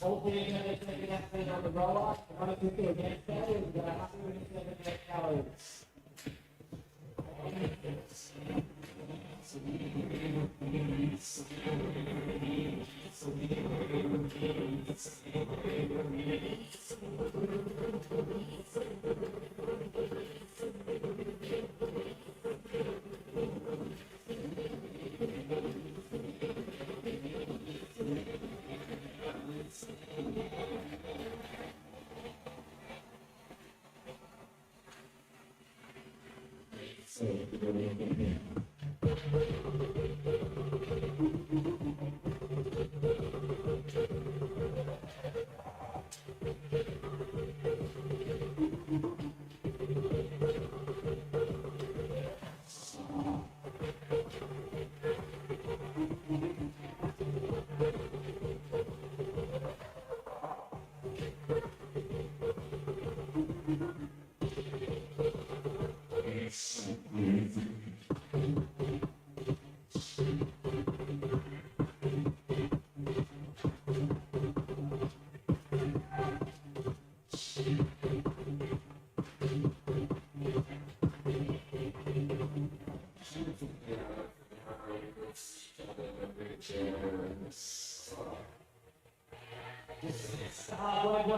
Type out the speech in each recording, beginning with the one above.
Hopefully, you're going to take that thing on the roll off. I'm going to do it against that. We're going to have to do 7 calories.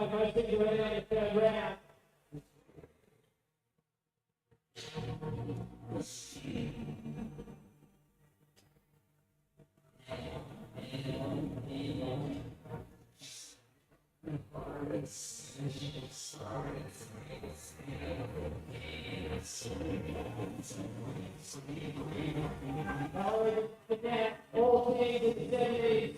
First thing you're ready on the third round. All things in the 70s.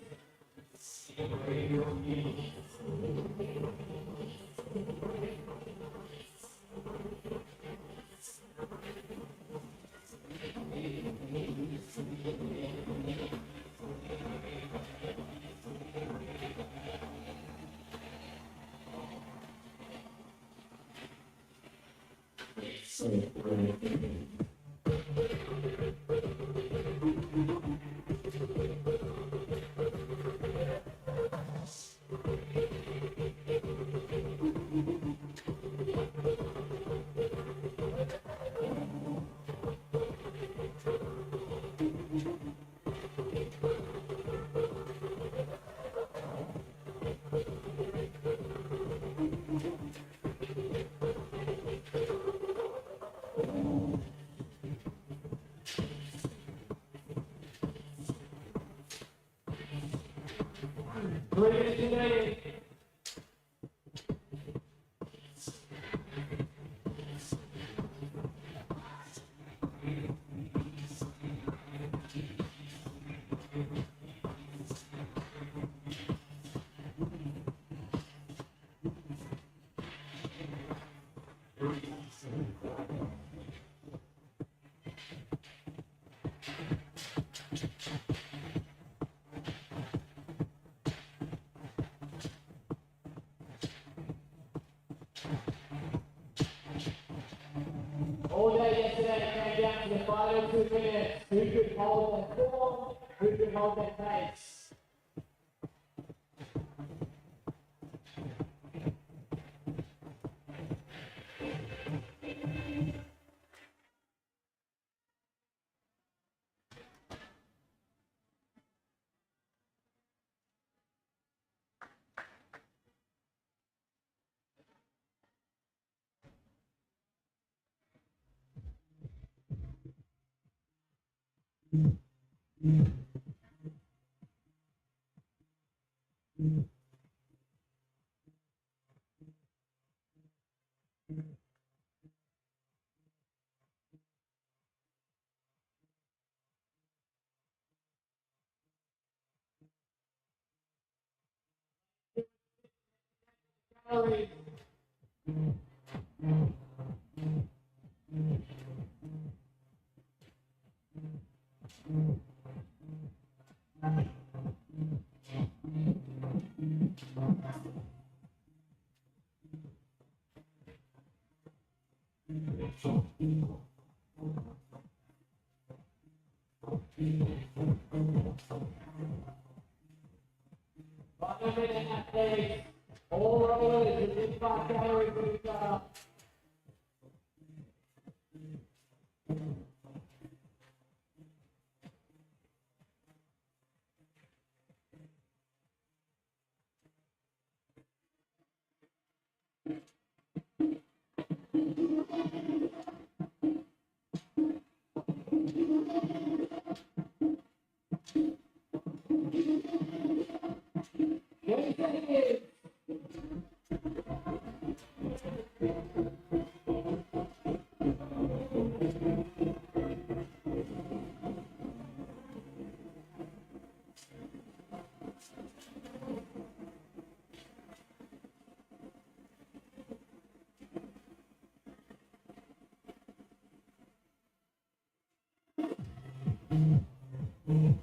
down to the final 2 minutes. Who can hold that form? Who can hold that pace? Calories. Final minute athletes. All rollers within 5 calories of each other.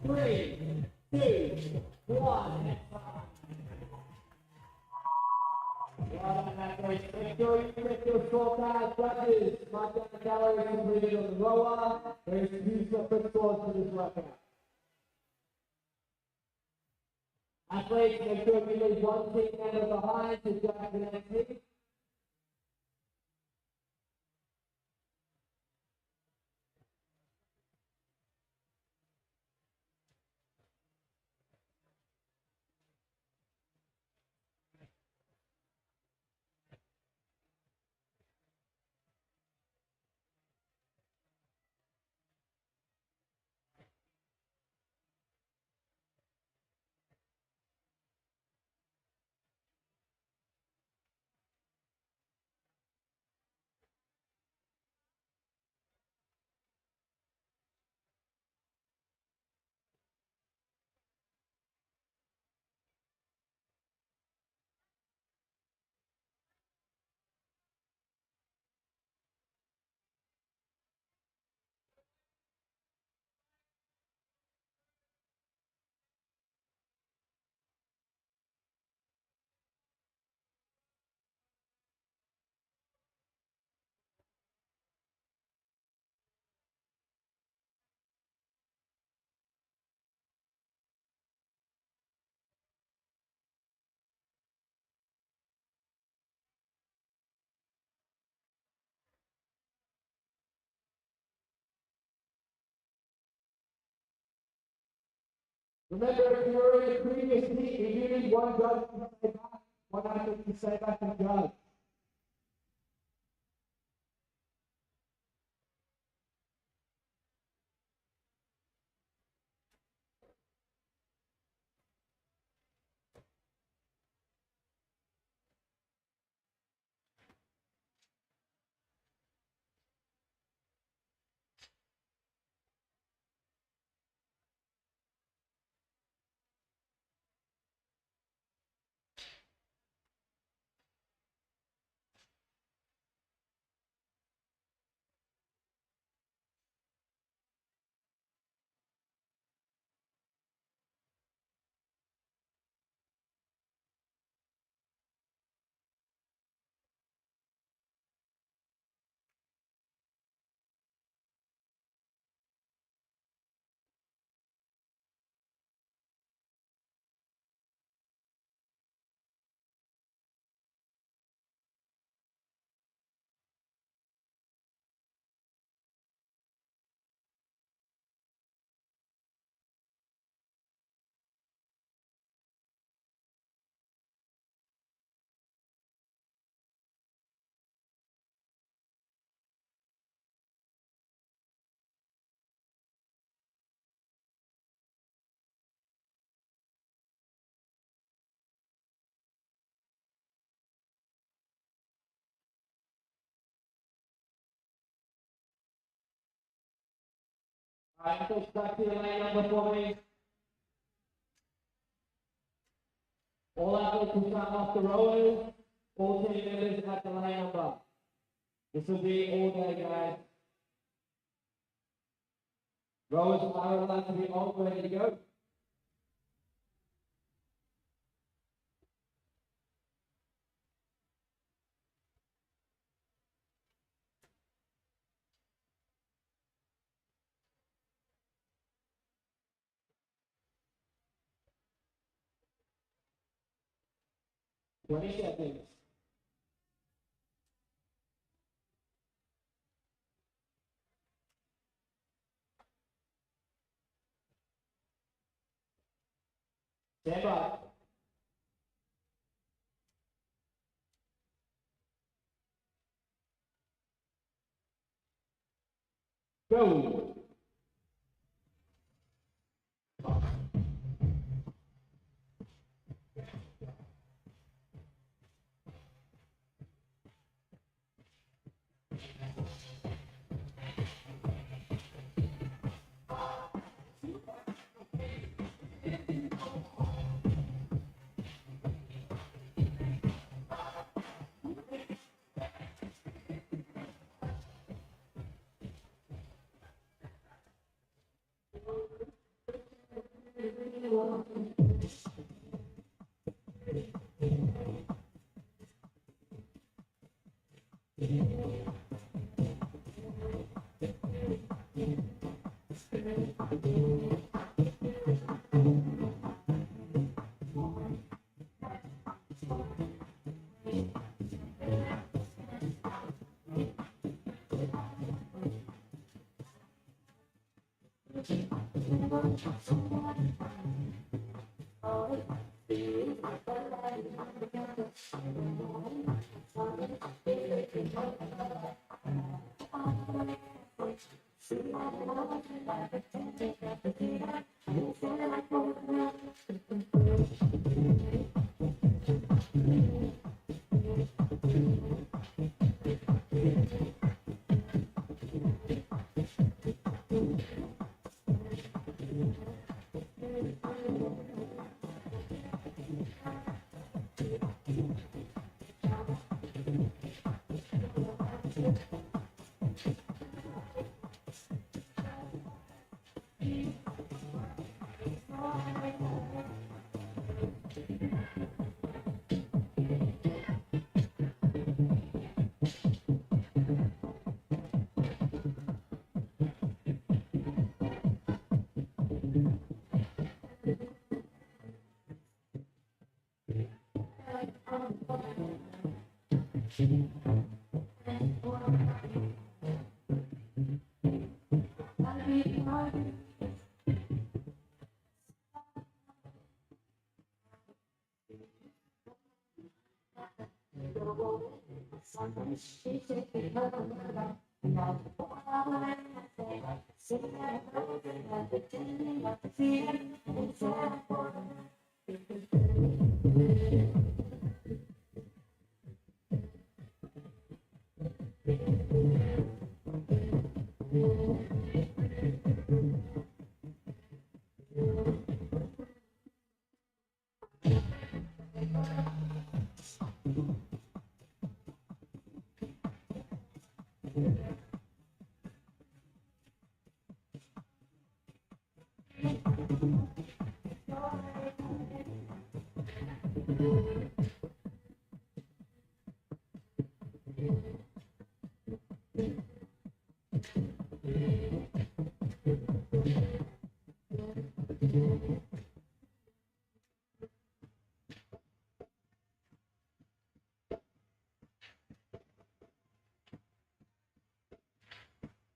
Three, two, one. Next time. Well done, athletes. Make sure you get your scorecards, judges. Mark down the calories completed on the rower. There's 2 separate scores for this workout. Athletes, make sure you leave one team member behind to drive the next heat. Remember, if you're in the previous heat, you need one judge to stay back, one athlete to stay back and judge. Ankles back to the line number for me. All athletes who come off the rowers, all team members at the line number. This will be all day, guys. Rowers are allowed to be all ready to go. Seconds. Stand by. Go.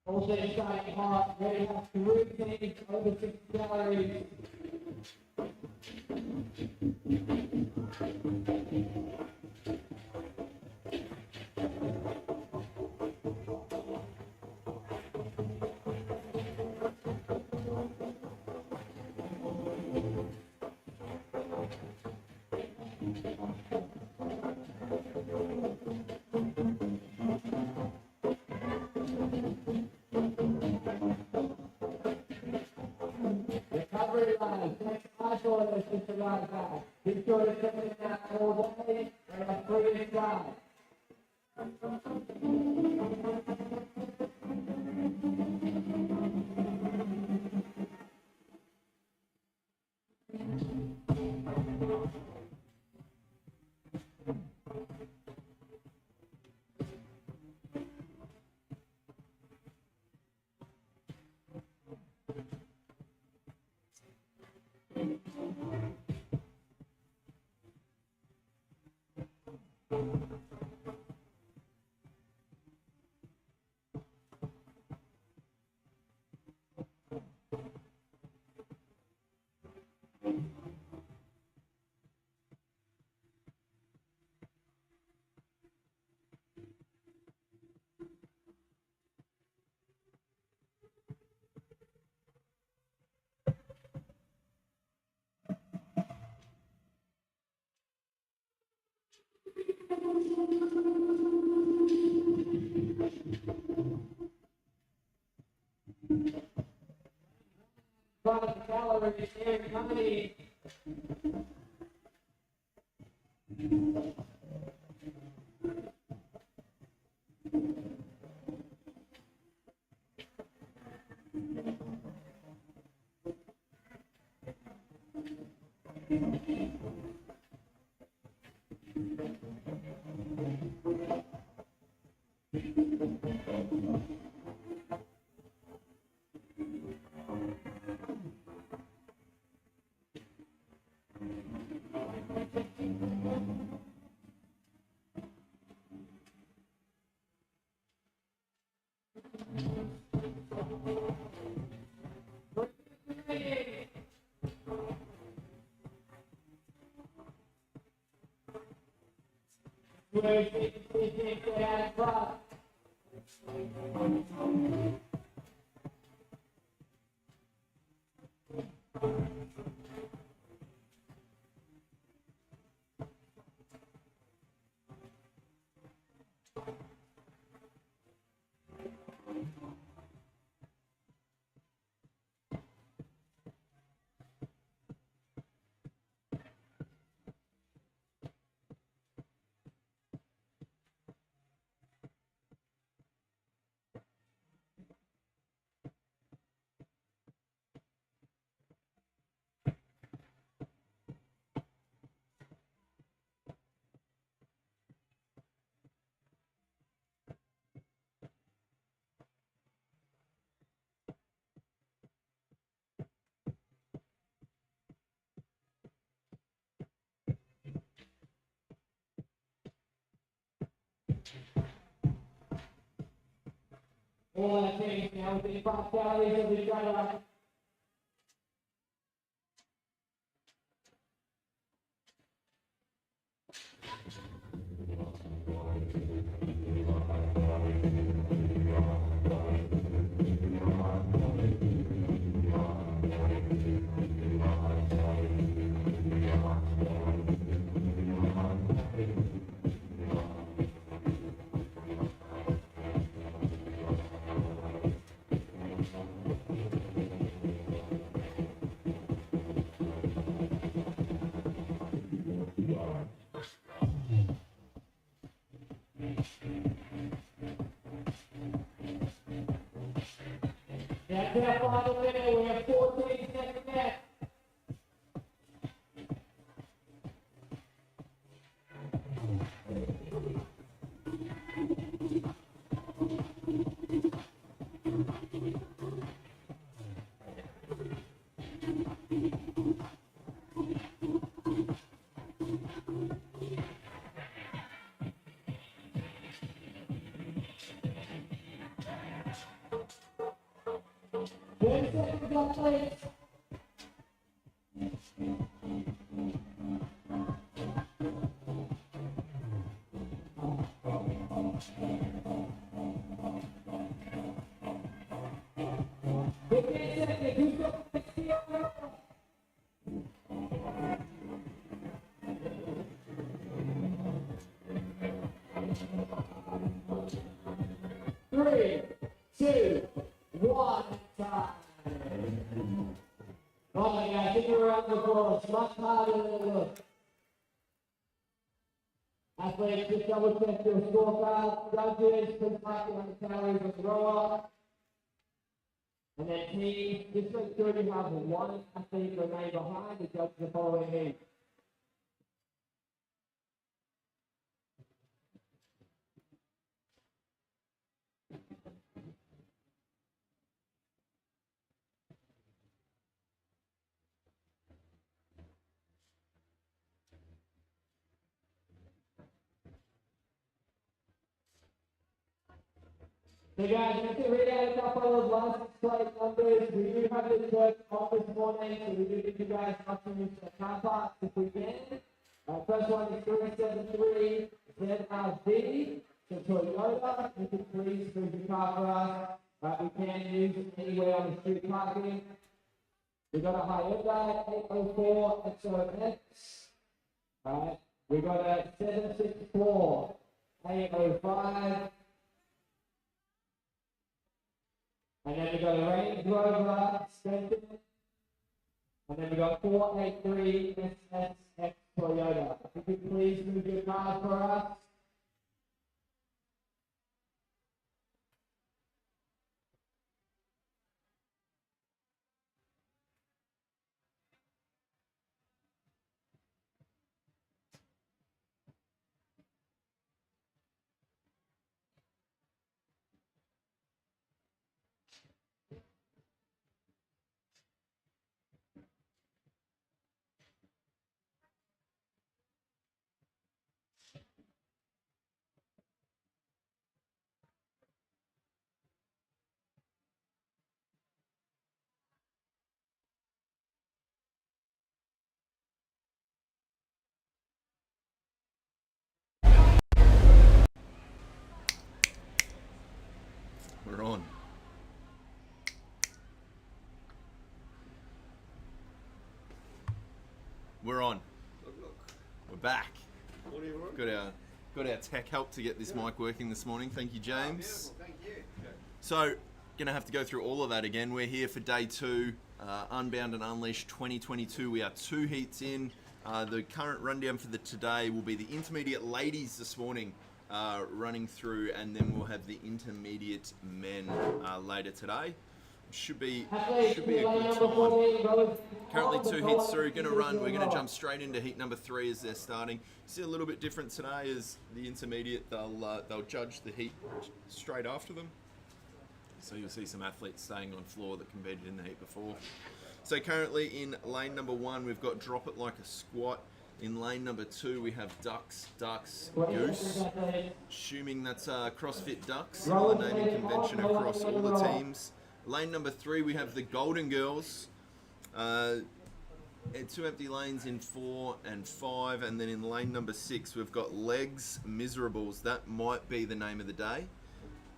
Also starting hard, ready to have 3 teams over 6 calories. shoulders just to right back. Keep shoulders coming down all day and a free inside. Five calories in coming. All that change now with the 5 calories of the shot. That's our final minute. We have 14 seconds left. Please. 3, 2, 1, time. All right, guys, give me a round of applause. much harder than it looks. Athletes, just double check your scorecard. Judges, please mark it on the calories of the rower. And then teams, just make sure you have one athlete remain behind to judge the following heat. So guys, just to read out a couple of last plate numbers, we do have the church on this morning, so we do need you guys not to use the car park if we can. First one is 373 ZRV, so Toyota. You can please move your car for us. We can use it anywhere on the street parking. We got a Hyundai 804 XOX. We got a 764 805. And then we got a Range Rover Spencer. And then we got 483 SSX Toyota. If you could please move your cars for us. We're on. We're on. We're back. Got our tech help to get this mic working this morning. Thank you, James. Thank you. So, gonna have to go through all of that again. We're here for day 2, Unbound and Unleashed 2022. We are 2 heats in. The current rundown for today will be the intermediate ladies this morning, running through, and then we'll have the intermediate men later today. Should be a good time. Currently 2 heats through, we're gonna jump straight into heat number 3 as they're starting. See a little bit different today as the intermediate, they'll judge the heat straight after them. So you'll see some athletes staying on floor that competed in the heat before. So currently in lane number 1, we've got drop it like a squat. In lane number 2, we have ducks, goose. Assuming that's CrossFit ducks, similar naming convention across all the teams. Lane number 3, we have the Golden Girls. 2 empty lanes in 4 and 5, and then in lane number 6, we've got Legs Miserables. That might be the name of the day.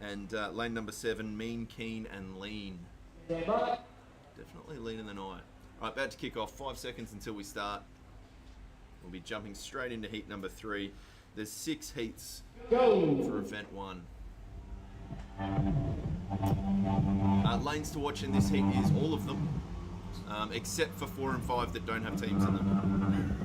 And lane number 7, Mean, Keen, and Lean. Definitely leaner than I. All right, about to kick off. 5 seconds until we start. We'll be jumping straight into heat number 3. There's 6 heats for event 1. Lanes to watch in this heat is all of them, except for 4 and 5 that don't have teams in them.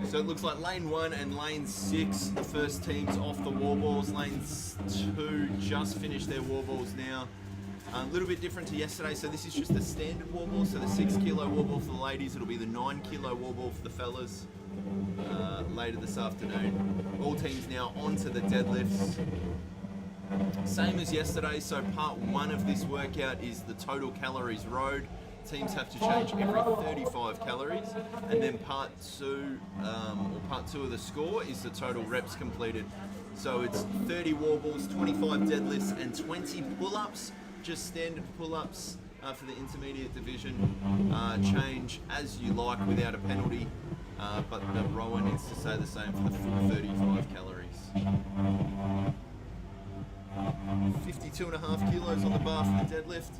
So it looks like lane 1 and lane 6, the first teams off the wall balls. Lane 2 just finished their wall balls now. A little bit different to yesterday, so this is just the standard wall ball. So the 6 kilo wall ball for the ladies, it'll be the 9 kilo wall ball for the fellas later this afternoon. All teams now onto the deadlifts. Same as yesterday, so part one of this workout is the total calories rowed. Teams have to change every 35 calories, and then part two of the score is the total reps completed. So it's 30 wall balls, 25 deadlifts, and 20 pull-ups, just standard pull-ups for the intermediate division. Change as you like without a penalty, but the rower needs to stay the same for the full 35 calories. 52.5 kilos on the bar for the deadlift.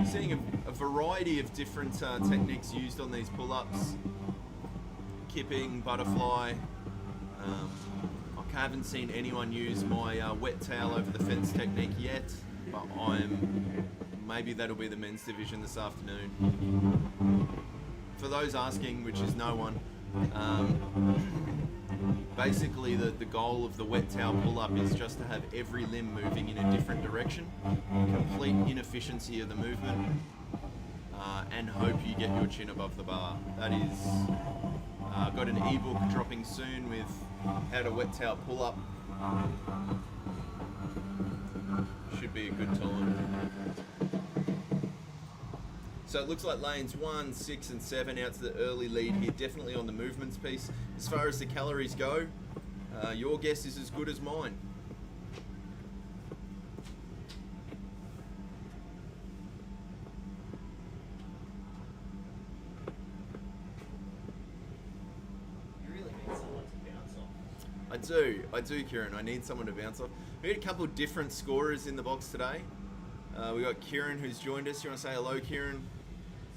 Seeing a variety of different techniques used on these pull-ups. Kipping, butterfly. I haven't seen anyone use my wet towel over the fence technique yet, but maybe that'll be the men's division this afternoon. For those asking, which is no one, basically the goal of the wet towel pull-up is just to have every limb moving in a different direction, complete inefficiency of the movement, and hope you get your chin above the bar. That is, got an ebook dropping soon with how to wet towel pull-up. Should be a good time. So it looks like lanes 1, 6 and 7 out to the early lead here, definitely on the movements piece. As far as the calories go, your guess is as good as mine. You really need someone to bounce off. I do, Kieran. I need someone to bounce off. We had a couple of different scorers in the box today. We got Kieran who's joined us. You want to say hello, Kieran?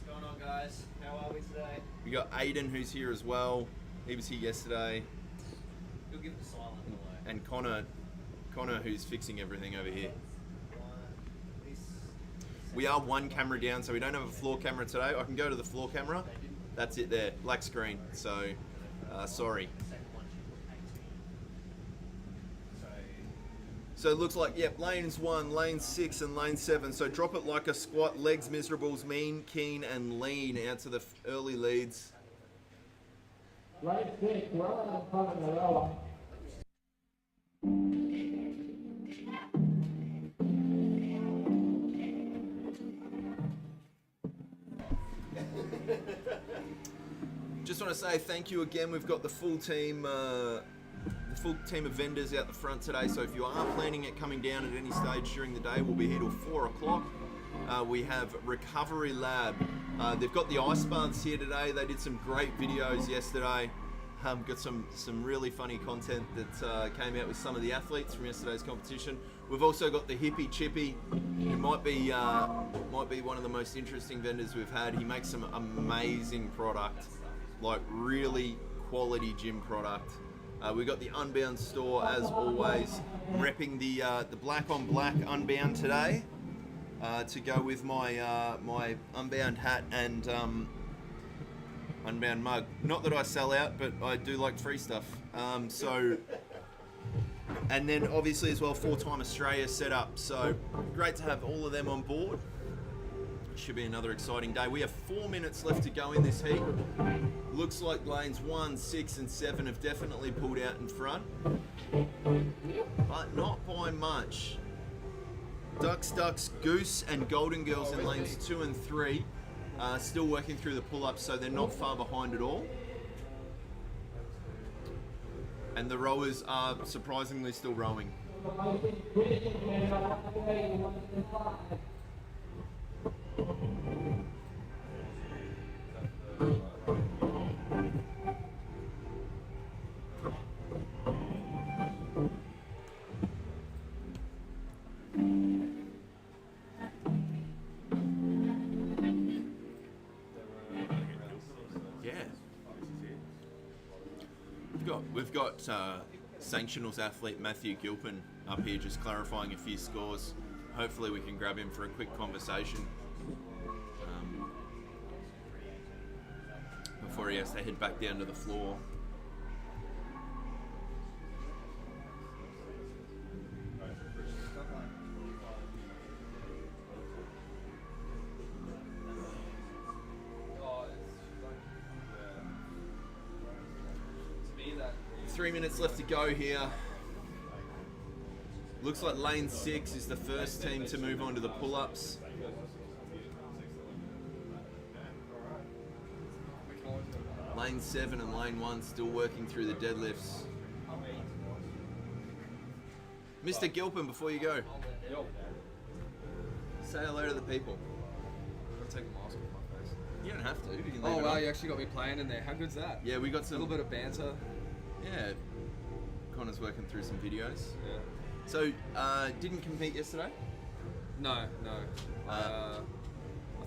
What's going on, guys? How are we today? We got Aiden who's here as well. He was here yesterday. You'll give the silent away. And Connor who's fixing everything over here. We are one camera down, so we don't have a floor camera today. I can go to the floor camera. That's it there, black screen. So, sorry. So it looks like, yep, lanes 1, lane 6 and lane 7. So drop it like a squat, legs miserables, mean, keen and lean out to the early leads. Lane 6, well in front of the rower. Just want to say thank you again. We've got the full team of vendors out the front today, so if you are planning at coming down at any stage during the day, we'll be here till 4 o'clock. We have Recovery Lab. They've got the ice baths here today. They did some great videos yesterday. Got some really funny content that came out with some of the athletes from yesterday's competition. We've also got the Hippie Chippy, who might be one of the most interesting vendors we've had. He makes some amazing product, like really quality gym product. We got the Unbound store as always, repping the black on black Unbound today to go with my my Unbound hat and Unbound mug. Not that I sell out, but I do like free stuff. And then obviously as well 4-time Australia set up. So great to have all of them on board. Should be another exciting day. We have 4 minutes left to go in this heat. Looks like lanes 1, 6 and 7 have definitely pulled out in front, but not by much. Ducks, Goose and Golden Girls in lanes 2 and 3 still working through the pull-ups, so they're not far behind at all. And the rowers are surprisingly still rowing. We've got Sanctionals athlete Matthew Gilpin up here just clarifying a few scores. Hopefully we can grab him for a quick conversation before he has to head back down to the floor. 3 minutes left to go here. Looks like lane 6 is the first team to move on to the pull-ups. Lane 7 and lane 1 still working through the deadlifts. Mr. Gilpin, before you go, say hello to the people. I'm gonna take the mask off my face. You don't have to. You can leave Oh it wow, on. you actually got me playing in there. How good's that? Yeah, we got A some. little bit of banter. Yeah, Connor's working through some videos. Yeah. So, didn't compete yesterday? No. I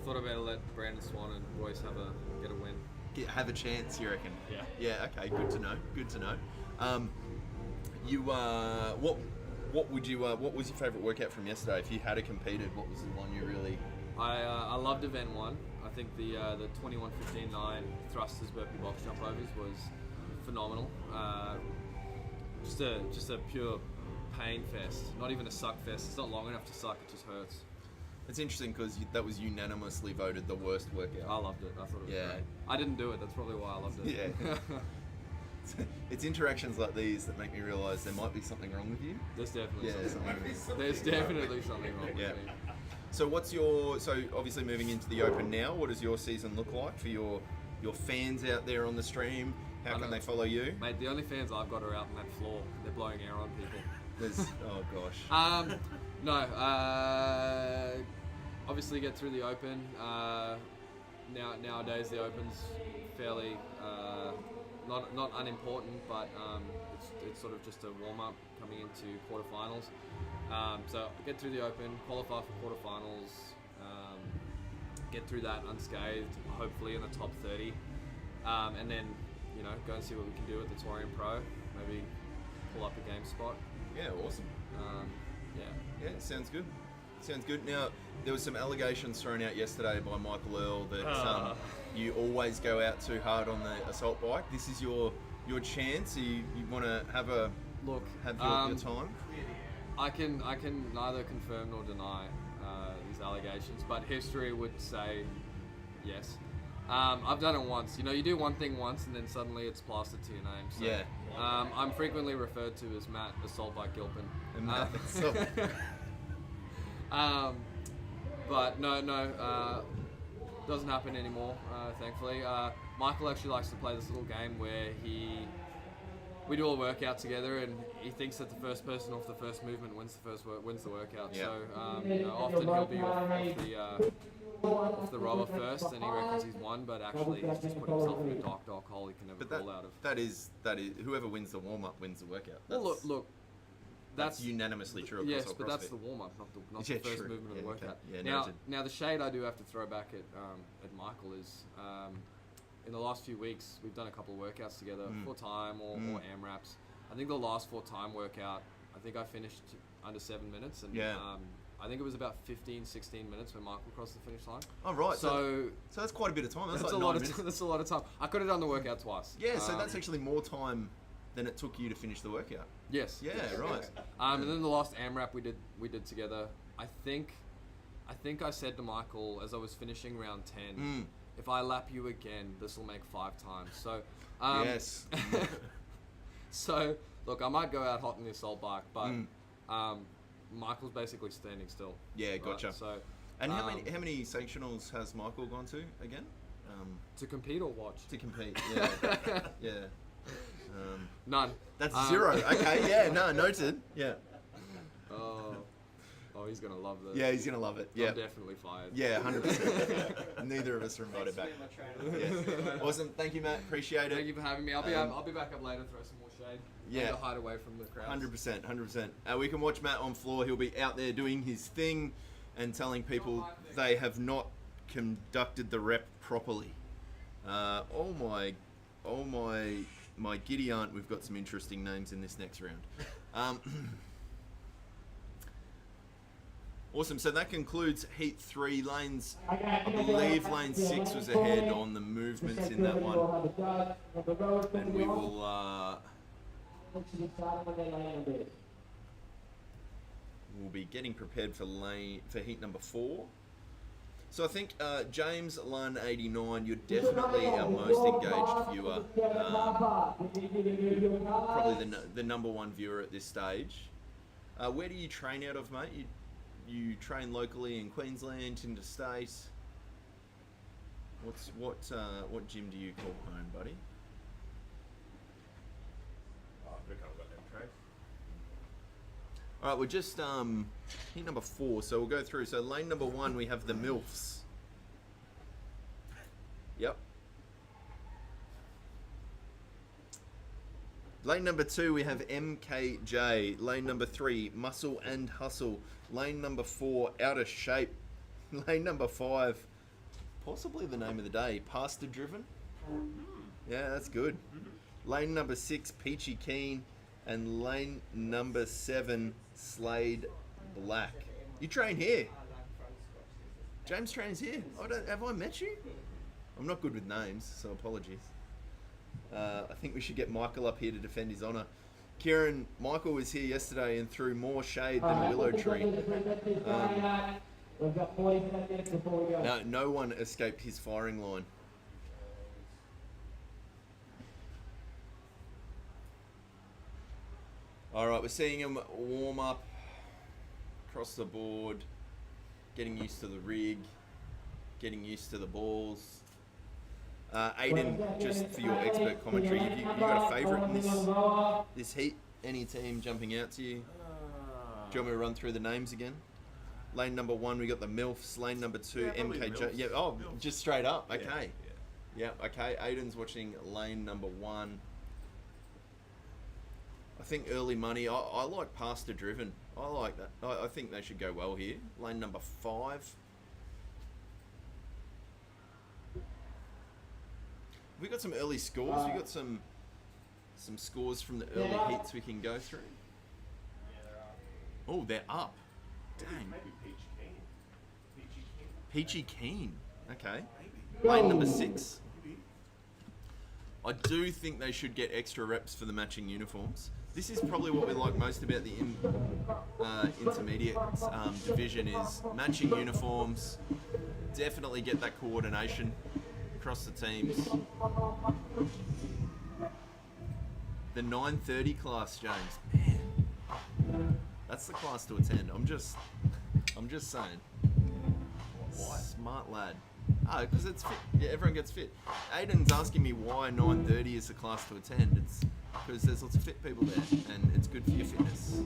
thought I better let Brandon Swan and Royce get a win. Have a chance, you reckon? Yeah. Yeah. Okay. Good to know. Good to know. What was your favourite workout from yesterday? If you had competed, what was the one you really? I loved event 1. I think the 21:15.9 thrusters burpee box jump overs was phenomenal. Just a pure pain fest. Not even a suck fest. It's not long enough to suck. It just hurts. It's interesting because that was unanimously voted the worst workout. I loved it. I thought it was Yeah. great. I didn't do it. That's probably why I loved it. Yeah. It's interactions like these that make me realise there might be something wrong with you. There's definitely Yeah, something wrong. something. There's definitely something wrong Yeah. with me. So obviously moving into the Open now, what does your season look like for your fans out there on the stream? How can they follow you? Mate, the only fans I've got are out on that floor. They're blowing air on people. There's, oh gosh. Obviously get through the Open. Nowadays the Open's fairly not unimportant, but it's sort of just a warm up coming into quarterfinals. So get through the Open, qualify for quarterfinals, get through that unscathed, hopefully in the top 30, and then go and see what we can do at the Torian Pro. Maybe pull up a game spot. Yeah, awesome. Yeah. Yeah, sounds good. Sounds good. Now, there was some allegations thrown out yesterday by Michael Earl that you always go out too hard on the assault bike. This is your chance. You want to have your time. I can neither confirm nor deny these allegations, but history would say yes. I've done it once. You do one thing once and then suddenly it's plastered to your name. So, Yeah. I'm frequently referred to as Matt Assault Bike Gilpin. And Matt Assault. But no, doesn't happen anymore, thankfully. Michael actually likes to play this little game where we do a workout together, and he thinks that the first person off the first movement wins the workout. Yeah. So often he'll be off the rubber first, and he reckons he's won, but actually he's just put himself in a dark hole he can never crawl out of. That is whoever wins the warm up wins the workout. Well, look. That's unanimously true across yes, all but CrossFit. that's the warm up, not the first true. movement of the workout. Okay. Yeah, Now the shade I do have to throw back at Michael is in the last few weeks we've done a couple of workouts together, full time or AMRAPs. I think the last full time workout, I think I finished under 7 minutes, and I think it was about 15-16 minutes when Michael crossed the finish line. Oh right, so that's quite a bit of time. That's like like a lot 9 minutes. that's a lot of time. I could have done the workout twice. Yeah, so that's actually more time than it took you to finish the workout. Yes. Yeah, yes, right. yes. And then the last AMRAP we did together. I think I said to Michael as I was finishing round 10, if I lap you again, this will make 5 times. So yes. So look, I might go out hot in the assault bike, but Michael's basically standing still. Yeah, gotcha. Right? So and how many sanctionals has Michael gone to again? To compete or watch? To compete, yeah. Yeah. None. That's 0. Okay, yeah, no, noted. Yeah. Oh, he's gonna love this. Yeah, he's gonna love it. Yeah. I'm definitely fired. Yeah, 100%. Neither of us are invited back. Yeah. Awesome. Thank you, Matt. Appreciate it. Thank you for having me. I'll be back up later, throw some more shade. Yeah. To hide away from the crowd. 100%. We can watch Matt on floor. He'll be out there doing his thing and telling people they have not conducted the rep properly. Oh my giddy aunt, we've got some interesting names in this next round. Awesome, so that concludes Heat 3 lanes. I believe lane 6 was ahead on the movements in that one. And we will we'll be getting prepared for Heat number 4. So I think James Lunn 89, you're definitely our most engaged viewer. Probably the number one viewer at this stage. Where do you train out of, mate? You train locally in Queensland, interstate. What gym do you call home, buddy? Oh, I reckon I've got them trade. All right, we're just heat number 4, so we'll go through. So lane number 1, we have the MILFs. Yep. Lane number 2, we have MKJ. Lane number 3, Muscle and Hustle. Lane number 4, Out of Shape. Lane number 5, possibly the name of the day, Pastor Driven. Yeah, that's good. Lane number 6, Peachy Keen. And lane number 7, Slade Black. You train here? James trains here. Have I met you? I'm not good with names, so apologies. I think we should get Michael up here to defend his honour. Kieran, Michael was here yesterday and threw more shade than a willow tree. We've got 40 minutes before we go. No one escaped his firing line. All right, we're seeing him warm up across the board, getting used to the rig, getting used to the balls. Aiden, just for your expert commentary, you got a favourite in this heat? Any team jumping out to you? Do you want me to run through the names again? Lane number 1, we got the MILFs. Lane number 2, probably MKJ. MILFs. Yeah. Oh, MILFs. just straight up. Okay. Yeah. Yeah. Okay. Aiden's watching lane number 1. I think early money. I like Pastor Driven. I like that. I think they should go well here. Lane number 5. We got some early scores. We got some scores from the early heats we can go through. Oh, they're up. Dang. Maybe Peachy Keen. Peachy Peachy Keen. Keen. Okay. Lane number 6. I do think they should get extra reps for the matching uniforms. This is probably what we like most about the intermediate division is matching uniforms. Definitely get that coordination across the teams. The 9:30 class, James. Man, that's the class to attend. I'm just saying. Smart lad. Because it's fit. Yeah, everyone gets fit. Aiden's asking me why 9:30 is the class to attend. It's because there's lots of fit people there, and it's good for your fitness.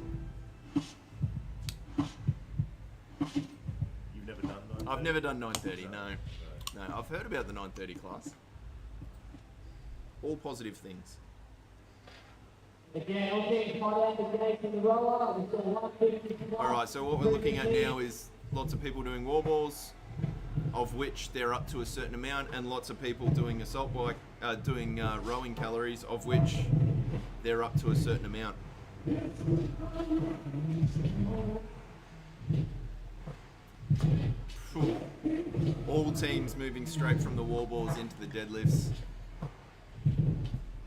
You've never done 9:30? I've never done 9:30. No. I've heard about the 9:30 class. All positive things. Again, okay, find out the gate in the roller. All right. So what we're looking at now is lots of people doing wall balls, of which they're up to a certain amount, and lots of people doing assault bike, doing rowing calories, of which they're up to a certain amount. Phew. All teams moving straight from the wall balls into the deadlifts.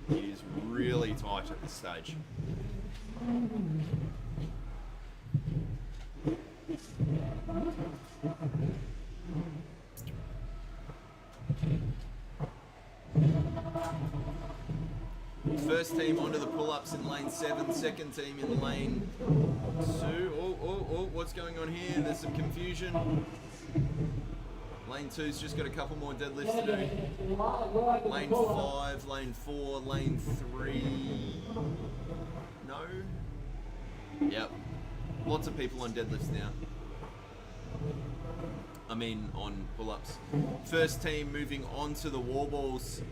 It is really tight at this stage. First team onto the pull-ups in lane 7, second team in lane 2. Oh, what's going on here? There's some confusion. Lane 2's just got a couple more deadlifts to do. Lane 5, lane 4, lane 3. No? Yep. Lots of people on deadlifts now. I mean, on pull-ups. First team moving on to the wall balls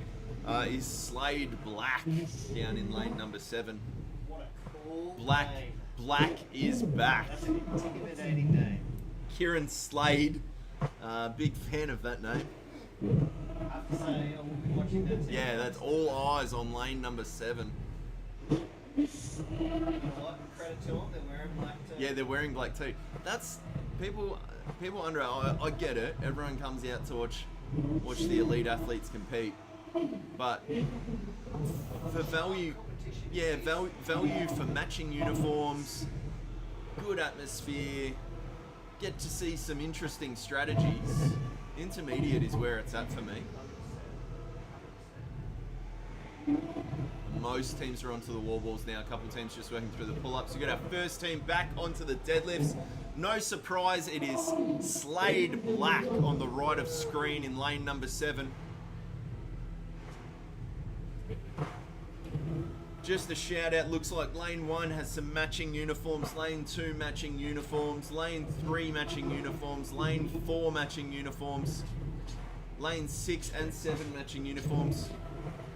is Slade Black down in lane number 7. What a cool Black name. Black is back. That's an intimidating name. Kieran Slade, big fan of that name. I have to say, I will be watching that too. Yeah, that's all eyes on lane number 7. You know what? Credit to them, they're wearing black too. Yeah, they're wearing black too. That's people under. I get it. Everyone comes out to watch the elite athletes compete, but for value, yeah, value for matching uniforms, good atmosphere, get to see some interesting strategies. Intermediate is where it's at for me. most teams are onto the wall balls now. A couple teams just working through the pull-ups. We've got our first team back onto the deadlifts. No surprise, it is Slade Black on the right of screen in lane number 7. Just a shout out, looks like lane 1 has some matching uniforms, lane 2 matching uniforms, lane 3 matching uniforms, lane 4 matching uniforms, lane 6 and 7 matching uniforms.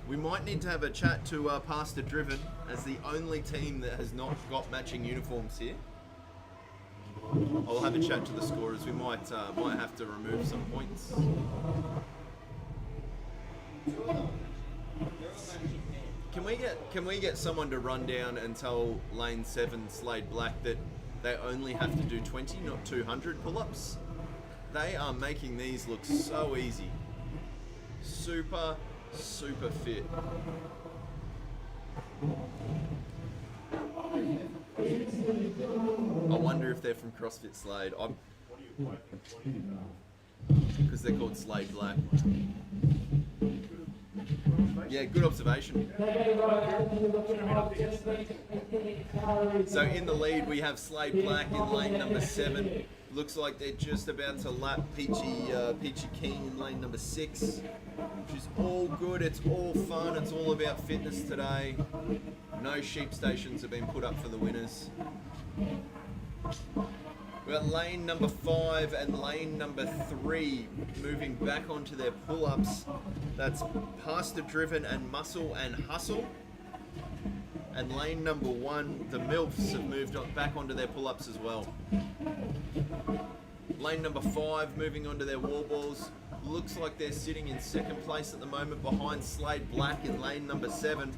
We might need to have a chat to Pastor Driven as the only team that has not got matching uniforms here. I'll have a chat to the scorers. We might have to remove some points. Can we get someone to run down and tell lane 7 Slade Black that they only have to do 20, not 200 pull-ups? They are making these look so easy. Super fit. I wonder if they're from CrossFit Slade. Because they're called Slade Black. Yeah, good observation. So in the lead we have Slade Black in lane number 7. Looks like they're just about to lap Peachy King in lane number 6, which is all good. It's all fun. It's all about fitness today. No sheep stations have been put up for the winners. We've got lane number 5 and lane number 3 moving back onto their pull-ups. That's Pastor Driven and Muscle and Hustle. And lane number 1, the MILFs have moved back onto their pull-ups as well. Lane number 5 moving onto their wall balls. Looks like they're sitting in second place at the moment behind Slade Black in lane number 7.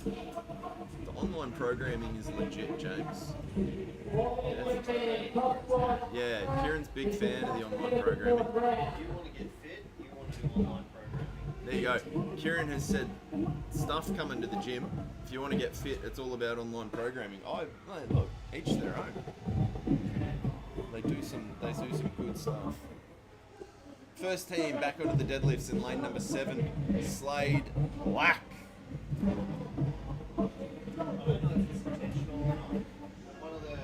The online programming is legit, James. Yeah, Kieran's big fan of the online programming. If you want to get fit, you want to do online programming. There you go. Kieran has said stuff coming to the gym. If you want to get fit, it's all about online programming. Oh, no, look, each their own. They do some good stuff. First team back onto the deadlifts in lane number 7, Slade Black. I don't know if it's intentional or not. One of the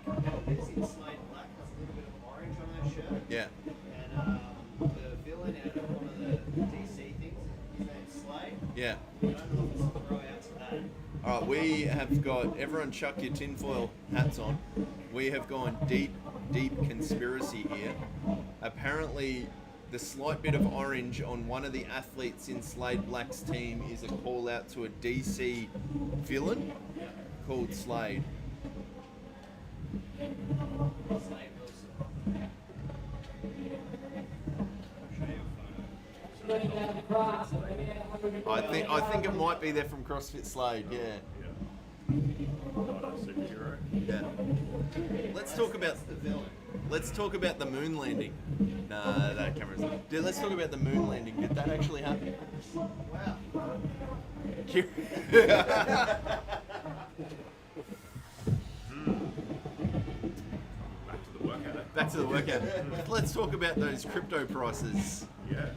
competitors in Slade Black has a little bit of orange on her shirt. Yeah. And the villain out of one of the DC things, his name's Slade. Yeah. I don't know if it's a throw out to that. All right, we have got, everyone chuck your tinfoil hats on. We have gone deep conspiracy here. Apparently, the slight bit of orange on one of the athletes in Slade Black's team is a call out to a DC villain called Slade. Slade Wilson. I think it might be they're from CrossFit Slade, yeah. Superhero. Yeah. Let's talk about the moon landing. Nah, that camera's. Dude, let's talk about the moon landing. Did that actually happen? Wow. Back to the workout. Let's talk about those crypto prices. Yeah.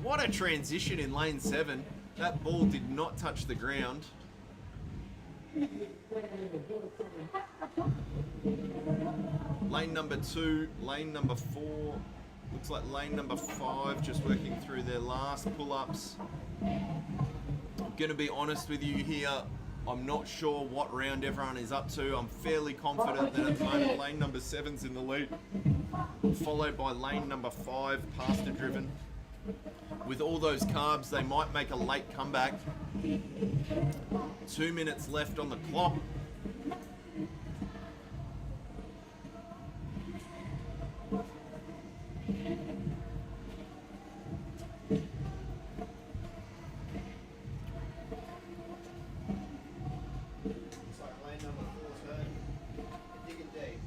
What a transition in lane 7. That ball did not touch the ground. Lane number 2, lane number 4, looks like lane number 5 just working through their last pull-ups. I'm going to be honest with you here, I'm not sure what round everyone is up to. I'm fairly confident that at the moment lane number 7's in the lead, followed by lane number 5, Pastor Driven. With all those carbs, they might make a late comeback. 2 minutes left on the clock. It's like lane number 4's hurt. They're digging deep.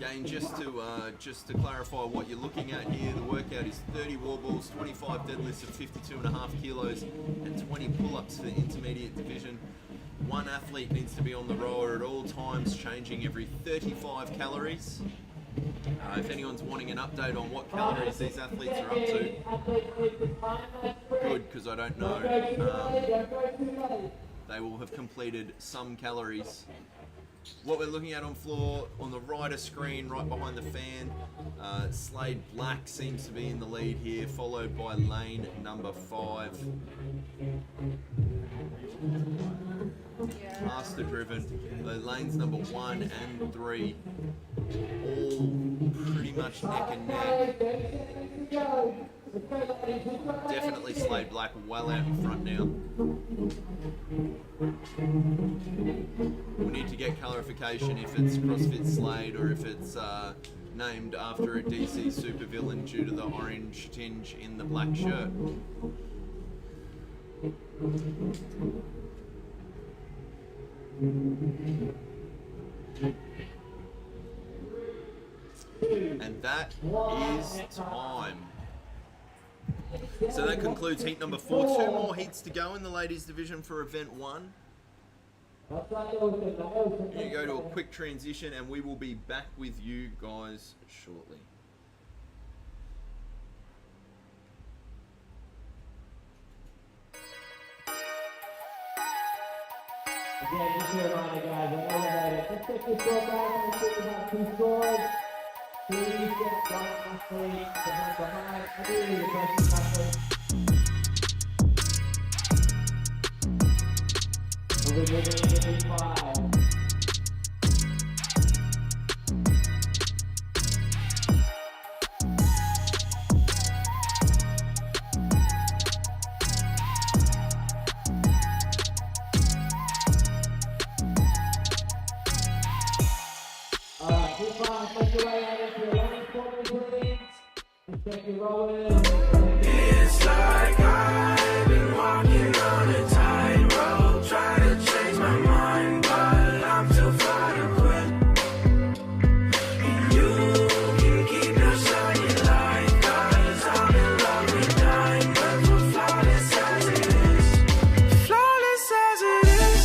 Again, just to clarify what you're looking at here, the workout is 30 wall balls, 25 deadlifts of 52.5 kilos, and 20 pull-ups for the intermediate division. One athlete needs to be on the rower at all times, changing every 35 calories. If anyone's wanting an update on what calories these athletes are up to, good, because I don't know. They will have completed some calories. What we're looking at on floor, on the right of screen, right behind the fan, Slade Black seems to be in the lead here, followed by lane number 5. Master driven. The lanes number 1 and 3, all pretty much neck and neck. Definitely Slade Black well out in front now. We need to get clarification if it's CrossFit Slade or if it's named after a DC supervillain due to the orange tinge in the black shirt. And that is time. So that concludes heat number 4. 2 more heats to go in the ladies division for event 1. We're going to go to a quick transition and we will be back with you guys shortly. Again, just a reminder, guys, an elevator. Let's take this short back and see we have 2 scores. Please get one athlete behind. I do need a question, athlete. We'll be moving into heat 5. It's like I've been walking on a tightrope, trying to change my mind, but I'm too far to quit. And you can keep your shiny light, 'cause I'm in love with diamonds, we're flawless as it is. Flawless as it is.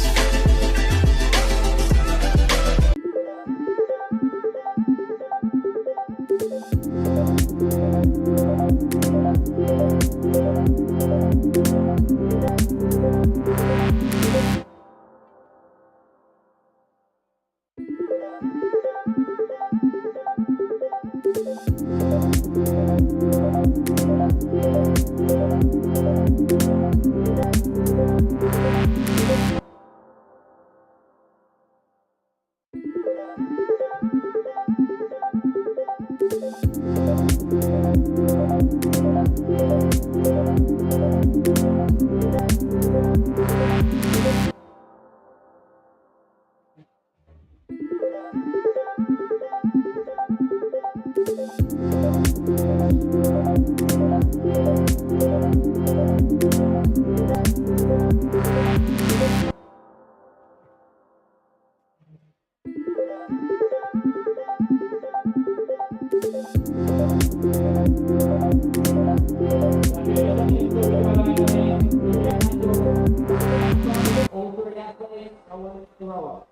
All 3 athletes are willing to throw up.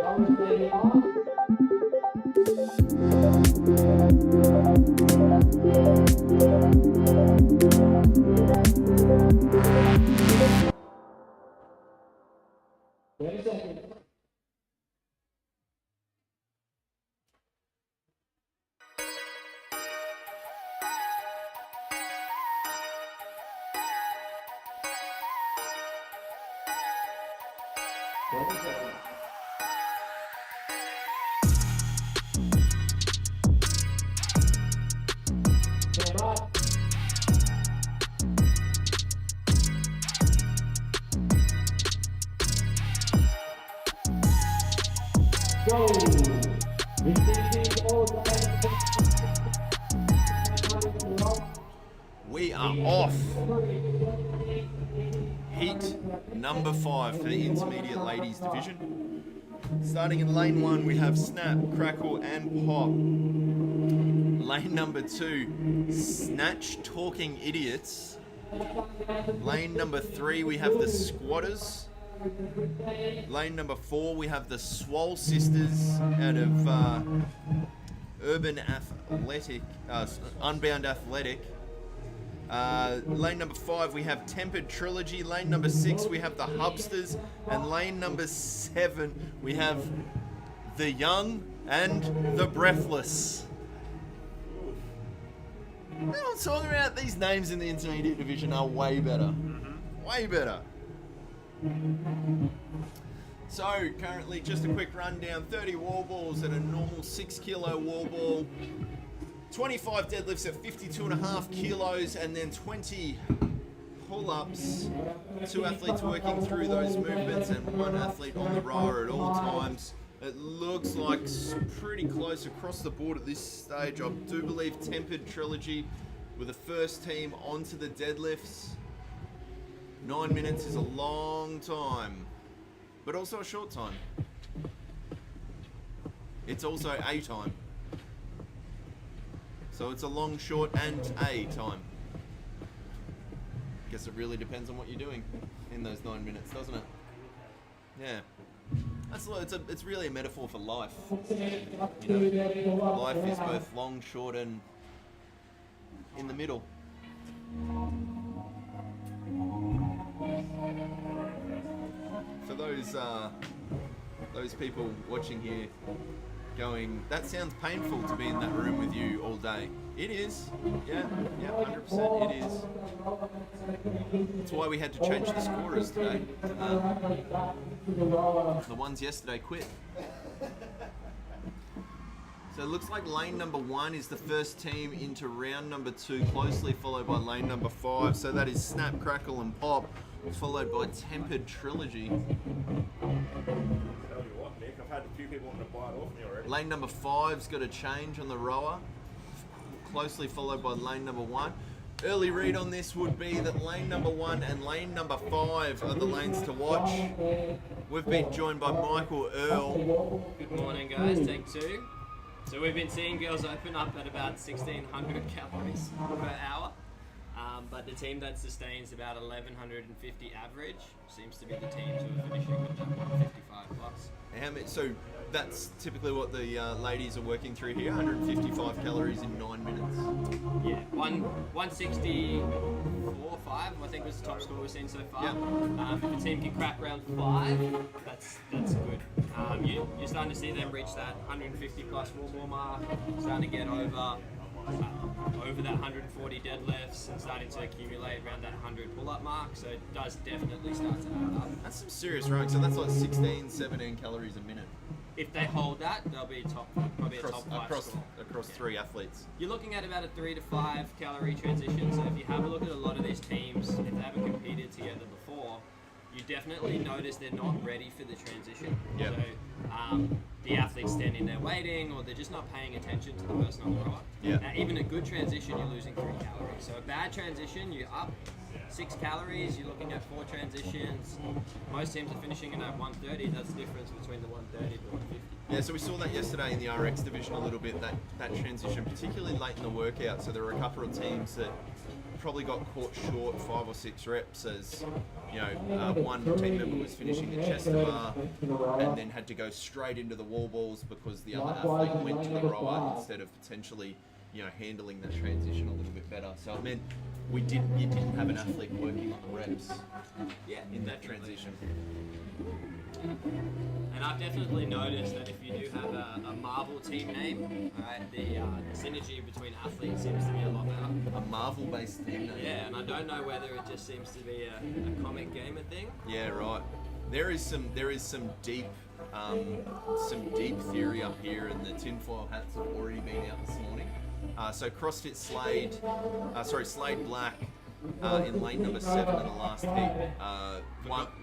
Always stay on. Wait a second. Stand by. Go. Receiving all the We are off. heat number 5 for the intermediate ladies division. Starting in lane 1, we have Snap, Crackle, and Pop. Lane number 2, Snatch Talking Idiots. Lane number 3, we have the Squatters. Lane number 4, we have the Swole Sisters out of Unbound Athletic. Lane number 5, we have Tempered Trilogy. Lane number 6, we have the Hubsters. And lane number 7, we have the Young and the Breathless. You know what I'm talking about? These names in the intermediate division are way better. Way better. So, currently, just a quick rundown. 30 wall balls at a normal 6 kilo wall ball. 25 deadlifts at 52.5 kilos, and then 20 pull-ups. 2 athletes working through those movements and 1 athlete on the rower at all times. It looks like pretty close across the board at this stage. I do believe Tempered Trilogy with the first team onto the deadlifts. 9 minutes is a long time, but also a short time. It's also a time. So it's a long, short, and a time. Guess it really depends on what you're doing in those 9 minutes, doesn't it? Yeah. It's really a metaphor for life. You know, life is both long, short, and in the middle. For those people watching here going, that sounds painful to be in that room with you all day. It is. Yeah, 100% it is. That's why we had to change the scorers today. The ones yesterday quit. So it looks like lane number 1 is the first team into round number 2, closely followed by lane number 5. So that is Snap, Crackle, and Pop, followed by Tempered Trilogy. Tell you what, Nick, I've had a few people wanting to bite off me already. Lane number 5's got a change on the rower, closely followed by lane number 1. Early read on this would be that lane number 1 and lane number 5 are the lanes to watch. We've been joined by Michael Earl. Good morning, guys. Take 2. So we've been seeing girls open up at about 1,600 calories per hour, but the team that sustains about 1,150 average seems to be the teams who are finishing with that 155 plus. So that's typically what the ladies are working through here, 155 calories in 9 minutes. Yeah, 164, 5, I think was the top score we've seen so far. Yep. If the team can crack round 5, that's good. You're starting to see them reach that 150 plus wall ball mark, starting to get over that 140 deadlifts and starting to accumulate around that 100 pull-up mark, so it does definitely start to add up. That's some serious running, so that's like 16, 17 calories a minute. If they hold that, they'll be probably a top 5 score. Across 3 athletes. You're looking at about a 3 to 5 calorie transition, so if you have a look at a lot of these teams, if they haven't competed together before, you definitely notice they're not ready for the transition. Yep. So the athlete's standing there waiting, or they're just not paying attention to the person on the rower. Yep. Now, even a good transition, you're losing 3 calories. So a bad transition, you're up 6 calories, you're looking at 4 transitions. Most teams are finishing in at 130, that's the difference between the 130 to 150. Yeah, so we saw that yesterday in the RX division a little bit, that transition, particularly late in the workout. So there were a couple of teams that probably got caught short 5 or 6 reps as, one team member was finishing the chest bar and then had to go straight into the wall balls because the other athlete went to the rower instead of potentially, handling that transition a little bit better. So it meant you didn't have an athlete working on the reps in that transition. And I've definitely noticed that if you do have a Marvel team name, right, the synergy between athletes seems to be a lot better. A Marvel-based team name. Yeah, and I don't know whether it just seems to be a comic gamer thing. Yeah, right. There is some deep theory up here, and the tinfoil hats have already been out this morning. So CrossFit Slade Black in lane number 7 in the last heat,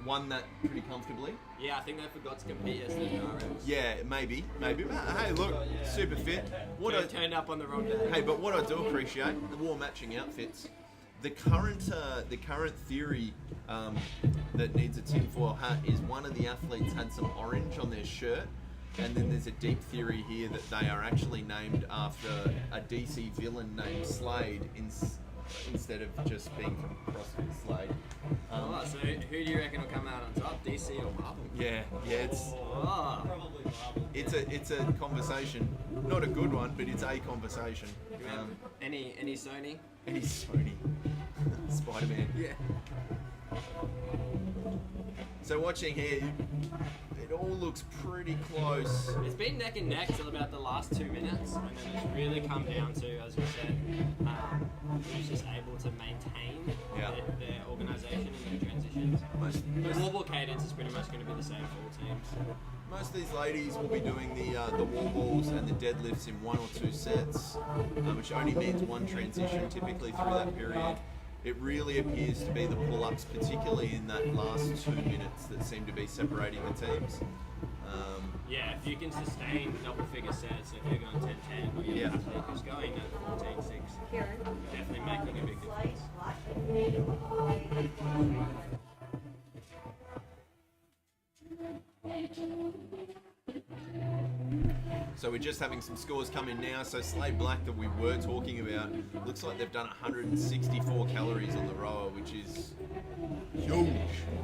won that pretty comfortably. Yeah, I think they forgot to compete yesterday in RX. Yeah, maybe. But, hey, look, super fit. Turned up on the wrong day. Hey, but what I do appreciate, the war matching outfits. the current theory that needs a tinfoil hat is one of the athletes had some orange on their shirt, and then there's a deep theory here that they are actually named after a DC villain named Slade instead of just being from CrossFit Slade. So who do you reckon will come out on top, DC or Marvel? Yeah, it's Probably Marvel. it's a conversation, not a good one, but it's a conversation. Any Sony? And he's Sony, Spider-Man. Yeah. So watching here, it all looks pretty close. It's been neck and neck till about the last 2 minutes, and then it's really come down to, as we said, who's just able to maintain their organisation and their transitions. The wall ball cadence is pretty much going to be the same for all teams. Most of these ladies will be doing the wall balls and the deadlifts in 1 or 2 sets, which only means one transition typically through that period. It really appears to be the pull-ups, particularly in that last 2 minutes, that seem to be separating the teams. Yeah, if you can sustain double-figure sets, if you're going 10-10, or you're athlete who's going at 14-6, definitely making a big difference. So we're just having some scores come in now. So Slade Black, that we were talking about, looks like they've done 164 calories on the rower, which is huge.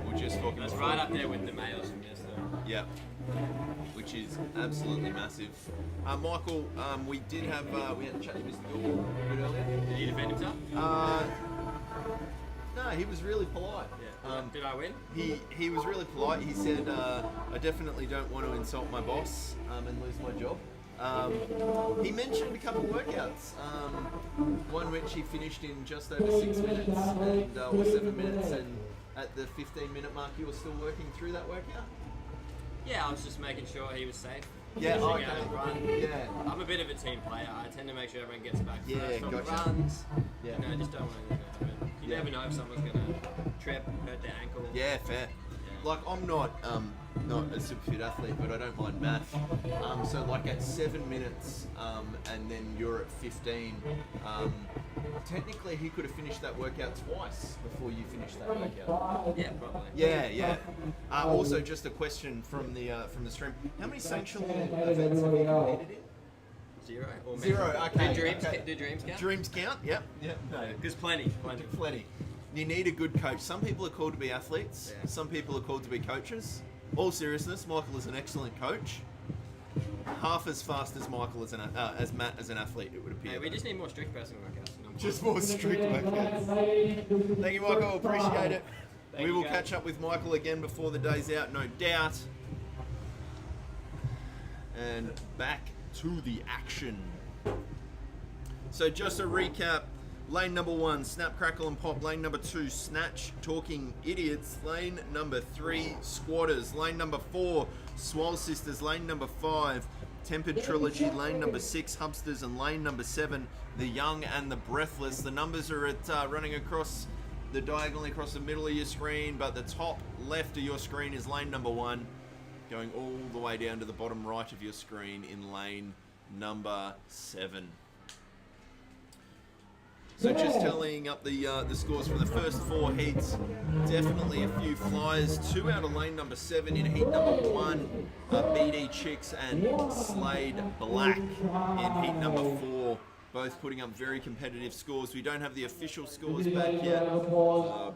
We're just talking That's before. right up there with the males from yesterday. Yeah, which is absolutely massive. Michael, we did have we had a chat to Mr. Gore a bit earlier. Did he defend himself? No, he was really polite. Did I win? He was really polite. He said, I definitely don't want to insult my boss and lose my job. He mentioned a couple of workouts, one which he finished in just over 6 minutes, and, or 7 minutes, and at the 15-minute mark you were still working through that workout? Yeah, I was just making sure he was safe. Yeah, Finishing okay. out his run. Yeah. I'm a bit of a team player. I tend to make sure everyone gets back Yeah, first from the gotcha. runs. Yeah. You know, I just don't want anything to happen. You never know if someone's going to trip, hurt their ankle. Yeah, fair. Like, I'm not a super fit athlete, but I don't mind math. So like at 7 minutes, and then you're at 15, technically he could have finished that workout twice before you finished that workout. Yeah, probably. Yeah. Also, just a question from the stream: how many sanctional events have you competed in? Zero? Or Zero. Okay. Do dreams count? Dreams count. Yep. No. Because plenty. Plenty. You need a good coach. Some people are called to be athletes. Yeah. Some people are called to be coaches. All seriousness, Michael is an excellent coach. Half as fast as Michael as Matt as an athlete, it would appear. Hey, we just need more strict personal workouts. Just more strict workouts. Thank you, Michael. Appreciate it. Thank We you, will guys. catch up with Michael again before the day's out, no doubt. And back to the action. So just a recap. Lane number 1, snap, crackle and pop. Lane number 2, snatch, talking idiots. Lane number 3, squatters. Lane number 4, swole sisters. Lane number 5, tempered trilogy. Lane number 6, hubsters. And lane number 7, the young and the breathless. The numbers are at running across the diagonally across the middle of your screen, but the top left of your screen is lane number 1, going all the way down to the bottom right of your screen in lane number 7. So just tallying up the scores from the first 4 heats, definitely a few flyers. 2 out of lane number 7 in heat number 1, BD Chicks and Slade Black in heat number 4, both putting up very competitive scores. We don't have the official scores back yet,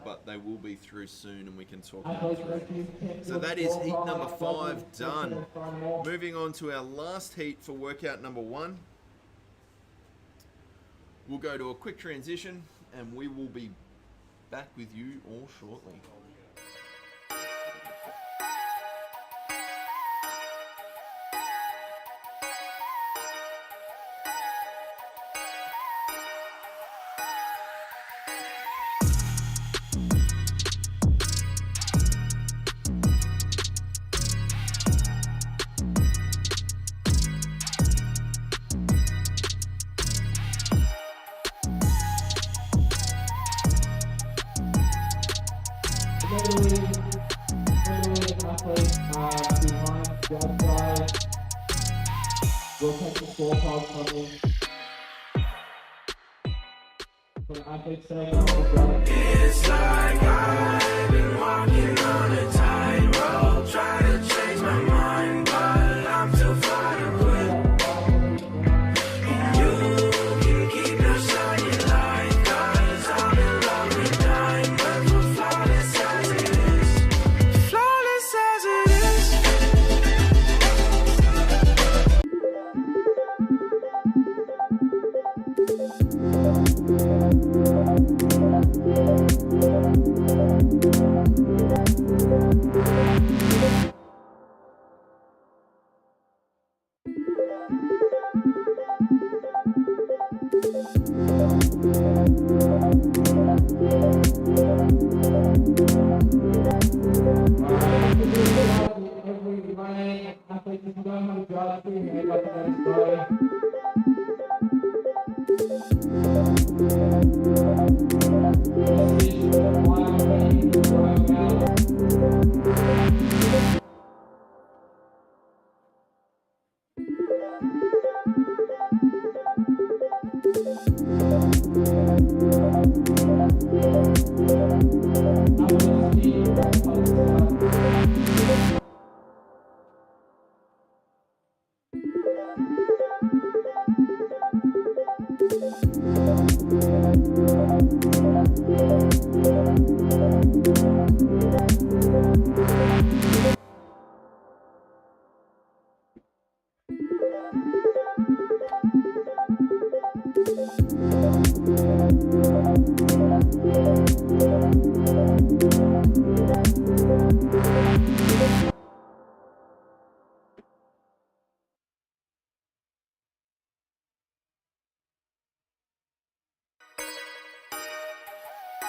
but they will be through soon and we can talk them through. So that is heat number 5 done. Moving on to our last heat for workout number 1. We'll go to a quick transition and we will be back with you all shortly. We'll take the scorecard from you. For athletes taking on the drugs. It's like I've been walking on a tightrope, trying to change my mind, but I'm too far to quit. And you can keep your shiny light, 'cause I'm in love with diamonds, but flawless as it is. Flawless as it is. Every running athlete, if you don't have a drug, put your hand up and go. This is why I'm ready to work out.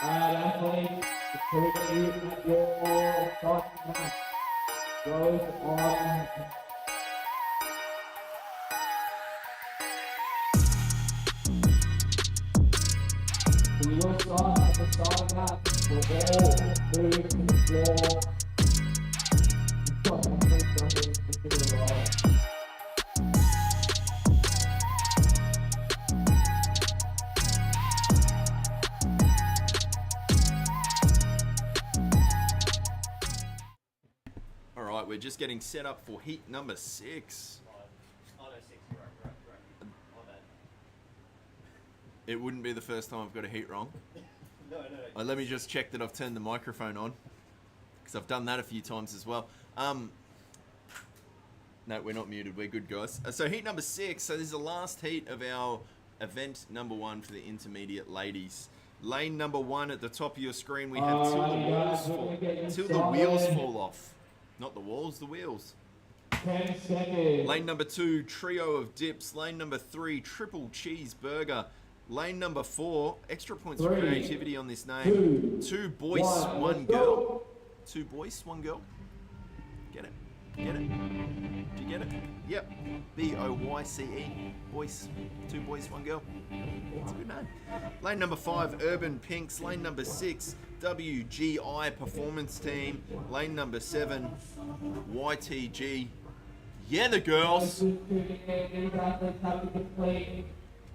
Athletes, the you at your starting match goes on. We will start at the starting match. We'll all move to the floor. We've got athletes running into the row. We're just getting set up for heat number 6. Oh, no, 6. Right. My bad. It wouldn't be the first time I've got a heat wrong. No. Let me just check that I've turned the microphone on, because I've done that a few times as well. No, we're not muted. We're good, guys. So heat number 6. So this is the last heat of our event number 1 for the intermediate ladies. Lane number 1 at the top of your screen. We have till the wheels fall off. Not the walls, the wheels. 10 seconds. Lane number 2, trio of dips. Lane number 3, triple cheeseburger. Lane number 4, extra points for creativity on this name. 2 boys, 1 girl. 2 boys, 1 girl. Get it? Get it? Did you get it? Yep. B-O-Y-C-E. Boys. 2 boys, 1 girl. It's a good name. Lane number 5, Urban Pinks. Lane number 6, WGI Performance Team. Lane number 7, YTG. Yeah, the girls.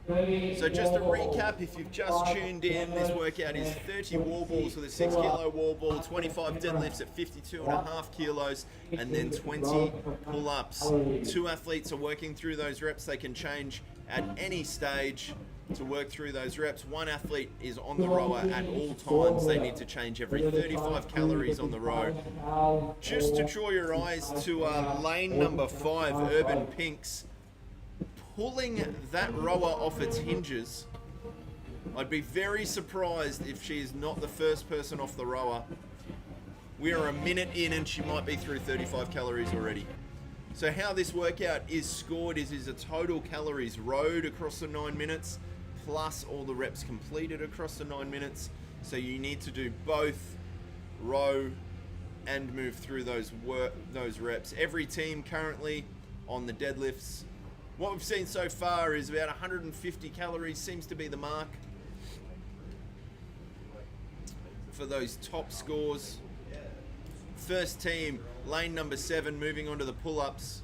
So just a recap, if you've just tuned in, this workout is 30 wall balls with a 6 kilo wall ball, 25 deadlifts at 52.5 kilos, and then 20 pull-ups. 2 athletes are working through those reps. They can change at any stage to work through those reps. 1 athlete is on the rower at all times. They need to change every 35 calories on the row. Just to draw your eyes to lane number 5, Urban Pinks. Pulling that rower off its hinges. I'd be very surprised if she is not the first person off the rower. We are a minute in and she might be through 35 calories already. So how this workout is scored is a total calories rowed across the 9 minutes, plus all the reps completed across the 9 minutes. So you need to do both row and move through those reps. Every team currently on the deadlifts, what we've seen so far is about 150 calories seems to be the mark for those top scores. First team, lane number 7, moving on to the pull-ups.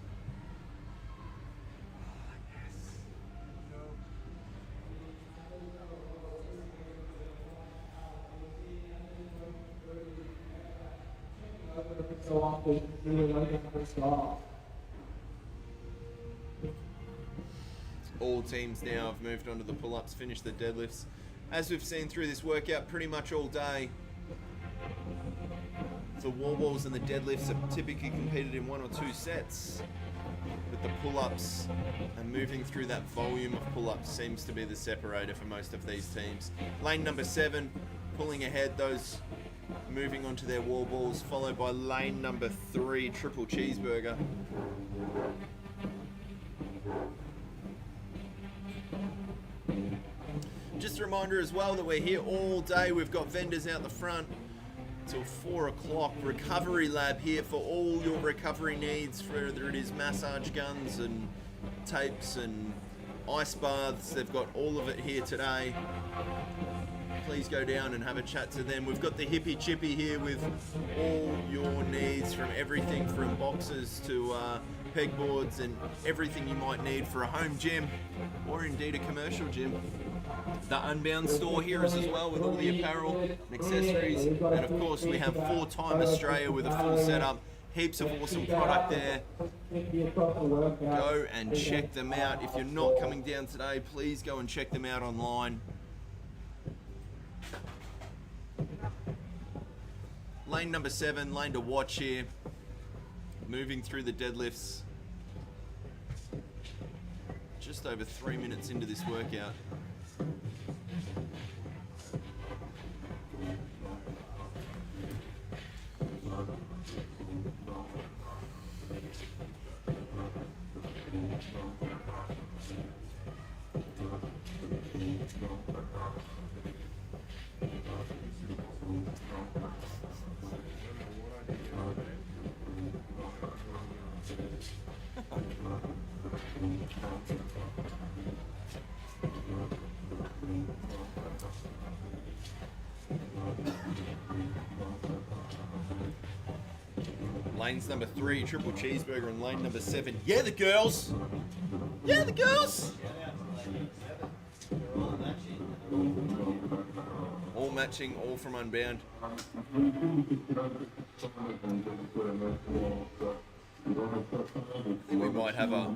off with really low number style. All teams now have moved on to the pull-ups, finished the deadlifts. As we've seen through this workout pretty much all day, the wall balls and the deadlifts are typically competed in 1 or 2 sets. But the pull-ups and moving through that volume of pull-ups seems to be the separator for most of these teams. Lane number 7 pulling ahead, those moving onto their wall balls, followed by lane number 3 triple cheeseburger. Just a reminder as well that we're here all day. We've got vendors out the front till 4 o'clock. Recovery lab here for all your recovery needs, whether it is massage guns and tapes and ice baths. They've got all of it here today. Please go down and have a chat to them. We've got the hippie chippy here with all your needs, from everything from boxes to pegboards and everything you might need for a home gym or indeed a commercial gym. The Unbound store here is as well, with all the apparel and accessories, and of course we have 4-time Australia with a full setup. Heaps of awesome product there. Go and check them out. If you're not coming down today, please go and check them out online. Lane number 7, lane to watch here. Moving through the deadlifts. Just over 3 minutes into this workout. Lanes number 3, triple cheeseburger, and lane number 7. Yeah, the girls! Yeah, the girls! All matching, all from Unbound. I think we might have a...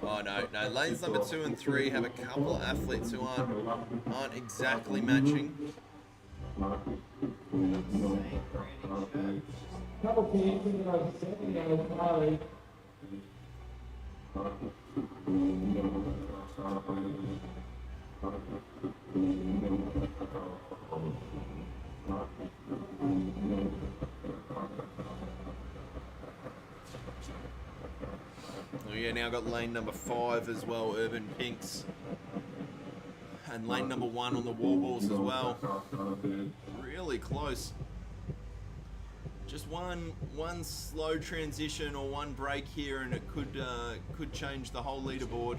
Oh no, lanes number 2 and 3 have a couple of athletes who aren't exactly matching. Couple teams in the 7 now, Charlie. Oh yeah, now got lane number 5 as well, Urban Pinks. And lane number 1 on the wall balls as well. Really close. Just one slow transition or one break here, and it could change the whole leaderboard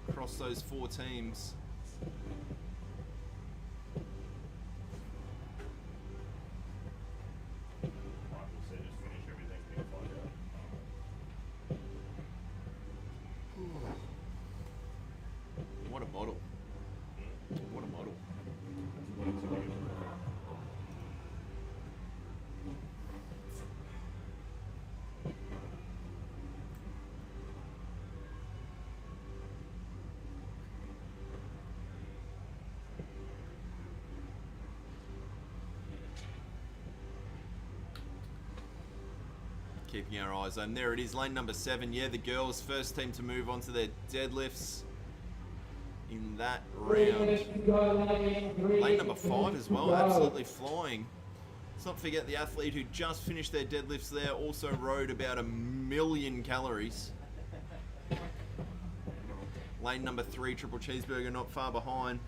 across those 4 teams. What a model. What a model. Keeping our eyes on. There it is, lane number 7. Yeah, the girls, first team to move on to their deadlifts in that round. Lane number 5 as well, absolutely flying. Let's not forget the athlete who just finished their deadlifts there also rode about 1,000,000 calories. Lane number 3, triple cheeseburger, not far behind.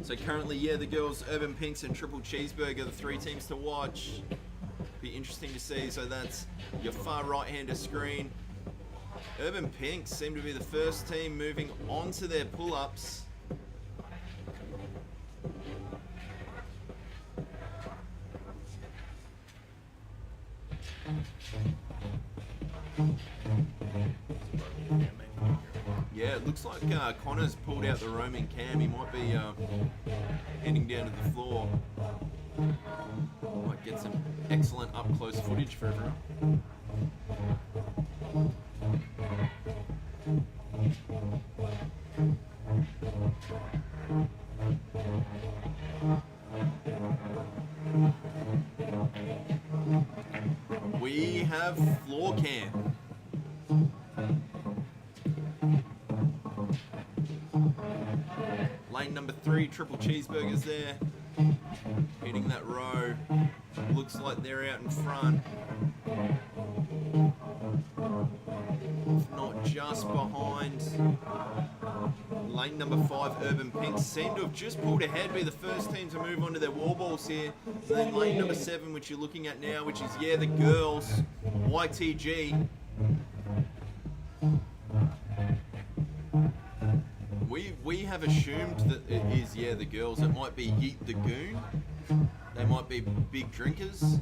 So currently, yeah, the girls, Urban Pinks and triple cheeseburger, the 3 teams to watch. Be interesting to see. So that's your far right-hander screen. Urban Pinks seem to be the first team moving on to their pull-ups. Yeah, it looks like Connor's pulled out the roaming cam. He might be heading down to the floor. Might get some excellent up close footage for everyone. We have floor cam. Lane number 3, triple cheeseburgers there. Hitting that row. Looks like they're out in front. If not just behind. Lane number 5, Urban Pink, seem to have just pulled ahead, be the first team to move on to their wall balls here. And then lane number 7, which you're looking at now, which is, the girls, YTG. We have assumed that it is, the girls. It might be Yeet the Goon. They might be big drinkers.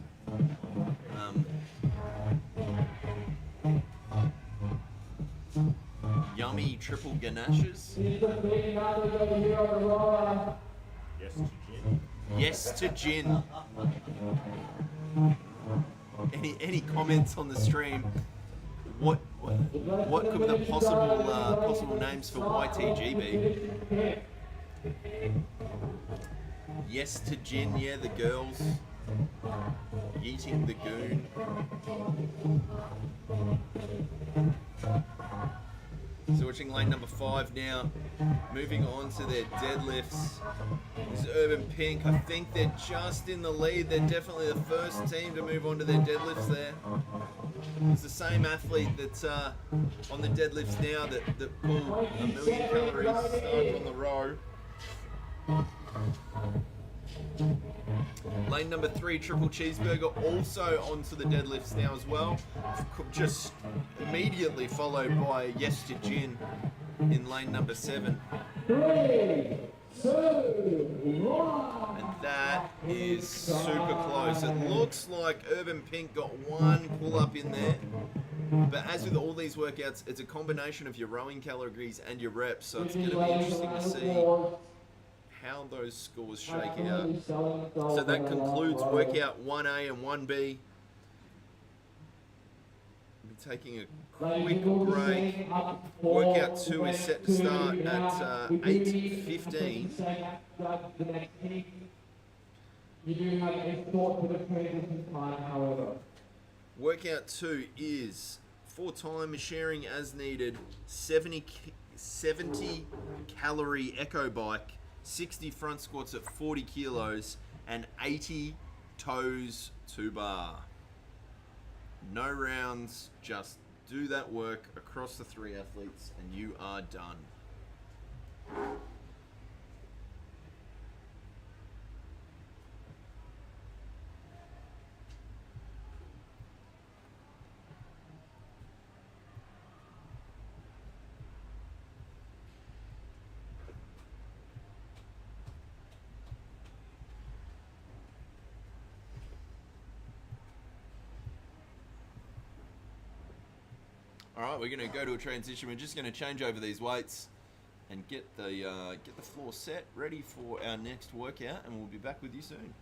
Yummy triple ganaches. Yes to gin. Any comments on the stream? What could the possible names for YTG be? Yes to gin, the girls. Yeeting the Goon. So watching lane number 5 now, moving on to their deadlifts. This is Urban Pink. I think they're just in the lead. They're definitely the first team to move on to their deadlifts there. It's the same athlete that's on the deadlifts now that pulled 1,000,000 calories started on the row. Lane number 3, triple cheeseburger, also onto the deadlifts now as well. Just immediately followed by Yes to Gin in lane number 7. 3, 2, 1. And that is super close. It looks like Urban Pink got one pull up in there. But as with all these workouts, it's a combination of your rowing calories and your reps. So it's going to be interesting to see how those scores shake out. So that concludes workout 1A and 1B. We'll be taking a quick break. Workout 2 is set to start at 8:15. You do have a thought for the transition time, however. Workout 2 is 4 time sharing as needed, 70 calorie echo bike, 60 front squats at 40 kilos, and 80 toes to bar. No rounds, just do that work across the 3 athletes and you are done. All right, we're going to go to a transition. We're just going to change over these weights and get the floor set, ready for our next workout, and we'll be back with you soon.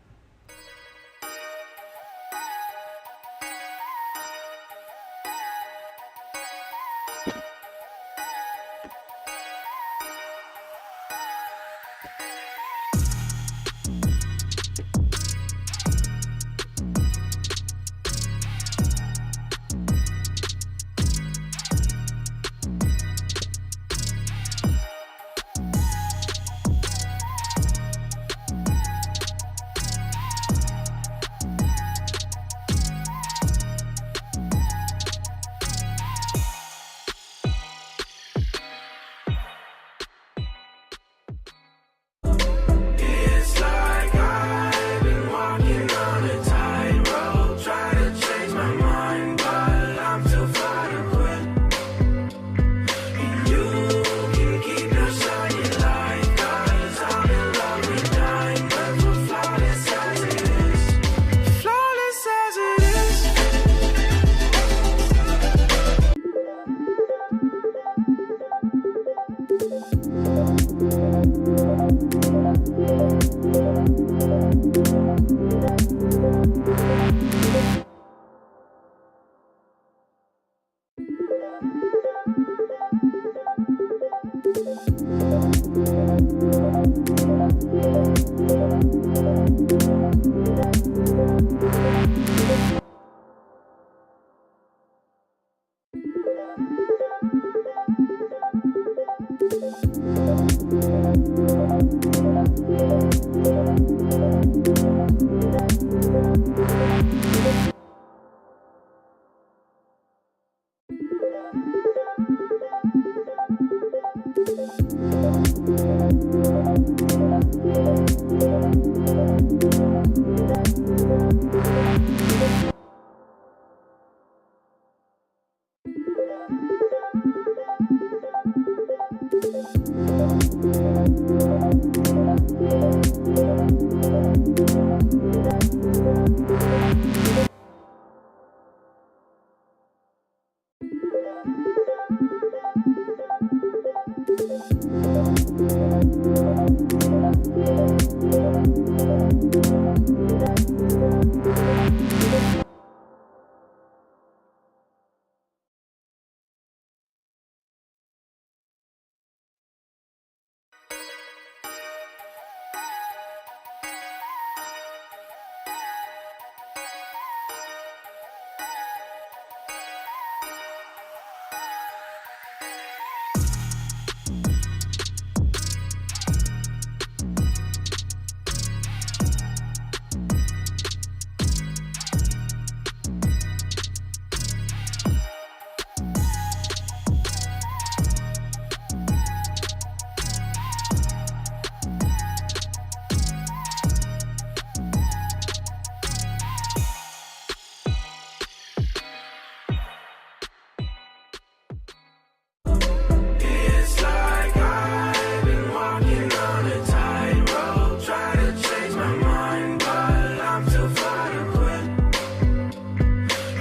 It's like I've been walking on a tightrope, trying to change my mind, but I'm too far to quit.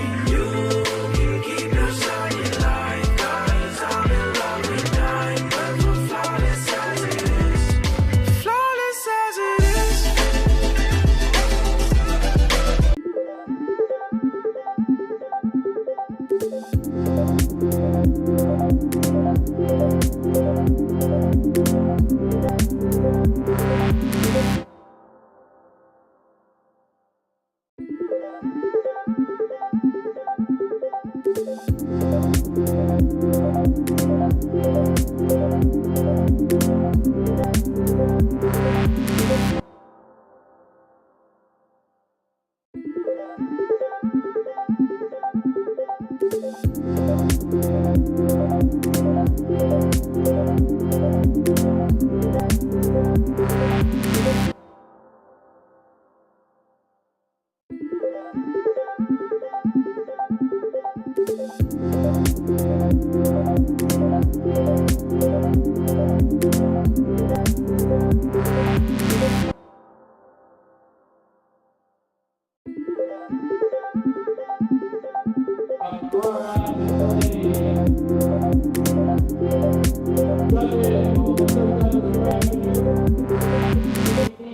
And you can keep your shiny light, 'cause I'm in love with diamonds, but flawless as it is, flawless as it is.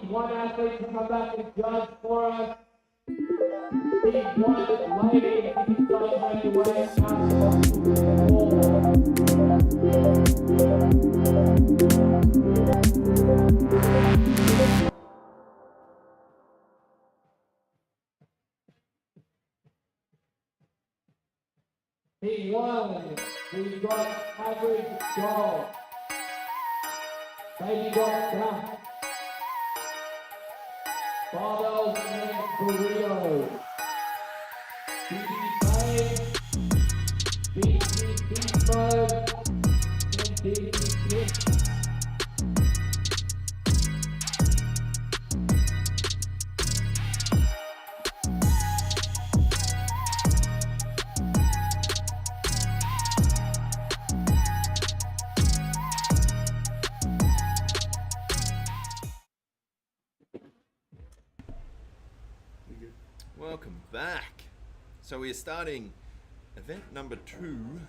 One athlete to come back and judge for us. Need one lady to be starting right away. Team one, we've got average dog. Baby dog down. Barbells and burritos. Beef mode, and beef chips. Welcome back. So we are starting event number 2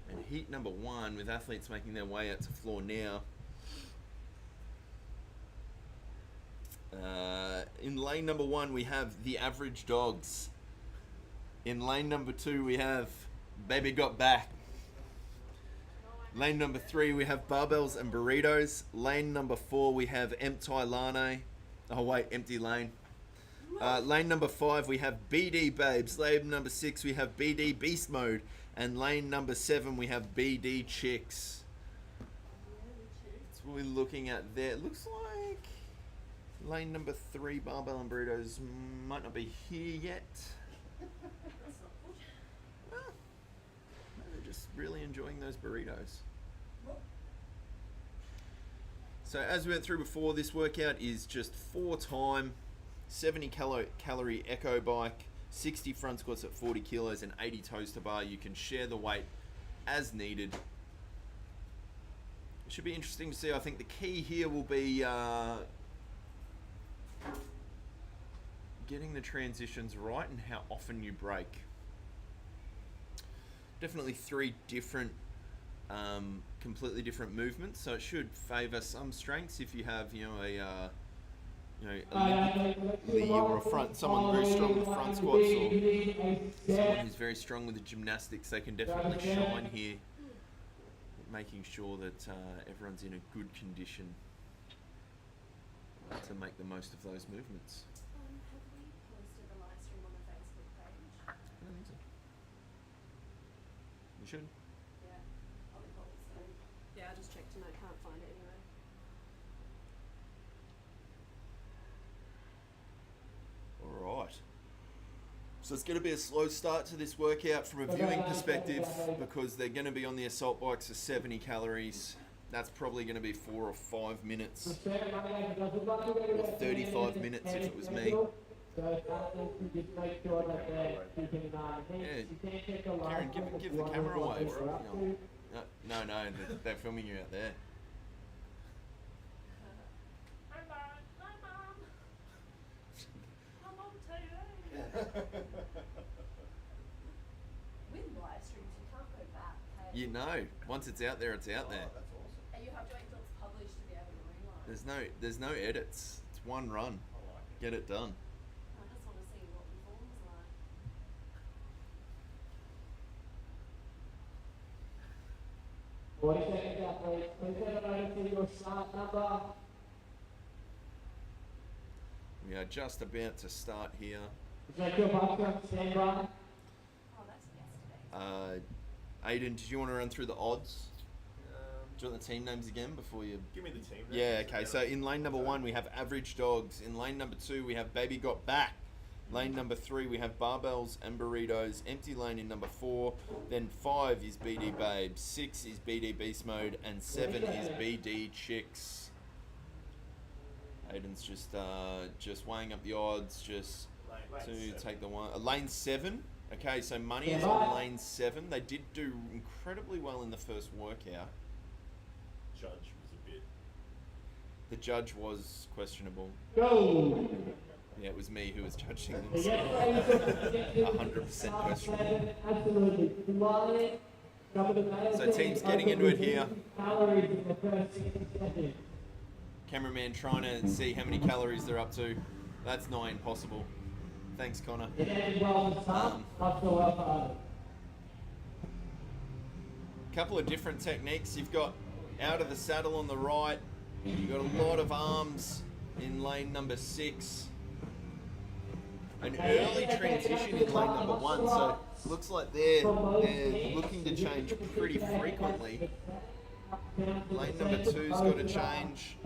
and heat number 1 with athletes making their way out to floor now. In lane number 1 we have the average dogs. In lane number 2 we have Baby Got Back. Lane number 3, we have barbells and burritos. Lane number 4, we have empty lane. Oh wait, empty lane. Lane number 5, we have BD babes. Lane number 6, we have BD beast mode. And lane number 7, we have BD chicks. That's what we're looking at there. It looks like lane number 3, barbell and burritos, might not be here yet. Well, they're just really enjoying those burritos. So as we went through before, this workout is just 4 time, 70 calorie echo bike, 60 front squats at 40 kilos and 80 toes to bar. You can share the weight as needed. It should be interesting to see. I think the key here will be getting the transitions right and how often you break. Definitely 3 different completely different movements, so it should favour some strengths if you have, Olympic or someone very strong with front squats, or someone who's very strong with the gymnastics. They can definitely shine here, making sure that everyone's in a good condition to make the most of those movements. Have we posted the live stream on the Facebook page? I don't think so. We should. Yeah, I'll be probably soon. Yeah, I just checked and I can't find it anywhere. Alright. So it's going to be a slow start to this workout from a viewing perspective, because they're going to be on the assault bikes for 70 calories. That's probably going to be 4 or 5 minutes. Or 35 minutes if it was me. Yeah, Karen, give the camera a wave. No, they're filming you out there. Hi, Mom. I'm on TV. With live streams, you can't go back. Hey? You know, once it's out there, it's out there. That's awesome. And you have to wait until it's published to be able to rewind. There's no edits. It's one run. I like it. Get it done. I just want to see what the form's like. 40 seconds out, please. Please let me know your start number. We are just about to start here. Make your bike on standby. Oh, that's yesterday. Aiden, did you want to run through the odds? Do you want the team names again before you... Give me the team. Yeah, okay. So in lane number 1, we have Average Dogs. In lane number 2, we have Baby Got Back. Lane number 3, we have Barbells and Burritos. Empty lane in number 4. Then 5 is BD Babes. 6 is BD Beast Mode. And 7 is BD Chicks. Aiden's just weighing up the odds just to take the one. Lane 7. Okay, so money is on lane 7. They did do incredibly well in the first workout. Judge was a bit. The judge was questionable. Go! Yeah, it was me who was judging them. So So yes, 100% questionable. Absolutely. So team's getting into it here. Calories in the first 60 seconds. Cameraman trying to see how many calories they're up to. That's nigh impossible. Thanks, Connor. Couple of different techniques. You've got out of the saddle on the right. You've got a lot of arms in lane number 6. An early transition in lane number 1, so it looks like they're looking to change pretty frequently. Lane number 2's got to change.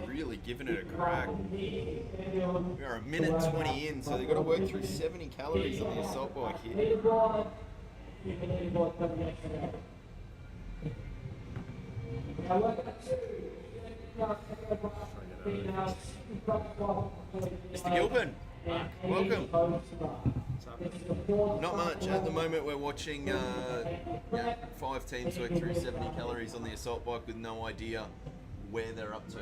Really giving it a crack. We are a minute 20 in, so they've got to work through 70 calories on the assault bike here. Mr. Gilpin, welcome. So Not much. At the moment, we're watching 5 teams work through 70 calories on the assault bike with no idea where they're up to.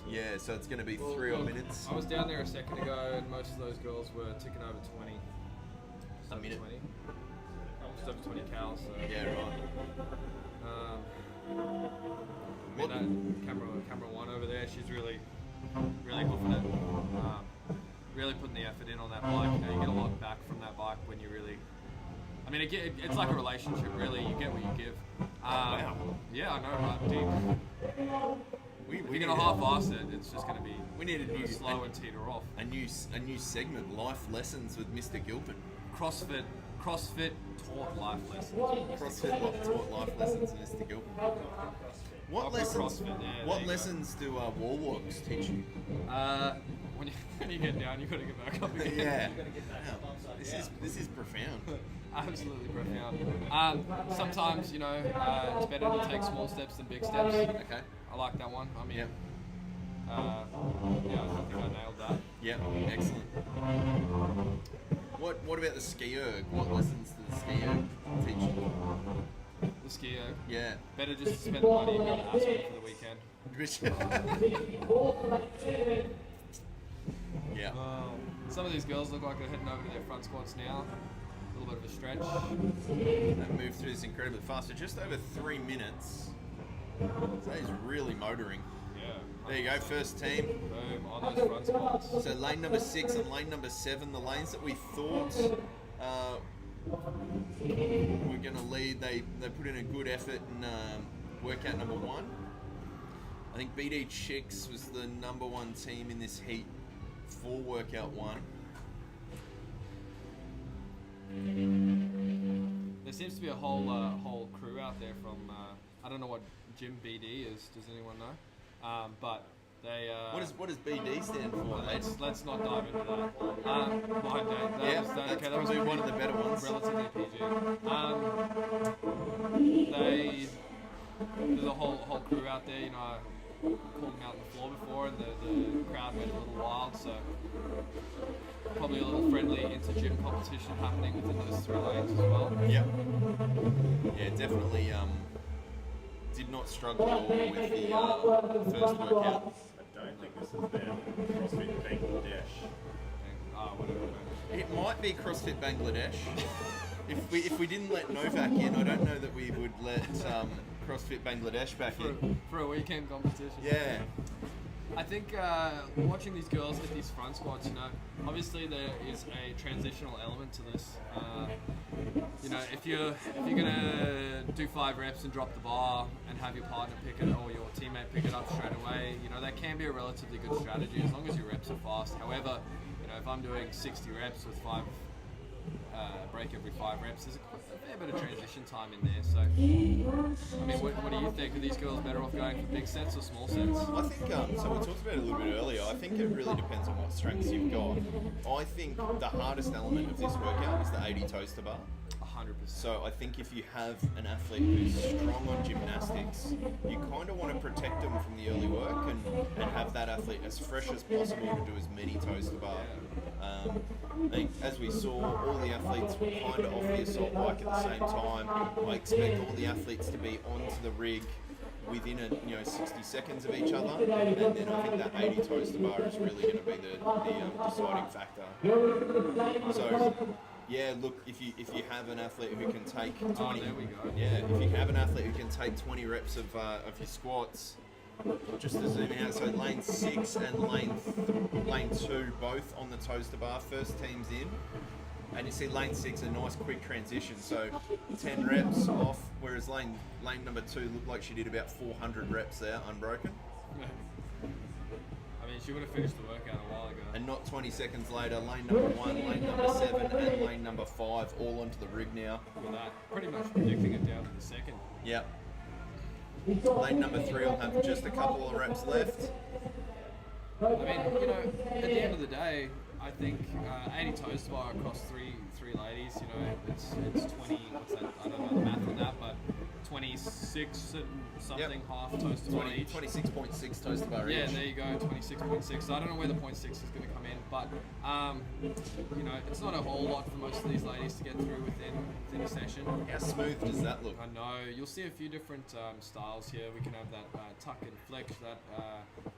Yeah, so it's going to be 3 odd minutes. I was down there a second ago, and most of those girls were ticking over 20. A minute. 20. Just over 20 cals. So. Yeah, right. I mean, camera one over there, she's really hoofing it. Really putting the effort in on that bike. You know, you get a lot back from that bike when you really. I mean, it's like a relationship, really. You get what you give. Wow. Yeah, I know, right? Deep. If you're gonna half-ass it, it's just gonna be. We need a new slow and teeter off. A new segment, life lessons with Mr. Gilpin. CrossFit taught life lessons. CrossFit taught life lessons with Mr. Gilpin. What lessons? CrossFit, yeah, What lessons do wall walks teach you? When you get down, you gotta get back up again. Yeah. Wow. This is profound. Absolutely profound. Sometimes, you know, it's better to take small steps than big steps. Okay. I like that one. I mean, Yep. yeah, I think I nailed that. Yep. Excellent. What about the ski erg? What lessons does the ski erg teach you? The ski erg. Yeah. Better just to spend the money and go to Aspen for the weekend. Yeah. Some of these girls look like they're heading over to their front squats now. A little bit of a stretch. They move through this incredibly fast. So just over 3 minutes. So he's really motoring. Yeah. There you go, first team. Boom, on those front squats. So lane number 6 and lane number 7, the lanes that we thought were going to lead, they put in a good effort in workout number 1. I think BD Chicks was the number 1 team in this heat for workout 1. There seems to be a whole crew out there from, I don't know what Gym BD is, does anyone know? But they... What does BD stand for? Let's not dive into that. Blind date. That's probably one of the better ones. Relatively PG. There's a whole crew out there, you know. I called them out on the floor before, and the crowd went a little wild, so probably a little friendly inter-gym competition happening within those 3 lanes as well. Yep. Yeah, definitely did not struggle at all with the first workout. I don't think this is them. CrossFit Bangladesh. Whatever. It might be CrossFit Bangladesh. If we didn't let Novak in, I don't know that we would let CrossFit Bangladesh back in. For a weekend competition. Yeah. I think watching these girls hit these front squats, you know, obviously there is a transitional element to this. You know, if you're gonna do 5 reps and drop the bar and have your partner pick it or your teammate pick it up straight away, you know, that can be a relatively good strategy as long as your reps are fast. However, you know, if I'm doing 60 reps with 5 break every 5 reps, there's a fair bit of transition time in there. So, I mean, what do you think? Are these girls better off going for big sets or small sets? I think, so we talked about it a little bit earlier, I think it really depends on what strengths you've got. I think the hardest element of this workout is the 80 toes to bar. 100%. So I think if you have an athlete who's strong on gymnastics, you kind of want to protect them from the early work and have that athlete as fresh as possible to do as many toes to bar. I think as we saw, all the athletes were kind of off the assault bike at the same time. I expect all the athletes to be onto the rig within 60 seconds of each other, and then I think that 80 toes to bar is really going to be the deciding factor. So. Yeah, look, if you have an athlete who can take 20, there we go. Yeah, if you have an athlete who can take 20 reps of your squats, just to zoom out, so lane 6 and lane 2 both on the toes to bar, first team's in, and you see lane 6 a nice quick transition, so 10 reps off, whereas lane number 2 looked like she did about 400 reps there, unbroken. I mean, she would have finished the workout a while ago. And not 20 seconds later, lane number 1, lane number 7, and lane number 5 all onto the rig now. With that, pretty much predicting it down to the second. Yep. Lane number 3 will have just a couple of reps left. I mean, you know, at the end of the day, I think 80 toes to bar across three ladies, you know, it's 20, what's that, I don't know the math on that, but 26 and something, half toast to bar each. 26.6 toast to bar Yeah, each. there you go, 26.6. So I don't know where the 0.6 is going to come in, but you know, it's not a whole lot for most of these ladies to get through within a session. How smooth does that look? I know. You'll see a few different styles here. We can have that tuck and flex. That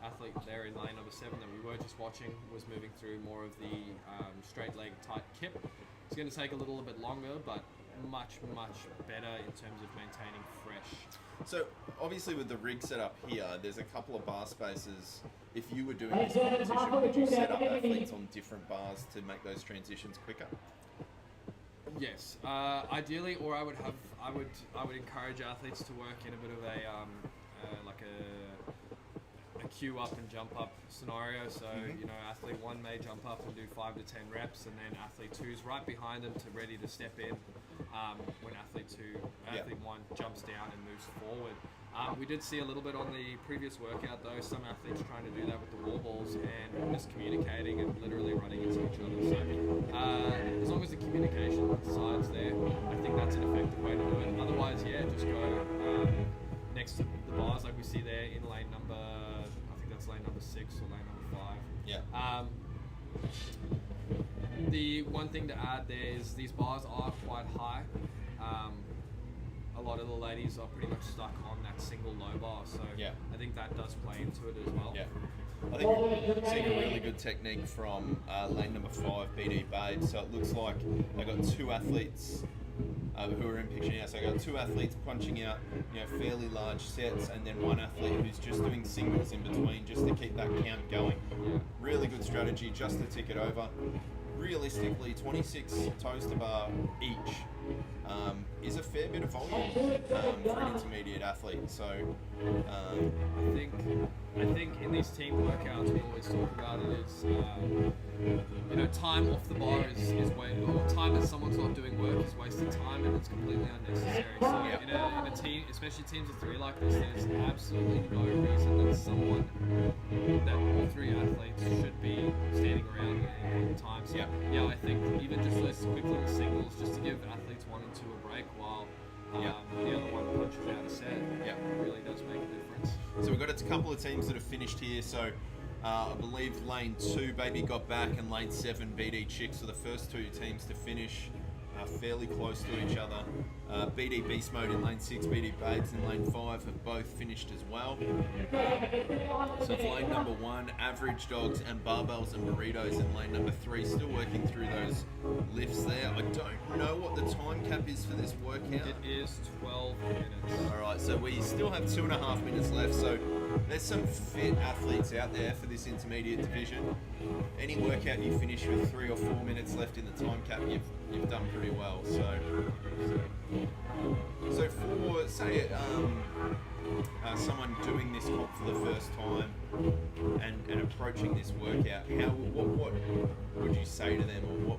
athlete there in lane number 7 that we were just watching was moving through more of the straight leg tight kip. It's going to take a little bit longer, but much better in terms of maintaining fresh. So obviously with the rig set up here, there's a couple of bar spaces. If you were doing this competition, would you set up athletes on different bars to make those transitions quicker? Yes, ideally, or I would encourage athletes to work in a bit of a like a queue up and jump up scenario. So you know, athlete 1 may jump up and do 5 to 10 reps, and then athlete 2's right behind them to ready to step in when athlete 1 jumps down and moves forward. We did see a little bit on the previous workout though, some athletes trying to do that with the wall balls and miscommunicating and literally running into each other. So as long as the communication side's there, I think that's an effective way to do it. Otherwise, yeah, just go next to the bars like we see there in lane number, I think that's lane number 6 or lane number 5. Yeah. The one thing to add there is these bars are quite high. A lot of the ladies are pretty much stuck on that single low bar, so Yeah. I think that does play into it as well. Yeah. I think we've seen a really good technique from lane number 5, BD Babe. So it looks like they got 2 athletes who are in picture now. So I got 2 athletes punching out, you know, fairly large sets, and then 1 athlete who's just doing singles in between, just to keep that count going. Yeah. Really good strategy, just to tick it over. Realistically, 26 toes to bar each is a fair bit of volume for an intermediate athlete. So I think in these team workouts we always talk about it is you know, time off the bar is or time that someone's not doing work is wasted time, and it's completely unnecessary. So in a team, especially teams of 3 like this, there's absolutely no reason that all 3 athletes should be standing around at all times. So, yeah, I think even just those quick little singles, just to give athletes 1 and 2 a break while the other one punches out a set, really does make a difference. So we've got a couple of teams that have finished here. So I believe lane 2, Baby got back, and lane 7, BD Chicks are the first 2 teams to finish fairly close to each other. BD Beast Mode in lane 6, BD Babes in lane 5 have both finished as well. So it's lane number 1, Average Dogs and Barbells and Burritos in lane number 3, still working through those lifts there. I don't know what the time cap is for this workout. It is 12 minutes. Alright, so we still have 2.5 minutes left, so there's some fit athletes out there for this intermediate division. Any workout you finish with 3 or 4 minutes left in the time cap, you've done pretty well. So for, say, someone doing this comp for the first time and approaching this workout, what would you say to them, or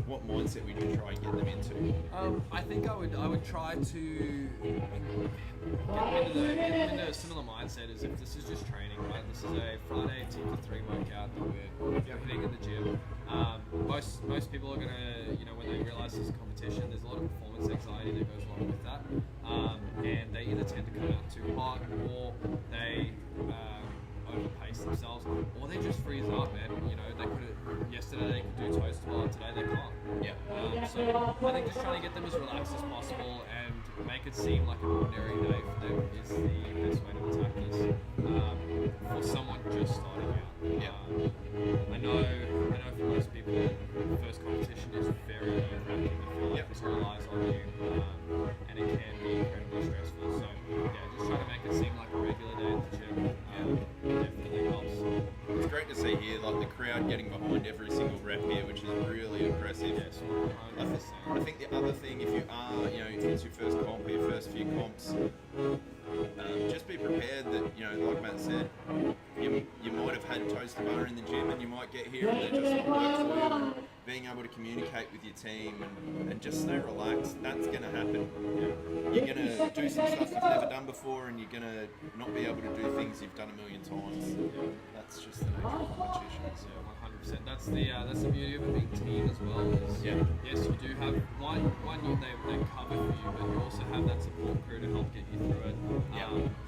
what mindset would you try and get them into? I think I would try to get them into a similar mindset as if this is just training, right? This is a Friday 2 to 3 workout that we're hitting in the gym. Most people are gonna, you know, when they realise there's a competition, there's a lot of performance anxiety that goes along with that, and they either tend to come out too hot, or they overpace themselves, or they just freeze up. And you know, yesterday they could do toast to bar, today they can't. Yeah. So I think just trying to get them as relaxed as possible and make it seem like an ordinary day for them is the best way to attack this. For someone just starting out. I know for most people, the first competition is very nerve-wracking. You feel like this all eyes on you, and it can be incredibly stressful. So just trying to make it seem like a regular day at the gym definitely helps. It's great to see here, like the crowd getting behind every single rep here, which is really impressive. Yes, I think the other thing, if you are, you know, if it's your first comp or your first few comps, just be prepared that, you know, like Matt said, you might have had toast to bar in the gym, and you might get here and they're just not work for you. And being able to communicate with your team and just stay relaxed, that's going to happen. You're going to do some stuff you've never done before, and you're going to not be able to do things you've done a million times. That's just the nature of competitions. Yeah, 100%. That's the beauty of a big team as well. Is, Yeah. Yes, you do have one they cover for you, but you also have that support crew to help get you through it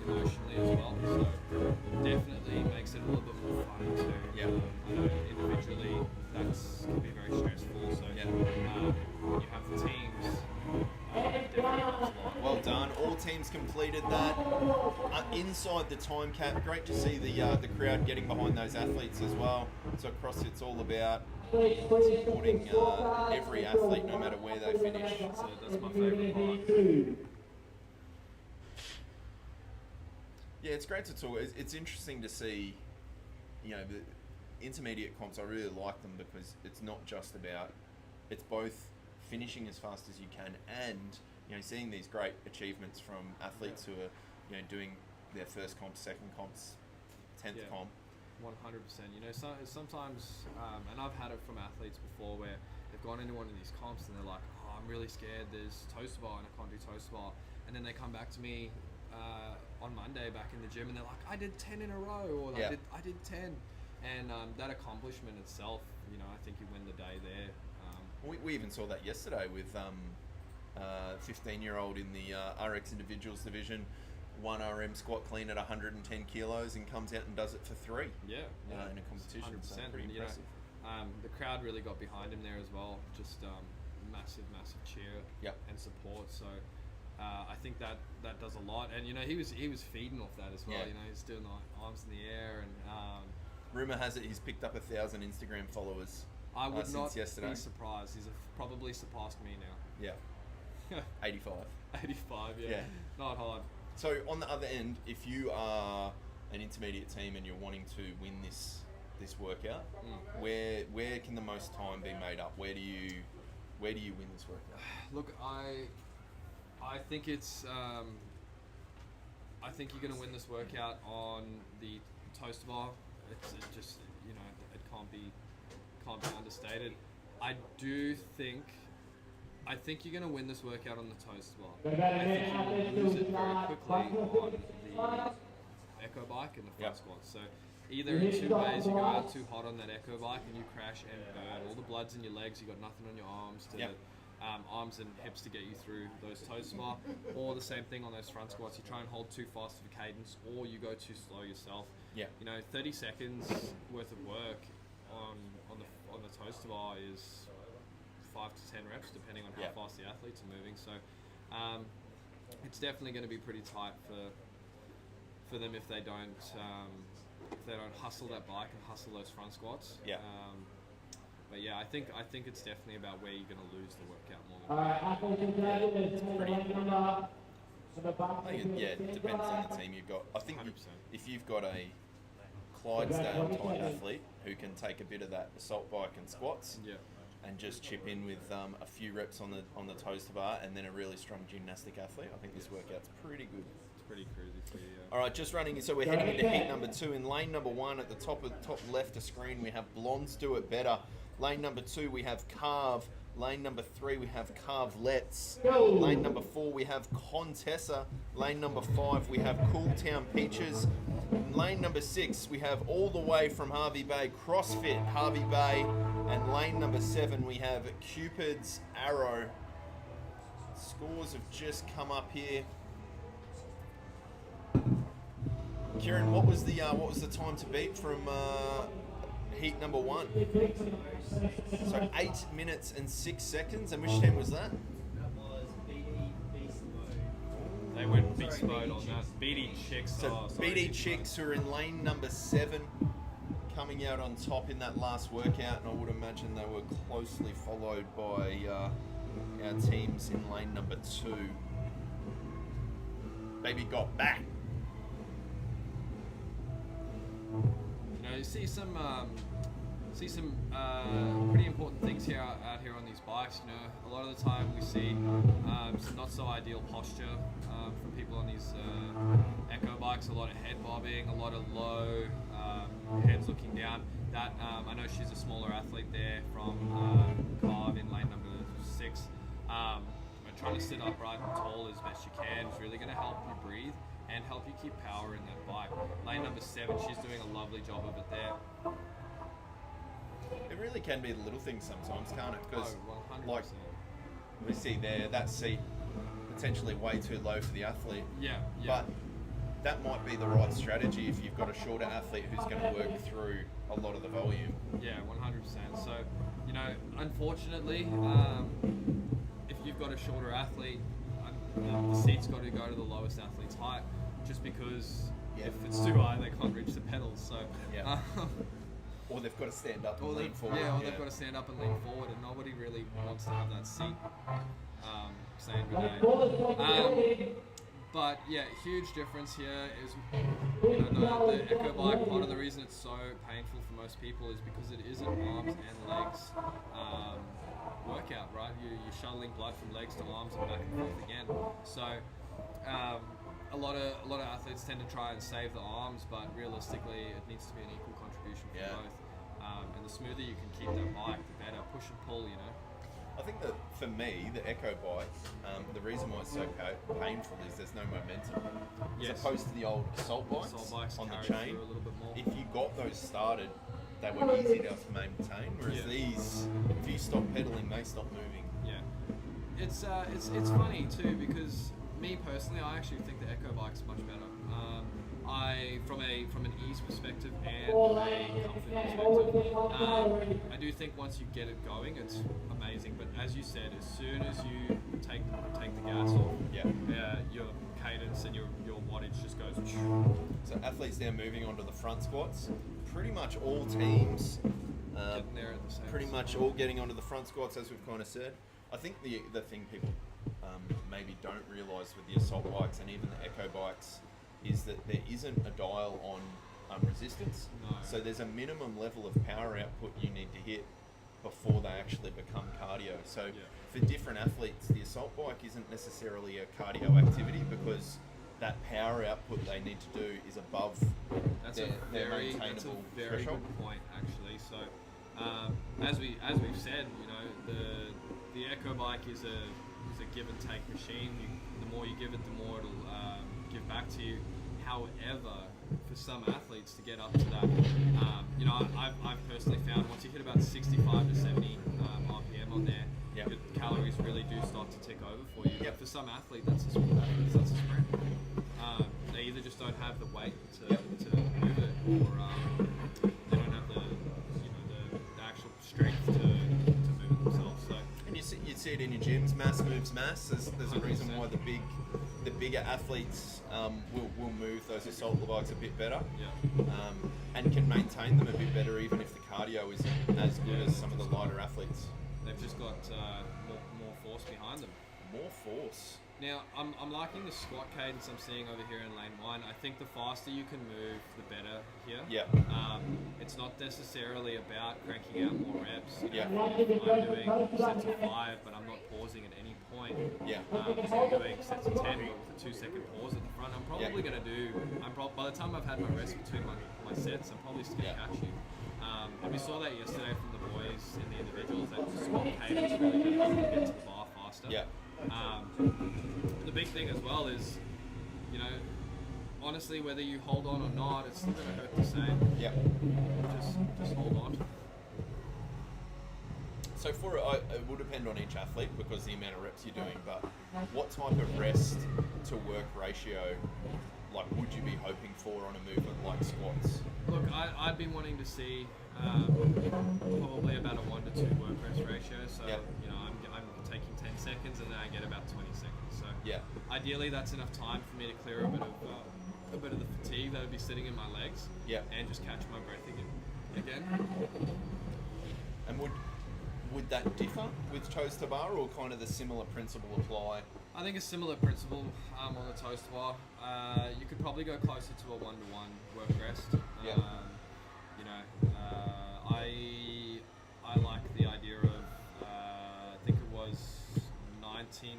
emotionally as well. So definitely makes it a little bit more fun too. Yeah. I know individually that's can be very stressful. So you have the teams. Definitely helps a lot. Well done. All teams completed that. Inside the time cap, great to see the crowd getting behind those athletes as well. So CrossFit's all about supporting every athlete, no matter where they finish. So that's my favourite part. Yeah, it's great to talk. It's interesting to see, you know, the intermediate comps. I really like them because it's not just about, it's both finishing as fast as you can and, you know, seeing these great achievements from athletes who are, you know, doing their first comp, second comps, 10th comp. 100%. You know, sometimes, and I've had it from athletes before where they've gone into one of these comps and they're like, oh, I'm really scared there's toast bar and I can't do toast bar. And then they come back to me on Monday back in the gym and they're like, I did 10 in a row, or I did 10. And that accomplishment itself, you know, I think you win the day there. We even saw that yesterday with 15-year-old in the RX individuals division, 1 RM squat clean at 110 kilos and comes out and does it for 3 in a competition. 100%. So pretty And, you impressive. know, the crowd really got behind him there as well. Just massive cheer and support. So I think that does a lot. And you know, he was feeding off that as well. Yeah. You know, he's doing the arms in the air and. Rumor has it he's picked up 1,000 Instagram followers. I would since not yesterday. be surprised. He's probably surpassed me now. Yeah. 85. 85, Yeah. Not hard. So on the other end, if you are an intermediate team and you're wanting to win this workout, where can the most time be made up? Where do you win this workout? Look, I think it's I think you're going to win this workout on the toaster bar. It just, you know, it can't be understated. I think you're going to win this workout on the toaster bar. I think you'll lose it very quickly on the echo bike and the front squat. So either in two ways, you go out too hot on that echo bike and you crash and burn. All the blood's in your legs, you got nothing on your arms arms and hips to get you through those toaster bar. Or the same thing on those front squats, you try and hold too fast of a cadence or you go too slow yourself. You know, 30 seconds worth of work on the toaster bar is 5 to 10 reps, depending on how fast the athletes are moving. So it's definitely going to be pretty tight for them if they don't hustle that bike and hustle those front squats. But yeah, I think it's definitely about where you're going to lose the workout more than I think it depends on the team you've got. I think 100%. if you've got a Clydesdale type athlete who can take a bit of that assault bike and squats and just chip in with a few reps on the toaster bar, and then a really strong gymnastic athlete, I think this workout's pretty good. It's pretty crazy for you. All right, just running. So we're heading into heat number 2. In lane number 1, at the top left of screen, we have Blondes Do It Better. Lane number 2, we have Carve. Lane number 3, we have Carvelets. Lane number 4, we have Contessa. Lane number 5, we have Cool Town Peaches. Lane number 6, we have all the way from Harvey Bay, CrossFit Harvey Bay. And lane number 7, we have Cupid's Arrow. Scores have just come up here. Kieran, what was the time to beat from heat number 1? So 8 minutes and 6 seconds. And which team was that? That was BD Beast Mode. They went beast mode on that. BD Chicks. So BD Chicks who are in lane number 7, coming out on top in that last workout, and I would imagine they were closely followed by our teams in lane number 2. Baby got back. You know, you see some pretty important things out here on these bikes. You know, a lot of the time we see some not so ideal posture from people on these echo bikes. A lot of head bobbing, a lot of low heads looking down. That I know she's a smaller athlete there from Carve in lane number 6. But trying to sit upright and tall as best you can is really going to help you breathe and help you keep power in that bike. Lane number 7, she's doing a lovely job of it there. It really can be the little things sometimes, can't it? Because Oh, 100%. like we see there, that seat potentially way too low for the athlete. Yeah. But that might be the right strategy if you've got a shorter athlete who's going to work through a lot of the volume. Yeah, 100%. So, you know, unfortunately, if you've got a shorter athlete, the seat's got to go to the lowest athlete's height, just because if it's too high, they can't reach the pedals. So, Yeah. Or they've got to stand up and or lean forward. they've got to stand up and lean forward, and nobody really wants to have that seat saying grenade. But yeah, huge difference here is, you know, the Echo Bike. Part of the reason it's so painful for most people is because it is an arms and legs workout, right? You're shuttling blood from legs to arms and back and forth again. So a lot of athletes tend to try and save the arms, but realistically, it needs to be an equal contribution for both. And the smoother you can keep that bike, the better. Push and pull, you know. I think that for me, the Echo Bike, the reason why it's so painful is there's no momentum. As opposed to the old assault bikes on the chain. A little bit more. If you got those started, they were easy to maintain. Whereas these, if you stop pedaling, they stop moving. Yeah, it's funny too, because me personally, I actually think the Echo Bike's much better. From an ease perspective and a comfort perspective, I do think once you get it going, it's amazing. But as you said, as soon as you take the gas off, your cadence and your wattage just goes. So athletes now moving on to the front squats. Pretty much all teams, Getting there at the same pretty time. much all getting onto the front squats, as we've kind of said. I think the thing people maybe don't realise with the assault bikes and even the Echo bikes is that there isn't a dial on resistance. No. So there's a minimum level of power output you need to hit before they actually become cardio. So for different athletes, the assault bike isn't necessarily a cardio activity because that power output they need to do is above their maintainable threshold. Good point, actually. So as we've said, you know, the Echo Bike is a give and take machine. The more you give it, the more it'll give back to you. However, for some athletes to get up to that, you know, I've personally found once you hit about 65 to 70 RPM on there, your calories really do start to tick over for you. But for some athlete, that's a sprint. They either just don't have the weight to move it, or they don't have the actual strength to move it themselves. So. And you see it in your gyms. Mass moves mass. There's a reason why the bigger athletes will move those assault bikes a bit better, and can maintain them a bit better even if the cardio isn't as good as some of the lighter athletes. They've just got more force behind them. More force. Now, I'm liking the squat cadence I'm seeing over here in lane 1. I think the faster you can move, the better here. Yeah. It's not necessarily about cranking out more reps. You know, Yeah. I'm doing sets of 5, but I'm not pausing at any point. Yeah. So I'm doing sets of 10 but with a 2-second pause at the front. I'm probably going to do... by the time I've had my rest between my sets, I'm probably still going to catch you. And we saw that yesterday from the boys in the individuals, that squat cadence really helps them get to the bar faster. Yeah. The big thing as well is, you know, honestly, whether you hold on or not, it's still going to hurt the same. Yeah. Just hold on. So it will depend on each athlete because the amount of reps you're doing, but what type of rest to work ratio would you be hoping for on a movement like squats? Look, I'd be wanting to see probably about a 1 to 2 work rest ratio. So you know, I'm taking 10 seconds and then I get about 20 seconds. So ideally, that's enough time for me to clear a bit of the fatigue that would be sitting in my legs. And just catch my breath again. And would that differ with toes to bar, or kind of the similar principle apply? I think a similar principle on the toes to bar. You could probably go closer to a 1-to-1 work rest. You know, I like the idea of I think it was 19.2,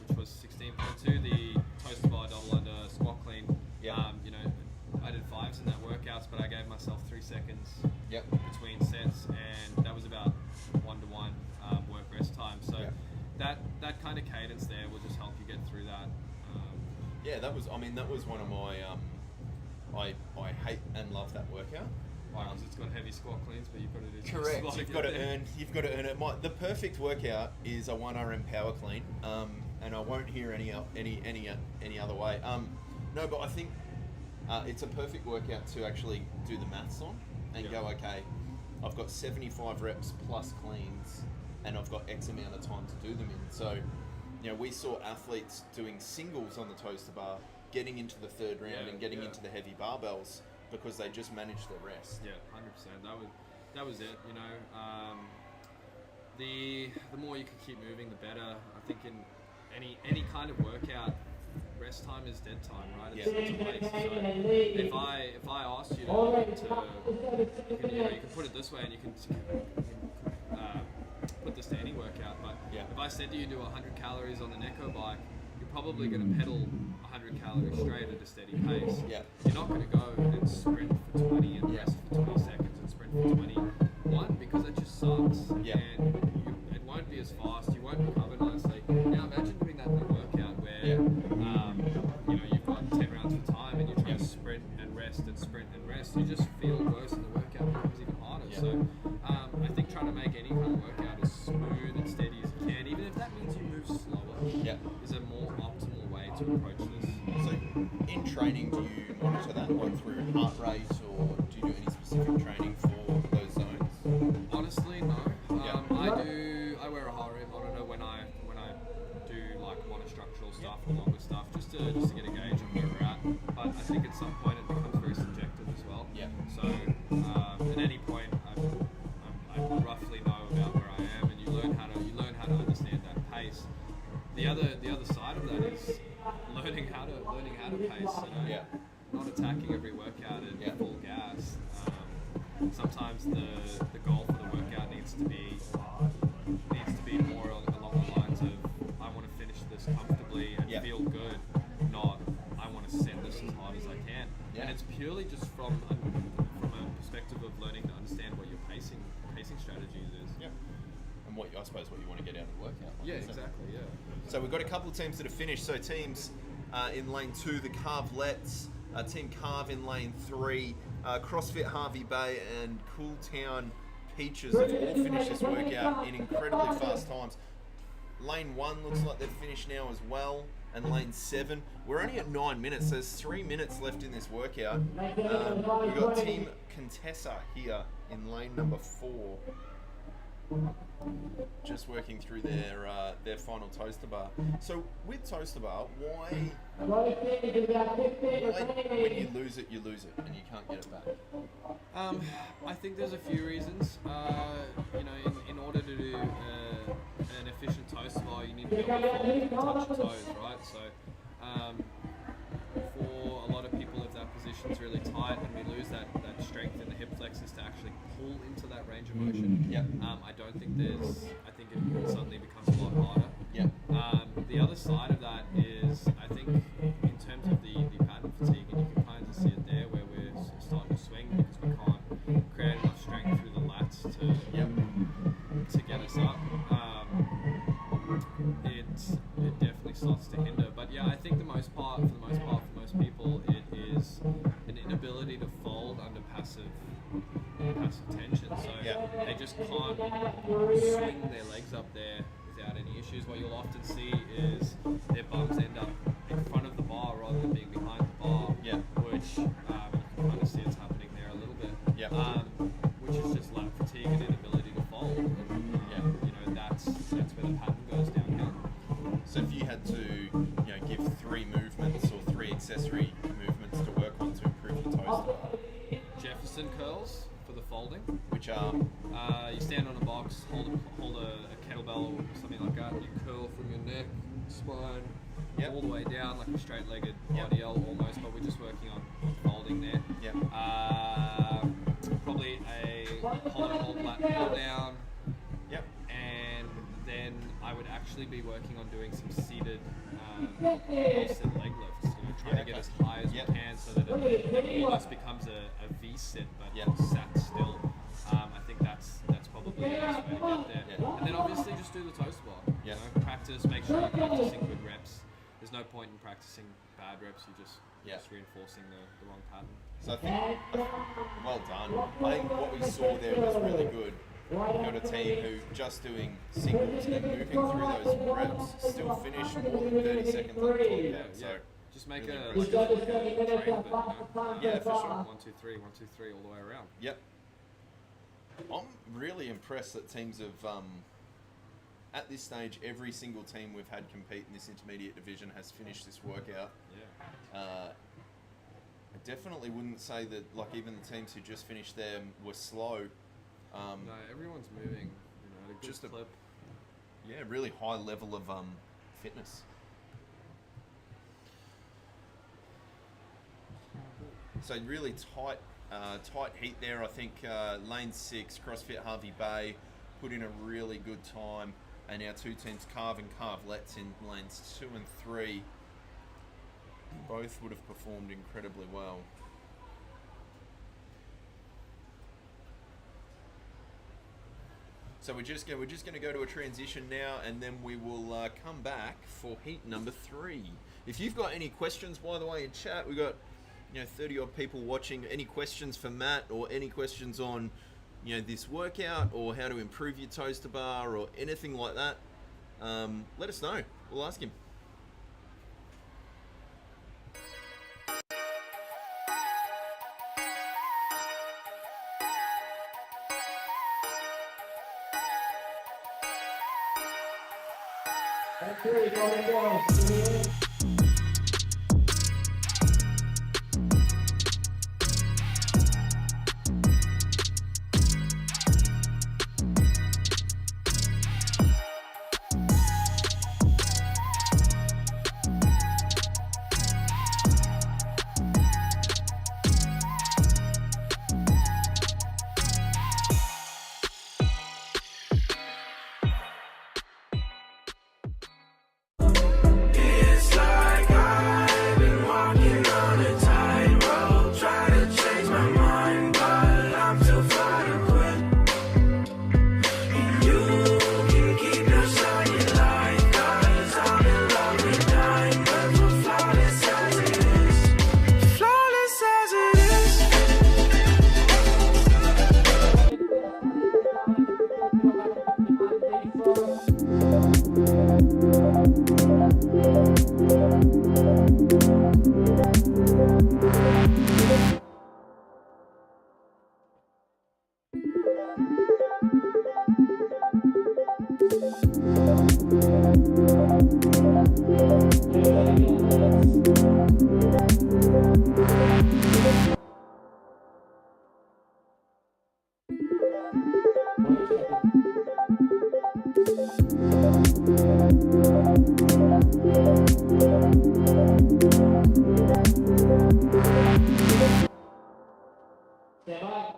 which was 16.2. The toes to bar double under squat clean. You know, I did 5s in that workouts, but I gave myself 3 seconds between sets, and that was about 1-to-1 work rest time. So that kind of cadence there will just help you get through that. That was one of my I hate and love that workout. Why? Because it's got heavy squat cleans, but you've got to do some Correct. squat You've to got get to there. earn. You've got to earn it. The perfect workout is a 1RM power clean, and I won't hear any other way. No, but I think it's a perfect workout to actually do the maths on and go, okay, I've got 75 reps plus cleans, and I've got X amount of time to do them in. So, we saw athletes doing singles on the toaster bar, getting into the third round and getting into the heavy barbells because they just managed their rest. Yeah, 100%. That was it. The more you can keep moving, the better. I think in any kind of workout, rest time is dead time, right? It's a waste. So if I asked you you can put it this way, and you can put this to any workout. But if I said to you do 100 calories on an echo bike, you're probably going to pedal 100 calories straight at a steady pace. Yeah. You're not going to go and sprint for 20 and rest for 20 seconds and sprint for 21 because that just sucks. Yeah. And it won't be as fast. You won't recover nicely. Now imagine doing that in a workout where you've got 10 rounds of time and you're trying to sprint and rest and sprint and rest. You just feel worse and the workout becomes even harder. Yeah. So I think trying to make any kind of workout as smooth and steady as you can, even if that means you move slower, is a more optimal way to approach this. So, in training, do you monitor that like through heart rate, or do you do any specific training for those zones? Honestly, no. I wear a heart rate monitor when I do like monostructural stuff or longer stuff, just to get a gauge of where we're at. But I think at some point it becomes very subjective as well. Yeah. So at any point, I roughly know about where I am, and you learn how to understand that pace. The other side of that is learning how to pace. Not attacking every workout at full gas. Sometimes the goal for the workout needs to be more along the lines of I want to finish this comfortably and feel good, not I want to send this as hard as I can. And it's purely just from a perspective of learning to understand what your pacing strategies is. Yeah. And I suppose what you want to get out of the workout. Yeah, exactly. Yeah. So we've got a couple of teams that have finished. So teams in lane 2, the Carvelettes, Team Carve in lane 3, CrossFit Harvey Bay and Cool Town Peaches have all finished this workout in incredibly fast times. Lane 1 looks like they've finished now as well, and lane 7. We're only at 9 minutes. There's 3 minutes left in this workout. We've got Team Contessa here in lane number 4. Just working through their final toaster bar. So with toaster bar, why when you lose it and you can't get it back? I think there's a few reasons. In order to do an efficient toaster bar, you need to be able to touch your toes, right? So for a lot of people, if that position's really tight and we lose that strength in the hip flexors to actually pull into that range of motion, I don't think I think it suddenly becomes a lot harder. The other side of that is, I think, in terms of the pattern fatigue, and you can kind of see it there where we're starting to swing because we can't create enough strength through the lats to get us up. It definitely starts to hinder. But yeah, I think for the most part, for most people, it is an inability to fold under passive tension. So they just can't swing their legs up there without any issues. What you'll often see is their bums end up in front of the bar rather than being behind the bar, which you can kind of see it's happening there a little bit, which is just lat fatigue and inability to fold. And, that's where the pattern goes downhill. So if you had to give 3 movements or 3 accessory movements to work on to improve your toaster bar, Jefferson curls for the folding, which are you stand on a box, hold a kettlebell or something like that, you curl from your neck, spine, all the way down like a straight-legged RDL almost, but we're just working on folding there. Probably a hollow hold lat pull down. And then I would actually be working on doing some seated sit leg lifts, trying to get as high as we can so that it almost becomes a V-sit, but sat still. I think that's probably the best way to get there. And then obviously just do the toast bar. Practice, make sure you're practicing good reps. There's no point in practicing bad reps. You're just reinforcing the wrong pattern. So I think, well done. I think what we saw there was really good. You got a team who just doing singles and moving through those reps still finished more than 30 seconds on the clock. So just make really a impressive. train bit, you know? Yeah, for sure. 1, 2, 3, 1, 2, 3 all the way around. Yep. I'm really impressed that teams have, at this stage, every single team we've had compete in this intermediate division has finished this workout. Yeah. I definitely wouldn't say that, like, even the teams who just finished them were slow. No, everyone's moving, you know, at a good Just a- clip. Yeah, really high level of fitness. So really tight heat there. I think lane 6, CrossFit Harvey Bay, put in a really good time, and our two teams, Carve and Carvelets, in lanes 2 and 3, both would have performed incredibly well. So we're just going to go to a transition now, and then we will come back for heat number 3. If you've got any questions, by the way, in chat, we've got 30 odd people watching. Any questions for Matt, or any questions on this workout, or how to improve your toaster bar, or anything like that, let us know. We'll ask him. And 3, go. It's like I've been walking on a tightrope, trying to change my mind, but I'm too far to quit. And you can keep your shiny light, 'cause I'm in love with diamonds, we're flawless as it is. Flawless as it is. Stand by.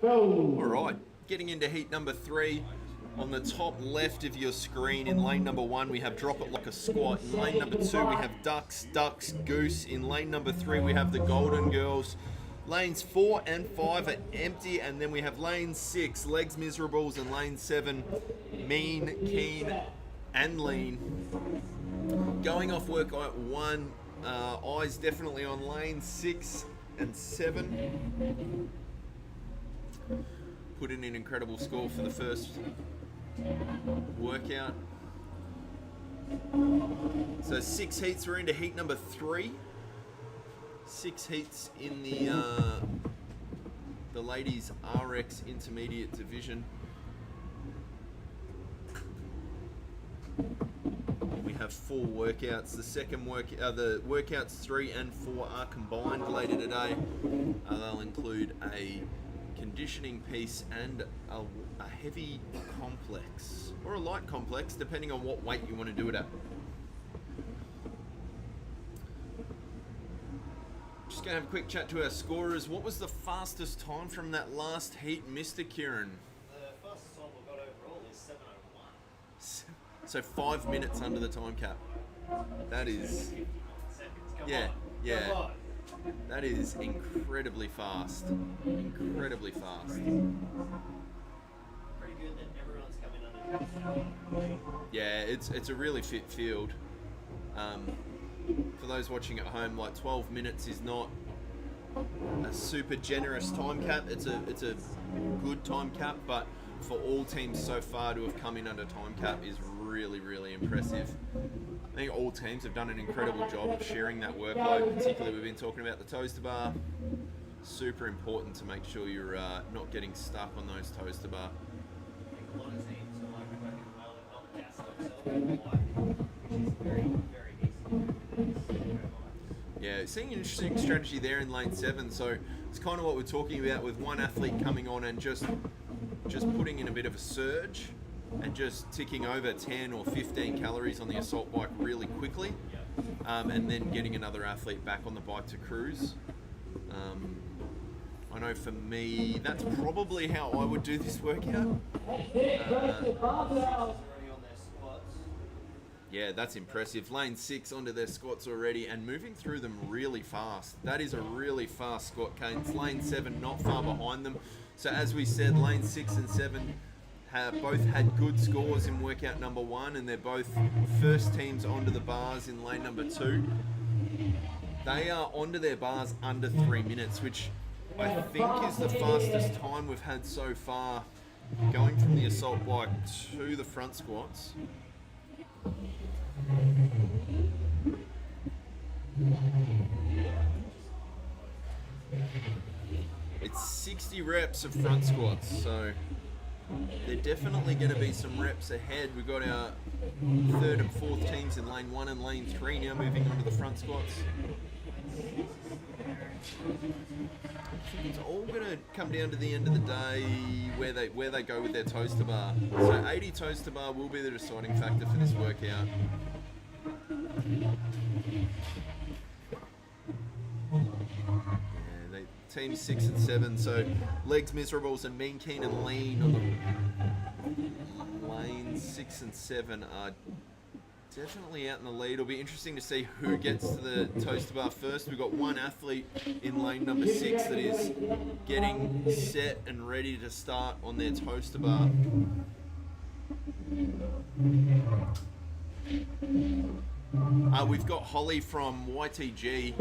Go. All right, getting into heat number 3. On the top left of your screen, in lane number 1, we have drop it like a squat. In lane number 2, we have ducks, goose. In lane number 3, we have the golden girls. Lanes 4 and 5 are empty, and then we have lane 6, legs miserables, and lane 7, mean, keen, and lean. Going off workout 1, eyes definitely on lane 6 and 7. Put in an incredible score for the first workout. So 6 heats, we're into heat number 3. 6 heats in the ladies RX intermediate division. We have 4 workouts. The workouts 3 and 4 are combined later today. They'll include a conditioning piece and a heavy complex, or a light complex, depending on what weight you want to do it at. Just going to have a quick chat to our scorers. What was the fastest time from that last heat, Mr. Kieran? The fastest time we got overall is 7:01. So 5 minutes under the time cap. That is, 59 seconds. Come yeah, on. yeah. Come on. That is incredibly fast. Incredibly fast. Pretty good that everyone's coming under. Yeah, it's a really fit field. For those watching at home, like 12 minutes is not a super generous time cap. It's a good time cap, but for all teams so far to have come in under time cap is really, really impressive. I think all teams have done an incredible job of sharing that workload. Particularly, we've been talking about the toaster bar. Super important to make sure you're not getting stuck on those toaster bar. A lot of teams are like working well and not gas themselves, which is very, very easy. Yeah, seeing an interesting strategy there in lane 7. So it's kind of what we're talking about with one athlete coming on and just putting in a bit of a surge and just ticking over 10 or 15 calories on the assault bike really quickly, and then getting another athlete back on the bike to cruise. I know for me, that's probably how I would do this workout. Yeah, that's impressive. Lane 6 onto their squats already and moving through them really fast. That is a really fast squat cadence. Lane 7 not far behind them. So as we said, lane 6 and 7 have both had good scores in workout number 1, and they're both first teams onto the bars in lane number 2. They are onto their bars under 3 minutes, which I think is the fastest time we've had so far going from the assault bike to the front squats. It's 60 reps of front squats, so they're definitely going to be some reps ahead. We've got our 3rd and 4th teams in lane 1 and lane 3 now moving on to the front squats. I think it's all going to come down to the end of the day where they go with their toaster bar. So 80 toaster bar will be the deciding factor for this workout. Yeah, teams 6 and 7, so legs miserables and mean, keen and lean on the lanes 6 and 7 are definitely out in the lead. It'll be interesting to see who gets to the toaster bar first. We've got one athlete in lane number 6 that is getting set and ready to start on their toaster bar. We've got Holly from YTG.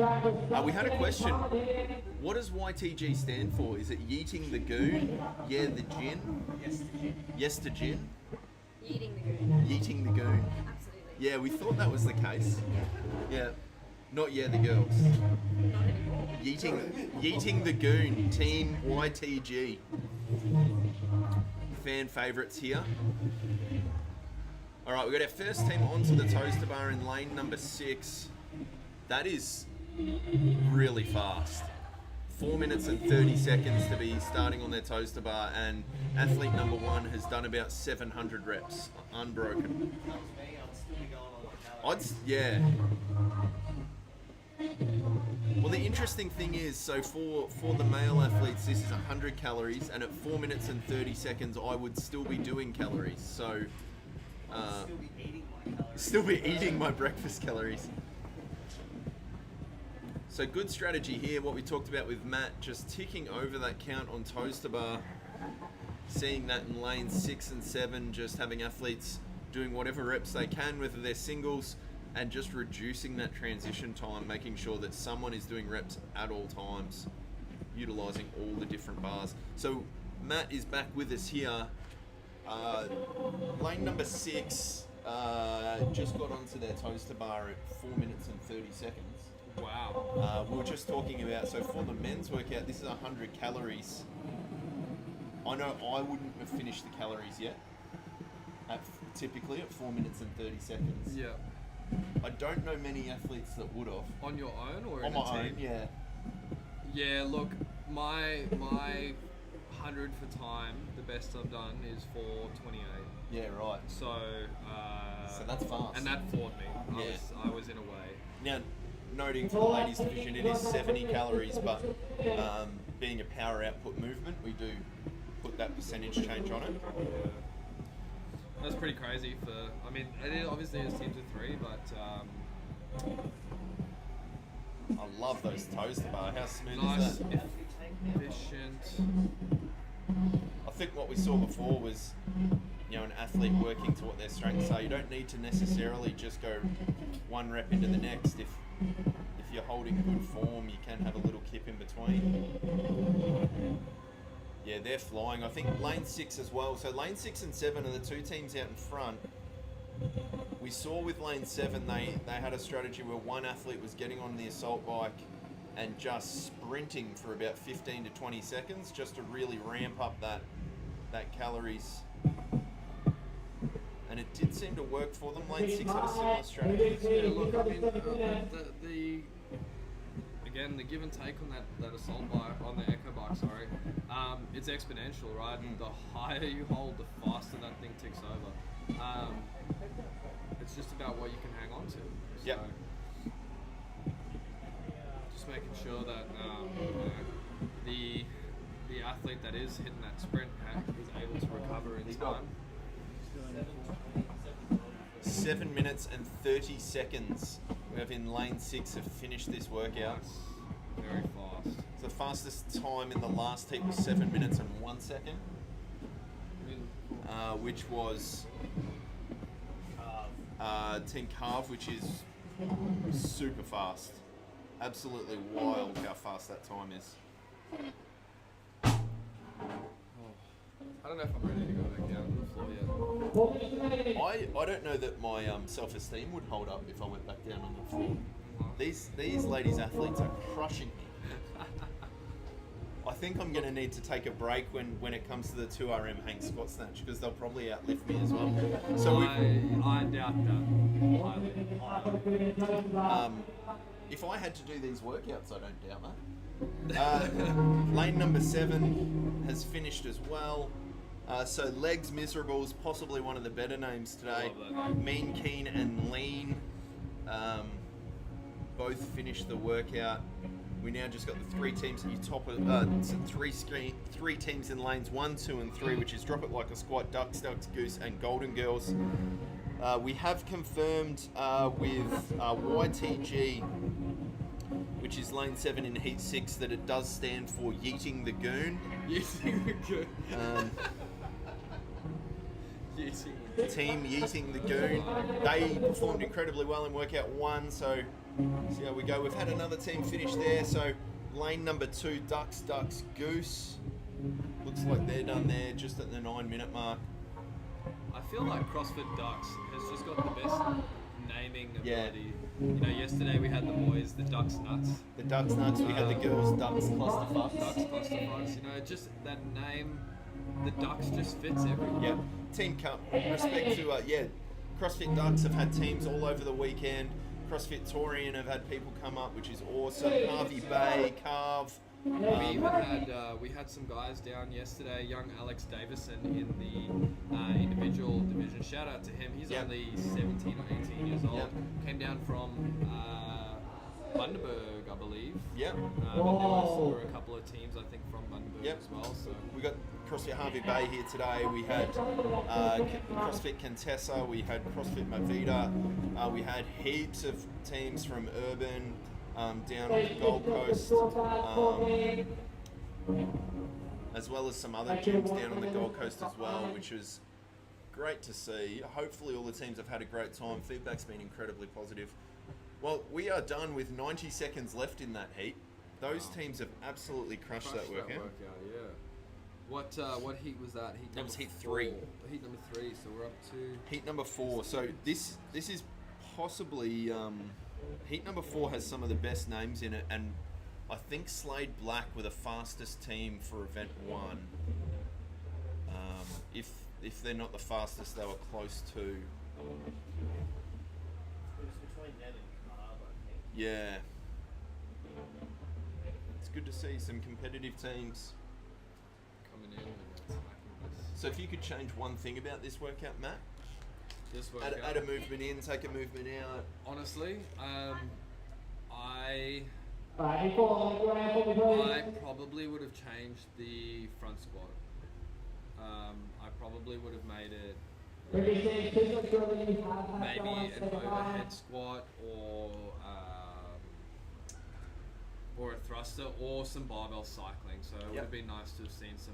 We had a question. What does YTG stand for? Is it yeeting the goon? Yeah, the gin? Yes to gin. Eating the goon. Yeeting the goon. Absolutely. Yeah, we thought that was the case. Yeah. Not yeah the girls. Not anymore. Yeeting the goon. Team YTG. Fan favourites here. All right, we've got our first team onto the toaster bar in lane number 6. That is really fast. 4 minutes and 30 seconds to be starting on their toaster bar, and athlete number 1 has done about 700 reps, unbroken. Yeah. Well, the interesting thing is, so for the male athletes, this is 100 calories, and at 4 minutes and 30 seconds, I would still be doing calories. So. Still be eating my breakfast calories. So good strategy here, what we talked about with Matt, just ticking over that count on toaster bar, seeing that in lane 6 and 7, just having athletes doing whatever reps they can, whether they're singles, and just reducing that transition time, making sure that someone is doing reps at all times, utilizing all the different bars. So Matt is back with us here. Lane number 6 just got onto their toaster bar at 4 minutes and 30 seconds. Wow. We were just talking about, so for the men's workout, this is 100 calories. I know I wouldn't have finished the calories yet, typically at 4 minutes and 30 seconds. Yeah. I don't know many athletes that would have. On your own or on in a my team? own, yeah. Yeah, look, my 100 for time, the best I've done is 4:28. Yeah, right. So that's fast. And that floored me. Yeah. I was in a way. Now, noting for the ladies division, it is 70 calories, but being a power output movement, we do put that percentage change on it. Yeah. That's pretty crazy obviously it's teams of 3, but I love those toes to bar. How smooth Nice, is that? efficient. I think what we saw before was, you know, an athlete working to what their strengths are. You don't need to necessarily just go one rep into the next. If you're holding good form, you can have a little kip in between. Yeah, they're flying. I think lane 6 as well. So lane 6 and 7 are the two teams out in front. We saw with lane 7, they had a strategy where one athlete was getting on the assault bike and just sprinting for about 15 to 20 seconds just to really ramp up that calories. And it did seem to work for them. Lane 6 had a similar strategy. Yeah, look, I mean, again, the give and take on that assault bike, on the echo bike, sorry, it's exponential, right? The higher you hold, the faster that thing ticks over. It's just about what you can hang on to. So, Yep. just making sure that the athlete that is hitting that sprint is able to recover in time. 7 minutes and 30 seconds. We have in lane 6 have finished this workout. Nice. Very fast. So the fastest time in the last heat was 7 minutes and 1 second, which was Team Carve, which is super fast. Absolutely wild how fast that time is. I don't know if I'm ready to go back down to the floor yet. I don't know that my self-esteem would hold up if I went back down on the floor. These ladies athletes are crushing me. I think I'm going to need to take a break when it comes to the 2RM hang squat snatch because they'll probably outlift me as well. So I doubt that. if I had to do these workouts, I don't doubt that. Lane number 7 has finished as well. So Legs Miserables, possibly one of the better names today. Mean, Keen and Lean both finished the workout. We now just got the 3 teams at your top of three teams in lanes 1, 2 and 3, which is Drop It Like a Squat, Ducks, Goose and Golden Girls. We have confirmed with YTG, which is lane 7 in heat 6, that it does stand for Yeeting the Goon. Yeeting the Goon. Team Yeeting the Goon. They performed incredibly well in workout 1, so see how we go. We've had another team finish there, so lane number 2, Ducks, Goose. Looks like they're done there just at the 9-minute mark. I feel like CrossFit Ducks has just got the best naming ability. You know, yesterday we had the boys, the Ducks Nuts. The Ducks Nuts, we had the girls, Ducks Clusterfucks. Ducks Clusterfucks, you know, just that name, the Ducks just fits everything. Yeah, Team Cup, respect to, CrossFit Ducks have had teams all over the weekend. CrossFit Torian have had people come up, which is awesome. Harvey Bay, Carve. We even had we had some guys down yesterday. Young Alex Davison in the individual division. Shout out to him. He's only 17 or 18 years old. Came down from Bundaberg, I believe. Yep. And there were a couple of teams, I think, from Bundaberg as well. So we got CrossFit Harvey Bay here today. We had CrossFit Contessa. We had CrossFit Mavita. We had heaps of teams from Urban. Down on the Gold Coast, as well as some other gyms down on the Gold Coast as well, which was great to see. Hopefully all the teams have had a great time. Feedback's been incredibly positive. Well, we are done with 90 seconds left in that heat. Those teams have absolutely crushed that workout. Yeah. What heat was that? That was heat 3. Heat number 3, so we're up to... Heat number 4. So this is possibly... Heat number 4 has some of the best names in it, and I think Slade Black were the fastest team for event 1. If they're not the fastest, they were close to. It was between them and Carb, I think. Yeah. It's good to see some competitive teams coming in and smacking this. So if you could change one thing about this workout, Matt? This workout. Add a movement in, take a movement out. Honestly, I probably would have changed the front squat. I probably would have made it maybe an overhead squat or thruster or some barbell cycling. So it would Yep. have been nice to have seen some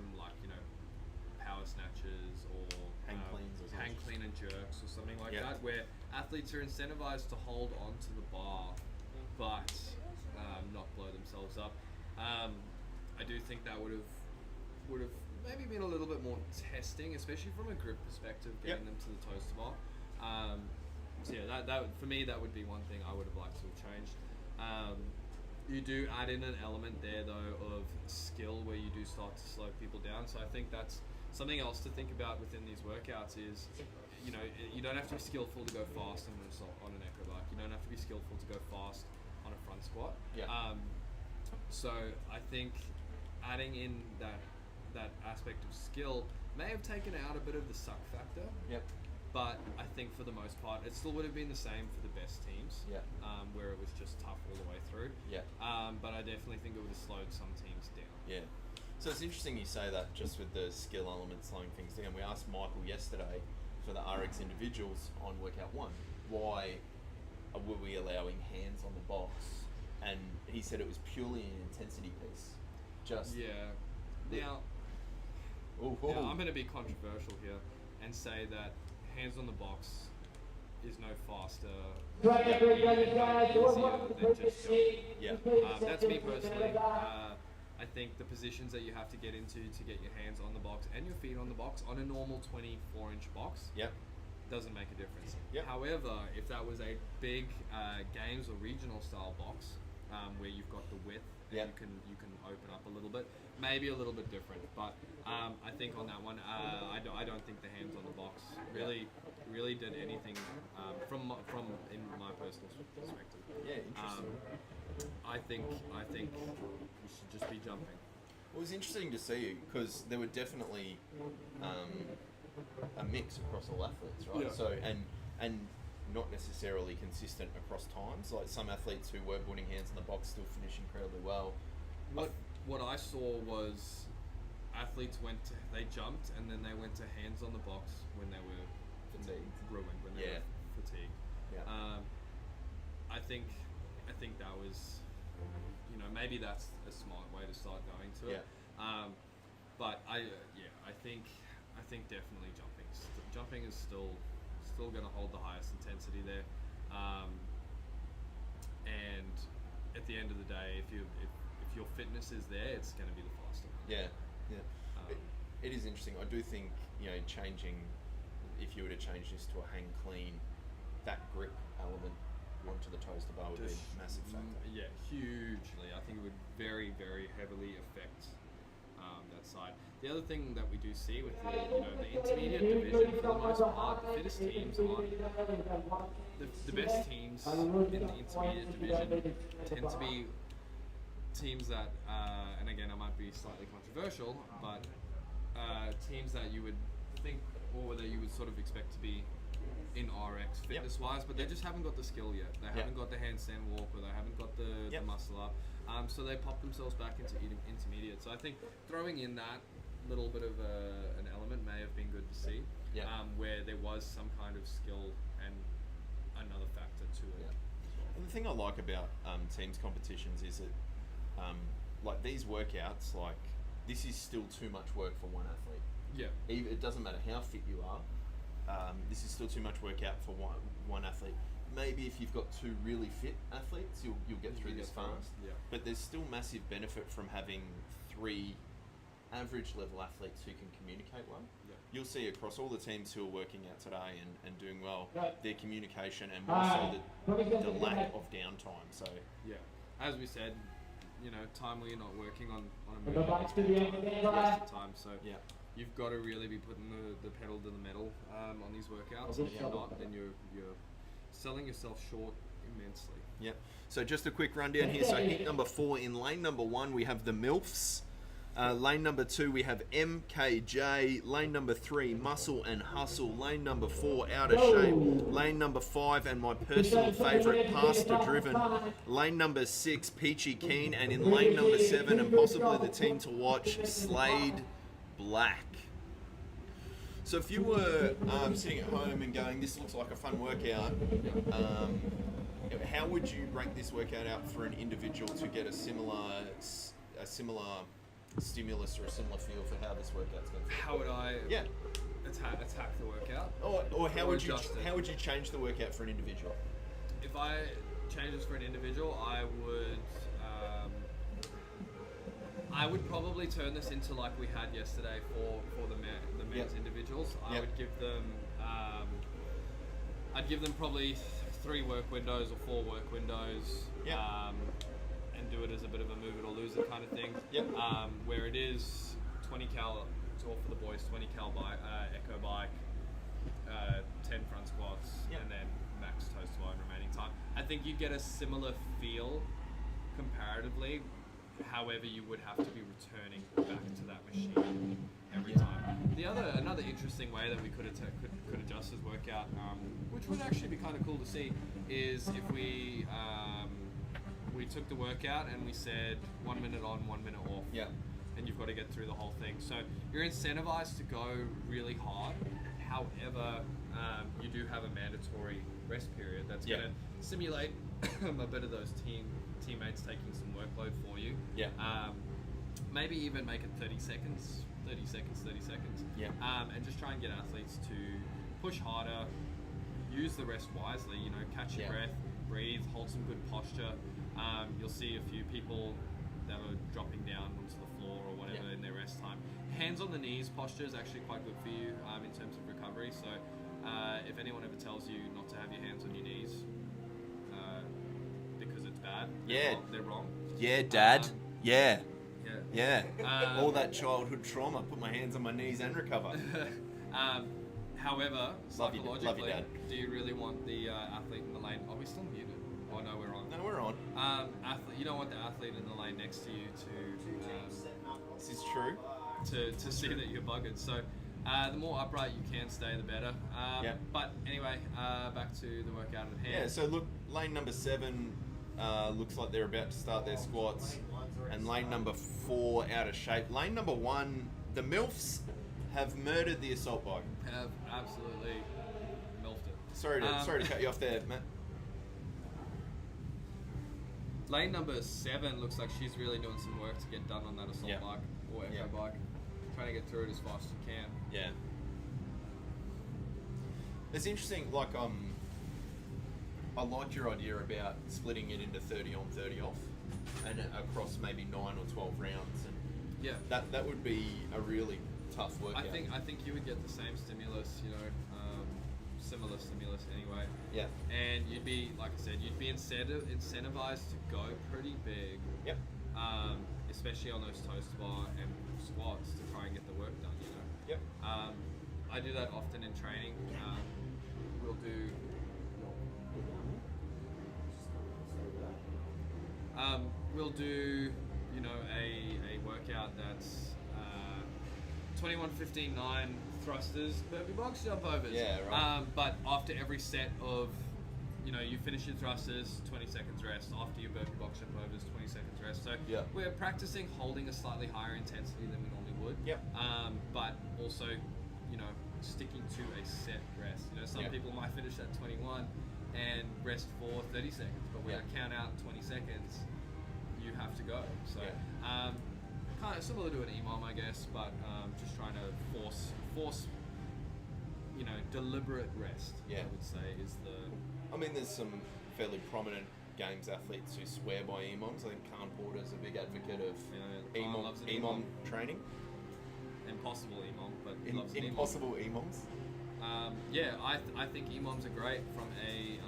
power snatches or Hang cleans or hang something. clean and jerks or something like Yep. that, where athletes are incentivized to hold onto the bar, but not blow themselves up. I do think that would have maybe been a little bit more testing, especially from a grip perspective, getting them to the toaster bar. So yeah, that for me that would be one thing I would have liked to have changed. You do add in an element there though of skill where you do start to slow people down. So I think that's something else to think about within these workouts is, you don't have to be skillful to go fast on an echo bike. You don't have to be skillful to go fast on a front squat. Yeah. So I think adding in that aspect of skill may have taken out a bit of the suck factor. Yep. But I think for the most part, it still would have been the same for the best teams. Yeah. Where it was just tough all the way through. Yeah. But I definitely think it would have slowed some teams down. Yeah. So it's interesting you say that, just with the skill element slowing things down. We asked Michael yesterday for the RX individuals on workout 1, why were we allowing hands on the box? And he said it was purely an intensity piece. Just Yeah. Now, Ooh, now I'm going to be controversial here and say that hands on the box is no faster Right, and everybody, no guys, easier what's up? than just jumping. Yeah. That's me personally. I think the positions that you have to get into to get your hands on the box and your feet on the box on a normal 24-inch box Yep. doesn't make a difference. Yep. However, if that was a big games or regional style box where you've got the width and Yep. you can open up a little bit, maybe a little bit different. But I think on that one, I don't think the hands on the box really did anything from in my personal perspective. Yeah, interesting. I think you should just be jumping. It was interesting to see because there were definitely a mix across all athletes, right? Yeah. So and not necessarily consistent across times. Like some athletes who were putting hands in the box still finish incredibly well. What I saw was athletes they jumped and then they went to hands on the box when they were Fatigued. ruined, when they Yeah. were fatigued. Yeah. I think that was, maybe that's a smart way to start going to it. But I think definitely jumping is still going to hold the highest intensity there. And at the end of the day, if your fitness is there, it's going to be the faster one. Yeah. It is interesting. I do think changing, if you were to change this to a hang clean, that grip element onto the toaster bar would be a massive factor. Yeah, hugely. I think it would very, very heavily affect that side. The other thing that we do see with the intermediate division, for the most part, the fittest teams aren't the best teams in the intermediate division tend to be teams that, and again, I might be slightly controversial, but teams that you would think, or that you would sort of expect to be in RX fitness-wise, but they just haven't got the skill yet. They haven't got the handstand walk, or they haven't got the muscle up. So they pop themselves back into intermediate. So I think throwing in that little bit of an element may have been good to see, where there was some kind of skill and another factor to it. And the thing I like about teams competitions is that, like these workouts, like this is still too much work for one athlete. Yeah. It doesn't matter how fit you are. This is still too much workout for one athlete. Maybe if you've got two really fit athletes, you'll get through this fast. Yeah. But there's still massive benefit from having 3 average level athletes who can communicate well. Yeah. You'll see across all the teams who are working out today and doing well, Right. their communication and more so the lack of downtime. So Yeah. As we said, time where you're not working on a Go movement back is to the end of the waste right. of time. So yeah, you've got to really be putting the pedal to the metal on these workouts. Okay, If you're so- not, then you're selling yourself short immensely. Yep. So just a quick rundown here. So heat number 4, in lane number 1 we have the MILFs. Lane number 2 we have MKJ. Lane number 3 Muscle and Hustle. Lane number 4 Out of Shape. Lane number 5 and my personal favourite Pastor Driven. Lane number 6 Peachy Keen, and in lane number 7 and possibly the team to watch, Slade Black. So if you were sitting at home and going, this looks like a fun workout, how would you break this workout out for an individual to get a similar stimulus or a similar feel for how this workout's going to? How would I Yeah. attack the workout? Or how Or would you adjust it. how would you change the workout for an individual? If I change this for an individual, I would probably turn this into like we had yesterday for the men's Yep. individuals. I Yep. would give them I'd give them probably 3 work windows or 4 work windows. Yep. And do it as a bit of a move it or lose it kind of thing. Yep. Where it is 20 cal, or for the boys, 20 cal bike, echo bike, 10 front squats, Yep. and then max toes to bar in remaining time. I think you get a similar feel comparatively. However, you would have to be returning back to that machine every time. Another interesting way that we could adjust this workout, which would actually be kind of cool to see, is if we took the workout and we said 1 minute on, 1 minute off. Yeah. And you've got to get through the whole thing. So you're incentivized to go really hard. However, you do have a mandatory rest period that's Yeah. going to simulate a bit of those teammates taking some workload for you. Yeah. Maybe even make it 30 seconds. Yeah. And just try and get athletes to push harder, use the rest wisely, catch your Yeah. breath, breathe, hold some good posture. You'll see a few people that are dropping down onto the floor or whatever Yeah. in their rest time. Hands on the knees posture is actually quite good for you in terms of recovery. So if anyone ever tells you not to have your hands on your knees because it's bad, they're wrong. Yeah, Dad. Yeah. Yeah. All that childhood trauma. Put my hands on my knees and recover. However, Love you, psychologically, Dad. do you really want the athlete in the lane? Are we still muted? Oh no, we're on. No, we're on. You don't want the athlete in the lane next to you This is true. to see that you're buggered. So the more upright you can stay, the better. Yeah. But anyway, back to the workout at hand. Yeah, so look, lane number 7 looks like they're about to start their squats. And lane number 4 out of shape. Lane number 1, the MILFs have murdered the assault bike. Have absolutely milfed it. Sorry to cut you off there, Matt. Lane number 7 looks like she's really doing some work to get done on that assault Yeah. bike or echo Yeah. bike. Trying to get through it as fast as you can. Yeah. It's interesting, like, I like your idea about splitting it into 30 on, 30 off, and across maybe 9 or 12 rounds, and Yeah. that would be a really tough workout. I think you would get the same stimulus, similar stimulus anyway. Yeah. And you'd be, like I said, you'd be incentivized to go pretty big. Yep. Especially on those toes to bar and squats to try and get the work done. Yep. I do that often in training. We'll do. We'll do, a workout that's 21, 15, 9 thrusters, burpee box, jump overs. Yeah, right. But after every set of, you finish your thrusters, 20 seconds rest. After your burpee box, jump overs, 20 seconds rest. So Yeah. we're practicing holding a slightly higher intensity than we normally would. Yep. But also, sticking to a set rest. Some Yeah. people might finish at 21 and rest for 30 seconds, but when Yeah. I count out 20 seconds, you have to go. So, Yeah. kind of similar to an EMOM, I guess, but just trying to force, deliberate rest. Yeah. I would say is the. I mean, there's some fairly prominent games athletes who swear by EMOMs. I think Khan Porter's a big advocate of Khan loves an EMOM training. Impossible EMOM, but he loves an EMOM. Impossible EMOMs. I think EMOMs are great from a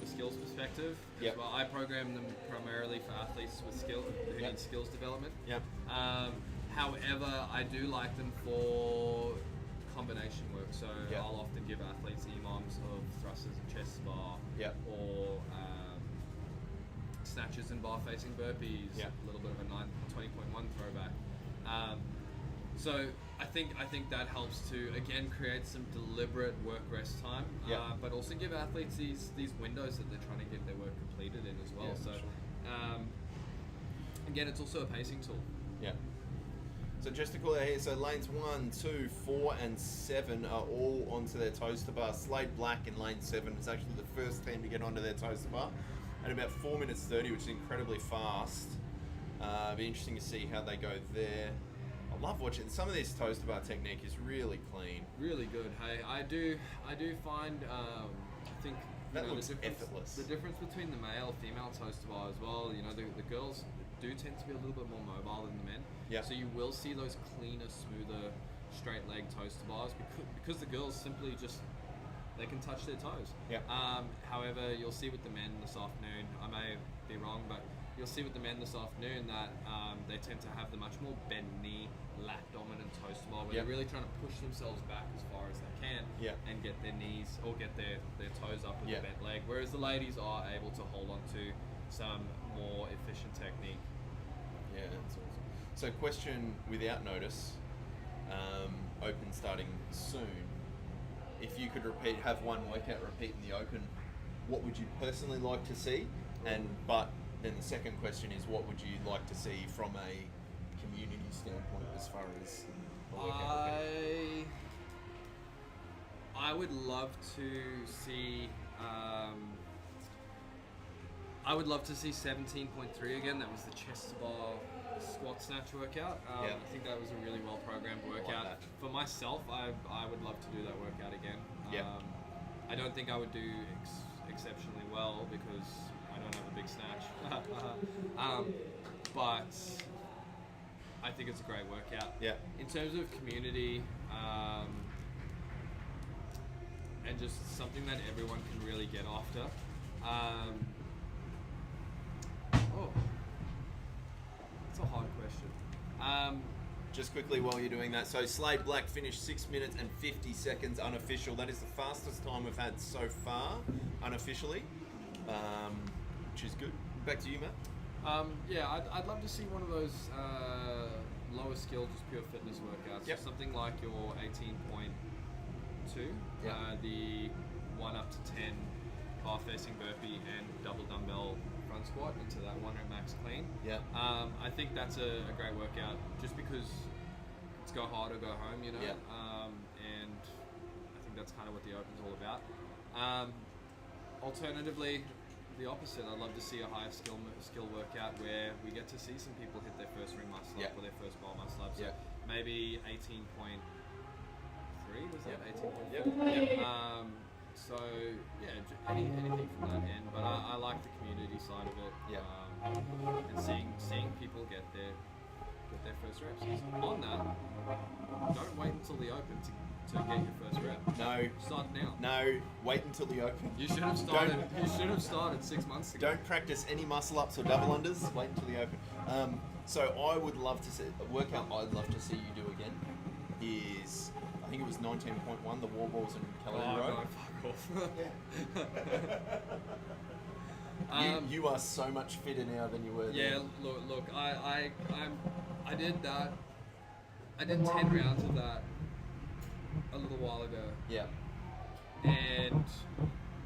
skills perspective as Yep. well. I program them primarily for athletes with who Yep. need skills development. Yep. However, I do like them for combination work. So Yep. I'll often give athletes EMOMs of thrusters and chest to bar, Yep. or snatches and bar facing burpees. Yep. A little bit of a 20.1 throwback. So I think that helps to again create some deliberate work rest time, Yeah. but also give athletes these windows that they're trying to get their work completed in as well. Yeah, So for sure. again, it's also a pacing tool. Yeah. So just to call out here, so lanes 1, 2, 4, and 7 are all onto their toaster bar. Slade Black in lane 7 is actually the first team to get onto their toaster bar at about 4 minutes 30, which is incredibly fast. Be interesting to see how they go there. I love watching some of this toaster bar technique is really clean. Really good. Hey, I do find I think That looks the difference, effortless. The difference between the male female toaster bar as well. The girls do tend to be a little bit more mobile than the men. Yeah. So you will see those cleaner, smoother, straight leg toaster bars because the girls simply just they can touch their toes. Yeah. However, you'll see with the men this afternoon. I may be wrong, but you'll see with the men this afternoon that they tend to have the much more bent knee, lat dominant toaster bar where Yep. they're really trying to push themselves back as far as they can Yep. and get their knees or get their toes up with Yep. the bent leg. Whereas the ladies are able to hold on to some more efficient technique. Yeah, that's awesome. So question without notice, open starting soon. If you could have one workout repeat in the open, what would you personally like to see? But then the second question is, what would you like to see from a community standpoint as far as a workout repeat? I would love to see. I would love to see 17.3 again. That was the chest to bar squat snatch workout. Yeah. I think that was a really well programmed workout. that. For myself, I would love to do that workout again. Yeah. I don't think I would do exceptionally well because I don't have a big snatch. But I think it's a great workout. Yeah. In terms of community, and just something that everyone can really get after. That's a hard question. Just quickly while you're doing that, so Slade Black finished 6 minutes and 50 seconds unofficial. That is the fastest time we've had so far, unofficially, which is good. Back to you, Matt. I'd love to see one of those lower skill, just pure fitness workouts. Yep. So something like your 18.2, Yep. the 1 up to 10 half facing burpee and double dumbbell front squat into that 1 rep max clean. Yeah. I think that's a great workout just because it's go hard or go home, you know. Yeah. And I think that's kind of what the Open's all about. Alternatively, the opposite. I'd love to see a higher skill workout where we get to see some people hit their first ring muscle up or their first bar muscle up. So Yeah. maybe 18.3 was that? 18.4. Yep. So yeah, anything from that end. But I like the community side of it. Yeah. And seeing people get their first reps. So on that, don't wait until the Open to get your first rep. No. Start now. No, wait until the open. You should have started. You should have started 6 months ago. Don't practice any muscle ups or double unders. Wait until the open. So I would love to see a workout. I'd love to see you do again. Is I think it was 19.1, the wall balls and calorie row. No, fuck off. You are so much fitter now than you were. Yeah, then. look. I did that. I did 10 rounds of that a little while ago. Yeah. And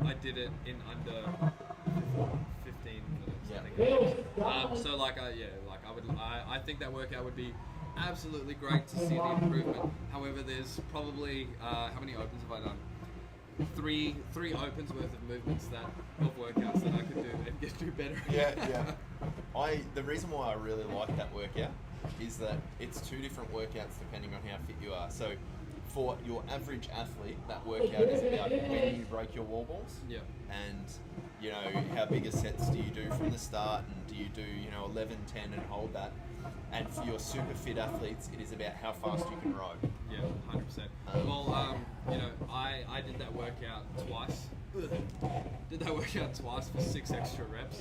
I did it in under 15 minutes. Yeah. I think. So I think that workout would be absolutely great to see the improvement. However, there's probably how many opens have I done? Three opens worth of movements of workouts that I could do and do better. Yeah. The reason why I really like that workout is that it's 2 different workouts depending on how fit you are. So for your average athlete, that workout is about when you break your wall balls. Yeah. And how big a sets do you do from the start, and do you do 11, 10 and hold that. And for your super fit athletes, it is about how fast you can row. Yeah, 100%. Well, I did that workout twice. Did that workout twice for 6 extra reps.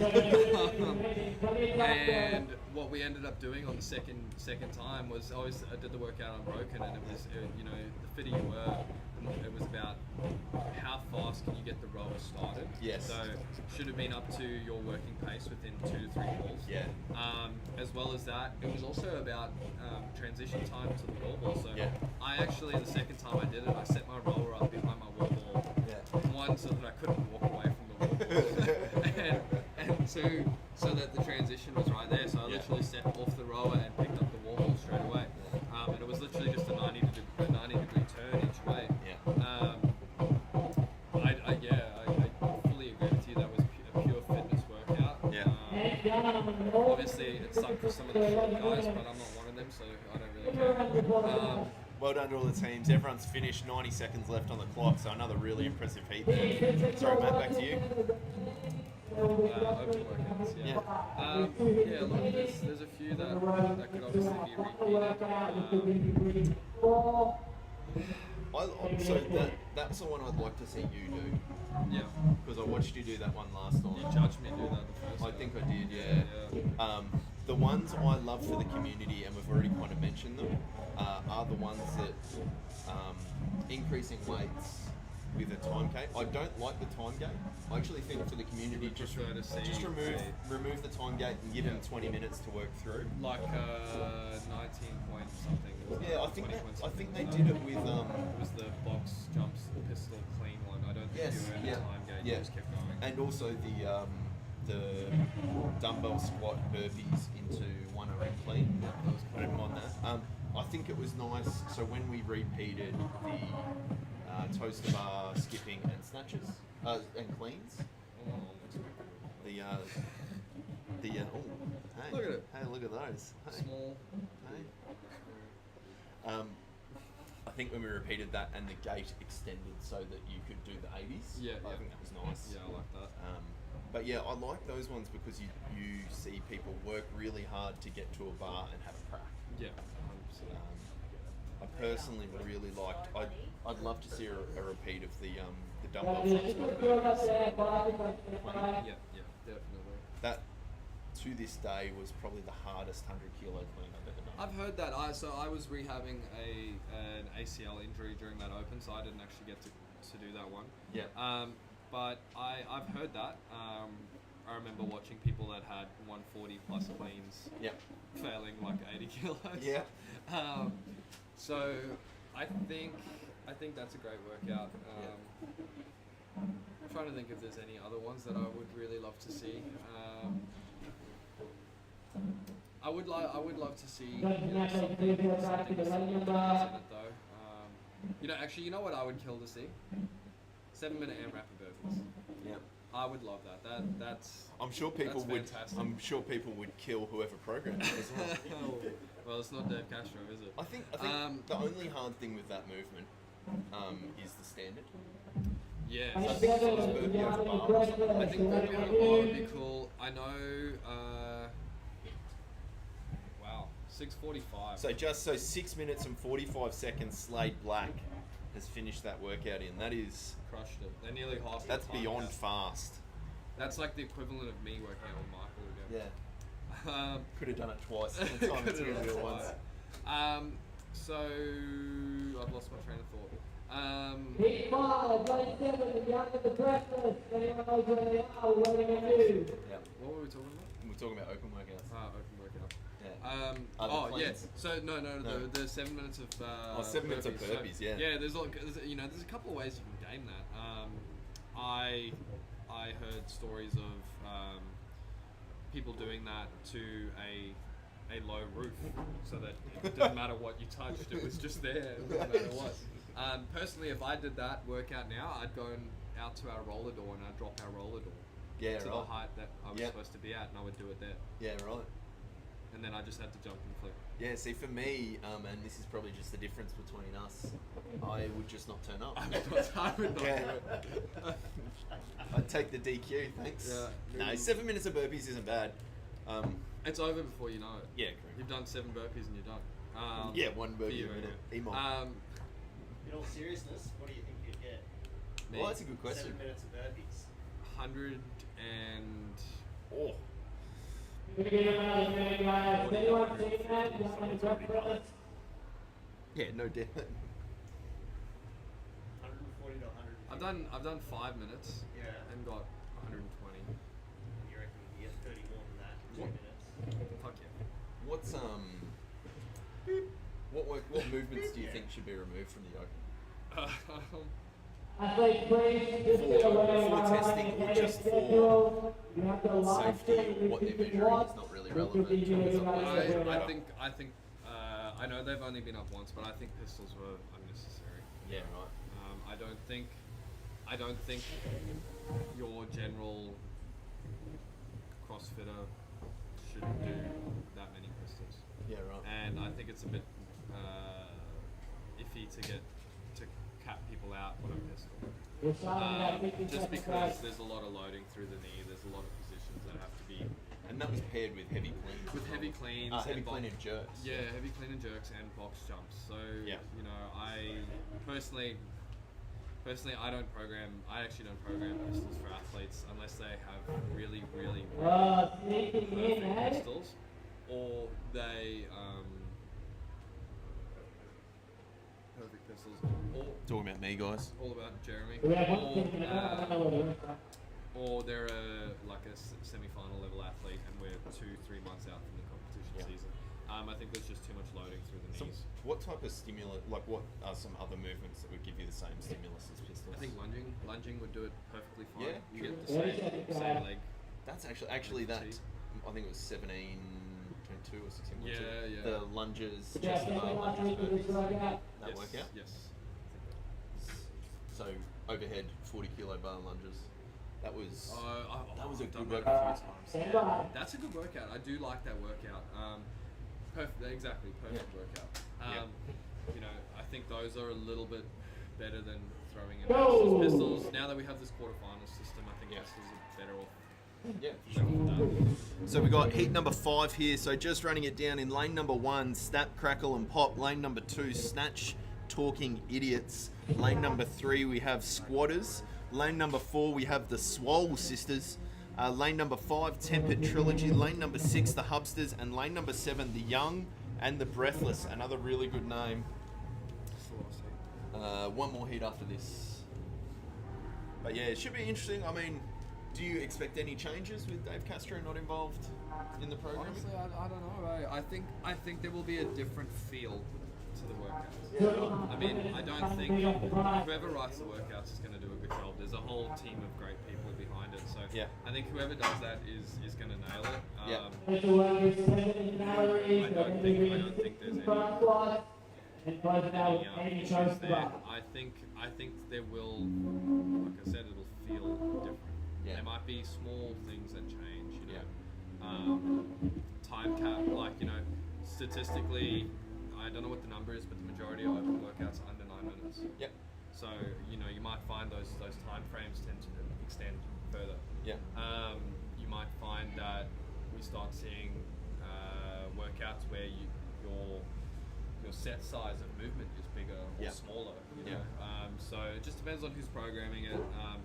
And what we ended up doing on the second time was I did the workout unbroken, and it was the fitter you were, it was about how fast can you get the rower started. Yes. So should have been up to your working pace within 2 to 3 balls. Yeah. As well as that, it was also about transition time to the wall ball. So Yeah. I actually, the second time I did it, I set my roller up behind my wall ball. Yeah. 1, so that I couldn't walk away from the wall ball. and 2, so that the transition was right there. So I literally stepped off the rower and picked up the wall ball straight away. Obviously, it sucked for some of the short guys, but I'm not one of them, so I don't really care. Well done to all the teams. Everyone's finished. 90 seconds left on the clock, so another really impressive heat there. Sorry, Matt, back to you. Open workouts, yeah. Yeah, look, there's a few that could obviously be repeated. So that's the one I'd like to see you do. Yeah. Because I watched you do that one last night. You judged me do that the first I time. think I did, yeah. The ones I love for the community, and we've already kind of mentioned them, are the ones that increasing weights with a time gate. I don't like the time gate. I actually think for the community, just prefer to see remove the time gate and give them 20 minutes to work through. Like 19 point something. Yeah, I think they did it with It was the box jumps pistol clean one. I don't think you earned the time gate. You just kept going. And also the dumbbell squat burpees into 1 RM clean. I didn't mind that. I think it was nice. So when we repeated the toaster bar, skipping, and snatches and cleans, hey, Look at it. Hey, look at those. Hey. Small. Hey. I think when we repeated that and the gate extended so that you could do the 80s, I think that was nice. Yeah, I like that. But yeah, I like those ones because you see people work really hard to get to a bar and have a crack. Yeah, 100%. I personally really liked. I'd love to see a repeat of the dumbbell front squat burpees. Yeah, definitely. That to this day was probably the hardest 100 kilo clean I've ever done. I've heard that. I was rehabbing an ACL injury during that open, so I didn't actually get to do that one. Yeah. But I've heard that. I remember watching people that had 140 plus cleans failing like 80 kilos. Yeah. So I think that's a great workout. I'm trying to think if there's any other ones that I would really love to see. I would love to see something in it though. Actually, you know what I would kill to see? 7-minute AMRAP burpees. Yeah. I would love that. That's. I'm sure people that's would. fantastic. I'm sure people would kill whoever programmed it as well. Well, it's not Dave Castro, is it? I think the only hard thing with that movement is the standard. Yeah. So I think it's burpee over bar or something. I think burpee over bar would be cool. I know. Wow, 6:45. So 6 minutes and 45 seconds. Slade Black has finished that workout in. That is Crushed it. They're nearly half. that's the time beyond out. fast. That's like the equivalent of me working out with Michael again. Yeah. Could have done it twice. Could've done it once. twice. So I've lost my train of thought. Heat 5, 27, the young of the breakfast. Anyone knows where they are, we're waiting on you. Yeah. What were we talking about? We're talking about open workouts. Open workout. Yeah. Yeah. cleans? So no. The 7 minutes of 7 minutes of burpees. So, yeah. There's a couple of ways you can game that. I heard stories of people doing that to a low roof, so that it didn't matter what you touched, it was just there no matter what. Personally, if I did that workout now, I'd go out to our roller door and I'd drop our roller door to the height that I was supposed to be at, and I would do it there. Yeah, right. And then I just had to jump and flip. Yeah, see, for me, and this is probably just the difference between us, I would just not turn up. I would not Yeah. do it. I'd take the DQ, thanks. Yeah. No, 7 minutes of burpees isn't bad. It's over before you know it. Yeah, correct. You've done 7 burpees and you're done. Yeah, one burpee you, a minute. anyway. Emon. In all seriousness, what do you think you'd get? Well, that's a good question. 7 minutes of burpees. 100 and... Oh. We're going to get another minute, guys. Has anyone seen that? Young of the breakfast. Yeah, no doubt. 140 to 150. I've done 5 minutes. Yeah. And got 120. You reckon you get 30 more than that in 2 What? minutes? Fuck yeah. What's what movements do you think should be removed from the open? Athletes, please, just get away for from testing running or ahead just of for schedule. You have to live safety stream or what they're if you measuring want. is not really We could relevant. be doing It's that not as really well. I think I know they've only been up once, but I think pistols were unnecessary. Yeah, right. I don't think your general CrossFitter think it's a bit iffy to cap people out on a pistol. Just because there's a lot of loading through the knee, there's a lot of positions that have to be. And that was paired with heavy cleans. With heavy cleans. Heavy clean and jerks. Yeah, heavy clean and jerks and box jumps. So, Yeah. you know, I personally, I don't program. I actually don't program pistols for athletes unless they have really, really, really perfect pistols, or they perfect pistols, or Talking about me, guys. all about Jeremy, or they're like a semi-final level athlete, and we're 2-3 months out from the competition Yeah. season. I think there's just too much loading through the So knees. what type of stimulus, like what are some other movements that would give you the same stimulus as pistols? I think lunging would do it perfectly fine. Yeah, You get the same leg. That's actually that, Fatigue. I think it was 17.2 or 16.2. Yeah, yeah. The lunges, chest to bar lunges, burpees. That Yes, workout? yes. So overhead 40 kilo bar lunges. That was that was a I've done good that a workout. few times. That's a good workout. I do like that workout. Perfect workout. You know, I think those are a little bit better than throwing in pistols. Now that we have this quarterfinal system, I think pistols are better off. Yeah, for sure. So we got heat number 5 here. So just running it down in lane number 1, snap, crackle, and pop. Lane number 2, snatch, talking idiots. Lane number 3, we have squatters. Lane number 4, we have the Swole Sisters. Lane number 5, Tempered Trilogy. Lane number 6, the Hubsters. And lane number 7, the Young and the Breathless. Another really good name. One more heat after this. But yeah, it should be interesting. I mean, do you expect any changes with Dave Castro not involved in the programming? Honestly, I don't know. I think there will be a different feel to the workouts. I mean, I don't think whoever writes the workouts is going to do a good job. There's a whole team of great people behind it. So Yeah. I think whoever does that is going to nail it. Yeah. I don't think there's any issues there. I think there will, like I said, it'll feel different. Yeah. There might be small things that change, you know. Time cap, like, you know, statistically, I don't know what the number is, but the majority of open workouts are under 9 minutes. Yep. So, you know, you might find those time frames tend to extend further. Yeah. You might find that we start seeing workouts where your set size of movement is bigger or smaller. You know? So it just depends on who's programming it,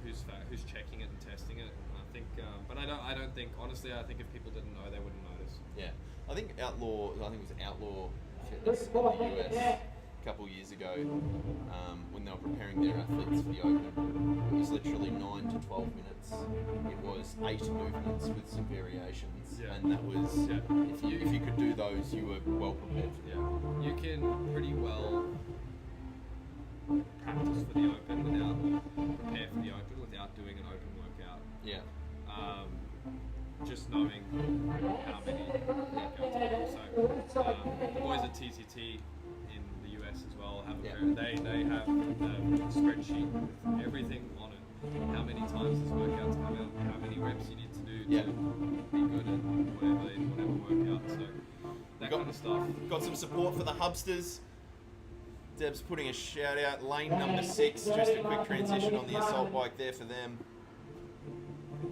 who's checking it and testing it. I think, but I don't think, honestly, I think if people didn't know, they wouldn't notice. Yeah. I think it was Outlaw Fitness in the US a couple years ago, when they were preparing their athletes for the Open. It was literally 9 to 12 minutes. It was 8 movements with some variations, and that was if you could do those, you were well prepared for the Open. You can pretty well practice for the Open prepare for the Open without doing an Open workout. Yeah. Just knowing how many workouts. So the boys at TCT in the US as well have they have a spreadsheet with everything on it. How many times this workout's come out, how many reps you need to do to be good at whatever workout. So that kind of stuff. Got some support for the Hubsters. Deb's putting a shout out. Lane number 6, just a quick transition on the assault bike there for them.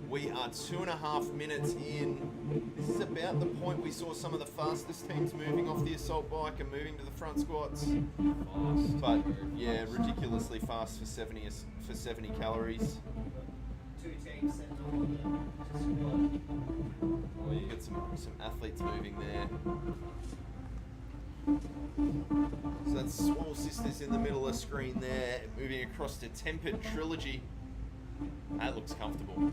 We are 2.5 minutes in. This is about the point we saw some of the fastest teams moving off the assault bike and moving to the front squats. Fast. But yeah, ridiculously fast for 70 calories. 2 teams setting up on the squad. Well, you got some athletes moving there. So that's Swole Sisters in the middle of the screen there, moving across to Tempered Trilogy. That looks comfortable,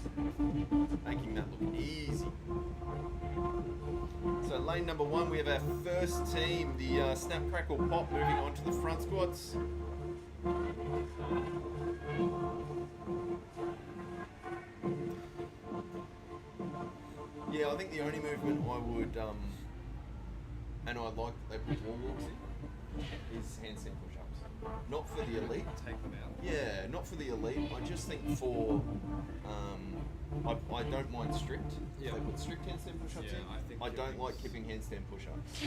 making that look easy. So lane number 1, we have our first team, the Snap, Crackle, Pop, moving on to the front squats. Yeah, I think the only movement I would and I like that they put wall walks in, is handstand push-ups. Not for the elite. Take them out. Yeah, not for the elite. I just think for, I don't mind strict. Yeah. They put strict handstand push-ups Yeah, in. I think I don't kipping's- like kipping handstand push-ups.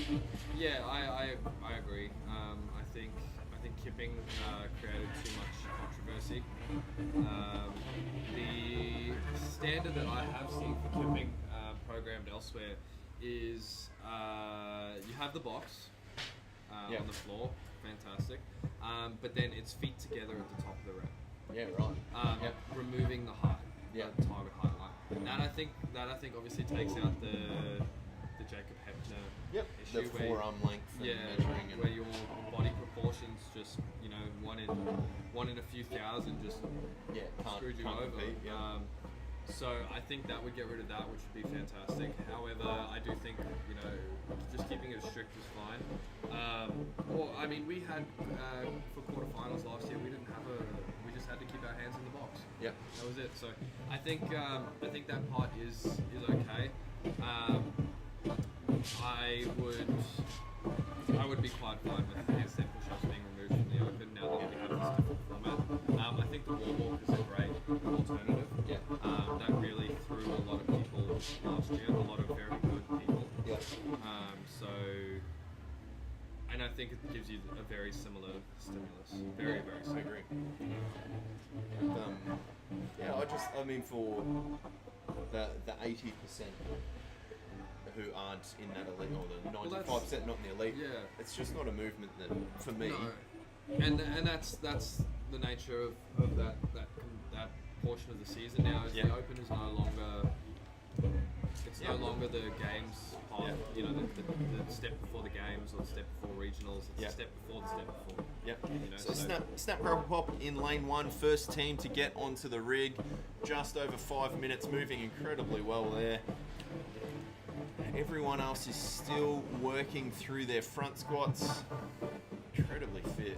Yeah, I agree. I think kipping created too much controversy. The standard that I have seen for kipping programmed elsewhere is you have the box Yeah. on the floor, fantastic, but then it's feet together at the top of the rep. Yeah, right. Yep. Removing the height, Yeah. the target height line. That I think obviously takes out the Jacob Hepner Yep. issue The where forearm length and yeah, measuring and where your body proportions just one in a few thousand just yeah, screwed you can't over. compete, yeah. So I think that would get rid of that, which would be fantastic. However, I do think just keeping it strict is fine. Well, I mean, we had for quarterfinals last year, we just had to keep our hands in the box. Yeah. That was it. So I think that part is okay. I would be quite fine with handstand push-ups being removed from the open now that we have this different format. I think the wall walk is a great alternative. Yeah. That really threw a lot of people last year, a lot of very good people. Yeah. And I think it gives you a very similar stimulus. Very, very I similar. agree. I mean, for the 80% who aren't in that elite, or the 95% not in the elite, Yeah. it's just not a movement that, for me, No. And that's the nature of that portion of the season now. Is Yeah. the Open is no longer. It's no longer the games part. Yeah. The step before the games or the step before regionals. It's Yeah. the step before the step before. Yep. So Snap, Crackle, Pop in lane 1, first team to get onto the rig. Just over 5 minutes, moving incredibly well there. Everyone else is still working through their front squats. Incredibly fit.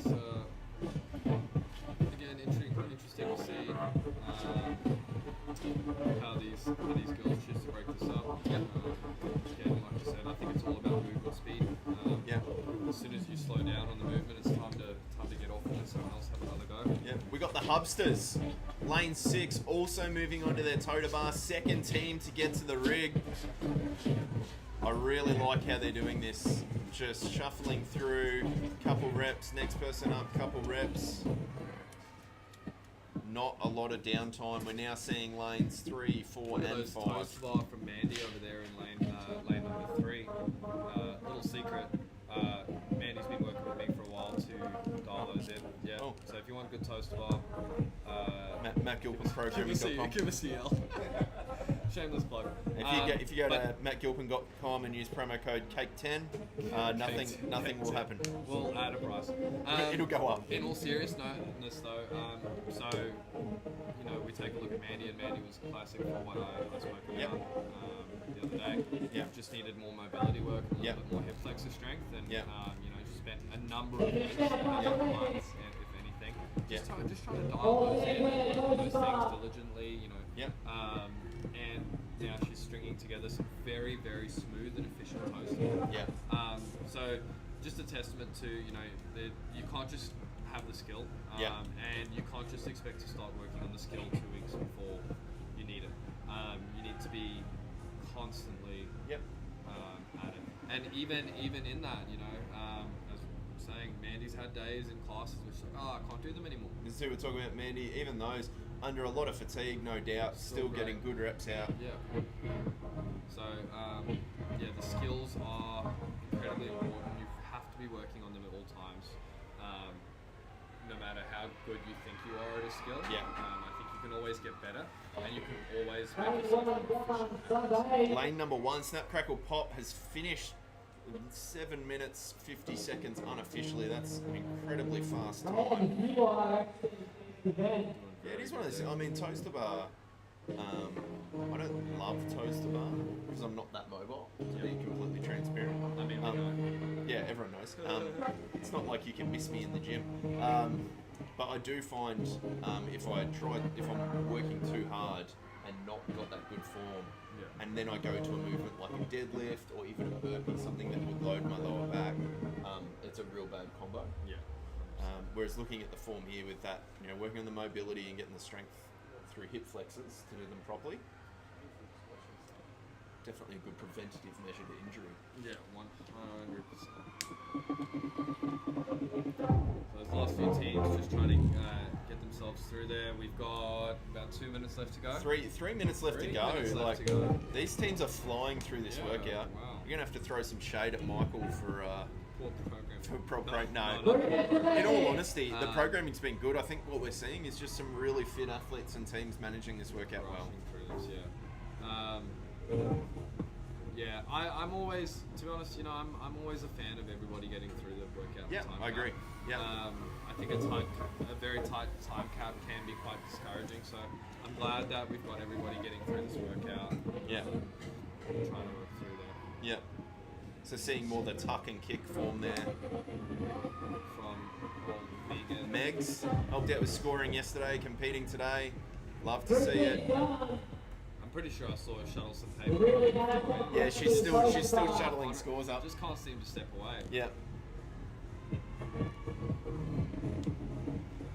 So again, interesting to see how these girls choose to break this up. Again, like I said, I think it's all about movement speed. Yeah. As soon as you slow down on the movement, it's time to get off and let someone else have another go. Yeah, we got the Hubsters. Lane 6 also moving onto their toe to bar. Second team to get to the rig. I really like how they're doing this. Just shuffling through, couple reps, next person up, couple reps. Not a lot of downtime. We're now seeing lanes 3, 4, Look at and those 5. toast bar from Mandy over there in lane number 3. Little secret. Mandy's been working with me for a while to dial those in. Yeah. Oh. So if you want good toast bar, Matt Gilpin programming.com. give us a yell. Shameless plug. If you go to mattgilpin.com and use promo code CAKE10, nothing will happen. We'll add a price. It'll go up. In all seriousness though, we take a look at Mandy, and Mandy was classic for what I spoke about Yep. the other day. Yep. Just needed more mobility work, a little Yep. bit more hip flexor strength, and Yep. Just spent a number of weeks, months, if anything, just Yep. trying to dial those in, those things diligently, Yep. and now she's stringing together some very, very smooth and efficient toast. Yeah. So just a testament to, that you can't just have the skill, Yeah. and you can't just expect to start working on the skill 2 weeks before you need it. You need to be constantly Yep. at it. And even in that, as I'm saying, Mandy's had days in classes where she's like, I can't do them anymore. This is who we're talking about, Mandy. Even those, under a lot of fatigue, no doubt, still great. getting good reps out. Yeah. So, the skills are incredibly important. You have to be working on them at all times. No matter how good you think you are at a skill. Yeah. I think you can always get better, and you can always make yourself more efficient. Lane number 1, Snap, Crackle, Pop, has finished in 7 minutes, 50 seconds unofficially. That's an incredibly fast time. Yeah, it is one of those. I mean, Toaster Bar. I don't love Toaster Bar because I'm not that mobile. To be completely transparent. I mean, we know. Yeah, everyone knows. It's not like you can miss me in the gym. But I do find if I'm working too hard and not got that good form form. Yeah. And then I go to a movement like a deadlift or even a burpee, something that would load my lower back. It's a real bad combo. Yeah. Whereas looking at the form here with that, working on the mobility and getting the strength through hip flexors to do them properly, definitely a good preventative measure to injury. Yeah, 100%. So those last few teams just trying to get themselves through there. We've got about 2 minutes left to go. Three minutes left to go. 3 minutes left to go. These teams are flying through this Yeah, workout. wow. You're gonna have to throw some shade at Michael for Poor program. program. not No. poor program. In all honesty, the programming's been good. I think what we're seeing is just some really fit athletes and teams managing this workout well. Rushing through this, yeah. I'm always, to be honest, I'm always a fan of everybody getting through the workout. Yeah, time I cap. agree. Yeah. I think a very tight time cap can be quite discouraging. So I'm glad that we've got everybody getting through this workout. Yeah. Trying to work through there. Yeah. So seeing more the tuck and kick form there. From Megan. Megs helped out with scoring yesterday, competing today. Love to see it. I'm pretty sure I saw her shuttle some paper. Yeah, she's still shuttling scores up. Just can't seem to step away. Yeah.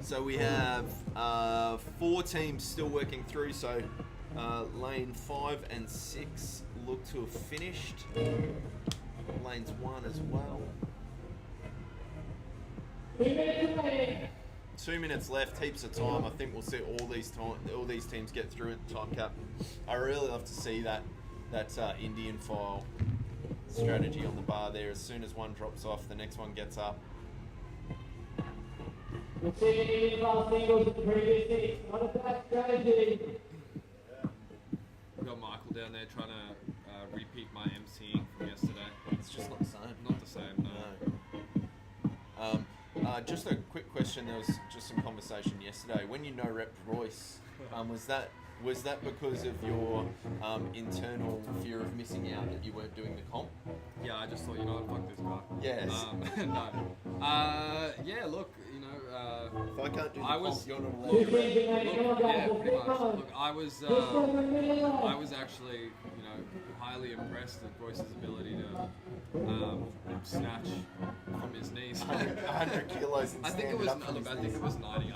So we have 4 teams still working through. So lane 5 and 6 look to have finished. Lanes 1 as well. 2 minutes left, heaps of time. I think we'll see all these teams get through at the time cap. I really love to see that Indian file strategy on the bar there. As soon as one drops off, the next one gets up. We've seen Indian file singles previously. Not a bad strategy. We've got Michael down there trying to repeat my MCing from yesterday. It's just not the same. Not the same, no. Just a quick question. There was just some conversation yesterday. When you no-rep Royce, was that because of your internal fear of missing out that you weren't doing the comp? Yeah, I just thought, fuck this guy. Yes. No. Yeah, look, If I can't do the I was- comp, you're not allowed to rep. Yeah, pretty much. Look, I was actually, highly impressed with Royce's ability to snatch from his knees. 100 kilos and I think it stand was. up from Look, his I think knees. it was 90.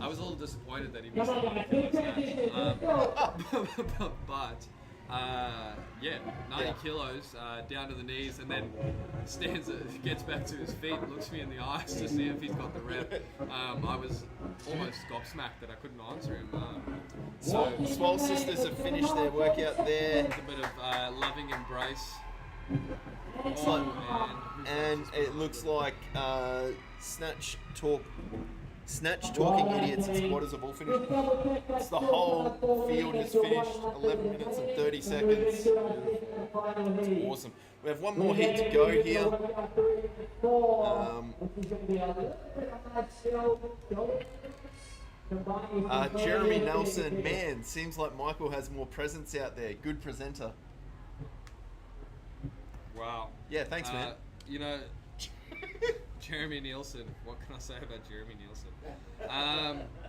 I was a little disappointed that he missed the 90 kilo snatch. But yeah, 90 Yeah. kilos down to the knees, and then gets back to his feet, looks me in the eyes to see if he's got the rep. I was almost gobsmacked that I couldn't answer him. So, Swole Sisters have finished their workout there. A bit of loving embrace. It's Oh, like- man. Who's And that? it looks like Snatch talking idiots and squatters have all finished. It's the whole field has finished. 11 minutes and 30 seconds. It's awesome. We have one more heat to go here. Jeremy Nelson, man, seems like Michael has more presence out there. Good presenter. Wow. Yeah, thanks, man. Jeremy Nielsen. What can I say about Jeremy Nielsen?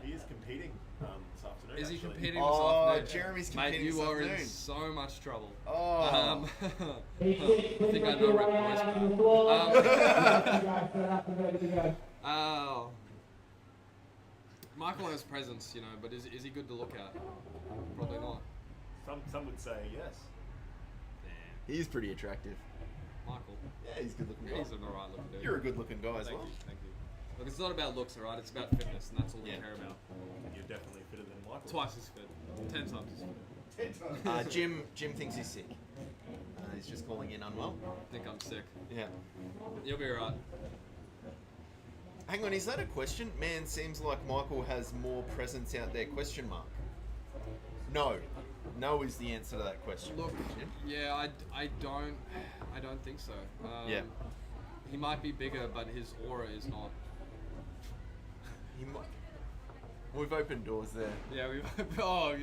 He is competing this afternoon. Is he actually. competing this Oh, afternoon? Jeremy's Mate, competing you this are in afternoon. so much trouble. Oh. I think I know Rep Royce. Oh. Michael has presence, but is he good to look at? Probably not. Some would say yes. He's pretty attractive. Michael. Yeah, he's a good looking Yeah, guy. he's an alright looking dude. You're a good looking guy as Thank well. you, thank you. Look, it's not about looks, alright? It's about fitness, and that's all we Yeah. care about. You're definitely fitter than Michael. Twice as fit. 10 times as fit. Jim thinks he's sick. He's just calling in unwell. I think I'm sick. Yeah. You'll be alright. Hang on, is that a question? Man, seems like Michael has more presence out there, question mark. No. No is the answer to that question. Look, Jim? yeah, I don't think so. Yeah. He might be bigger, but his aura is not. He might... We've opened doors there. Yeah, we've opened doors.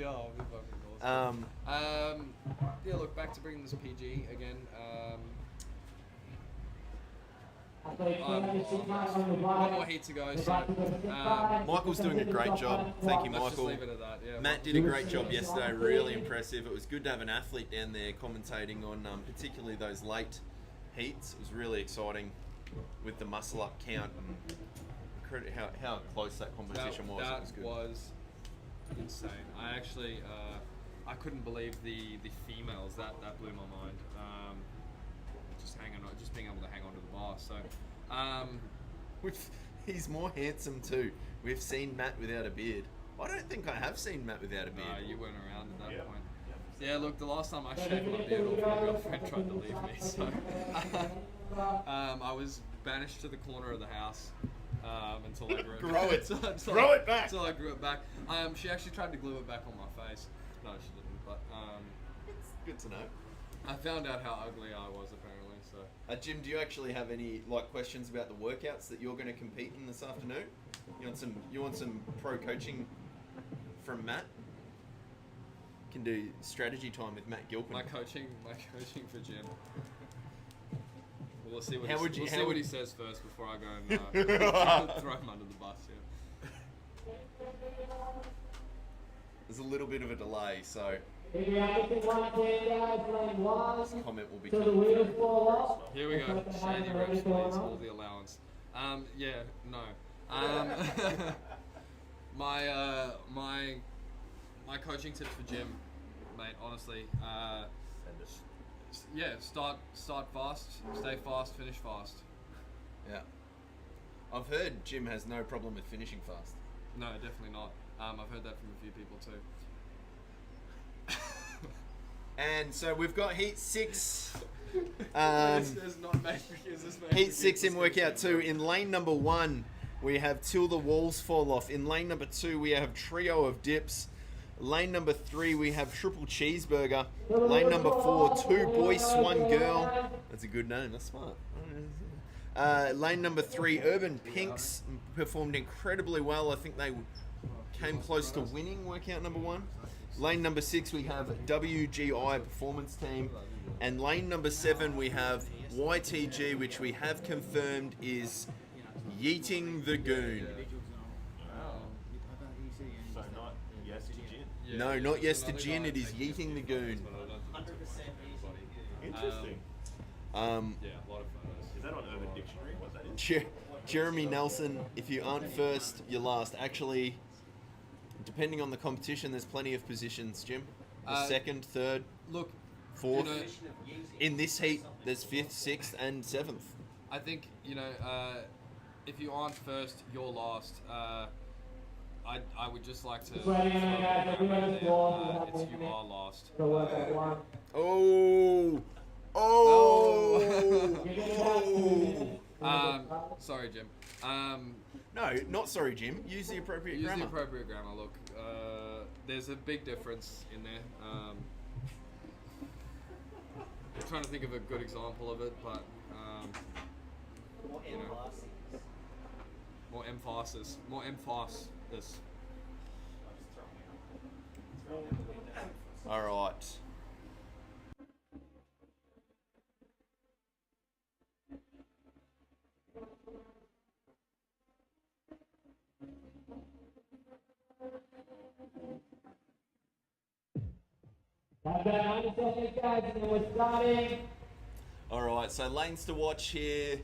Yeah, look, back to bringing this PG again. One more heat to go. So, Michael's doing a great job. Thank you, let's just Michael. leave it at that. Yeah, Matt did a great job yesterday, really impressive. It was good to have an athlete down there commentating on particularly those late heats. It was really exciting with the muscle up count and how close that competition was. That It was good. was insane. I actually, I couldn't believe the females. That blew my mind. Just being able to hang on to the bar. So, He's more handsome too. We've seen Matt without a beard. I don't think I have seen Matt without a beard. you weren't around at that point. Yeah, look, the last time I shaved my beard off, my girlfriend tried to leave me. So, I was banished to the corner of the house until I grew it. Grow it. Grow it back. Until I grew it back. She actually tried to glue it back on my face. No, she didn't. But It's good to know. I found out how ugly I was apparently. So Jim, do you actually have any questions about the workouts that you're going to compete in this afternoon? You want some pro coaching from Matt? Can do strategy time with Matt Gilpin. my coaching for Jim. We'll see what he says first before I go and throw him under the bus. Yeah. There's a little bit of a delay, so If you're anything like that, guys, lane one, comment will be till the coming wheels through. fall off. Here we go. Shady reps, please. All the allowance. Yeah, no. My coaching tips for Jim, mate. Honestly, yeah. Start fast, stay fast, finish fast. Yeah. I've heard Jim has no problem with finishing fast. No, definitely not. I've heard that from a few people too. And so we've got Heat 6. Heat 6 in workout 2. In lane number 1, we have Till the Walls Fall Off. In lane number 2, we have Trio of Dips. Lane number 3, we have Triple Cheeseburger. Lane number 4, 2 Boys, 1 Girl. That's a good name. That's smart. Lane number 3, Urban Pinks performed incredibly well. I think they came close to winning workout number 1. Lane number 6, we have WGI Performance Team. And lane number 7, we have YTG, which we have confirmed is Yeeting the Goon. So not yes to gin. No, not yes to gin, it is Yeeting the Goon. 100% Interesting. Yeah, a lot of photos. Is that on Urban Dictionary? What that is? Jeremy Nelson, if you aren't first, you're last. Actually, depending on the competition, there's plenty of positions, Jim. The second, third, Look, fourth. you know, In this heat, there's 5th, 6th, and 7th. I think, if you aren't first, you're last. I would just like to throw it out there. It's you are last. Oh! Sorry, Jim. No, not sorry, Jim. Use the appropriate Use grammar. the appropriate grammar. Look, there's a big difference in there. I'm trying to think of a good example of it, but more emphasis. More emphasis. All right. About 90 seconds, guys, and then we're starting. All right, so lanes to watch here.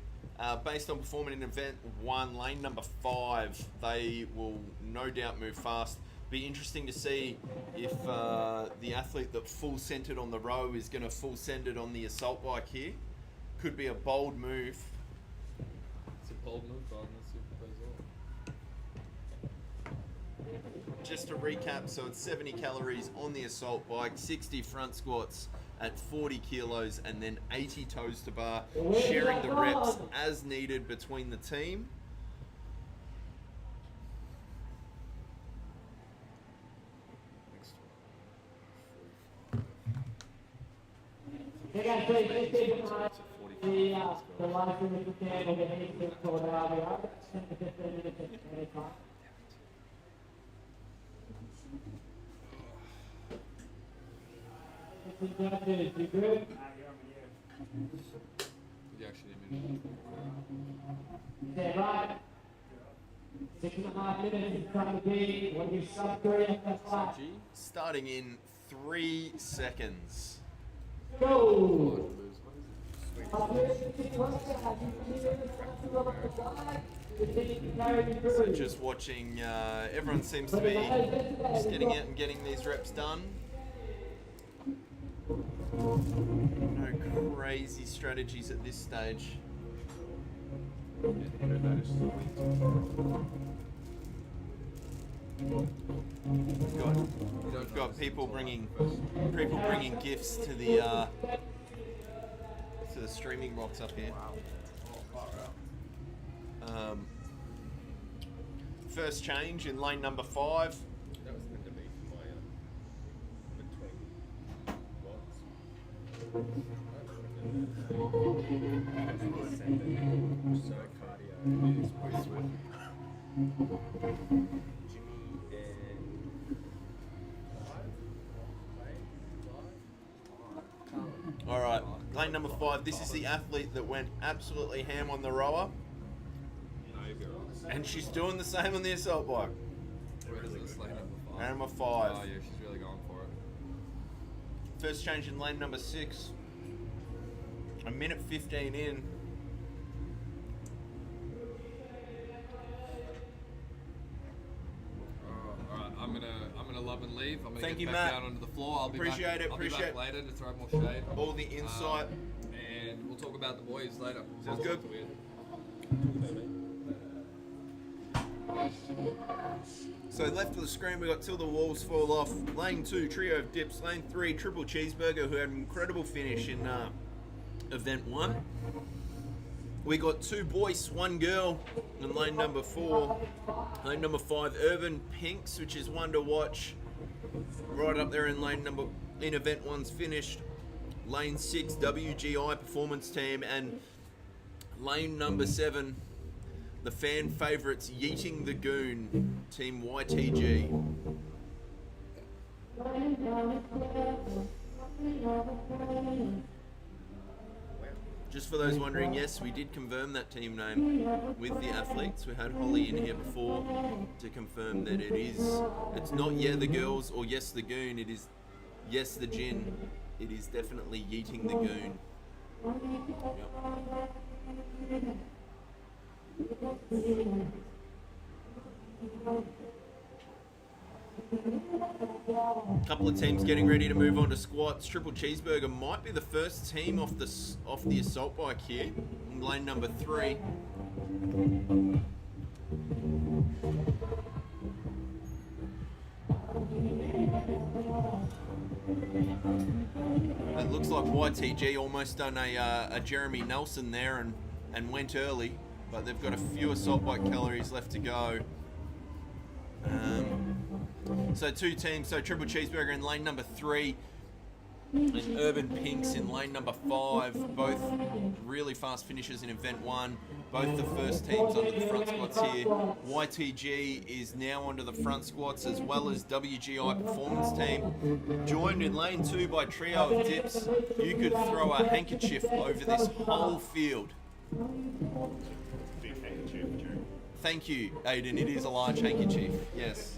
Based on performing in event 1, lane number 5, they will no doubt move fast. Be interesting to see if the athlete that full centered on the row is going to full centered on the assault bike here. Could be a bold move. It's a bold move, but let's see if it pays off. Just to recap, so it's 70 calories on the assault bike, 60 front squats at 40 kilos, and then 80 toes to bar, sharing the reps as needed between the team. Hey guys, please stay behind the live stream if you can. We'll get anything sorted out. We are 10 to 15 minutes at any time. You good? You actually didn't mean Stand right. 6.5 minutes in front of the gate. When you sub 3 on the flat. G. Starting in 3 seconds. Go! So just watching, everyone seems to be just getting out and getting these reps done. No crazy strategies at this stage. We've got people bringing gifts to the streaming box up here. First change in lane number 5. That was meant to be for my between so cardio is pretty sweet. Jimmy and All right, lane number 5. This is the athlete that went absolutely ham on the rower, and she's doing the same on the assault bike. Where does this lane number 5? Lane number 5. Oh yeah, she's really going for it. First change in lane number 6. A minute 15 in. Alright, I'm gonna love and leave. I'm gonna Thank get you, back Matt. down onto the floor. I'll be Appreciate it, I'll be appreciate back later to throw more shade. All the insight. And we'll talk about the boys later. Sounds good. Weird. So left of the screen, we got Till the Walls Fall Off. Lane 2, Trio of Dips. Lane 3, Triple Cheeseburger, who had an incredible finish in event 1. We got 2 boys, 1 girl in lane number 4. Lane number 5, Urban Pinks, which is one to watch. Right up there in event 1's finished. Lane 6, WGI Performance Team, and lane number 7, the fan favourites, Yeeting the Goon, Team YTG. Just for those wondering, yes, we did confirm that team name with the athletes. We had Holly in here before to confirm that it's not Yeah the Girls or Yes the Goon, it is Yes the Gin. It is definitely Yeeting the Goon. Couple of teams getting ready to move on to squats. Triple Cheeseburger might be the first team off the assault bike here in lane number 3. It looks like YTG almost done a Jeremy Nelson there and went early, but they've got a few assault bike calories left to go. So 2 teams, so Triple Cheeseburger in lane number 3 and Urban Pinks in lane number 5, both really fast finishers in event 1. Both the first teams onto the front squats here. YTG is now onto the front squats, as well as WGI Performance Team. Joined in lane 2 by Trio of Dips. You could throw a handkerchief over this whole field. big handkerchief, Jerry. Thank you, Aiden. It is a large handkerchief. Yes.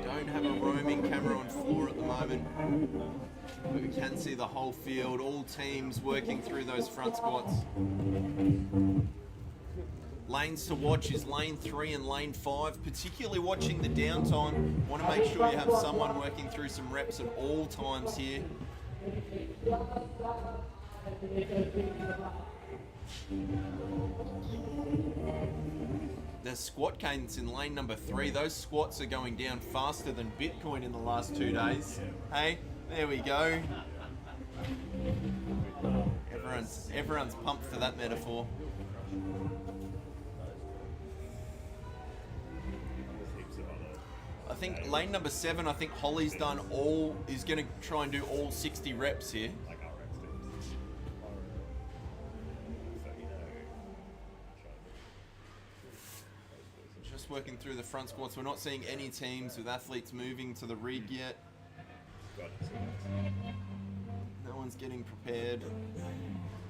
Don't have a roaming camera on floor at the moment, but we can see the whole field, all teams working through those front squats. Lanes to watch is lane 3 and lane 5, particularly watching the downtime. Want to make sure you have someone working through some reps at all times here. The squat cadence in lane number 3, those squats are going down faster than Bitcoin in the last 2 days. Hey, there we go. Everyone's pumped for that metaphor. I think lane number 7, I think Holly's done is going to try and do all 60 reps here. Like our reps do. So, Just working through the front squats. We're not seeing any teams with athletes moving to the rig yet. Got it. No one's getting prepared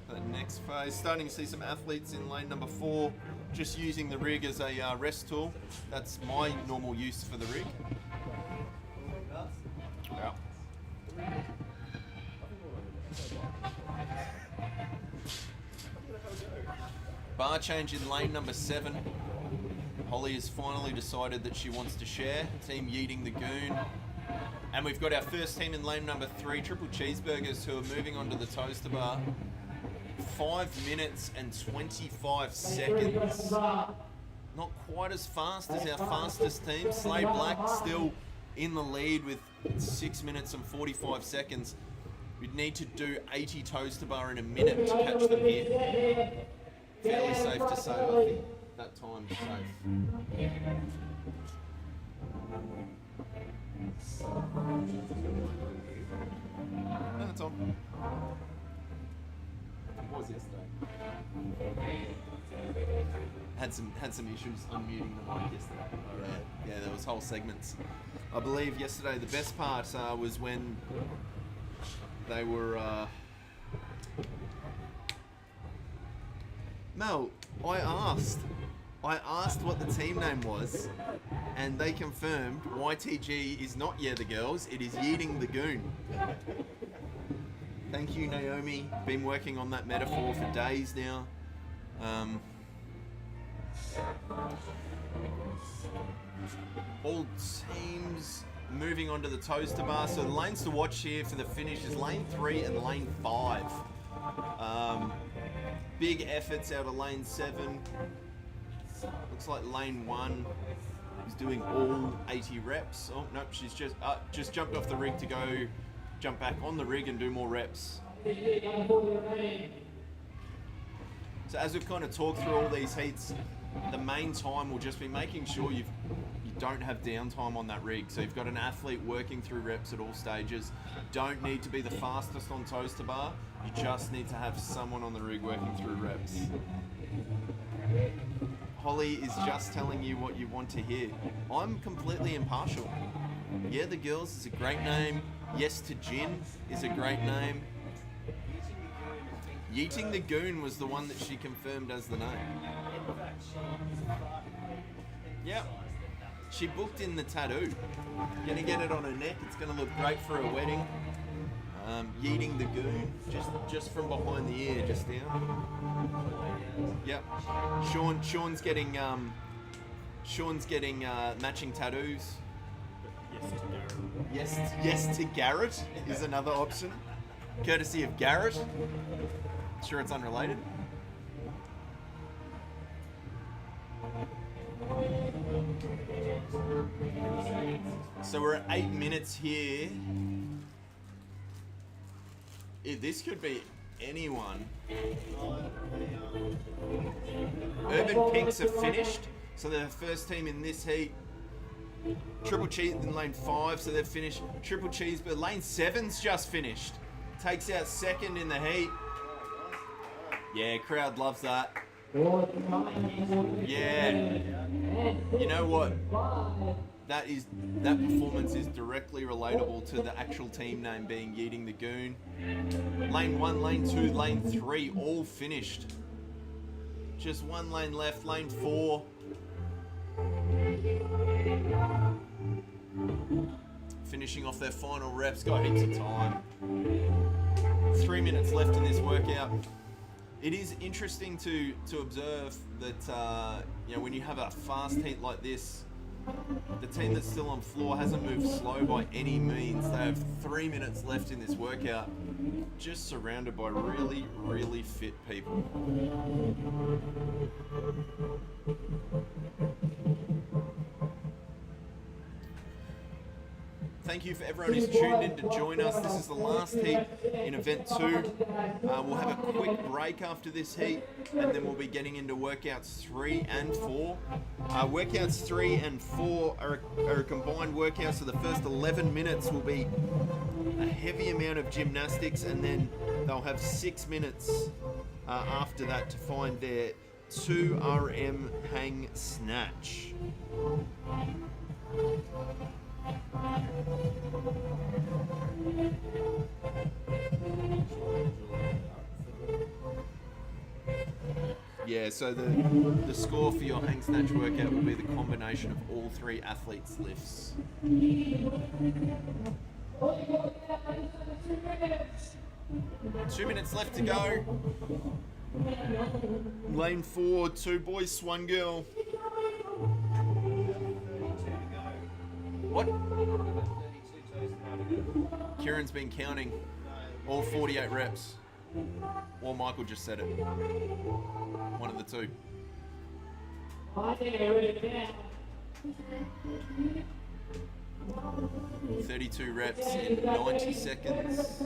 for the next phase. Starting to see some athletes in lane number 4 just using the rig as a rest tool. That's my normal use for the rig. Yeah. Bar change in lane number 7. Holly has finally decided that she wants to share. Team Yeeting the Goon. And we've got our first team in lane number 3, Triple Cheeseburgers, who are moving onto the toaster bar. 5 minutes and 25 seconds. Not quite as fast as our fastest team. Slade Black still in the lead with 6 minutes and 45 seconds. We'd need to do 80 toaster bar in a minute to catch them here. Fairly safe to say, I think that time's safe. No, it's on. It was yesterday. Had some issues unmuting the mic yesterday. Yeah, there was whole segments. I believe yesterday the best part was when they were. Mel, I asked what the team name was, and they confirmed YTG is not Yeah the Girls, it is Yeeting the Goon. Thank you, Naomi. Been working on that metaphor for days now. All teams moving onto the toaster bar. So the lanes to watch here for the finish is lane 3 and lane 5. Big efforts out of lane 7. Looks like lane 1 is doing all 80 reps. Oh, nope, she's just jumped off the rig to go jump back on the rig and do more reps. So as we've kind of talked through all these heats, the main time will just be making sure you don't have downtime on that rig. So you've got an athlete working through reps at all stages. Don't need to be the fastest on toaster bar. You just need to have someone on the rig working through reps. Holly is just telling you what you want to hear. I'm completely impartial. Yeah, the Girls is a great name. Yes to Gin is a great name. Yeeting the Goon was the one that she confirmed as the name. Yep. She booked in the tattoo. Gonna get it on her neck. It's gonna look great for her wedding. Yeeting the Goon, just from behind the ear, just down. Yep. Sean's getting matching tattoos. Yes to Garrett is another option, courtesy of Garrett. Sure, it's unrelated. So we're at 8 minutes here. This could be anyone. Urban Pinks have finished, so they're the first team in this heat. Triple Cheese in lane 5, so they've finished. Triple Cheese, but lane 7's just finished. Takes out second in the heat. Yeah, crowd loves that. Yeah. You know what? That performance is directly relatable to the actual team name being Yeeting the Goon. Lane 1, lane 2, lane 3, all finished. Just one lane left, lane 4. Finishing off their final reps, got heaps of time. 3 minutes left in this workout. It is interesting to observe that when you have a fast heat like this, the team that's still on floor hasn't moved slow by any means. They have 3 minutes left in this workout, just surrounded by really, really fit people. Thank you for everyone who's tuned in to join us. This is the last heat in event 2. We'll have a quick break after this heat, and then we'll be getting into workouts 3 and 4. Workouts 3 and 4 are a combined workout, so the first 11 minutes will be a heavy amount of gymnastics, and then they'll have 6 minutes after that to find their 2 RM hang snatch. Yeah, so the score for your hang snatch workout will be the combination of all 3 athletes' lifts. 2 minutes left to go. Lane 4, 2 boys, 1 girl. What? Kieran's been counting all 48 reps. Or Michael just said it. One of the two. 32 reps in 90 seconds.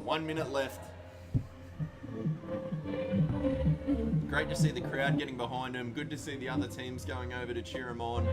One minute left. Great to see the crowd getting behind him. Good to see the other teams going over to cheer him on.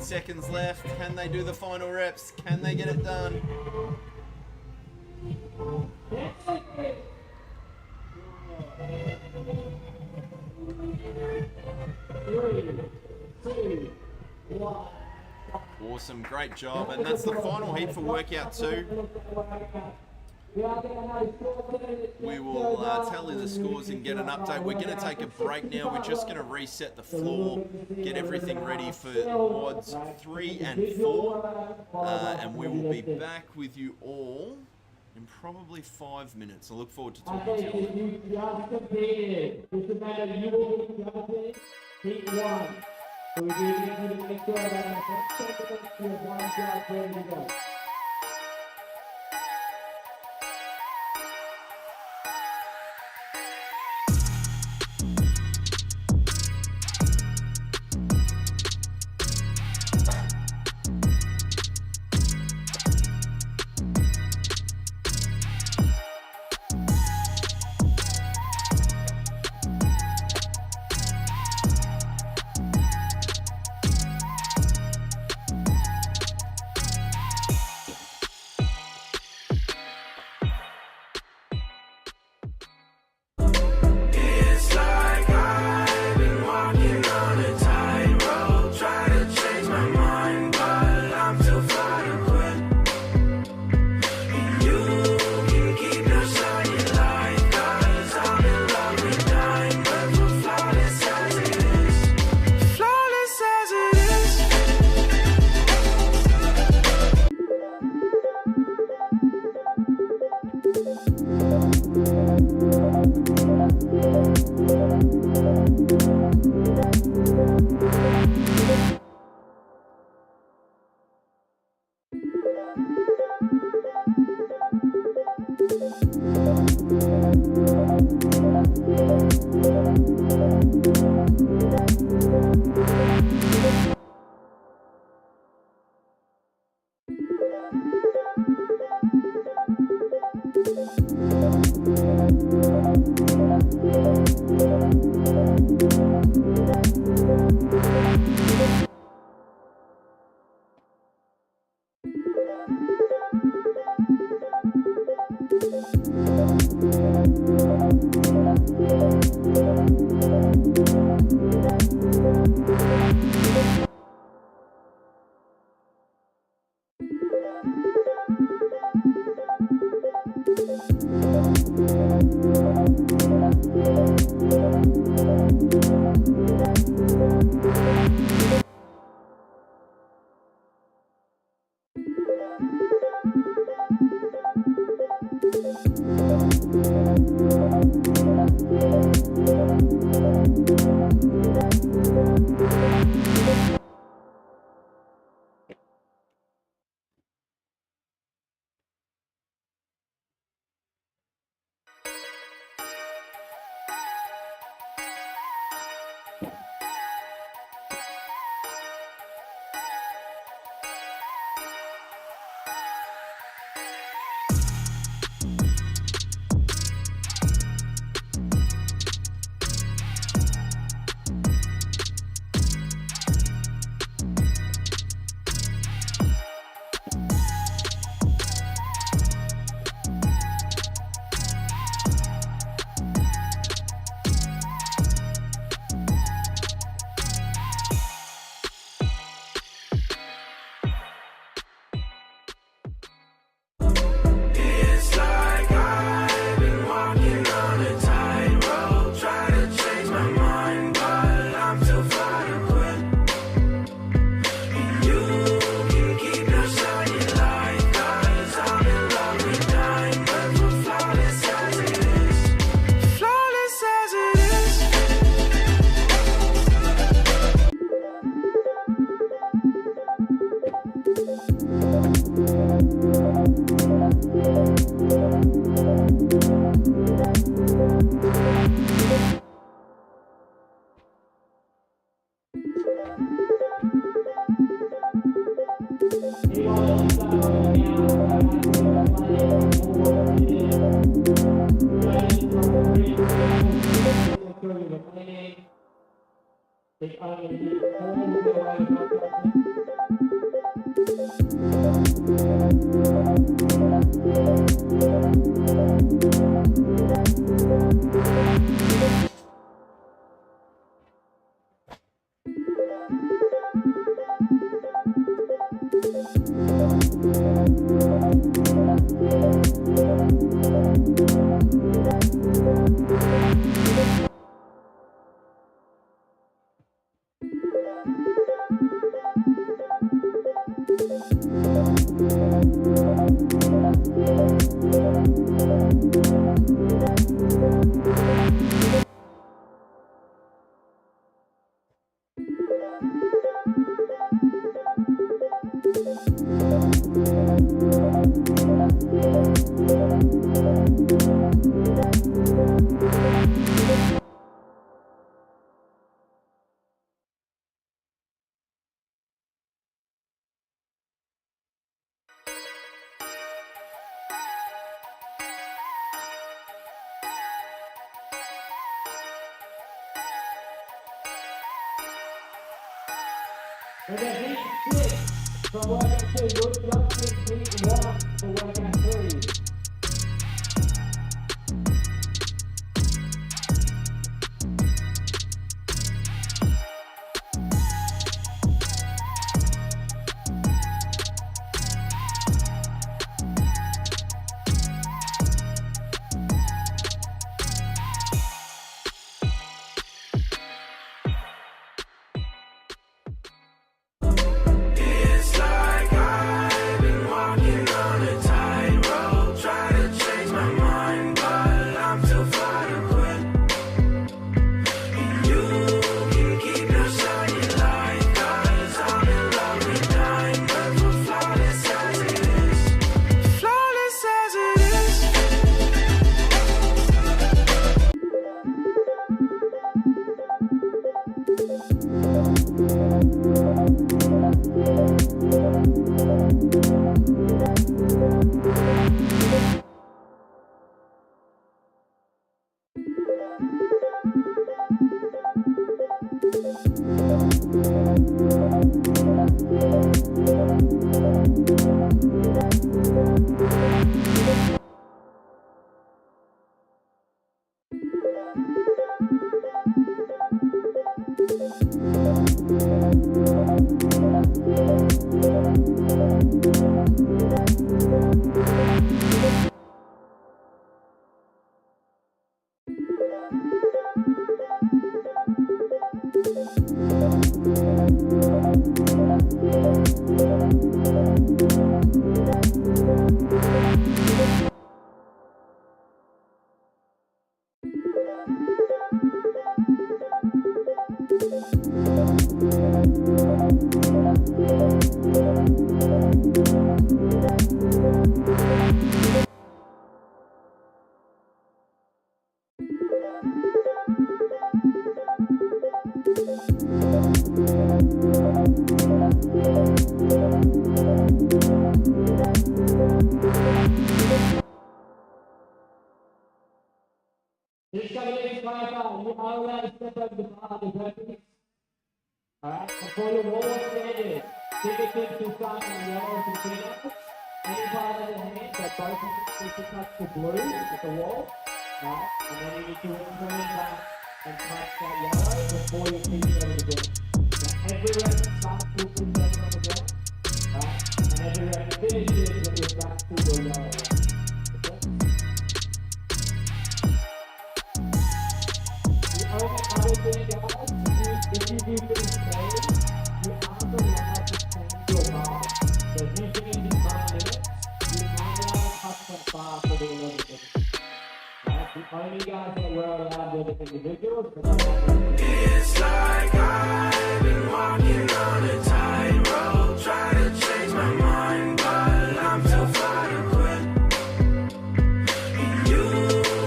Seconds left. Can they do the final reps? Can they get it done? Awesome, great job. And that's the final heat for workout 2. We will tally the scores and get an update. We're going to take a break now. We're just going to reset the floor, get everything ready for WODs 3 and 4. And we will be back with you all in probably 5 minutes. I look forward to talking to you all. You just competed. Doesn't matter, you will be jumping. Heat 1. So we need to make sure that our next 10 minutes you have 1 job ready to go. It's like I've been walking on a tightrope, trying to change my mind, but I'm too far to quit. And you can keep your shiny light, 'cause I'm in love with diamonds, but flawless as it is. Flawless as it is. Anyone else start running out? I have to do a planning for 4 minutes. Planning from 3 to 4 minutes through the planning. It's only 4 will get away with no problem. With a heat 6 for workout 2, good thrusting, heat 1 for workout 3. It's like I've been walking on a tightrope, trying to change my mind, but I'm too far to quit. And you can keep your shiny light, 'cause I'm in love with diamonds, but flawless as it is. Flawless as it is. Just gotta get this clarify. You are allowed to step over the bar, the burpees. Alright, before your wall standard, fingertips will start on the yellow and clean. Any part of the hand, so both need to touch the blue with the wall. Alright, and then you need to turn back and touch that yellow before your feet go to the ground. Now every rep starts with the yellow on the ground. Alright, and every rep finishes when you're back to the yellow. Okay? The only other thing, guys, is if you do things daily, you aren't allowed to change your bar. So if you finish in 5 minutes, you aren't allowed to touch that bar for the 11 minutes. Right? The only guys that were allowed were the individuals. It's like I've been walking on a tightrope, trying to change my mind, but I'm too far to quit. And you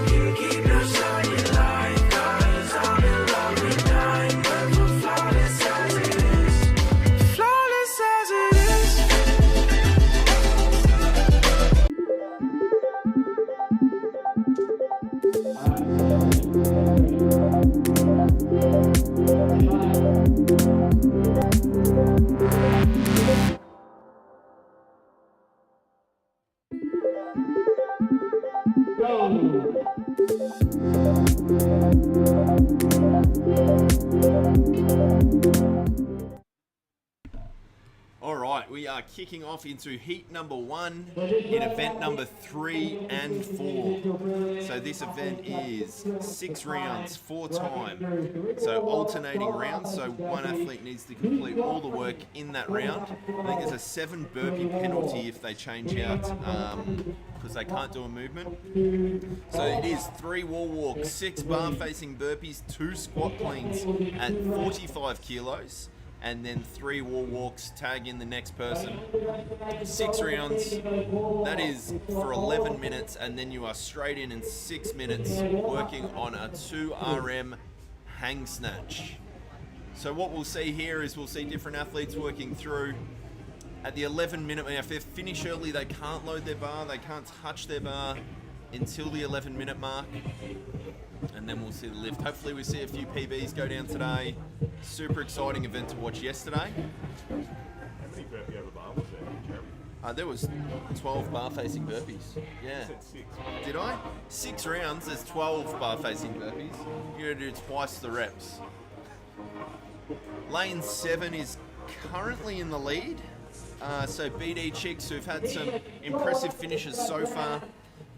can keep your shiny light, 'cause I'm in love with diamonds, we're flawless as it is. Flawless as it is. All right, we are kicking off into heat number 1 in event number 3 and 4. So this event is 6 rounds, 4 time. So alternating rounds, so one athlete needs to complete all the work in that round. I think there's a 7 burpee penalty if they change out because they can't do a movement. So it is 3 wall walks, 6 bar facing burpees, 2 squat cleans at 45 kilos. And then 3 wall walks, tag in the next person. 6 rounds, that is for 11 minutes, and then you are straight in 6 minutes working on a 2 RM hang snatch. So what we'll see here is we'll see different athletes working through. At the 11-minute, if they finish early, they can't load their bar, they can't touch their bar until the 11-minute mark. And then we'll see the lift. Hopefully we see a few PBs go down today. Super exciting event to watch yesterday. How many burpee over bar was there, Jeremy? There was 12 bar facing burpees. Yeah. You said 6. Did I? 6 rounds, there's 12 bar facing burpees. You're gonna do twice the reps. Lane 7 is currently in the lead. So BD Chicks, who've had some impressive finishes so far.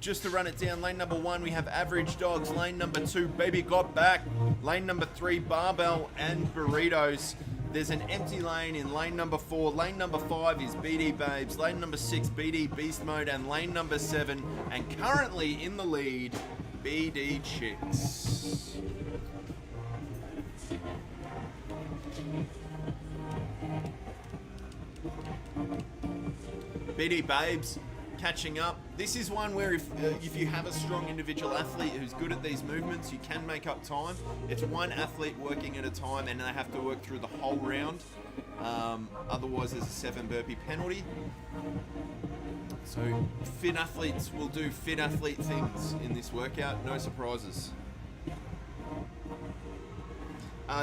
Just to run it down, lane number 1, we have Average Dogs. Lane number 2, Baby Got Back. Lane number 3, Barbell and Burritos. There's an empty lane in lane number 4. Lane number 5 is BD Babes. Lane number 6, BD Beast Mode. And lane number 7, and currently in the lead, BD Chicks. BD Babes catching up. This is one where if you have a strong individual athlete who's good at these movements, you can make up time. It's one athlete working at a time and they have to work through the whole round. Otherwise there's a 7 burpee penalty. So fit athletes will do fit athlete things in this workout, no surprises.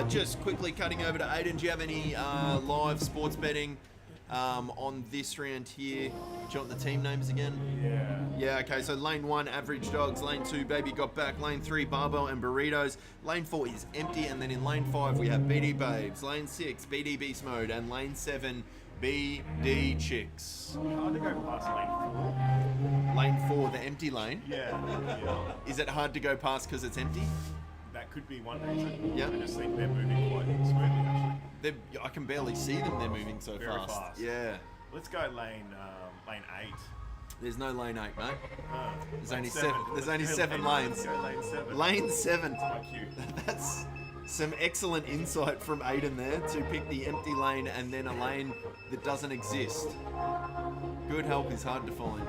Just quickly cutting over to Aiden, do you have any live sports betting on this round here? Do you want the team names again? Yeah, okay, so lane 1, Average Dogs. Lane 2, Baby Got Back. Lane 3, Barbell and Burritos. Lane 4 is empty, and then in lane 5 we have BD Babes. Lane 6, BD Beast Mode. And lane 7, BD Chicks. Hard to go past lane 4. Lane 4, the empty lane. Yeah. Is it hard to go past because it's empty? That could be one reason. Yeah. I just think they're moving quite smoothly, actually. I can barely see them, they're moving so Very fast. Yeah. Let's go lane 8. There's no lane 8, mate. There's Lane only 7. seven. There's only Let's 7 go lanes. Lane 7. Lane 7. That's my cue. That's Some excellent insight from Aiden there to pick the empty lane and then a lane that doesn't exist. Good help is hard to find.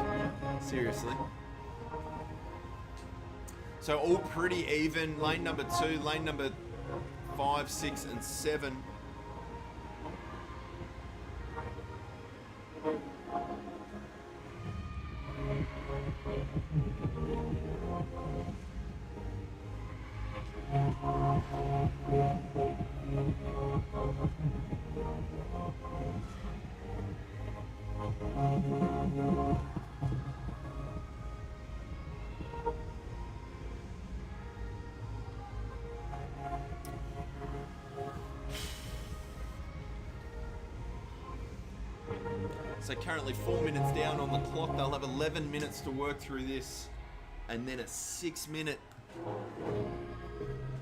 Seriously. So all pretty even. Lane number 2, lane number 5, 6, and 7. So currently 4 minutes down on the clock. They'll have 11 minutes to work through this, and then a 6 minutes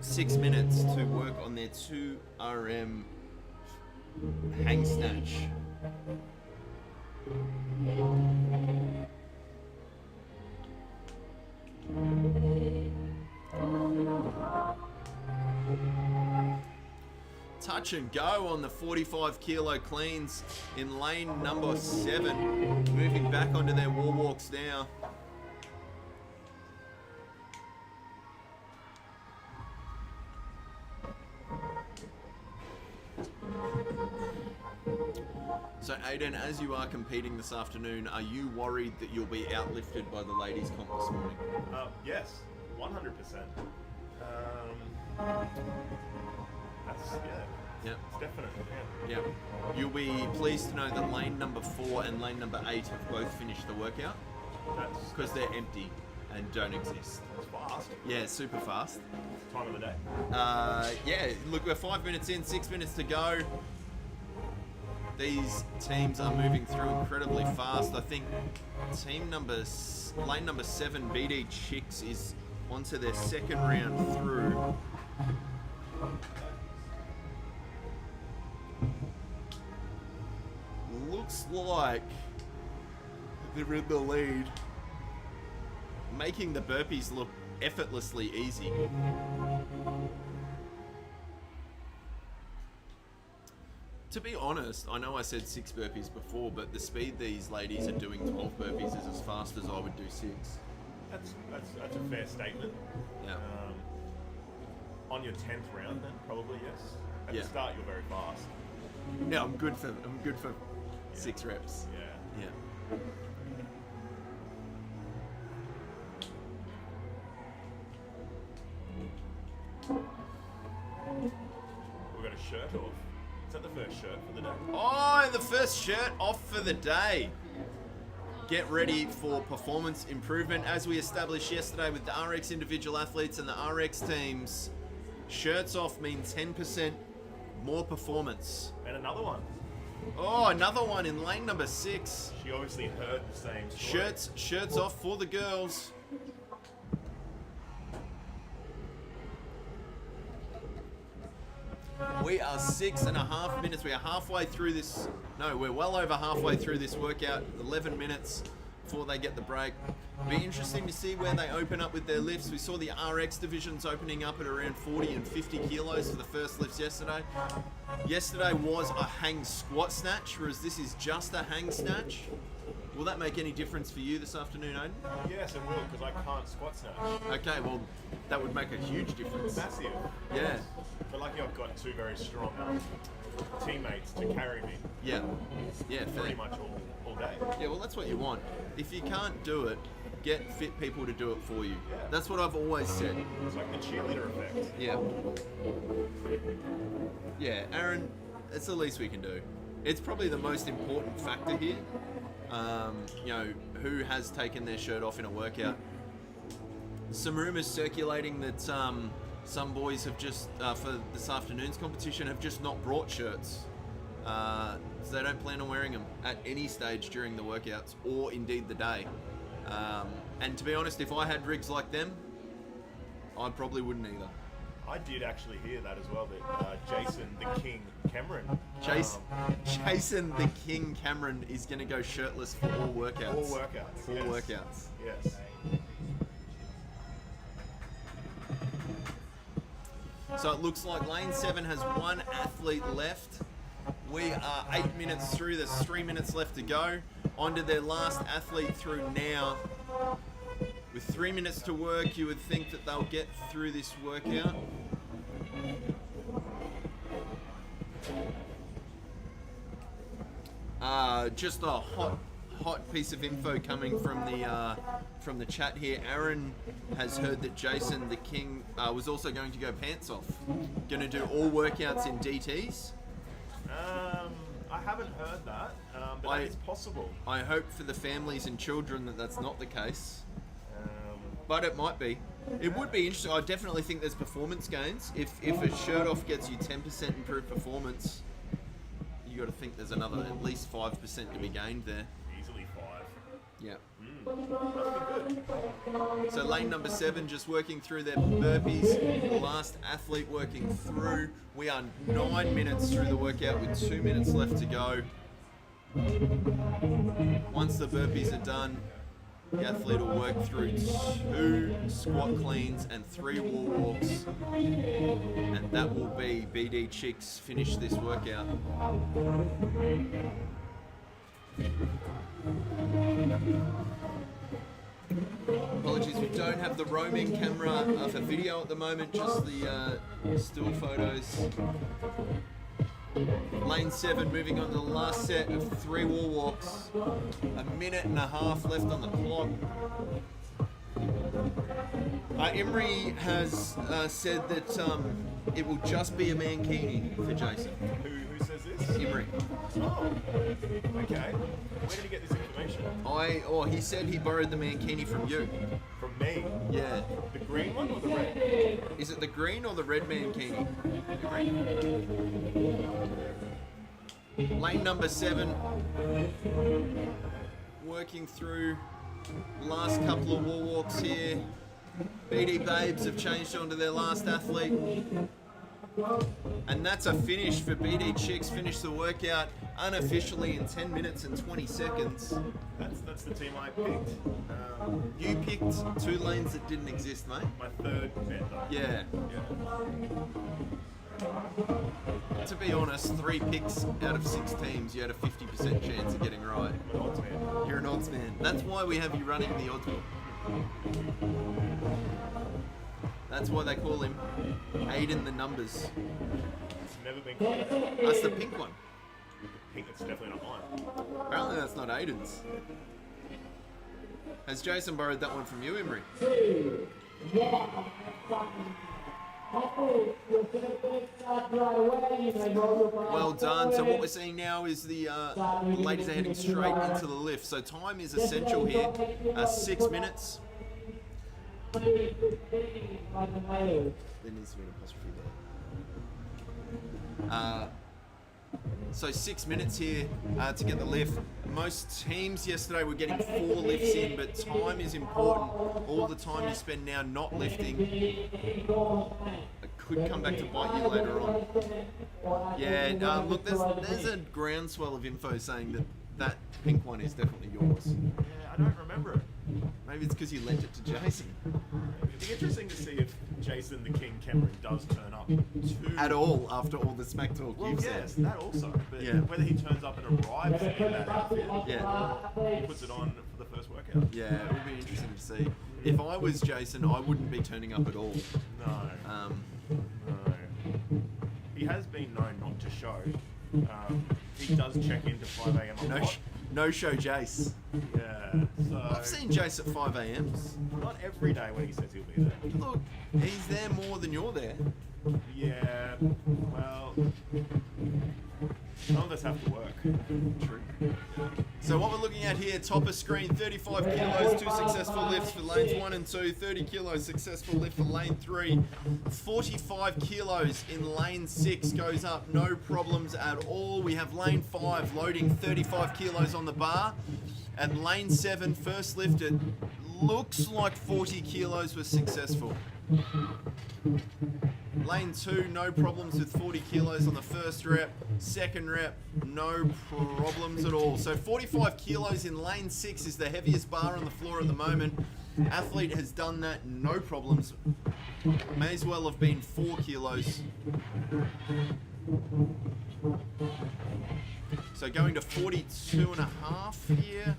to work on their 2 RM hang snatch. Touch and go on the 45 kilo cleans in lane number 7. Moving back onto their wall walks now. So Aiden, as you are competing this afternoon, are you worried that you'll be outlifted by the ladies' comp this morning? Yes, 100%. That's, Yeah. it's definitely, Yeah. You'll be pleased to know that lane number 4 and lane number 8 have both finished the workout That's because they're empty and don't exist. fast. Yeah, super fast. Time of the day. Yeah, look, we're 5 minutes in, 6 minutes to go. These teams are moving through incredibly fast. I think lane number 7, BD Chicks, is onto their second round through. Looks like they're in the lead, making the burpees look effortlessly easy. To be honest, I know I said 6 burpees before, but the speed these ladies are doing 12 burpees is as fast as I would do 6. That's a fair statement. Yeah. On your 10th round, then probably yes. At Yeah. the start, you're very fast. Yeah, I'm good for 6 reps. Yeah. Yeah. We've got a shirt off. Is that the first shirt for the day? Oh, the first shirt off for the day. Get ready for performance improvement. As we established yesterday with the RX individual athletes and the RX teams, shirts off means 10% more performance. And another one. Oh, another one in lane number 6. She obviously heard the same story. Shirts off for the girls. We are 6.5 minutes. We are halfway through this. No, we're well over halfway through this workout. 11 minutes before they get the break. Be interesting to see where they open up with their lifts. We saw the RX divisions opening up at around 40 and 50 kilos for the first lifts yesterday. Yesterday was a hang squat snatch, whereas this is just a hang snatch. Will that make any difference for you this afternoon, Aiden? Yes, it will, because I can't squat snatch. Okay, well, that would make a huge difference. Massive. Yeah, But lucky I've got 2 very strong teammates to carry me yeah, fair. pretty much all day. Yeah, well, that's what you want. If you can't do it, get fit people to do it for you. That's what I've always said. It's like the cheerleader effect. Yeah. Yeah, Aaron, it's the least we can do. It's probably the most important factor here. You know, who has taken their shirt off in a workout. Some rumours circulating that some boys have just, for this afternoon's competition, have just not brought shirts. So they don't plan on wearing them at any stage during the workouts or indeed the day. And to be honest, if I had rigs like them, I probably wouldn't either. I did actually hear that as well, that Jason the King Cameron. Jason the King Cameron is going to go shirtless for all workouts. All workouts. All yes. workouts. Yes. So it looks like lane 7 has one athlete left. We are 8 minutes through. There's 3 minutes left to go. On to their last athlete through now. With 3 minutes to work, you would think that they'll get through this workout. Just a hot piece of info coming from the chat here. Aaron has heard that Jason the King was also going to go pants off. Going to do all workouts in DTs. I haven't heard that, but that is possible. I hope for the families and children that that's not the case. But it might be. It would be interesting. I definitely think there's performance gains. If a shirt off gets you 10% improved performance, you got to think there's another at least 5% to be gained there. Easily 5. Yeah. That would be good. So lane number 7 just working through their burpees. The last athlete working through. We are 9 minutes through the workout with 2 minutes left to go. Once the burpees are done, the athlete will work through 2 squat cleans and 3 wall walks. And that will be BD Chicks finish this workout. Apologies, we don't have the roaming camera for video at the moment, just the still photos. Lane 7 moving on to the last set of 3 wall walks. 1.5 minutes left on the clock. Emery has said that it will just be a mankini for Jason. Who says this? Emery. Oh, okay. Where did he get this information? He said he borrowed the mankini from you. From me? Yeah. The green one or the red? Is it the green or the red mankini? Lane number 7. Working through last couple of wall walks here. BD Babes have changed on to their last athlete. And that's a finish for BD Chicks. Finish the workout unofficially in 10 minutes and 20 seconds. That's the team I picked. You picked 2 lanes that didn't exist, mate. My third bet, though. Yeah. To be honest, 3 picks out of 6 teams, you had a 50% chance of getting right. I'm an odds man. You're an odds man. That's why we have you running the odds book. That's why they call him Aiden the Numbers. It's never been called. That's the pink one. I think it's definitely not mine. Apparently that's not Aiden's. Has Jason borrowed that one from you, Emery? Well done. So what we're seeing now is the ladies are heading straight into the lift. So time is essential here. 6 minutes. There needs to be an apostrophe there. So 6 minutes here to get the lift. Most teams yesterday were getting 4 lifts in, but time is important. All the time you spend now not lifting, it could come back to bite you later on. Yeah, look, there's a groundswell of info saying that pink one is definitely yours. Yeah, I don't remember it. Maybe it's because you lent it to Jason. It'd be interesting to see if Jason the King Cameron does turn up At all after all the smack talk Well, you've yes, said. that also. But Yeah. whether he turns up and arrives in that outfit, Yeah. he puts it on for the first workout. Yeah, it would be interesting to see. If I was Jason, I wouldn't be turning up at all. No. No. He has been known not to show. He does check in to 5 a.m. a lot. No show Jace. Yeah. So I've seen Jace at 5 a.m. not every day when he says he'll be there. Look, he's there more than you're there. Yeah. Well, none of us have to work. True. So what we're looking at here, top of screen, 35 kilos, 2 successful lifts for lanes 1 and 2, 30 kilos successful lift for lane 3, 45 kilos in lane 6 goes up, no problems at all. We have lane 5 loading 35 kilos on the bar, and lane 7 first lift, it looks like 40 kilos was successful. Lane 2, no problems with 40 kilos on the first rep. Second rep, no problems at all. So 45 kilos in lane 6 is the heaviest bar on the floor at the moment. Athlete has done that, no problems. May as well have been 4 kilos. So going to 42 and a half here.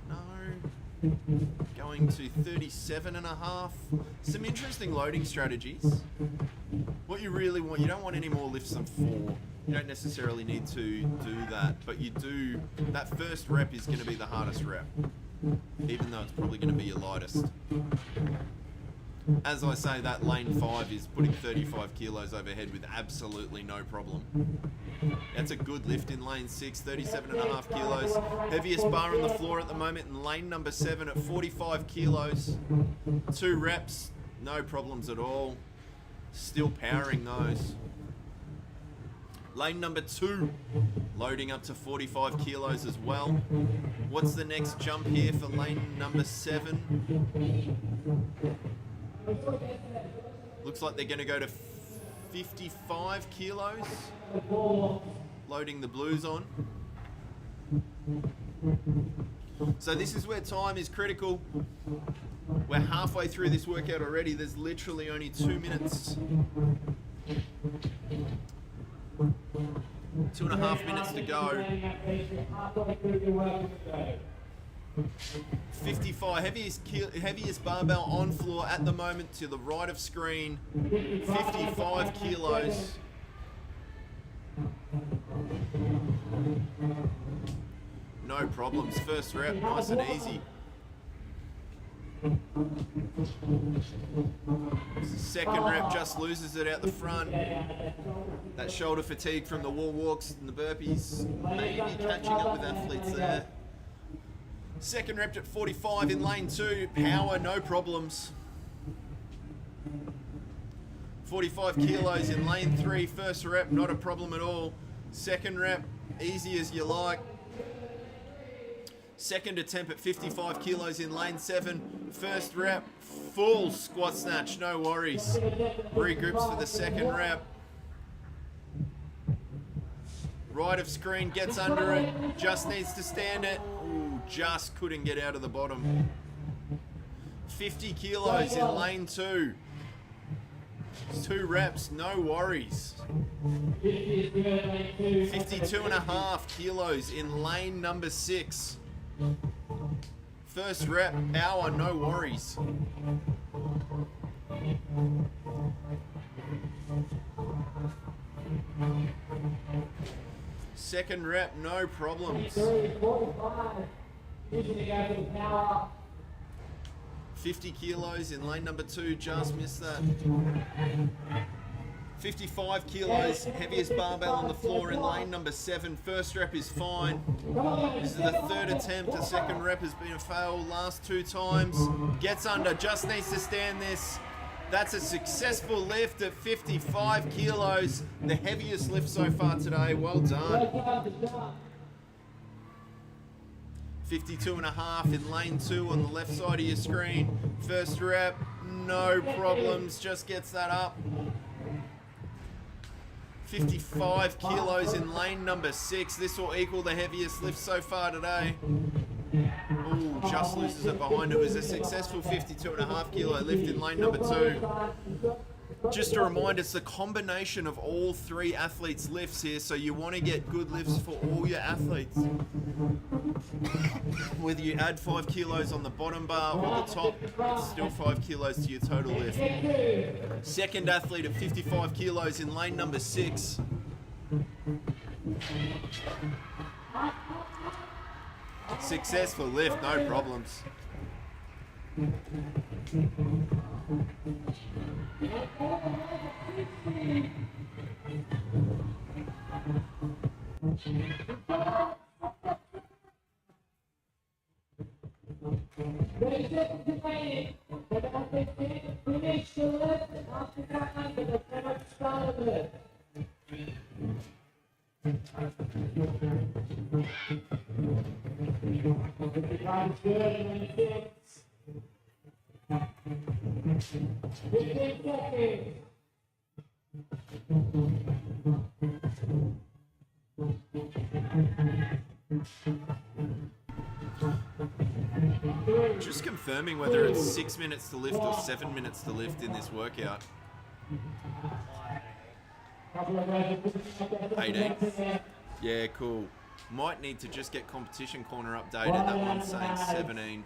No. Going to 37 and a half. Some interesting loading strategies. What you really want, you don't want any more lifts than 4. You don't necessarily need to do that, but you do, that first rep is going to be the hardest rep, even though it's probably going to be your lightest. As I say, that lane 5 is putting 35 kilos overhead with absolutely no problem. That's a good lift in lane 6, 37 and a half kilos. Heaviest bar on the floor at the moment in lane number 7 at 45 kilos. 2 reps, no problems at all. Still powering those. Lane number 2, loading up to 45 kilos as well. What's the next jump here for lane number 7? Looks like they're going to go to 55 kilos. Loading the blues on. So this is where time is critical. We're halfway through this workout already. There's literally only 2 minutes. 2.5 minutes to go. 55, heaviest barbell on floor at the moment to the right of screen. 55 kilos. No problems. First rep, nice and easy. Second rep just loses it out the front. That shoulder fatigue from the wall walks and the burpees maybe catching up with athletes there. Second rep at 45 in lane 2. Power, no problems. 45 kilos in lane 3. First rep, not a problem at all. Second rep, easy as you like. Second attempt at 55 kilos in lane 7. First rep, full squat snatch, no worries. Regroups for the second rep. Right of screen, gets under it, just needs to stand it. Ooh, just couldn't get out of the bottom. 50 kilos in lane 2. 2 reps, no worries. 52 and a half kilos in lane number 6. First rep, power, no worries. Second rep, no problems. 50 kilos in lane number 2, just missed that. 55 kilos, heaviest barbell on the floor in lane number 7. First rep is fine. This is the third attempt. The second rep has been a fail last 2 times. Gets under, just needs to stand this. That's a successful lift at 55 kilos. The heaviest lift so far today. Well done. 52 and a half in lane 2 on the left side of your screen. First rep, no problems, just gets that up. 55 kilos in lane number 6. This will equal the heaviest lift so far today. Ooh, just loses it behind. It was a successful 52 and a half kilo lift in lane number 2. Just a reminder, it's the combination of all 3 athletes' lifts here, so you want to get good lifts for all your athletes. Whether you add 5 kilos on the bottom bar or the top, it's still 5 kilos to your total lift. Second athlete at 55 kilos in lane number 6. Successful lift, no problems. Just confirming whether it's 6 minutes to lift or 7 minutes to lift in this workout. 18. Yeah, cool. Might need to just get competition corner updated. That one's saying 17.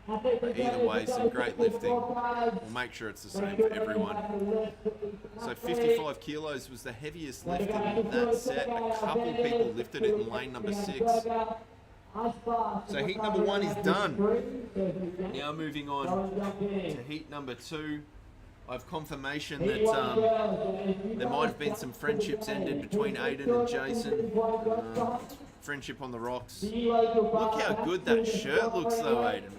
But either way, some great lifting. We'll make sure it's the same for everyone. So 55 kilos was the heaviest lift in that set. A couple people lifted it in lane number 6. So heat number 1 is done. Now moving on to heat number 2. I have confirmation that there might have been some friendships ended between Aiden and Jason. Friendship on the rocks. Look how good that shirt looks though, Aiden.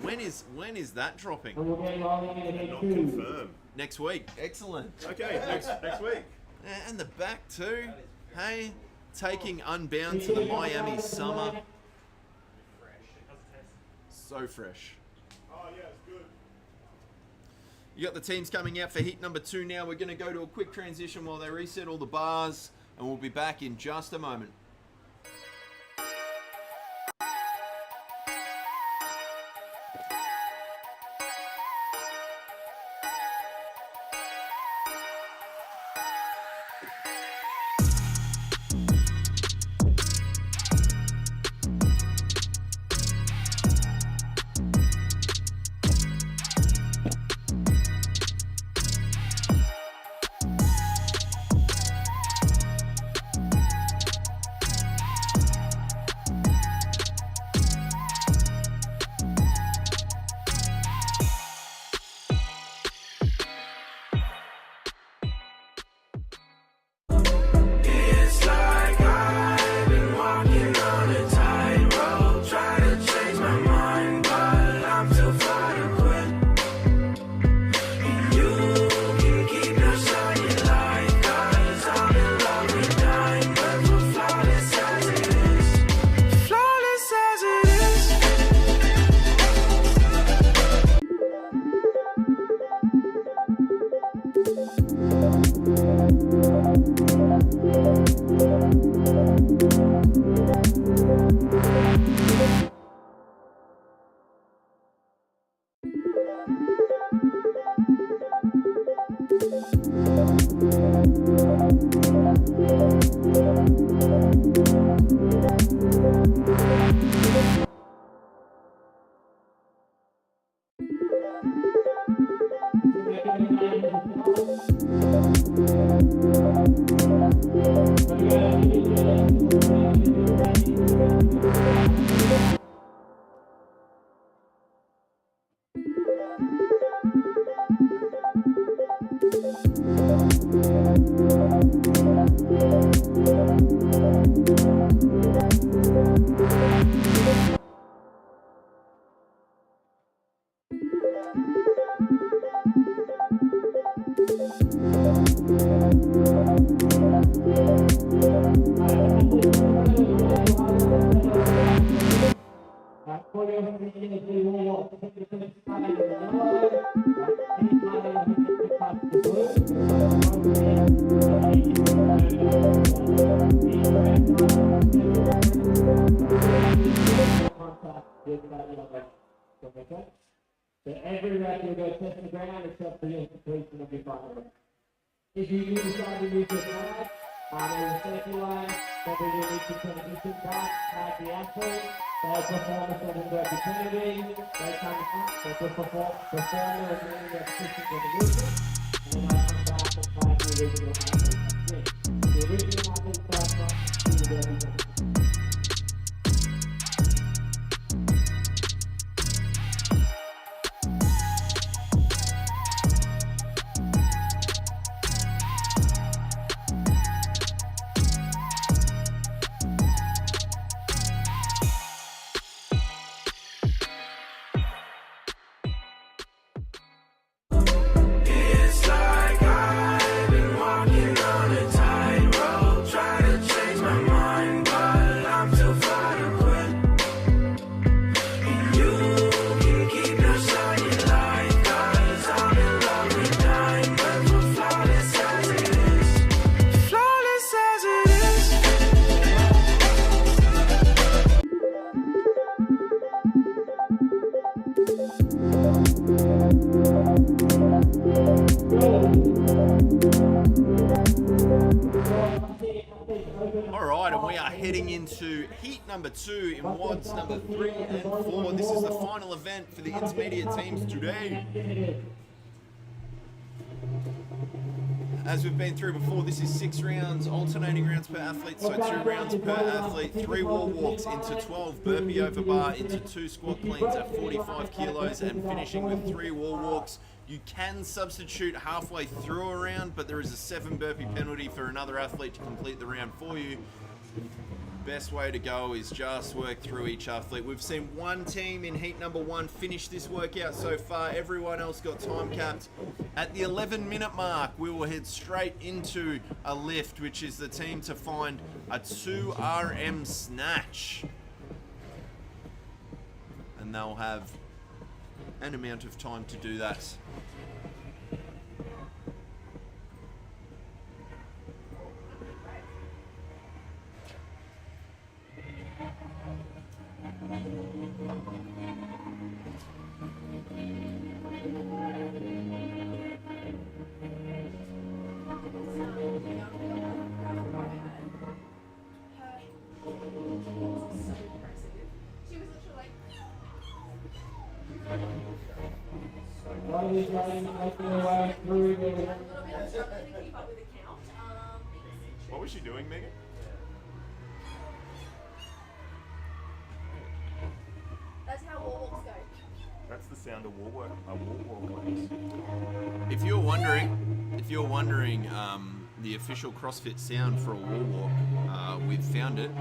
When is that dropping? Not confirmed. Next week. Excellent. Okay, next week. And the back too. Hey, taking Unbound to the Miami summer. So fresh. Oh yeah, it's good. You got the teams coming out for heat number 2 now. We're going to go to a quick transition while they reset all the bars, and we'll be back in just a moment. It's like I've been walking on a tightrope, trying to change my mind, but I'm too far to quit. And you can keep your shiny light, 'cause I'm in love with diamonds, but flawless as it is. Flawless as it is. So every rep you'll go test the ground except for your completion of your final rep. If you do decide to use your flag, there's a safety line, then we will need to transition back at the athlete. They perform a certain opportunity, they come up, they perform the remaining repetitions of the movement, and then I come back and flag the original athlete. The original athlete starts off to the everything. It's like I've been walking on a tightrope. All right, and we are heading into heat number 2 in WODs number 3 and 4. This is the final event for the intermediate teams today. As we've been through before, this is 6 rounds, alternating rounds per athlete, so 2 rounds per athlete, 3 wall walks into 12 burpee over bar, into 2 squat cleans at 45 kilos, and finishing with 3 wall walks. You can substitute halfway through a round, but there is a 7 burpee penalty for another athlete to complete the round for you. Best way to go is just work through each athlete. We've seen one team in heat number 1 finish this workout so far. Everyone else got time capped. At the 11-minute mark, we will head straight into a lift, which is the team to find a 2 RM snatch. And they'll have an amount of time to do that. Ladies, making their way through the What was she doing, Megan? That's how wall walks go. That's the sound of wall work. Wall walks. If you're wondering, the official CrossFit sound for a wall walk, we've found it.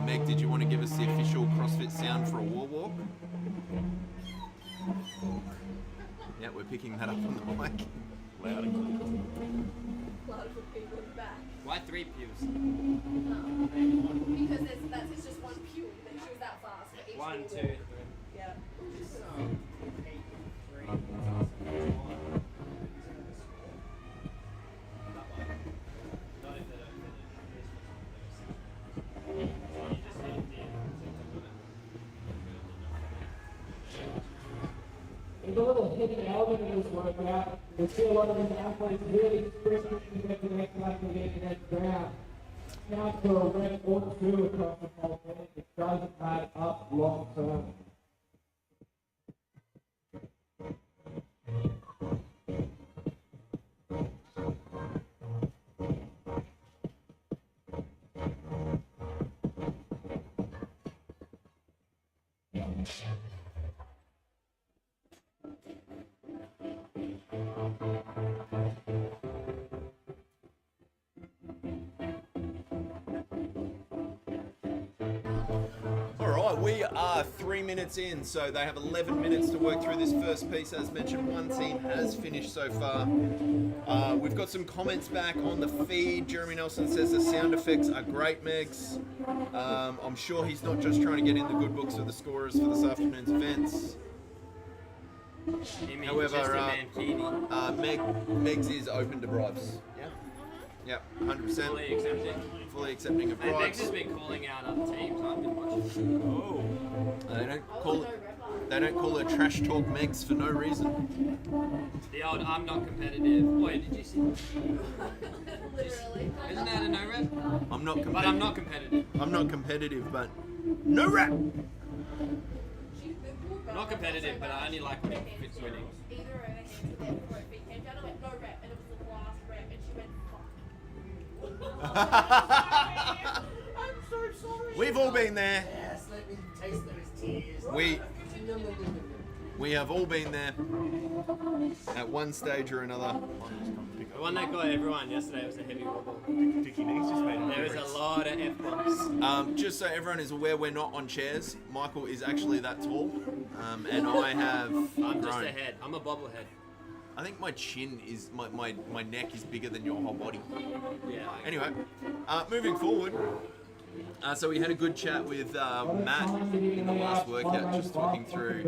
Meg, did you want to give us the official CrossFit sound for a wall walk? Yeah, we're picking that up on the mic. Loud and clear. Loud for people in the back. Why 3 pews? Because that's just one pew that she was that fast for each 1, wall 2, walk. 3. Yeah. There's a little hidden element in this workout. You see a lot of these athletes really sprinting to get the next lap and get the next round. Now for a rep or 2 across the whole thing, it doesn't add up long term. We are 3 minutes in, so they have 11 minutes to work through this first piece. As mentioned, one team has finished so far. We've got some comments back on the feed. Jeremy Nelson says the sound effects are great, Megs. I'm sure he's not just trying to get in the good books of the scorers for this afternoon's events. However, Megs is open to bribes. Yeah? Yep, 100%. Fully accepting of Hey, bribes. Bex has been calling out other teams. I've been watching. Oh. They don't call her trash talk Megs for no reason. The old I'm not competitive. Boy, did you see? Literally. Isn't that a no rep? I'm not competitive. But I'm not competitive. I'm not competitive, but no rap. Not competitive, but I only like when it fits winning. Either her hands were there before her feet came down. I went no rep, and it was the last rep, and she went fuck. I'm so sorry. We've all been there. Yes, let me taste those tears. We have all been there at one stage or another. The one that got everyone yesterday was a heavy wobble. Dicky Knees just made There was a lot of F-bombs. Just so everyone is aware, we're not on chairs. Michael is actually that tall, and I have I'm just grown. a head. I'm a bobblehead. I think my chin is my neck is bigger than your whole body. Yeah. Anyway, moving forward. So we had a good chat with Matt in the last workout, just talking through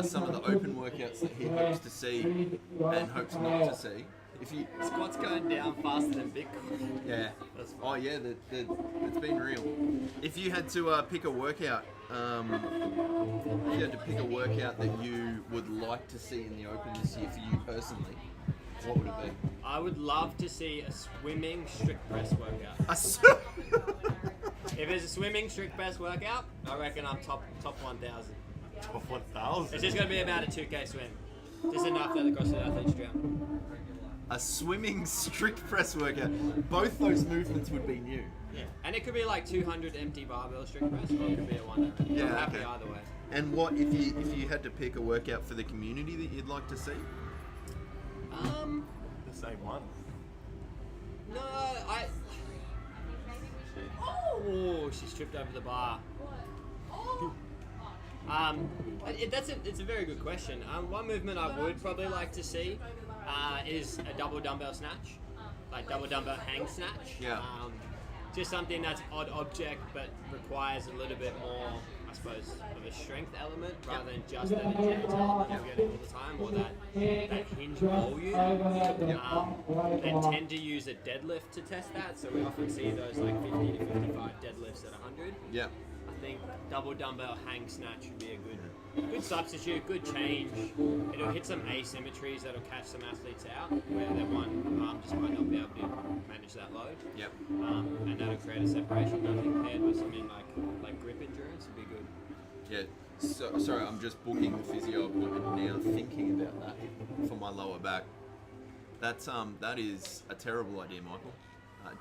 some of the open workouts that he hopes to see and hopes not to see. If you Squat's going down faster than Bitcoin. yeah, oh yeah, it's been real. If you had to pick a workout, that you would like to see in the open this year for you personally, What would it be? I would love to see a swimming strict press workout. If there's a swimming strict press workout, I reckon I'm top 1,000. Top 1,000. It's just going to be about a 2K swim. Just enough that the CrossFit athletes drown. A swimming strict press workout. Both those movements would be new. Yeah. And it could be like 200 empty barbell strict press, or it could be a 1. Yeah, I'm happy okay. either way. And what if you had to pick a workout for the community that you'd like to see? The same one. No, Oh, she's tripped over the bar. It's a very good question. One movement I would probably like to see is a double dumbbell snatch, like double dumbbell hang snatch. Yeah. Just something that's odd object but requires a little bit more, I suppose, of a strength element rather than just that agility element you're getting all the time, or that hinge volume. They tend to use a deadlift to test that, so we often see those like 50 to 55 deadlifts at 100. Yeah. I think double dumbbell hang snatch would be a good substitute, good change. It'll hit some asymmetries that'll catch some athletes out where their one arm just might not be able to manage that load. Yep. And that'll create a separation. I think paired with something like grip endurance would be good. Yeah. So, sorry, I'm just booking the physio appointment now, thinking about that for my lower back. That is a terrible idea, Michael.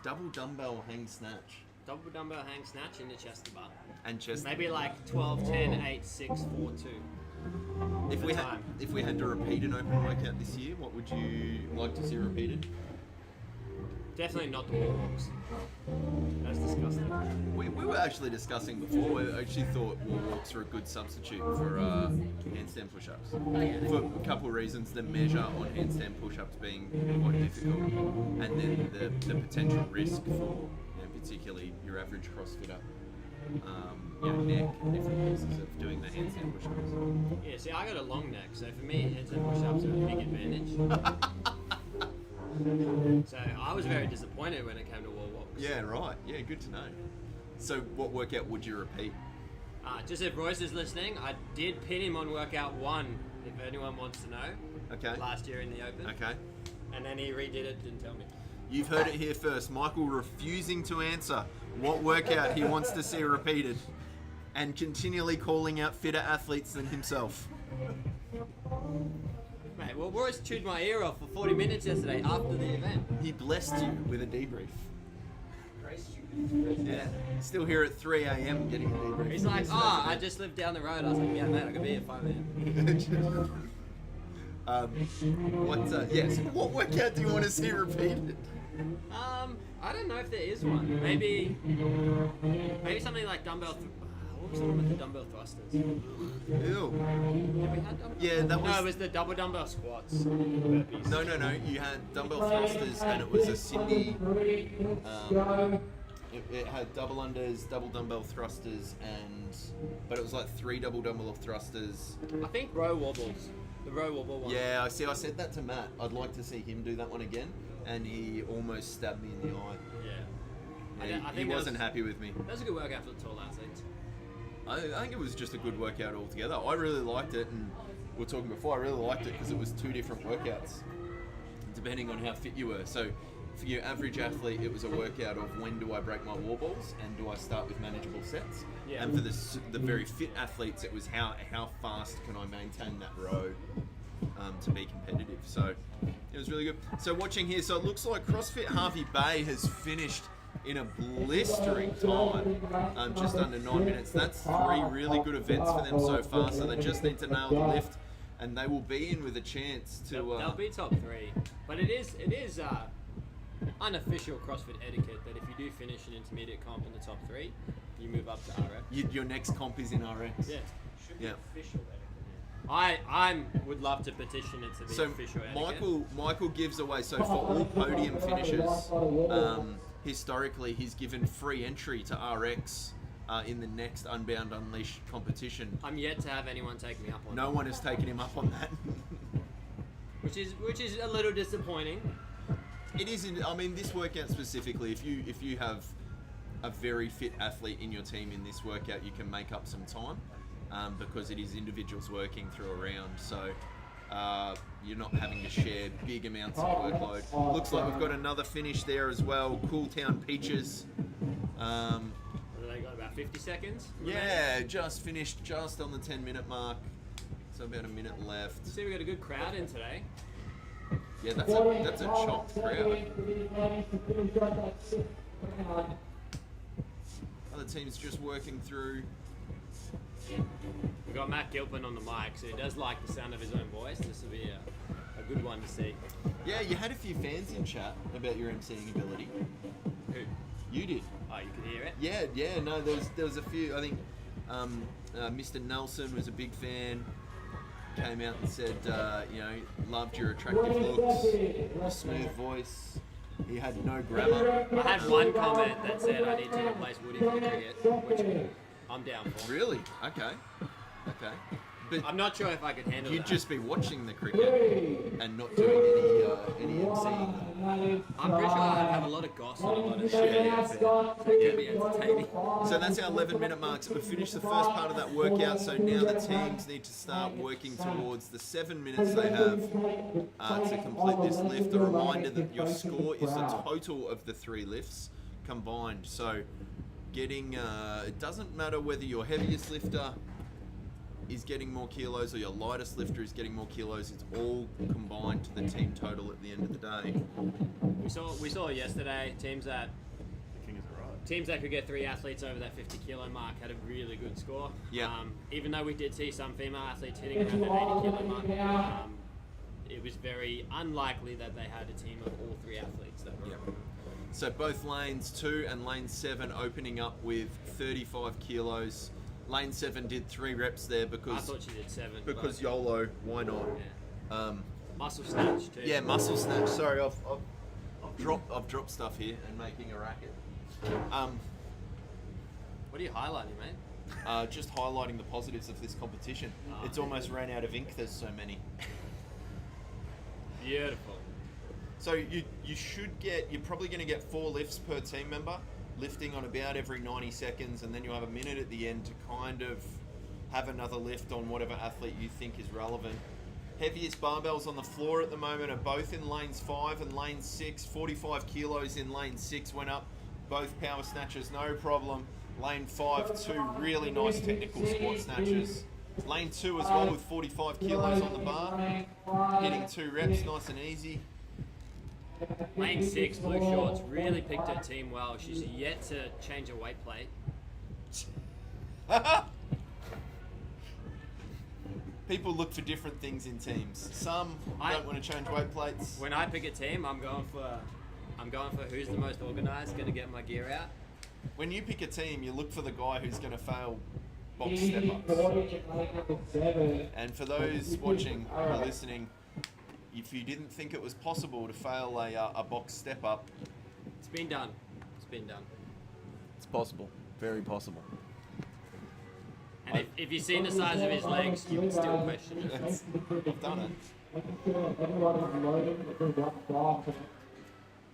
Double dumbbell hang snatch. Double dumbbell hang snatch in the chest to bar. And chest. Maybe like 12, 10, 8, 6, 4, 2. If we had to repeat an open workout this year, what would you like to see repeated? Definitely not the wall walks. That's disgusting. We were actually discussing before. We actually thought wall walks are a good substitute for handstand push-ups. For a couple of reasons: the measure on handstand push-ups being quite difficult, and then the potential risk for, particularly your average CrossFitter, neck and different pieces of doing the handstand push-ups. Yeah, see, I got a long neck, so for me, handstand push-ups are a big advantage. So I was very disappointed when it came to wall walks. Yeah, right. Yeah, good to know. So what workout would you repeat? Just if Royce is listening, I did pin him on workout 1, if anyone wants to know. Okay. Last year in the Open. Okay. And then he redid it, didn't tell me. You've heard it here first. Michael refusing to answer what workout he wants to see repeated, and continually calling out fitter athletes than himself. Mate, well, Royce chewed my ear off for 40 minutes yesterday after the event. He blessed you with a debrief. Yeah. Still here at 3 a.m. getting a debrief. He's like, I just lived down the road. I was like, yeah, man, I could be at 5 a.m. Yes. What workout do you want to see repeated? I don't know if there is one. Maybe something like dumbbell. What was the one with the dumbbell thrusters? Ew. Have we had dumbbell? Yeah, that was. No, it was the double dumbbell squats. Burpees. No. You had dumbbell thrusters, and it was a Sydney. It had double unders, double dumbbell thrusters, but it was like 3 double dumbbell thrusters. I think row wobbles. The row wobble one. Yeah, I said that to Matt. I'd like to see him do that one again, and he almost stabbed me in the eye. Yeah. I think he wasn't happy with me. That was a good workout for the tall athletes. I think it was just a good workout altogether. I really liked it, and we were talking before, I really liked it because it was 2 different workouts, depending on how fit you were. So for your average athlete, it was a workout of when do I break my wall balls and do I start with manageable sets. Yeah. And for the very fit athletes, it was how fast can I maintain that row to be competitive. So it was really good. So watching here, so it looks like CrossFit Harvey Bay has finished in a blistering time, just under 9 minutes. That's 3 really good events for them so far, so they just need to nail the lift, and they will be in with a chance to... They'll be top 3, but it is unofficial CrossFit etiquette that if you do finish an intermediate comp in the top 3, you move up to RX. Your next comp is in RX. Yeah. Should be official etiquette. I would love to petition it to be official etiquette. Michael gives away, so for all podium finishers, historically he's given free entry to RX in the next Unbound Unleashed competition. I'm yet to have anyone take me up on No one has taken him up on that. which is a little disappointing. It is. I mean, this workout specifically, if you have a very fit athlete in your team in this workout, you can make up some time because it is individuals working through a round. So you're not having to share big amounts of workload. Looks like we've got another finish there as well. Cool Town Peaches. They got about 50 seconds. Yeah, just finished just on the 10-minute mark. So about a minute left. See, we got a good crowd in today. Yeah, that's a chopped crowd. Other teams just working through. We've got Matt Gilpin on the mic, so he does like the sound of his own voice. This will be a good one to see. Yeah, you had a few fans in chat about your emceeing ability. Who? You did. Oh, you could hear it? Yeah, no, there was a few. I think Mr. Nelson was a big fan. Came out and said, loved your attractive looks, your smooth voice. He had no grammar. I had one comment that said I need to replace Woody for the cricket, which I'm down for. Really? Okay. But I'm not sure if I could handle you'd that. just be watching the cricket and not doing any emceeing. I'm pretty sure I'd have a lot of gossip and a lot of shit. Yeah, So it could be entertaining. So that's our 11-minute mark. So we've finished the first part of that workout. So now the teams need to start working towards the 7 minutes they have to complete this lift. A reminder that your score is the total of the 3 lifts combined. So getting, it doesn't matter whether your heaviest lifter is getting more kilos or your lightest lifter is getting more kilos. It's all combined to the team total at the end of the day. We saw yesterday teams that The king is right. teams that could get 3 athletes over that 50 kilo mark had a really good score. Yeah. Even though we did see some female athletes hitting around that 80 kilo mark, it was very unlikely that they had a team of all 3 athletes that were. Yep. So both lanes 2 and lane 7 opening up with 35 kilos. Lane 7 did 3 reps there because I thought she did 7. because but, YOLO, why not? yeah. Muscle snatch too. Yeah, muscle snatch. Sorry, I've dropped stuff here and making a racket. What are you highlighting, mate? Just highlighting the positives of this competition. Oh. It's almost ran out of ink. There's so many. Beautiful. So you're probably going to get 4 lifts per team member, lifting on about every 90 seconds, and then you'll have a minute at the end to kind of have another lift on whatever athlete you think is relevant. Heaviest barbells on the floor at the moment are both in lanes 5 and lane 6. 45 kilos in lane 6 went up. Both power snatches, no problem. Lane 5, 2 really nice technical squat snatches. Lane 2 as well with 45 kilos on the bar. Hitting 2 reps, nice and easy. Lane 6, Blue Shorts, really picked her team well. She's yet to change her weight plate. People look for different things in teams. Some don't want to change weight plates. When I pick a team, I'm going for who's the most organised, going to get my gear out. When you pick a team, you look for the guy who's going to fail box step-ups. And for those watching or listening, if you didn't think it was possible to fail a box step-up, It's been done. It's been done. it's possible. Very possible. And if you've seen the size of his legs, you would still question it. I've done it.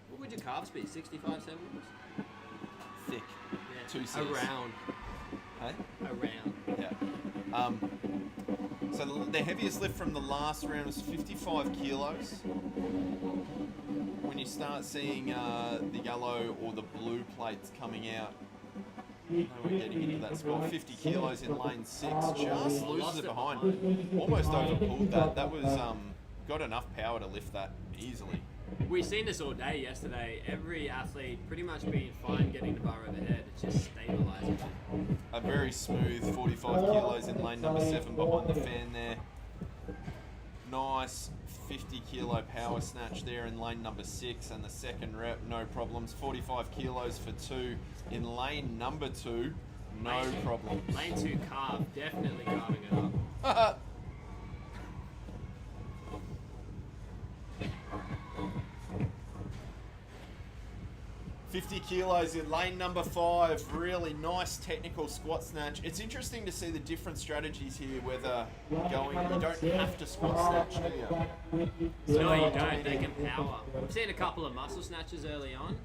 What would your calves be? 65 centimeters? Thick. Yeah. 2 Cs. Around. Hey? Around. Yeah. So the heaviest lift from the last round was 55 kilos. When you start seeing the yellow or the blue plates coming out, we're getting into that spot. 50 kilos in lane 6, just loses it behind. Almost overpulled that. That was got enough power to lift that easily. We've seen this all day yesterday. Every athlete pretty much being fine getting the bar overhead. It's just stabilising. A very smooth 45 kilos in lane number 7 behind the fan there. Nice 50 kilo power snatch there in lane number 6, and the second rep, no problems. 45 kilos for 2 in lane number 2, no problems. Lane 2 carve, definitely carving it up. 50 kilos in lane number 5, really nice technical squat snatch. It's interesting to see the different strategies here, whether you don't have to squat snatch, do you? No, you don't. They can power. We've seen a couple of muscle snatches early on.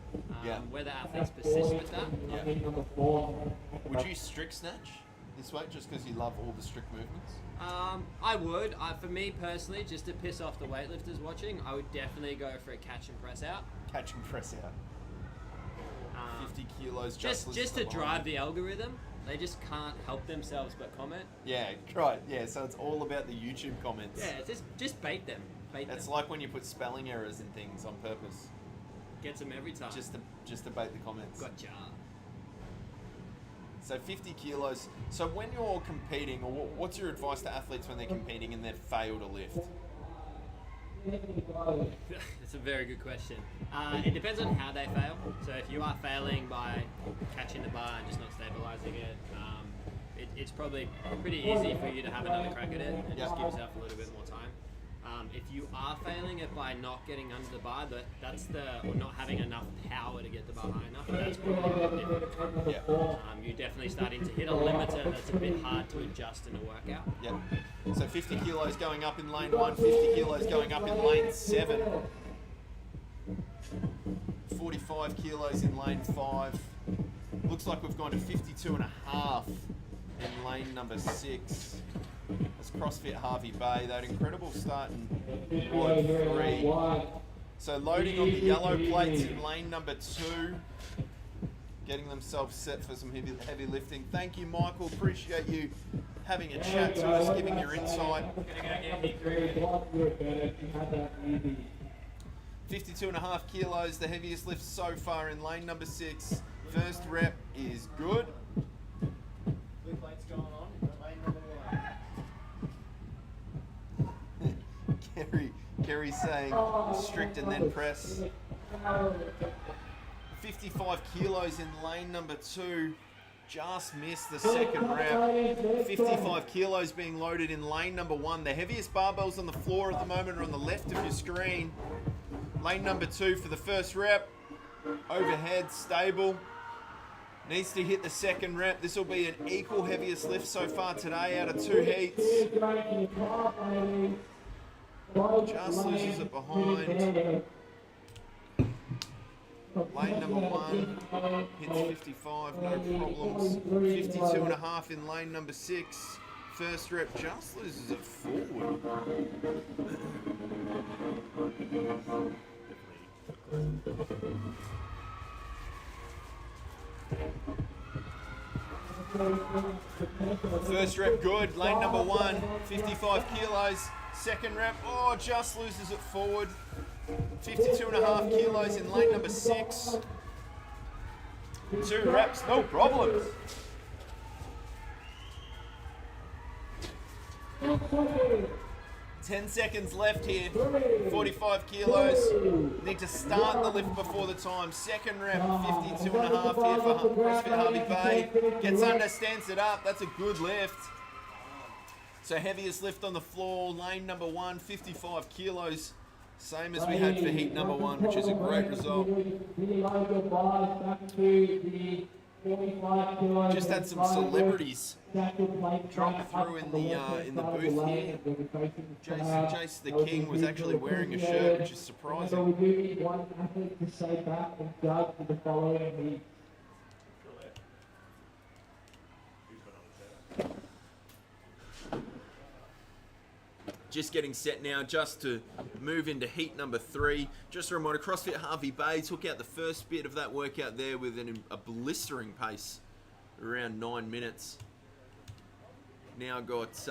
Yeah. Whether athletes persist with that. Yeah. Would you strict snatch this weight just because you love all the strict movements? I would. For me personally, just to piss off the weightlifters watching, I would definitely go for a catch and press out. Catch and press out. 50 kilos Just to drive the algorithm. They just can't help themselves but comment. Yeah, right. Yeah, so it's all about the YouTube comments. Yeah, just bait them. It's like when you put spelling errors in things on purpose. Gets them every time. Just to bait the comments. Gotcha. So 50 kilos. So when you're competing, or what's your advice to athletes when they're competing and they fail to lift? That's a very good question. It depends on how they fail. So if you are failing by catching the bar and just not stabilizing it, it's probably pretty easy for you to have another crack at it and just give yourself a little bit more time. If you are failing it by not getting under the bar, or not having enough power to get the bar high enough, that's probably a bit different. Yeah. You're definitely starting to hit a limiter that's a bit hard to adjust in a workout. Yep. So 50 kilos going up in lane 1, 50 kilos going up in lane 7. 45 kilos in lane 5. Looks like we've gone to 52.5 in lane number 6. That's CrossFit Harvey Bay. That incredible start in ward 3. So loading on the yellow plates in lane number 2. Getting themselves set for some heavy lifting. Thank you, Michael. Appreciate you having a chat to us, giving your insight. 52.5 kilos, the heaviest lift so far in lane number 6. First rep is good. Blue plates going on in lane number 1. Kerry saying strict and then press. 55 kilos in lane number 2. Just missed the second rep. 55 kilos being loaded in lane number 1. The heaviest barbells on the floor at the moment are on the left of your screen. Lane number 2 for the first rep. Overhead, stable. Needs to hit the second rep. This will be an equal heaviest lift so far today out of 2 heats. Just loses it behind. Lane number 1 hits 55, no problems. 52.5 in lane number 6. First rep just loses it forward. First rep good, lane number 1, 55 kilos. Second rep, just loses it forward. 52.5 kilos in lane number 6. 2 reps, no problems. 10 seconds left here. 45 kilos. Need to start the lift before the time. Second rep, 52.5 here for CrossFit Harvey Bay. Gets under, stands it up. That's a good lift. So heaviest lift on the floor, lane number 1, 55 kilos. Same as we had for heat number 1, which is a great result. Just had some celebrities drop through in the booth here. Jace the King was actually wearing a shirt, which is surprising. So we do need one athlete to say back and judge for the following week. Just getting set now, just to move into heat number 3. Just a reminder, CrossFit Harvey Bay took out the first bit of that workout there with a blistering pace, around 9 minutes. Now got,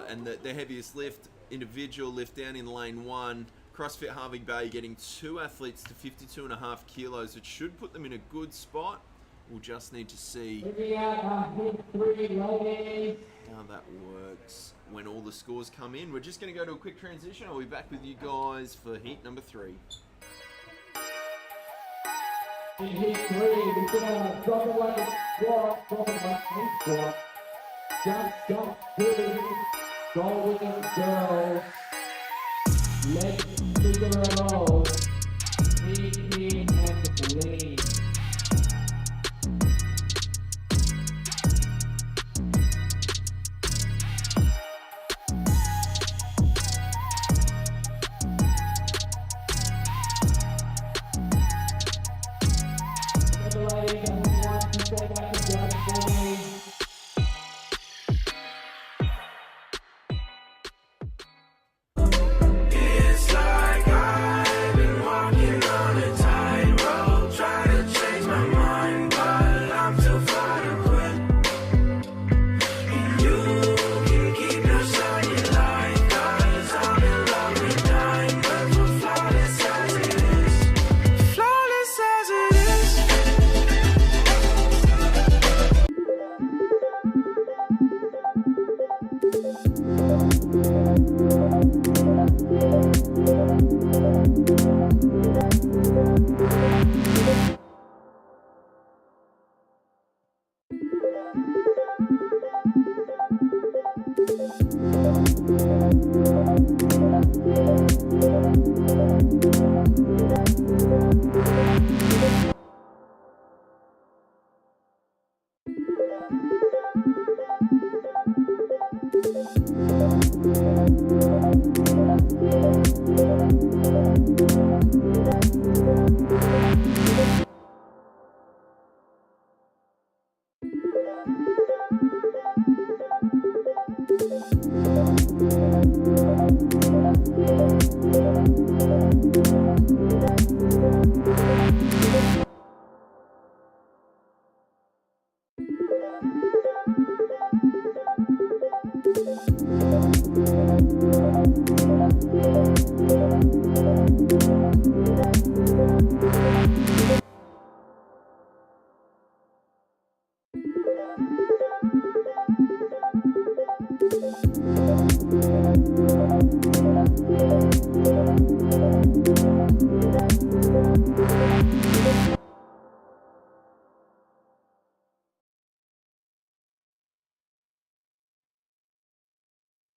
and the heaviest lift, individual lift down in lane 1. CrossFit Harvey Bay getting 2 athletes to 52.5 kilos, which should put them in a good spot. We'll just need to see how that works when all the scores come in. We're just going to go to a quick transition. I'll be back with you guys for heat number 3. In heat 3, we're gonna drop away squat, drop away squat, jump, go girls, let's figure it out, me and lean.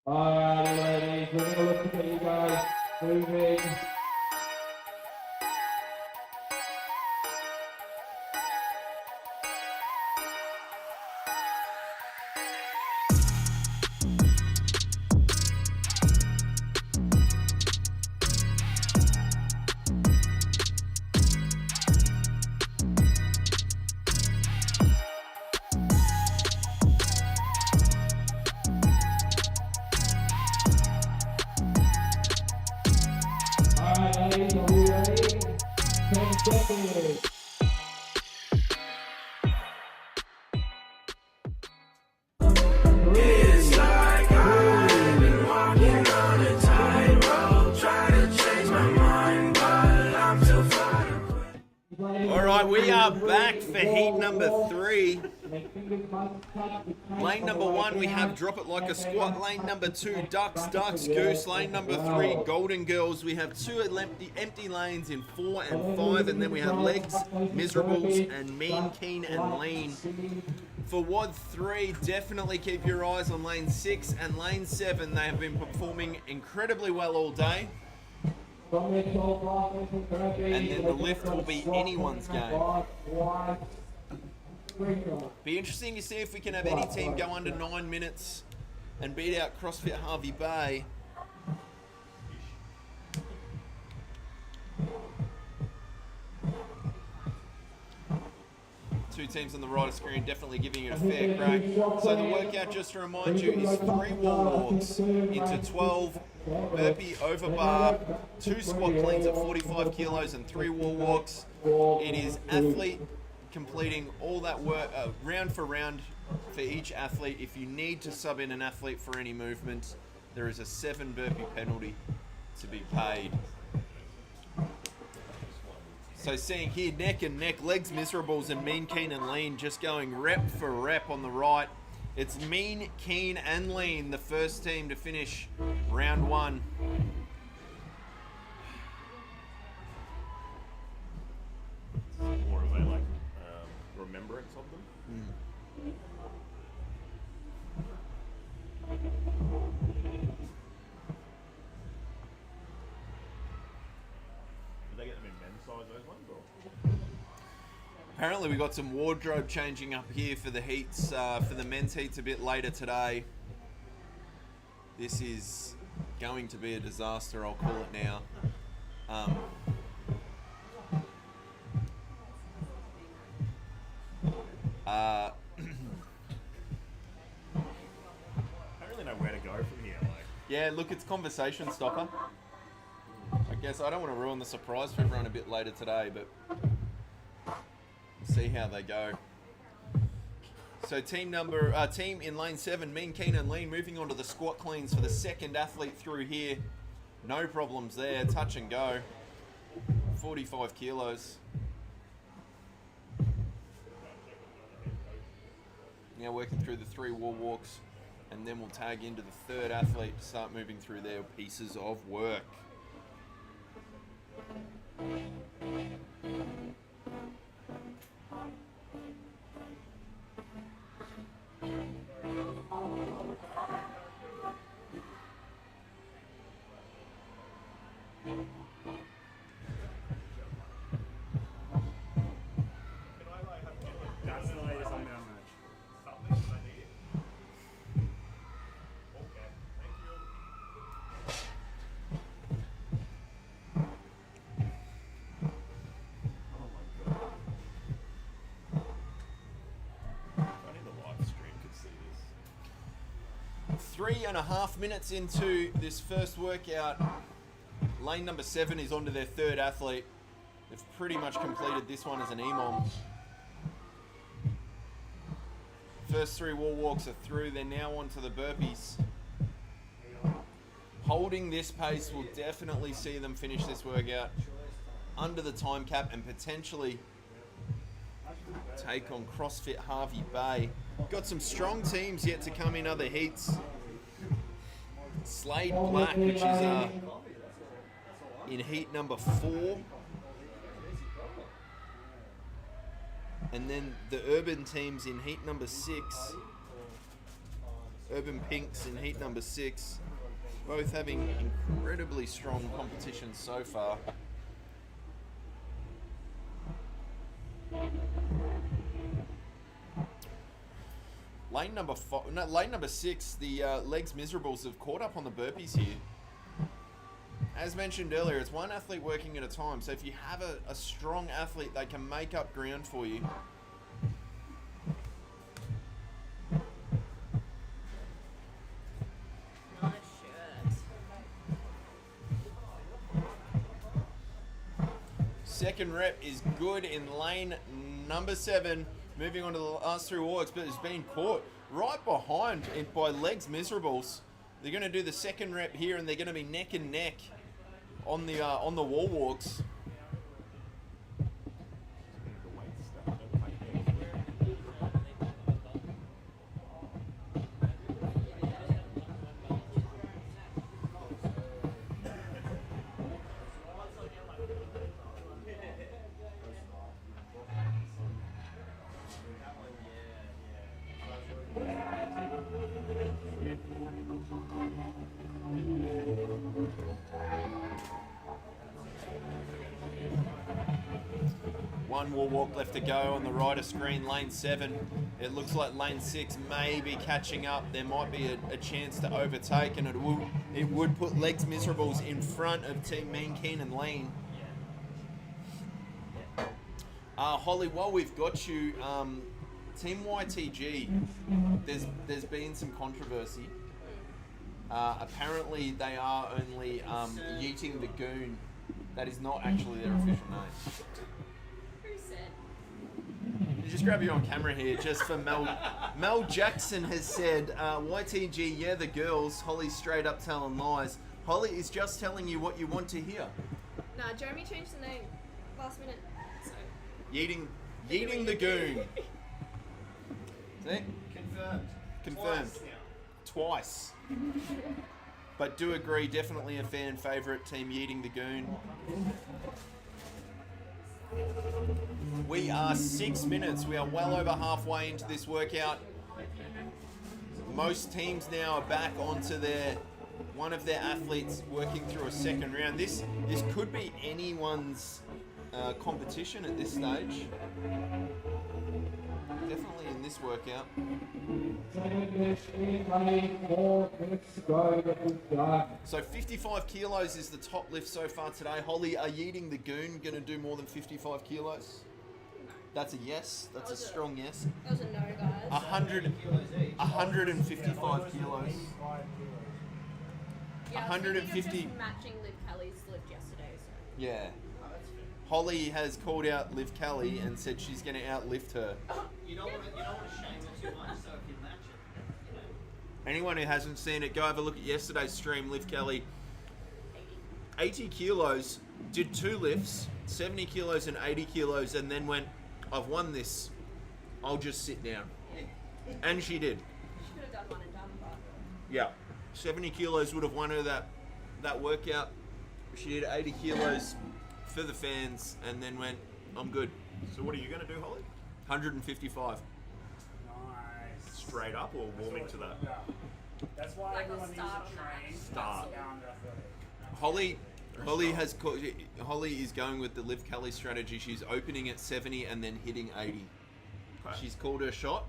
Alright, ladies, we're gonna look at you guys moving. Alright, ladies, are we ready? 10 seconds. It's like I've been walking on a tightrope, trying to change my mind, but I'm too far to quit. All right, we are back for heat number 3. Lane number 1, we have Drop It Like a Squat. Lane number 2, Ducks, Ducks, Goose. Lane number 3, Golden Girls. We have 2 empty lanes in 4 and 5, and then we have Legs, Miserables, and Mean, Keen, and Lean. For WOD 3, definitely keep your eyes on lane 6 and lane 7. They have been performing incredibly well all day. And then the lift will be anyone's game. Be interesting to see if we can have any team go under 9 minutes and beat out CrossFit Harvey Bay. Two teams on the right of screen definitely giving it a fair crack. So the workout, just to remind you, is 3 wall walks into 12, burpee over bar, 2 squat cleans at 45 kilos and 3 wall walks. It is athlete completing all that work round for round for each athlete. If you need to sub in an athlete for any movement, there is a 7 burpee penalty to be paid. So seeing here, neck and neck, Legs, Miserables, and Mean, Keen, and Lean just going rep for rep on the right. It's Mean, Keen, and Lean, the first team to finish round 1. Or are they like remembrance of them? Did they get them in men's size, those ones? Or? Apparently we got some wardrobe changing up here for the heats, for the men's heats a bit later today. This is going to be a disaster, I'll call it now. I don't really know where to go from here. Like, Yeah, look, it's conversation stopper. I guess I don't want to ruin the surprise for everyone a bit later today, but we'll see how they go. So team in lane 7, Mean, Keen, and Lean, moving on to the squat cleans for the second athlete through here. No problems there, touch and go. 45 kilos. Now working through the 3 wall walks, and then we'll tag into the third athlete to start moving through their pieces of work. 3.5 minutes into this first workout. Lane number 7 is onto their third athlete. They've pretty much completed this one as an EMOM. First 3 wall walks are through. They're now onto the burpees. Holding this pace will definitely see them finish this workout under the time cap and potentially take on CrossFit Harvey Bay. Got some strong teams yet to come in other heats. Slade Black, which is in heat number 4. And then the Urban teams in heat number 6. Urban Pinks in heat number 6. Both having incredibly strong competition so far. Lane number 6, the Legs Miserables have caught up on the burpees here. As mentioned earlier, it's one athlete working at a time, so if you have a strong athlete, they can make up ground for you. Nice shirt. Second rep is good in lane number 7. Moving on to the last 3 walks, but it's been caught right behind by Legs Miserables. They're going to do the second rep here, and they're going to be neck and neck on the wall walks. One wall walk left to go on the right of screen, lane 7. It looks like lane 6 may be catching up. There might be a chance to overtake, and it would put Legs Miserables in front of Team Mean Keen and Lean. Holly, while we've got you, Team YTG, there's been some controversy. Apparently they are only Yeeting the Goon. That is not actually their official name. You just grab you on camera here, just for Mel. Mel Jackson has said, YTG, yeah, the girls. Holly's straight up telling lies. Holly is just telling you what you want to hear. Nah, Jeremy changed the name last minute. So. Yeeting the Goon. See? Confirmed. Twice. But do agree, definitely a fan favourite, Team Yeeting the Goon. We are 6 minutes. We are well over halfway into this workout. Most teams now are back onto one of their athletes working through a second round. This could be anyone's competition at this stage. Definitely in this workout. 7 minutes in, lane 4 minutes to go. So 55 kilos is the top lift so far today. Holly, are Yeeting the Goon going to do more than 55 kilos? That's a yes. That's a strong yes. That was a no, guys. 155 kilos. Yeah, 150. Matching Liv Kelly's lift yesterday. So. Yeah. Holly has called out Liv Kelly and said she's going to outlift her. You don't want to shame her too much, so if you match it, Anyone who hasn't seen it, go have a look at yesterday's stream. Liv Kelly, 80 kilos, did 2 lifts, 70 kilos and 80 kilos, and then went, I've won this. I'll just sit down. And she did. She could have done one and done, but. Yeah. 70 kilos would have won her that workout. She did 80 kilos for the fans and then went, I'm good. So what are you going to do, Holly? 155. Nice. Straight up or warming to that? Yeah. That's why Like everyone a needs to start on train. that. Start. Down athletic. Holly is going with the Liv Kelly strategy. She's opening at 70 and then hitting 80. Okay. She's called her shot.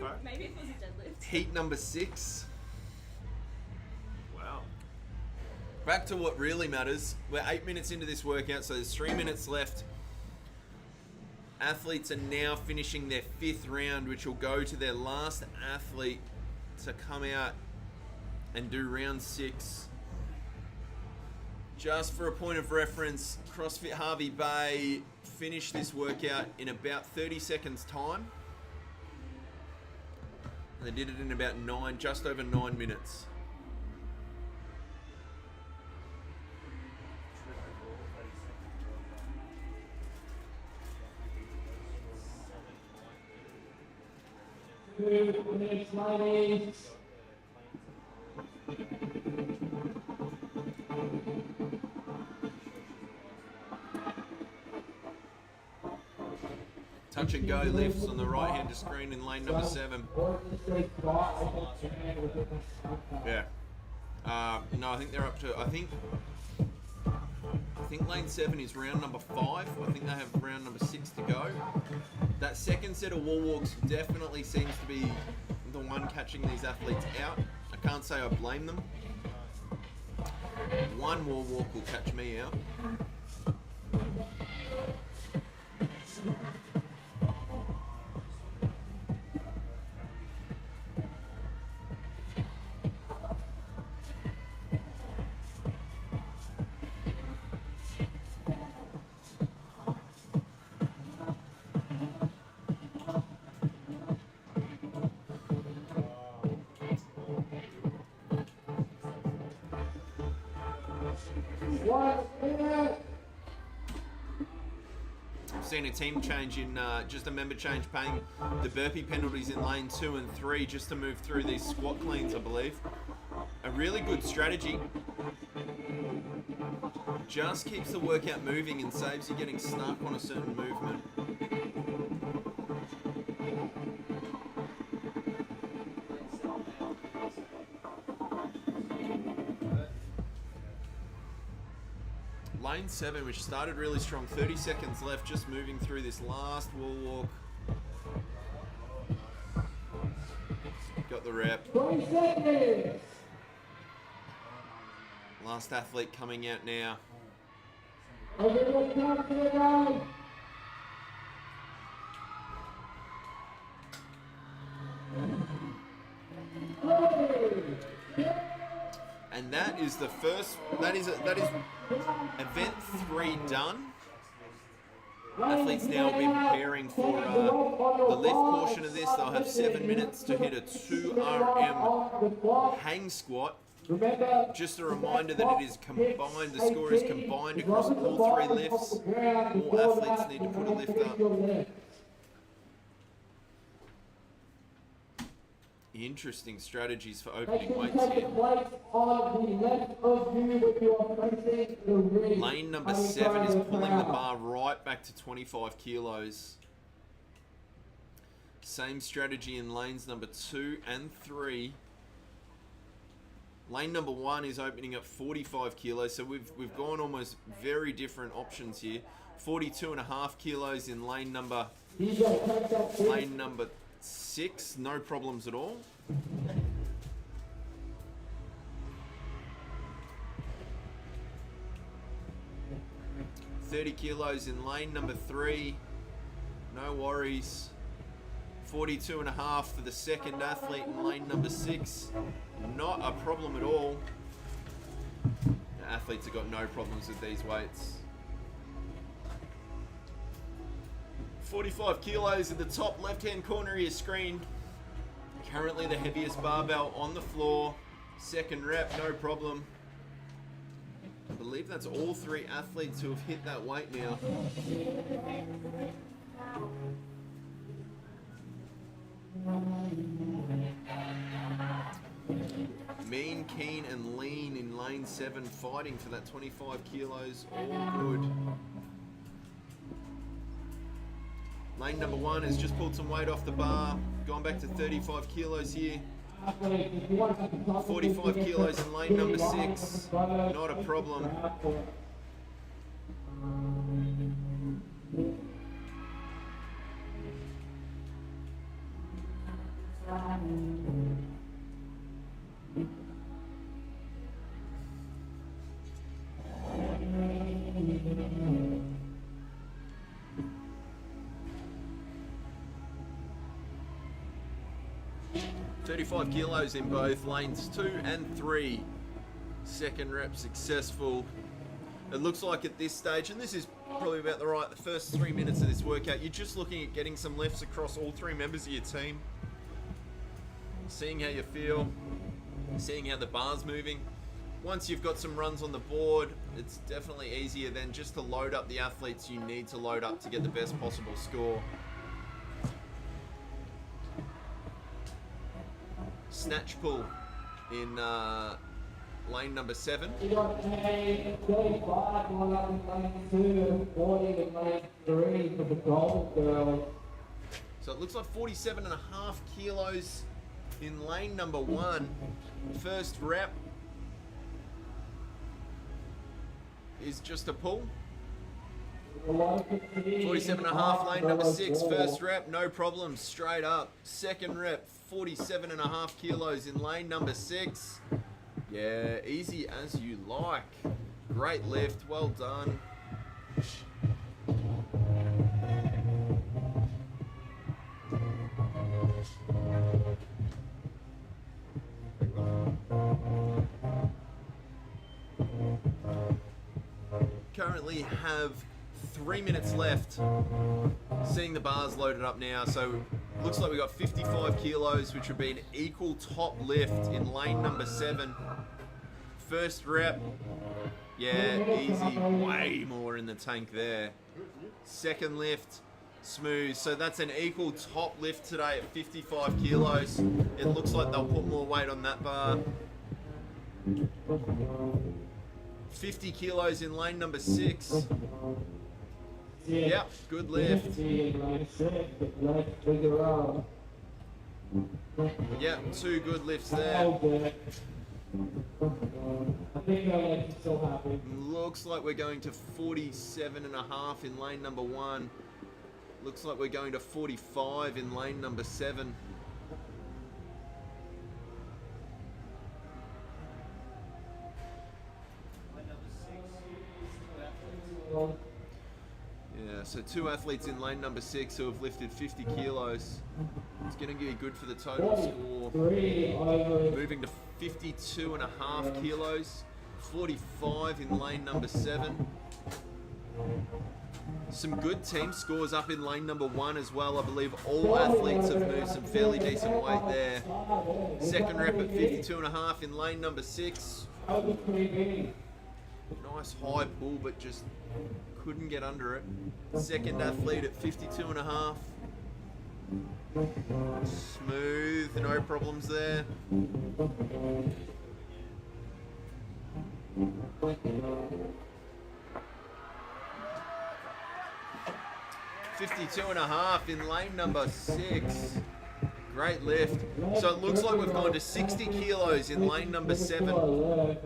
Okay. Maybe it was a deadlift. Heat number 6. Wow. Back to what really matters. We're 8 minutes into this workout, so there's 3 minutes left. Athletes are now finishing their 5th round, which will go to their last athlete to come out and do round 6. Just for a point of reference, CrossFit Harvey Bay finished this workout in about 30 seconds time. They did it in about just over 9 minutes. Minutes, ladies. Touch and go lifts on the right hand of screen in lane number 7. Yeah. No, I think they're up to. I think lane 7 is round number 5. I think they have round number 6 to go. That second set of wall walks definitely seems to be the one catching these athletes out. I can't say I blame them. One wall walk will catch me out. Seen a team change in just a member change paying the burpee penalties in lane 2 and 3 just to move through these squat cleans, I believe. A really good strategy. Just keeps the workout moving and saves you getting stuck on a certain movement. Lane 7, which started really strong, 30 seconds left, just moving through this last wall walk. Got the rep. 20 seconds. Last athlete coming out now. Everyone come to the ground. And that is the first, that is event 3 done. Athletes now will be preparing for the lift portion of this. They'll have 7 minutes to hit a 2 RM hang squat. Just a reminder that it is combined, the score is combined across all 3 lifts. All athletes need to put a lift up. Interesting strategies for opening weights here. Lane number 7 is pulling the bar right back to 25 kilos. Same strategy in lanes number 2 and 3. Lane number 1 is opening at 45 kilos, so we've gone almost very different options here. 42.5 kilos in lane number 6, no problems at all. $30 kilos in lane number 3, no worries. 42.5 for the second athlete in lane number 6, not a problem at all. The athletes have got no problems with these weights. 45 kilos in the top left-hand corner of your screen. Currently the heaviest barbell on the floor. Second rep, no problem. I believe that's all 3 athletes who have hit that weight now. Mean, Keen and Lean in lane 7 fighting for that 25 kilos, all good. Lane number 1 has just pulled some weight off the bar, gone back to 35 kilos here. 45 kilos in lane number 6, not a problem. 35 kilos in both lanes 2 and 3. Second rep successful. It looks like at this stage, and this is probably about the first 3 minutes of this workout, you're just looking at getting some lifts across all 3 members of your team. Seeing how you feel, seeing how the bar's moving. Once you've got some runs on the board, it's definitely easier then just to load up the athletes you need to load up to get the best possible score. Snatch pull in lane number 7. You got a 35 going up in lane 2 and 40 in lane 3 for the gold girls. So it looks like 47.5 kilos in lane number 1. First rep is just a pull. 47.5 lane number 6. First rep, no problem, straight up. Second rep, 47.5 kilos in lane number 6. Yeah, easy as you like. Great lift, well done. Currently have 3 minutes left. Seeing the bars loaded up now, so looks like we got 55 kilos, which would be an equal top lift in lane number 7. First rep, yeah, easy, way more in the tank there. Second lift, smooth. So that's an equal top lift today at 55 kilos. It looks like they'll put more weight on that bar. 50 kilos in lane number 6. Yep, good lift. Yep, 2 good lifts there. I think I'm still happy. Looks like we're going to 47.5 in lane number 1. Looks like we're going to 45 in lane number 7. Yeah, so 2 athletes in lane number 6 who have lifted 50 kilos. It's going to be good for the total score. Moving to 52.5 kilos. 45 in lane number 7. Some good team scores up in lane number 1 as well. I believe all athletes have moved some fairly decent weight there. Second rep at 52.5 in lane number 6. Nice high pull, but just couldn't get under it. Second athlete at 52.5. Smooth, no problems there. 52.5 in lane number 6. Great lift. So it looks like we've gone to 60 kilos in lane number 7.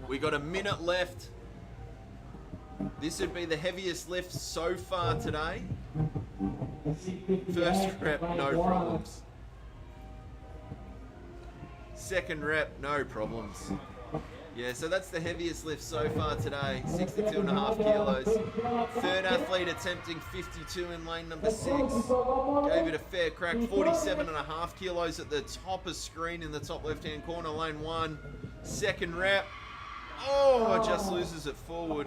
We got a minute left. This would be the heaviest lift so far today. First rep, no problems. Second rep, no problems. Yeah, so that's the heaviest lift so far today, 62.5 kilos. Third athlete attempting 52 in lane number 6. Gave it a fair crack, 47.5 kilos at the top of screen in the top left-hand corner, lane 1. Second rep. Oh, just loses it forward.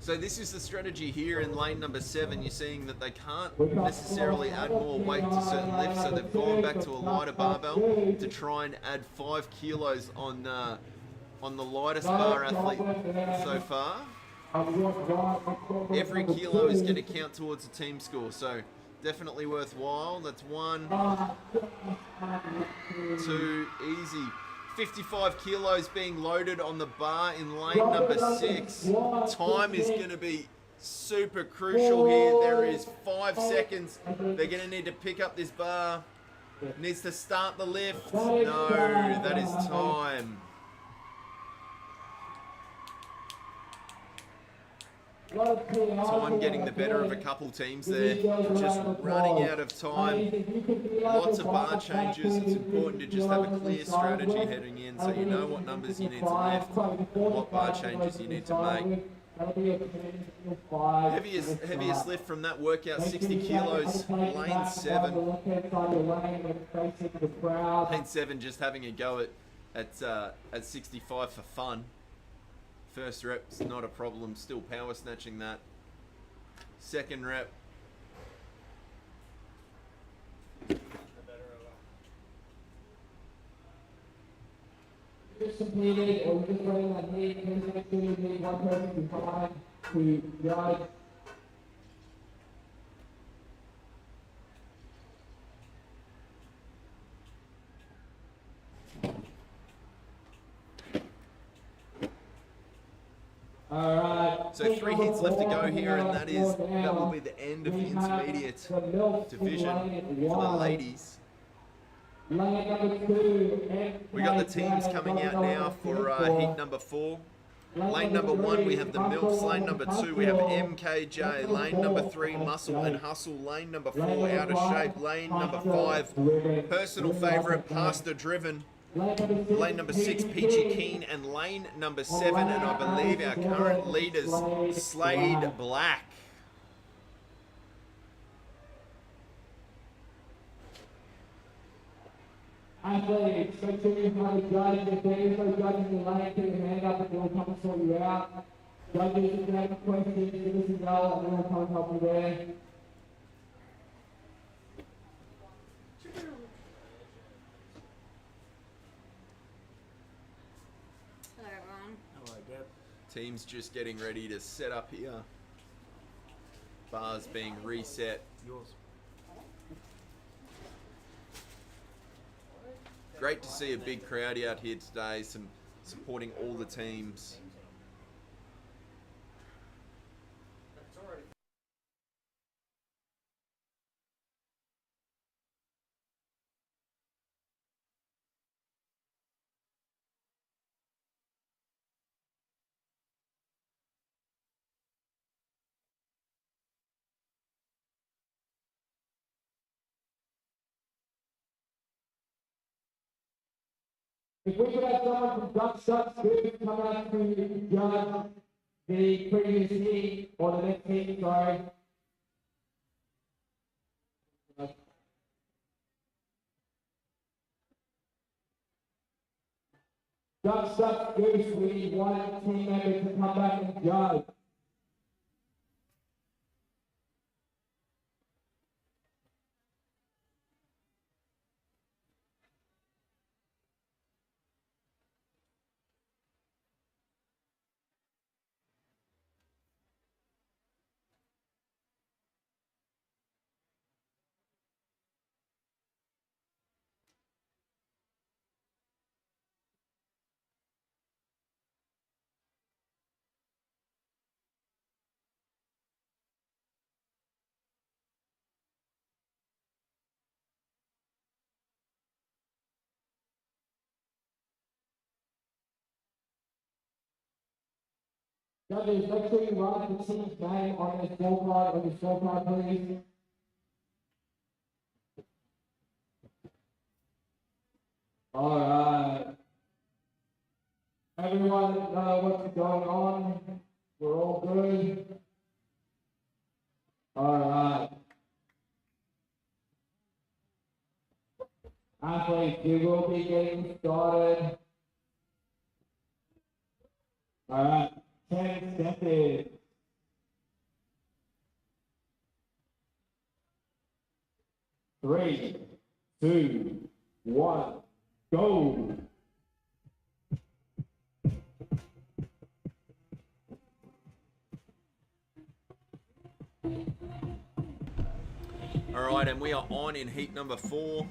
So this is the strategy here in lane number 7. You're seeing that they can't necessarily add more weight to certain lifts, so they've gone back to a lighter barbell to try and add 5 kilos on the lightest bar athlete so far. Every kilo is going to count towards a team score, so definitely worthwhile. That's 1, 2, easy. 55 kilos being loaded on the bar in lane number 6. Time is going to be super crucial here. There is 5 seconds. They're going to need to pick up this bar. Needs to start the lift. No, that is time. Time getting the better of a couple teams there. Just running out of time. Lots of bar changes. It's important to just have a clear strategy heading in so you know what numbers you need to lift, what bar changes you need to make. That'll be a 10-5. Heaviest lift from that workout, 60 kilos, lane 7. Lane 7 just having a go at 65 for fun. First rep's not a problem, still power snatching that. Second rep. Just completed, or just running that heat, please make sure you need one person behind to judge. Alright. So 3 heats left to go here, and that will be the end of the intermediate division for the ladies. We got the teams coming out now for heat number 4. Lane number 1, we have the MILFs. Lane number 2, we have MKJ. Lane number 3, Muscle and Hustle. Lane number 4, Out of Shape. Lane number 5, personal favourite, Pastor Driven. Lane number 6, Peachy Keen. And lane number 7, and I believe our current leaders, Slade Black. Athletes, make sure you have a judge. If there is no judge in the lane, put your hand up and they'll come and sort you out. Judges, if you have any questions, give us a go and they'll come and help you there. Hello, everyone. Hello, Deb. Teams just getting ready to set up here. Bars being reset. Yours. Great to see a big crowd out here today, supporting all the teams. If we could have someone from Duck Shots Group come out to judge the previous heat, or the next heat, sorry. Duck Shots Goose, we need one team member to come back and judge. Judges, make sure you write the team's name on your scorecard, please. Alright. Everyone know what's going on? We're all good? Alright. Athletes, you will be getting started. Alright. 10 seconds. 3, 2, 1, go. All right, and we are on in heat number 4.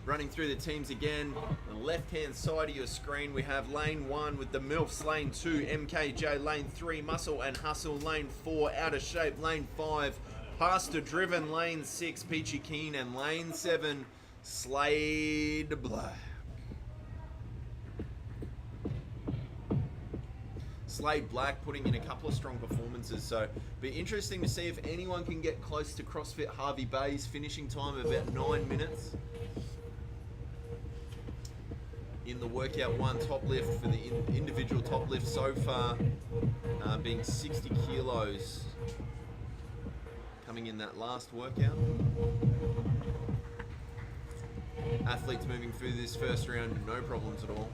Running through the teams again. On the left-hand side of your screen, we have lane 1 with the MILFs, lane 2, MKJ, lane 3, Muscle and Hustle, lane 4, Out of Shape, lane 5, Pastor Driven, lane 6, Peachy Keen, and lane 7, Slade Black. Slade Black putting in a couple of strong performances, so be interesting to see if anyone can get close to CrossFit Harvey Bay's finishing time of about 9 minutes. in the workout one top lift for the individual top lift so far, being 60 kilos coming in that last workout. Athletes moving through this first round, no problems at all.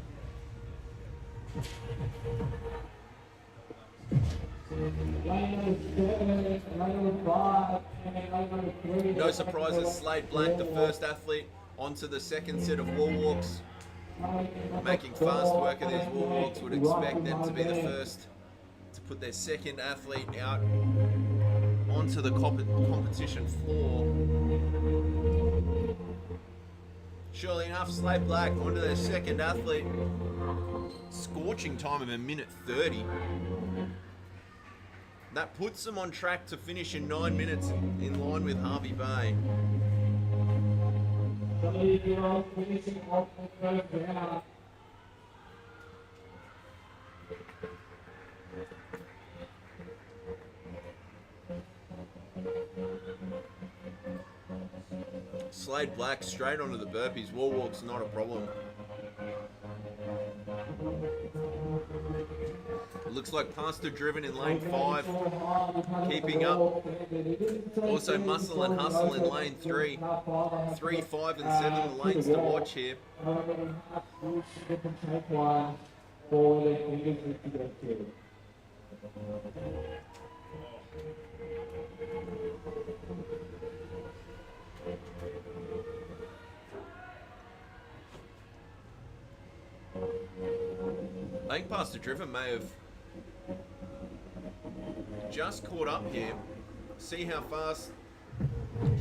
No surprises, Slade Black, the first athlete, onto the second set of wall walks. Making fast work of these wall walks, would expect them to be the first to put their second athlete out onto the competition floor. Surely enough, Slade Black onto their second athlete. Scorching time of 1:30. That puts them on track to finish in 9 minutes in line with Harvey Bay. Finishing off the first round. Slade Black straight onto the burpees. Wall walk's not a problem. It looks like Pastor Driven in lane 5, keeping up. Also Muscle and Hustle in lane 3. 3, 5 and 7 the lanes to watch here. I think Pastor Driven may have just caught up here. See how fast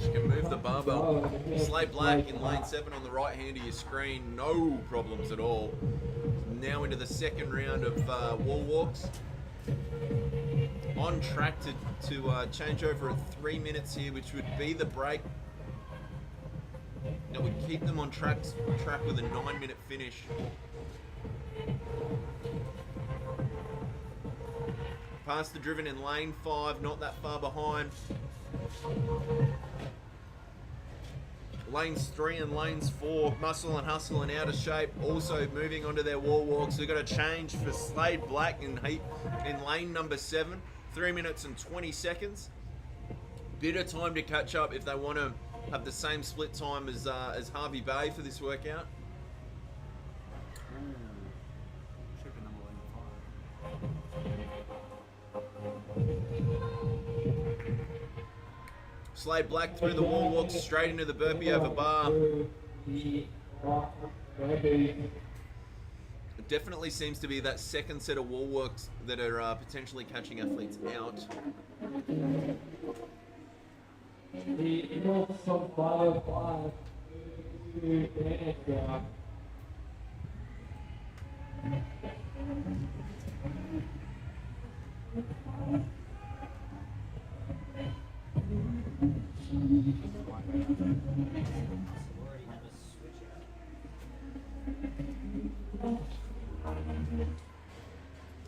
she can move the barbell. Slade Black in lane 7 on the right hand of your screen, no problems at all. Now into the second round of wall walks. On track to change over at 3 minutes here, which would be the break. That would keep them on track with a 9-minute finish. Pastor Driven in lane 5, not that far behind. Lanes 3 and lanes 4, Muscle and Hustle and Out of Shape, also moving onto their wall walks. They've got a change for Slade Black in lane number 7, 3 minutes and 20 seconds. Bit of time to catch up if they want to have the same split time as Harvey Bay for this workout. Slade Black through the wall walks straight into the burpee over bar. It definitely seems to be that second set of wall walks that are potentially catching athletes out.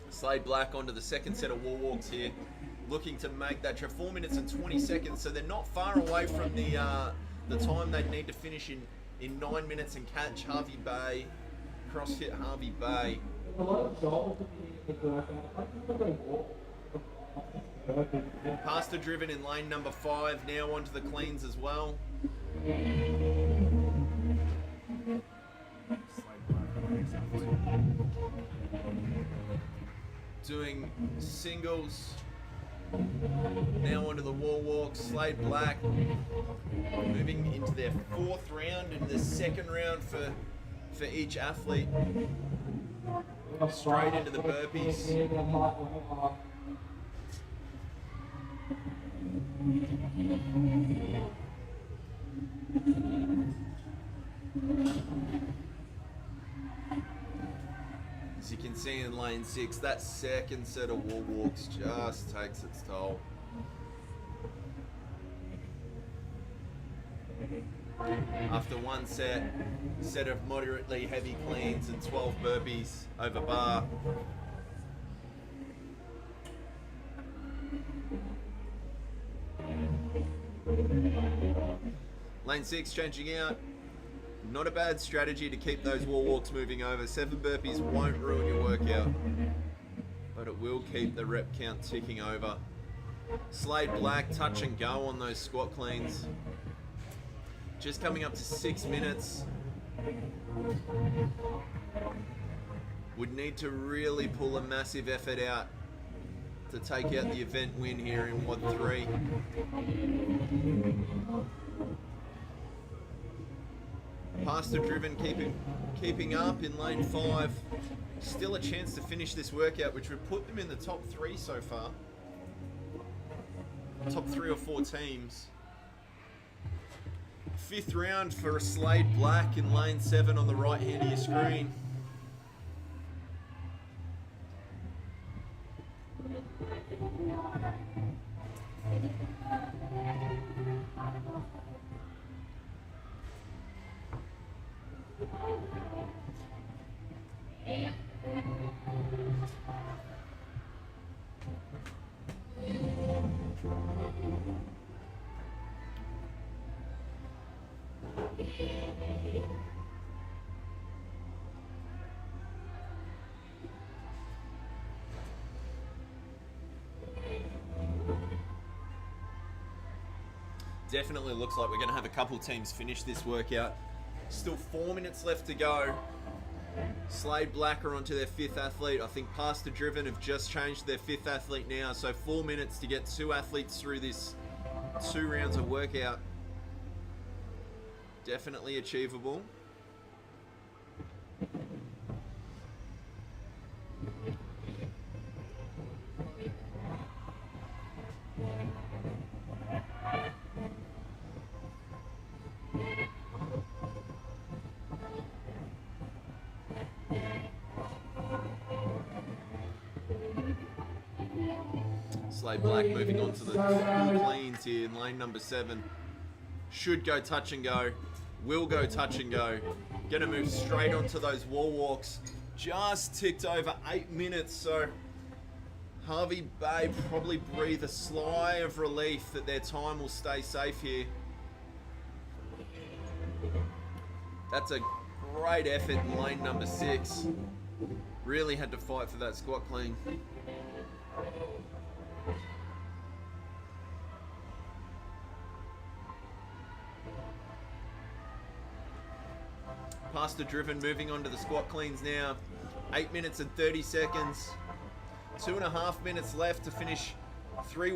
Slade Black onto the second set of wall walks here, looking to make that 4 minutes and 20 seconds, so they're not far away from the time they'd need to finish in 9 minutes and catch Harvey Bay, CrossFit Harvey Bay. Pastor Driven in lane number 5, now onto the cleans as well. Doing singles, now onto the wall walk. Slade Black moving into their 4th round and the second round for each athlete. Straight into the burpees. As you can see in lane 6, that second set of wall walks just takes its toll. After one set of moderately heavy cleans and 12 burpees over bar. Lane 6 changing out. Not a bad strategy to keep those wall walks moving over. 7 burpees won't ruin your workout, but it will keep the rep count ticking over. Slade Black, touch and go on those squat cleans. Just coming up to 6 minutes. Would need to really pull a massive effort out to take out the event win here in WOD 3. Pastor Driven keeping up in lane 5. Still a chance to finish this workout, which would put them in the top 3 so far. Top 3 or 4 teams. 5th round for Slade Black in lane 7 on the right hand of your screen. Definitely looks like we're going to have a couple teams finish this workout. Still 4 minutes left to go. Slade Black are onto their 5th athlete. I think Pastor Driven have just changed their 5th athlete now. So 4 minutes to get 2 athletes through this 2 rounds of workout. Definitely achievable. Slade Black moving on to the 2 cleans here in lane number 7. Should go touch and go. Will go touch and go. Gonna move straight onto those wall walks. Just ticked over 8 minutes, so Harvey Bay probably breathe a sigh of relief that their time will stay safe here. That's a great effort in lane number 6. Really had to fight for that squat clean. Pastor Driven moving on to the squat cleans now. 8 minutes and 30 seconds. 2.5 minutes left to finish 2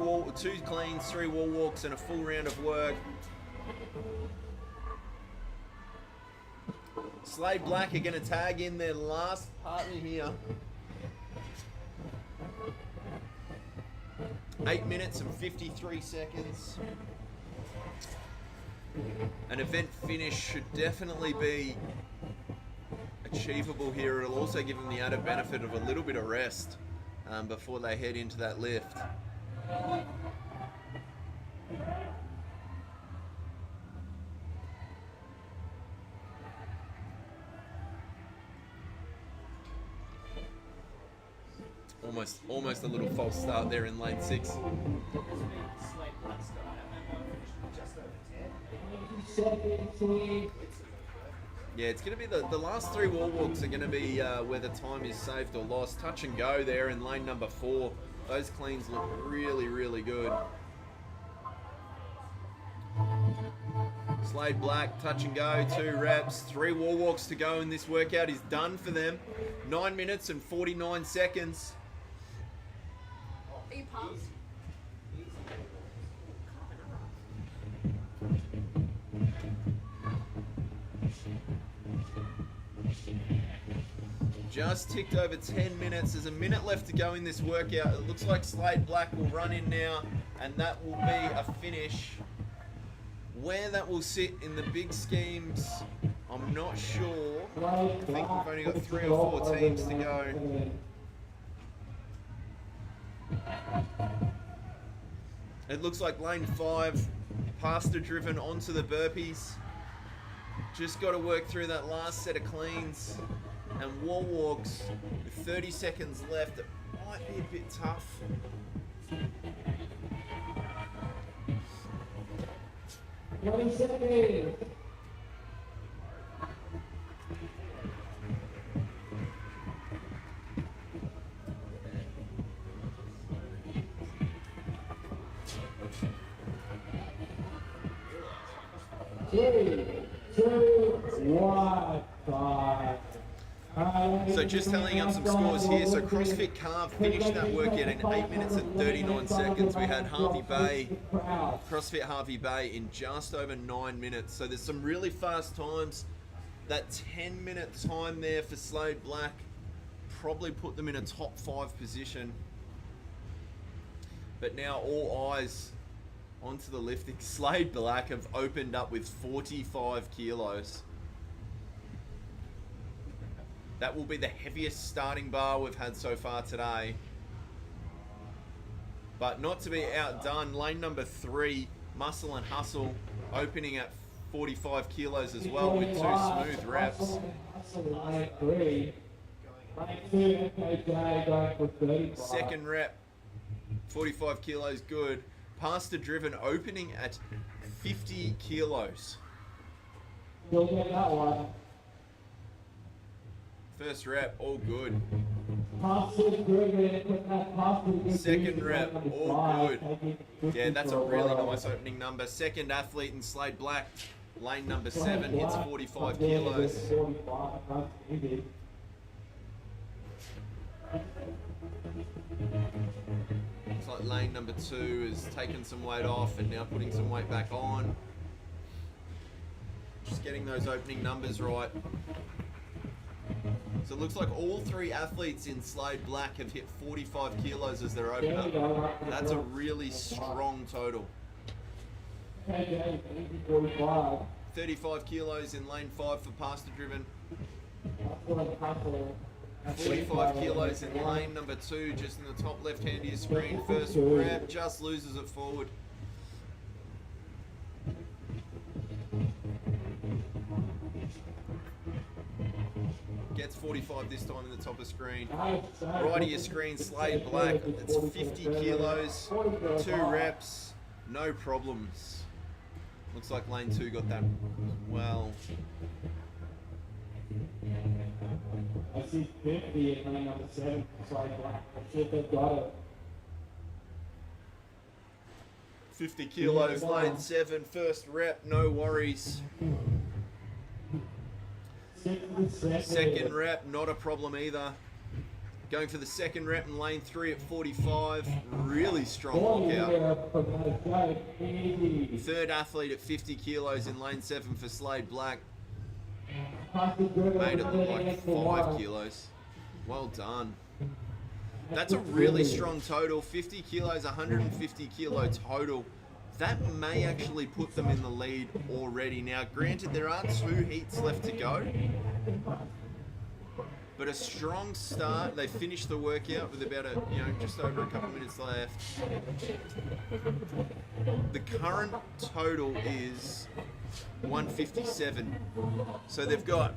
cleans, 3 wall walks, and a full round of work. Slade Black are going to tag in their last partner here. 8 minutes and 53 seconds. An event finish should definitely be achievable here. It'll also give them the added benefit of a little bit of rest before they head into that lift. Almost a little false start there in lane 6. Yeah, it's going to be the last 3 wall walks are going to be where the time is saved or lost. Touch and go there in lane number 4. Those cleans look really, really good. Slade Black, touch and go, 2 reps, 3 wall walks to go, and this workout is done for them. 9 minutes and 49 seconds. Are you pumped? Just ticked over 10 minutes. There's a minute left to go in this workout. It looks like Slade Black will run in now, and that will be a finish. Where that will sit in the big schemes, I'm not sure. I think we've only got 3 or 4 teams to go. It looks like lane 5, Pastor Driven onto the burpees. Just got to work through that last set of cleans and wall walks with 30 seconds left. It might be a bit tough. 3, 2, 1, 5. So just tallying up some scores here. So CrossFit Carve finished that workout in 8 minutes and 39 seconds. We had Harvey Bay, CrossFit Harvey Bay in just over 9 minutes. So there's some really fast times. That 10-minute time there for Slade Black probably put them in a top 5 position. But now all eyes onto the lifting. Slade Black have opened up with 45 kilos. That will be the heaviest starting bar we've had so far today. But not to be outdone, lane number 3, Muscle and Hustle, opening at 45 kilos as well with 2 smooth reps. Second rep, 45 kilos, good. Pastor Driven opening at 50 kilos. You'll get that one. First rep, all good. Second Second rep, all good. Yeah, that's a really nice opening number. Second athlete in Slade Black, lane number 7, hits 45 kilos. Looks like lane number 2 has taken some weight off and now putting some weight back on. Just getting those opening numbers right. So it looks like all 3 athletes in Slade Black have hit 45 kilos as their opener. That's a really strong total. 35 kilos in lane 5 for Pastor Driven. 45 kilos in lane number 2, just in the top left hand of your screen. First rep, just loses it forward. Gets 45 this time in the top of screen. Right of your screen, Slade Black. It's 50 kilos, 2 reps, no problems. Looks like lane 2 got that as well. I see 50 in lane number 7, Slade Black. I see if they've got it. 50 kilos, lane 7, first rep, no worries. Second rep, not a problem either. Going for the second rep in lane 3 at 45. Really strong walkout. Third athlete at 50 kilos in lane 7 for Slade Black. Made it look like 5 kilos. Well done. That's a really strong total. 50 kilos, 150 kilo total. That may actually put them in the lead already. Now, granted, there are 2 heats left to go, but a strong start. They finished the workout with about just over a couple minutes left. The current total is 157. So they've got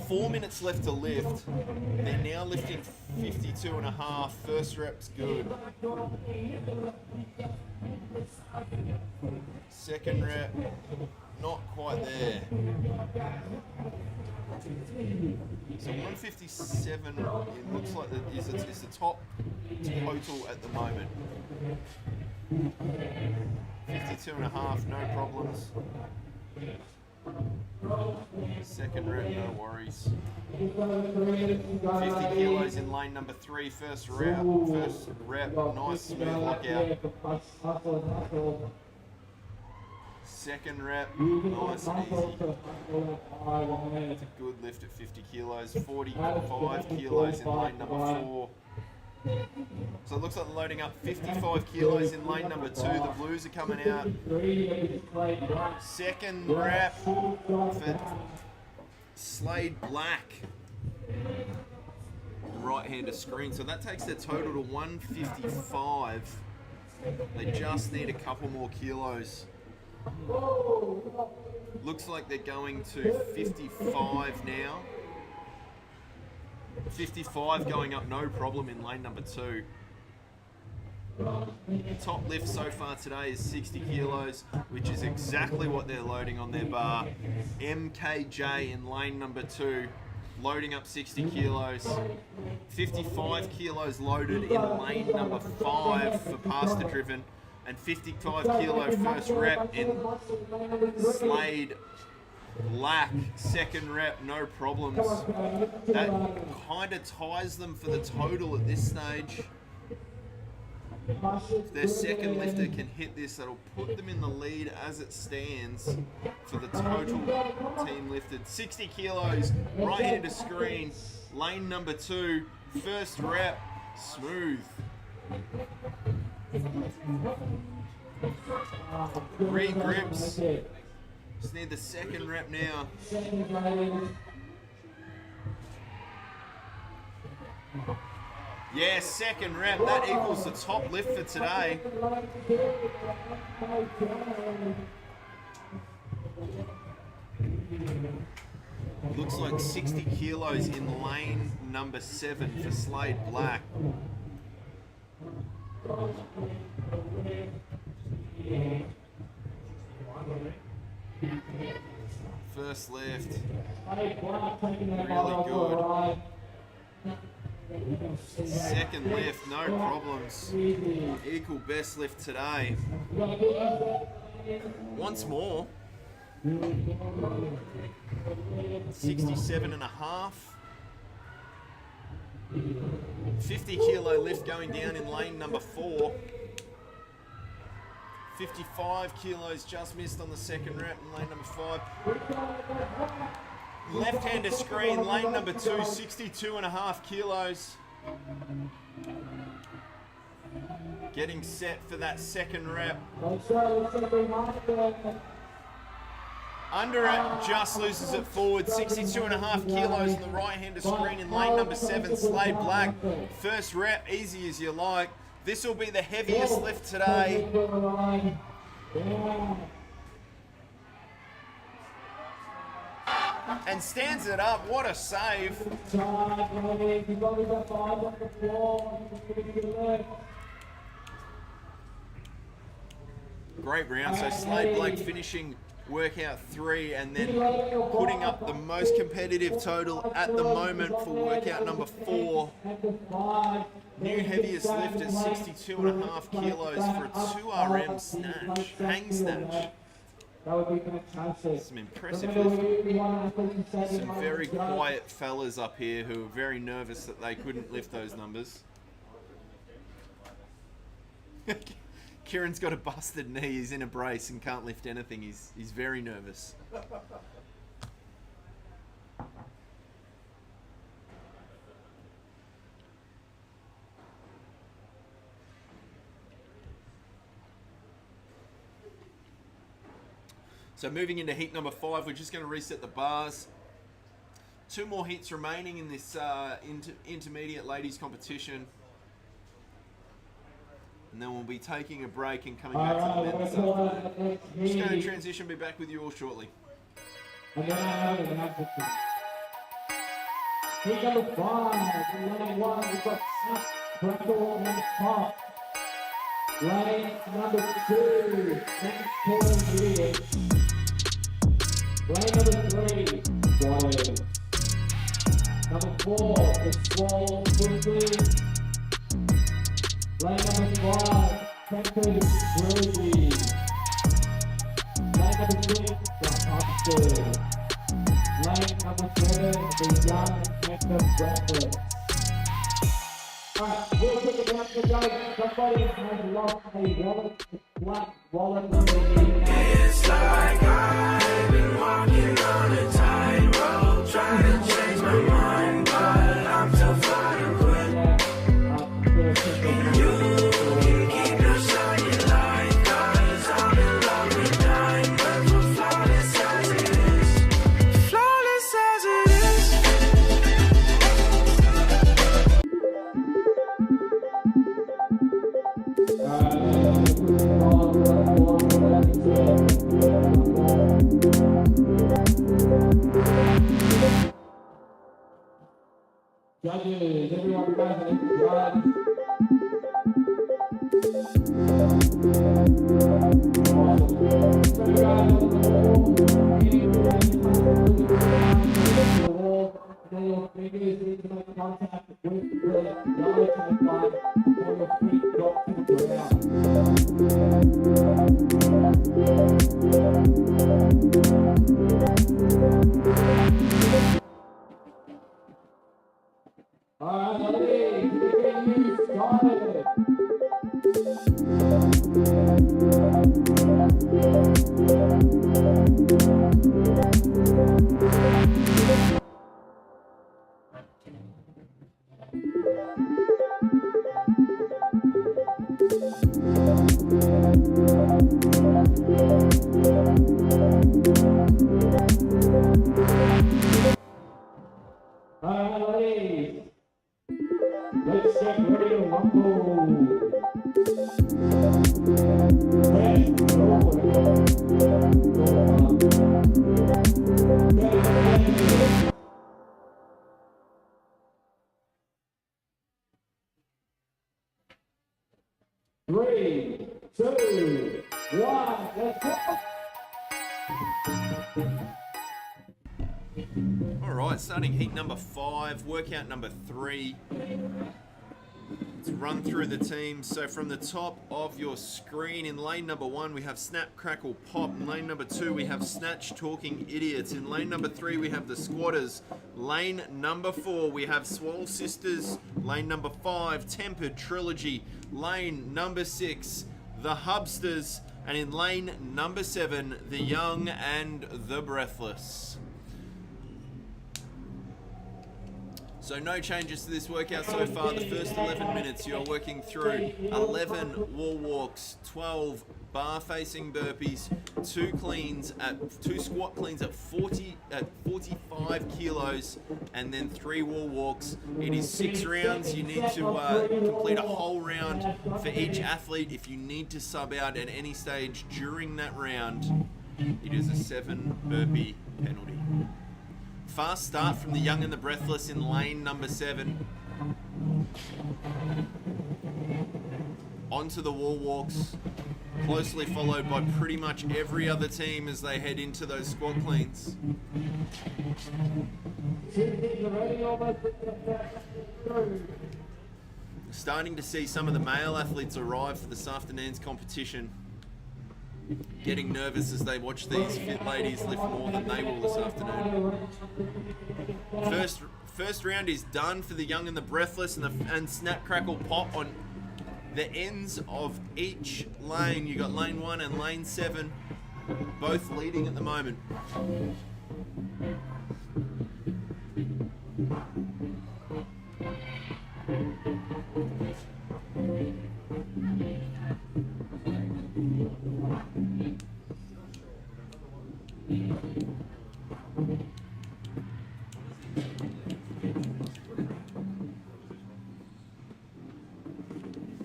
4 minutes left to lift. They're now lifting 52.5. First rep's good. Second rep, not quite there. So 157, it looks like is the top total at the moment. 52.5, no problems. Second rep, no worries. 50 kilos in lane number 3, first rep, nice smooth lockout. Second rep, nice and easy. That's a good lift at 50 kilos. 45 kilos in lane number 4. So it looks like they're loading up 55 kilos in lane number 2. The blues are coming out. Second rep for Slade Black. Right hand of screen. So that takes their total to 155. They just need a couple more kilos. Looks like they're going to 55 now. 55 going up, no problem in lane number 2. Top lift so far today is 60 kilos, which is exactly what they're loading on their bar. MKJ in lane number 2, loading up 60 kilos. 55 kilos loaded in lane number 5 for Pastor Driven. and 55 kilo first rep in Slade Black. Second rep, no problems. That kind of ties them for the total at this stage. If their second lifter can hit this, that'll put them in the lead as it stands for the total team lifted. 60 kilos, right hand to screen, lane number 2, first rep, smooth. Re-grips. Just need the second rep now. Yeah, second rep. That equals the top lift for today. Looks like 60 kilos in lane number 7 for Slade Black. First lift. Really good. Second lift, no problems. Equal best lift today. Once more. 67 and a half. 50 kilo lift going down in lane number 4. 55 kilos just missed on the second rep in lane number 5. Left-hander screen, lane number 2, 62 and a half kilos. Getting set for that second rep. Under it, just loses it forward. 62 and a half kilos on the right-hander screen in lane number 7, Slade Black. First rep, easy as you like. This will be the heaviest lift today. And stands it up. What a save. Great round. So Slade Blake finishing workout 3 and then putting up the most competitive total at the moment for workout number 4. New heaviest lift at 62 and a half kilos for a 2RM snatch, hang snatch. That would be fantastic. Some impressive lifting. Some very quiet fellas up here who are very nervous that they couldn't lift those numbers. Kieran's got a busted knee, he's in a brace and can't lift anything. He's very nervous. So moving into heat number 5, we're just going to reset the bars. 2 more heats remaining in this intermediate ladies competition. And then we'll be taking a break and coming back to the men's afternoon. Just going to transition, be back with you all shortly. Heat number 5, in lane 1, we've got Snap, Brendel, and Pop. Lane number 2, St. Paul Williams. Lane number 3, Williams. Number 4 is Swole Quickly. Lane number 5, Tempest Ruby. Lane number 6, the Upstairs. Lane number 7, the Young Nectar Breakfast. Alright, we'll take it down to go. Somebody has lost a wallet, black wallet number 8. It's like I've been walking on a tightrope, trying to change my mind, but I'm too far to quit. And you can keep your shiny light, 'cause I'm in love with diamonds, but flawless as it is. Flawless as it is. Judges, everyone present, judge. Contact with the judge and the before your feet drop to the ground. Alright, ladies. Let's get ready to rumble. Let's go. Three, two, one, let's go. All right, starting heat number 5, workout number 3. Let's run through the teams. So from the top of your screen, in lane number 1, we have Snap, Crackle, Pop. In lane number 2, we have Snatch, Talking Idiots. In lane number 3, we have the Squatters. Lane number 4, we have Swole Sisters. Lane number 5, Tempered Trilogy. Lane number 6, the Hubsters. And in lane number 7, the Young and the Breathless. So no changes to this workout so far. The first 11 minutes you're working through 11 wall walks, 12 bar facing burpees, 2 squat cleans at 45 kilos, and then 3 wall walks. It is 6 rounds. You need to complete a whole round for each athlete. If you need to sub out at any stage during that round, it is a 7 burpee penalty. Fast start from the Young and the Breathless in lane number 7. Onto the wall walks, closely followed by pretty much every other team as they head into those squat cleans. Starting to see some of the male athletes arrive for this afternoon's competition. Getting nervous as they watch these fit ladies lift more than they will this afternoon. First round is done for the Young and the Breathless, and Snap, Crackle, Pop on the ends of each lane. You got lane 1 and lane 7, both leading at the moment.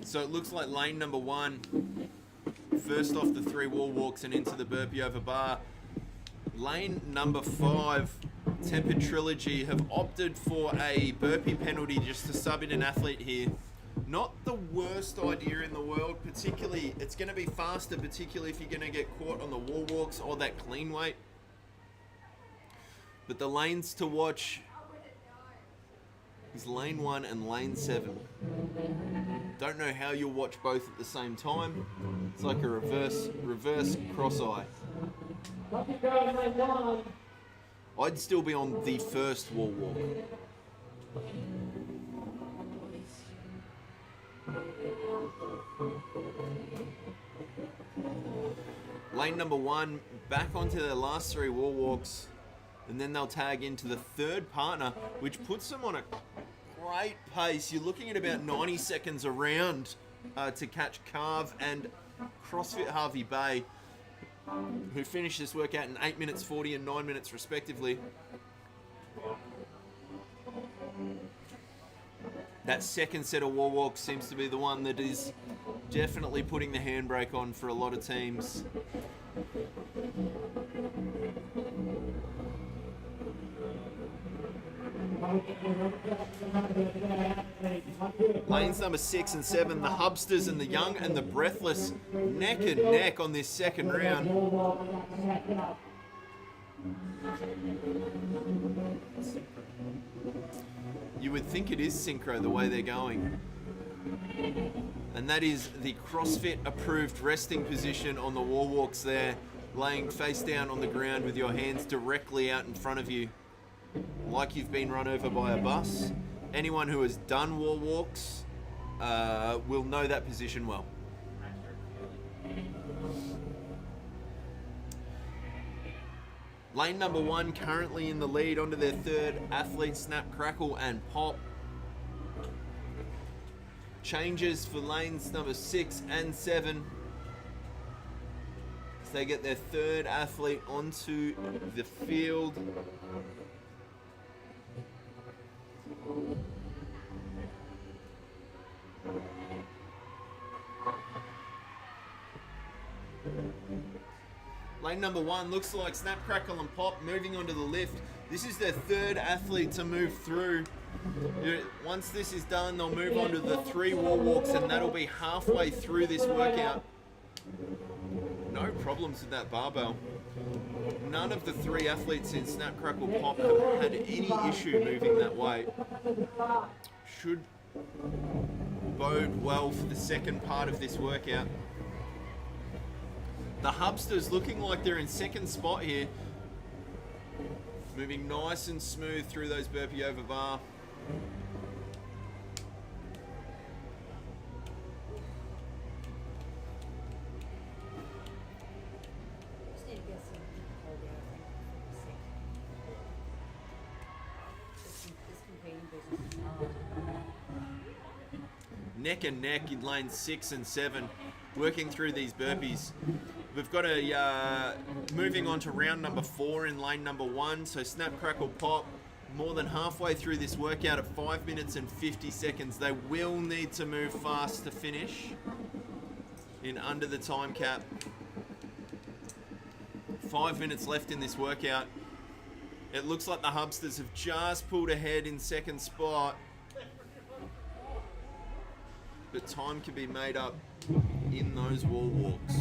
So it looks like lane number 1, first off the 3 wall walks and into the burpee over bar. Lane number 5, Tempered Trilogy, have opted for a burpee penalty just to sub in an athlete here. Not the worst idea in the world, particularly, it's going to be faster, particularly if you're going to get caught on the wall walks or that clean weight. But the lanes to watch is lane 1 and lane 7. Don't know how you'll watch both at the same time. It's like a reverse cross-eye. I'd still be on the first wall walk. Lane number 1, back onto their last 3 wall walks, and then they'll tag into the third partner, which puts them on a great pace. You're looking at about 90 seconds around to catch Carve and CrossFit Harvey Bay, who finished this workout in 8 minutes 40 and 9 minutes respectively. That second set of wall walks seems to be the one that is definitely putting the handbrake on for a lot of teams. Lanes number 6 and 7, the Hubsters and the Young and the Breathless, neck and neck on this second round. You would think it is synchro the way they're going. And that is the CrossFit approved resting position on the wall walks there, laying face down on the ground with your hands directly out in front of you, like you've been run over by a bus. Anyone who has done wall walks will know that position well. Lane number 1 currently in the lead onto their third athlete, Snap, Crackle and Pop. Changes for lanes number 6 and 7. So they get their third athlete onto the field. Lane number 1 looks like Snap, Crackle and Pop moving onto the lift. This is their third athlete to move through. Once this is done, they'll move on to the 3 wall walks, and that'll be halfway through this workout. No problems with that barbell. None of the 3 athletes in Snap, Crackle, Pop have had any issue moving that weight. Should bode well for the second part of this workout. The Hubsters looking like they're in second spot here. Moving nice and smooth through those burpee over bar. Just need to get some cold air, I think. Sick. This competing business is hard. Neck and neck in lane 6 and 7, working through these burpees. We've got a moving on to round number 4 in lane number 1. So Snap, Crackle, Pop, more than halfway through this workout at 5 minutes and 50 seconds. They will need to move fast to finish in under the time cap. 5 minutes left in this workout. It looks like the Hubsters have just pulled ahead in second spot, but time can be made up in those wall walks.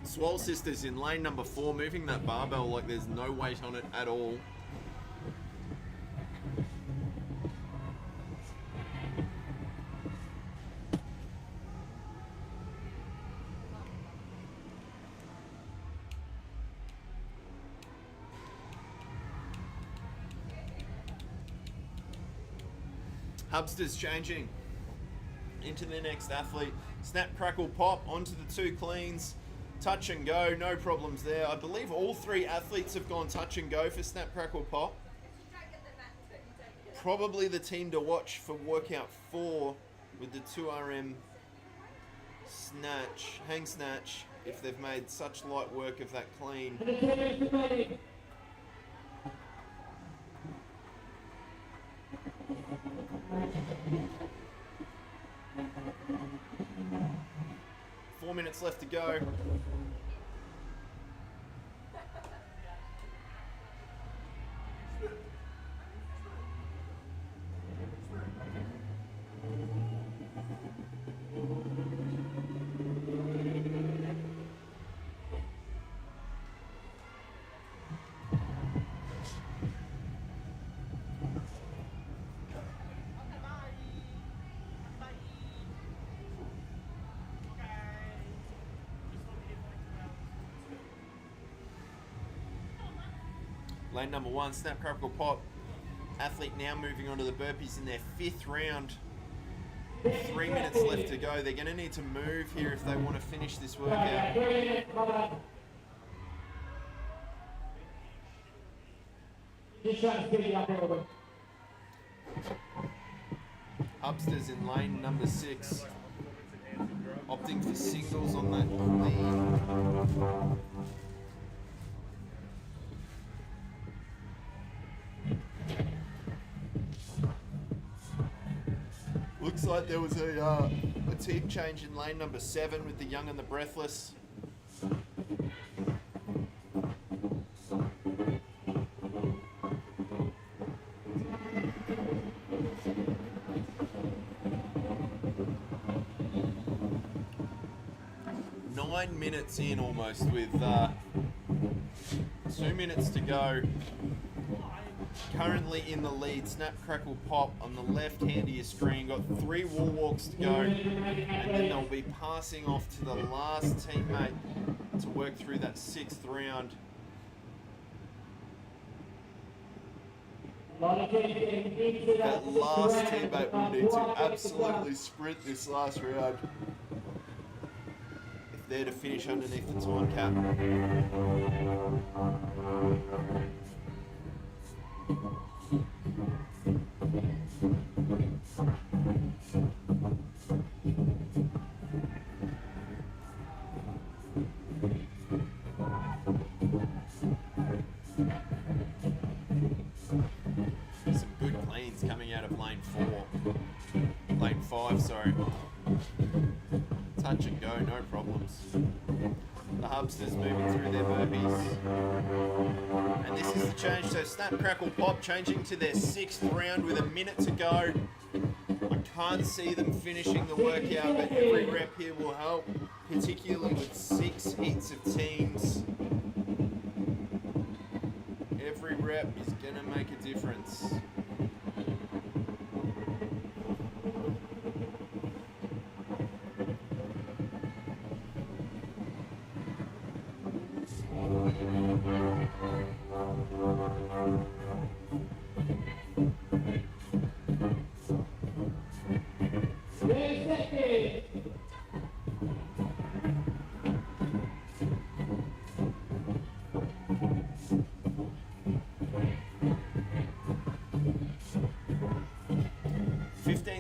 Swole Sisters in lane number 4, moving that barbell like there's no weight on it at all. Hubsters changing into the next athlete. Snap, Crackle, Pop onto the 2 cleans. Touch and go, no problems there. I believe all 3 athletes have gone touch and go for Snap, Crackle, Pop. Probably the team to watch for workout 4 with the 2RM snatch, hang snatch, if they've made such light work of that clean. Four minutes left to go. Lane number 1, Snap, Crackle, Pop. Athlete now moving on to the burpees in their 5th round. 3 minutes left to go. They're going to need to move here if they want to finish this workout. Hubsters in lane number 6. Opting for singles on that clean. Looks like there was a team change in lane number 7 with the young and the breathless. Nine minutes in almost with 2 minutes to go. Currently in the lead, Snap, Crackle, Pop on the left-handiest string. Got 3 wall walks to go, and then they'll be passing off to the last teammate to work through that 6th round. That last teammate will need to absolutely sprint this last round if they're to finish underneath the time cap. Some good cleans coming out of lane 5, sorry. Touch and go, no problems. The hubsters moving through their burpees. And this is the change, so Snap, Crackle, Pop changing to their 6th round with a minute to go. I can't see them finishing the workout, but every rep here will help, particularly with 6 heats of teams. Every rep is going to make a difference.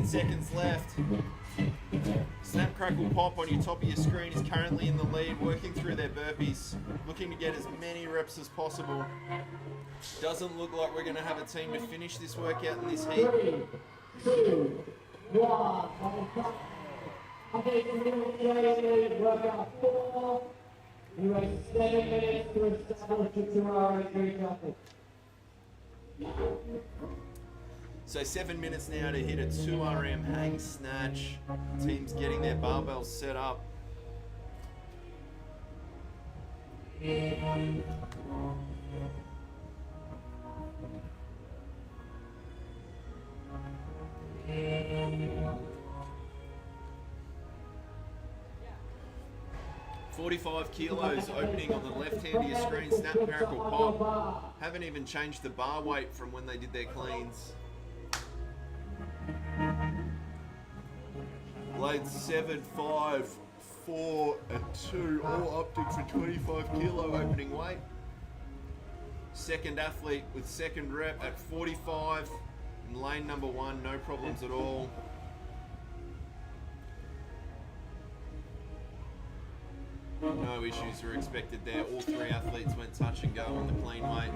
Seconds left. Snap, Crackle, Pop on your top of your screen is currently in the lead, working through their burpees, looking to get as many reps as possible. Doesn't look like we're going to have a team to finish this workout in this heat. 3, 2, 1. Okay, workout 4. You have 7 minutes to establish a 2-hour degree topic. So 7 minutes now to hit a 2 RM hang snatch. Team's getting their barbells set up. $45 kilos opening on the left hand of your screen. Snap, Crackle, Pop. Haven't even changed the bar weight from when they did their cleans. Blades 7, 5, 4, and 2, all opting for 25 kilo opening weight. Second athlete with second rep at 45 in lane number 1, no problems at all. No issues were expected there. All 3 athletes went touch and go on the clean weight.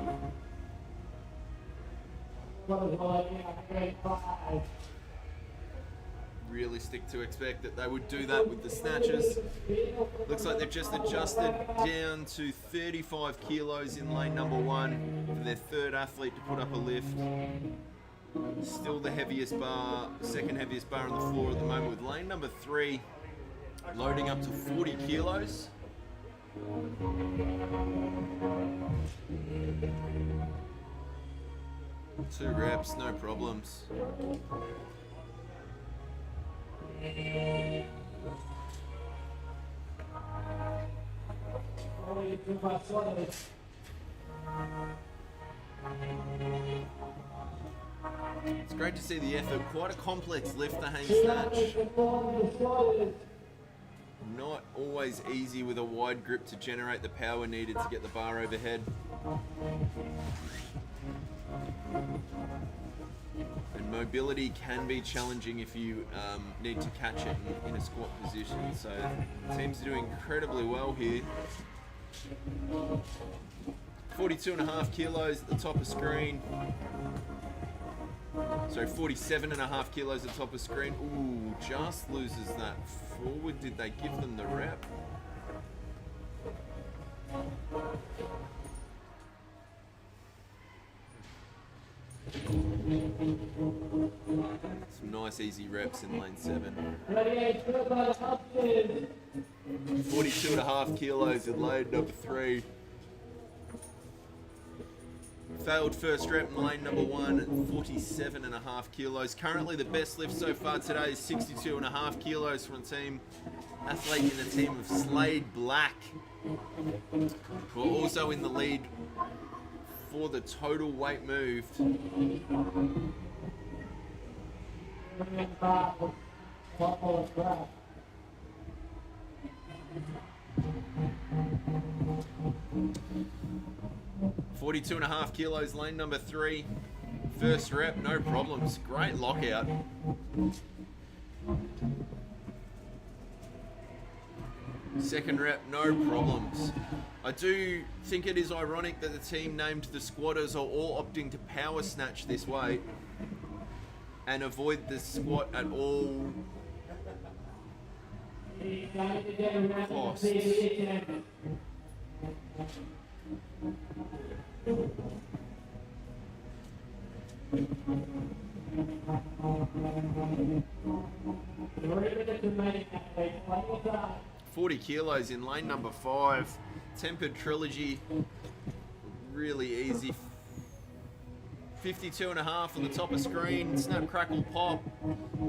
Realistic to expect that they would do that with the snatches. Looks like they've just adjusted down to 35 kilos in lane number 1 for their 3rd athlete to put up a lift. Still the heaviest bar, second heaviest bar on the floor at the moment, with lane number 3 loading up to 40 kilos. Two reps, no problems. It's great to see the effort. Quite a complex lift, the hang snatch. Not always easy with a wide grip to generate the power needed to get the bar overhead. And mobility can be challenging if you need to catch it in a squat position. So the team's doing incredibly well here. 42.5 kilos at the top of screen. So 47.5 kilos at the top of screen. Ooh, just loses that forward. Did they give them the rep? Some nice easy reps in lane 7. 42.5 kilos in lane number 3. Failed first rep in lane number 1 at 47.5 kilos. Currently the best lift so far today is 62.5 kilos from a team athlete in the team of Slade Black, who are also in the lead for the total weight moved. $42.5 kilos, lane number 3. First rep, no problems. Great lockout. Second rep, no problems. I do think it is ironic that the team named the squatters are all opting to power snatch this weight and avoid the squat at all costs. 40 kilos in lane number 5. Tempered Trilogy, really easy. 52.5 on the top of screen. Snap, crackle, pop.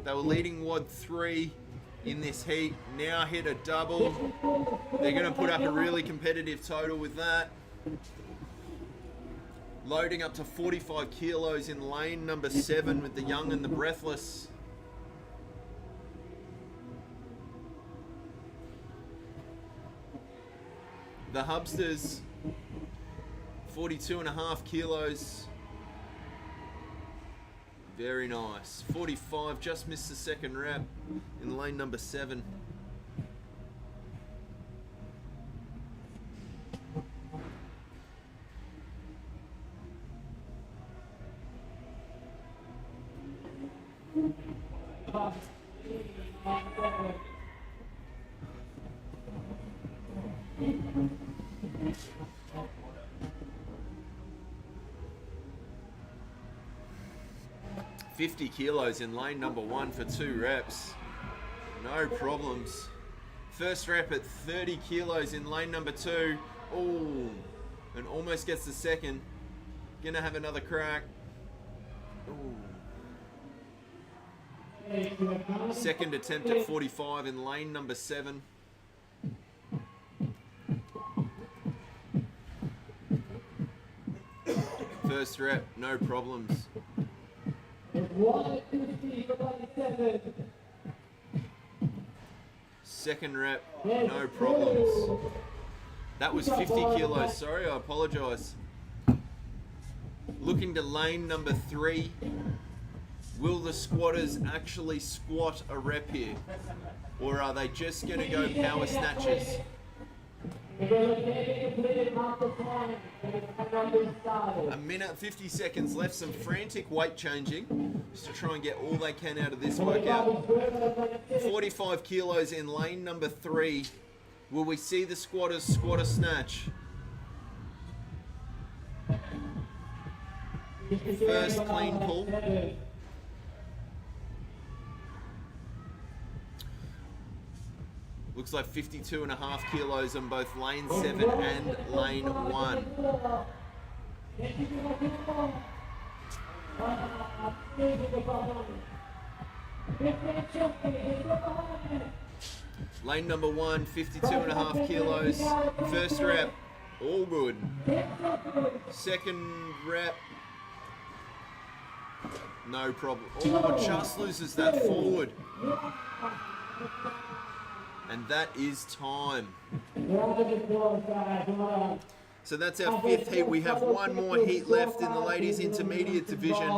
They were leading WOD 3 in this heat. Now hit a double. They're going to put up a really competitive total with that. Loading up to 45 kilos in lane number 7 with the young and the breathless. The Hubsters, 42.5 kilos. Very nice. 45, just missed the second rep in lane number 7. $50 kilos in lane number 1 for 2 reps. No problems. First rep at 30 kilos in lane number 2. Oh, and almost gets the second. Gonna have another crack. Ooh. Second attempt at 45 in lane number 7. First rep, no problems. Second rep, no problems. That was 50 kilos, sorry, I apologise. Looking to lane number 3. Will the squatters actually squat a rep here? Or are they just going to go power snatches? A minute, 50 seconds left, some frantic weight changing just to try and get all they can out of this workout. 45 kilos in lane number 3. Will we see the squatters squat a snatch? First clean pull. Looks like 52.5 kilos on both lane 7 and lane 1. Lane number 1, 52.5 kilos. First rep, all good. Second rep, no problem. Oh, just loses that forward. And that is time. So that's our 5th heat. We have one more heat left in the ladies intermediate division.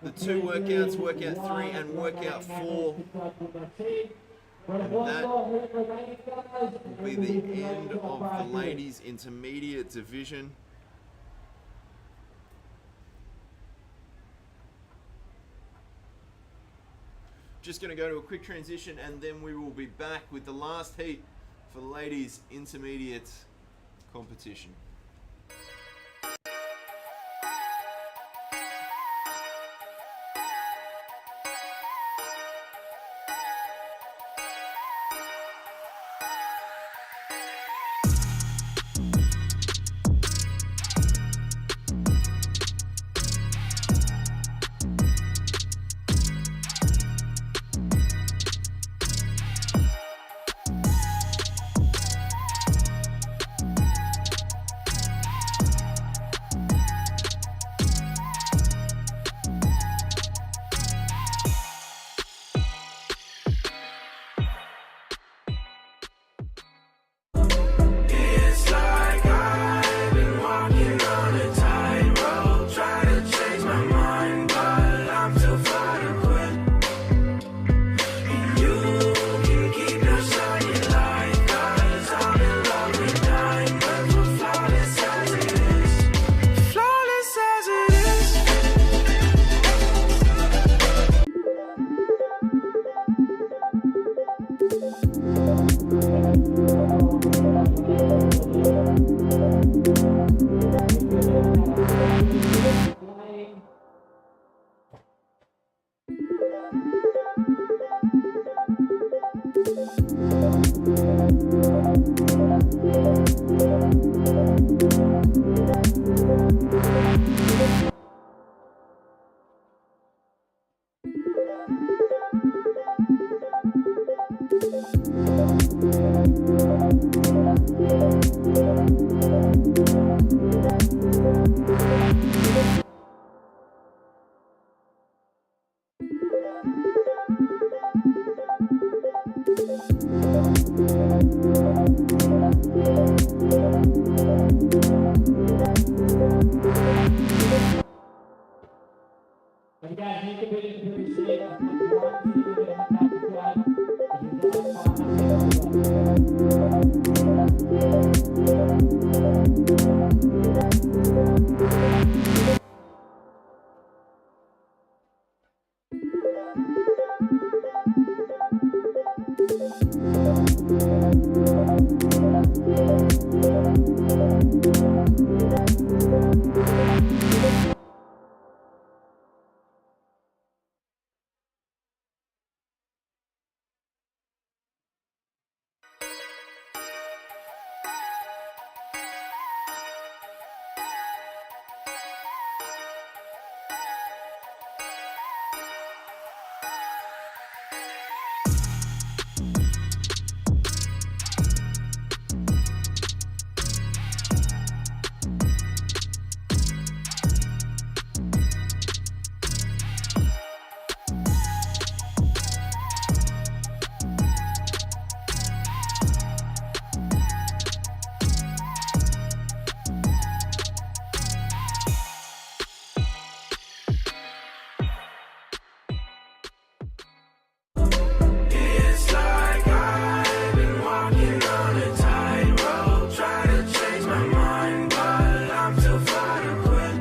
The 2 workouts, workout 3 and workout 4. And that will be the end of the ladies intermediate division. Just going to go to a quick transition and then we will be back with the last heat for the ladies intermediate competition. And guys, you can be in the pretty safe. If you want to, you're gonna have to drive. If you It's like I've been walking on a tightrope, trying to change my mind, but I'm too far to quit.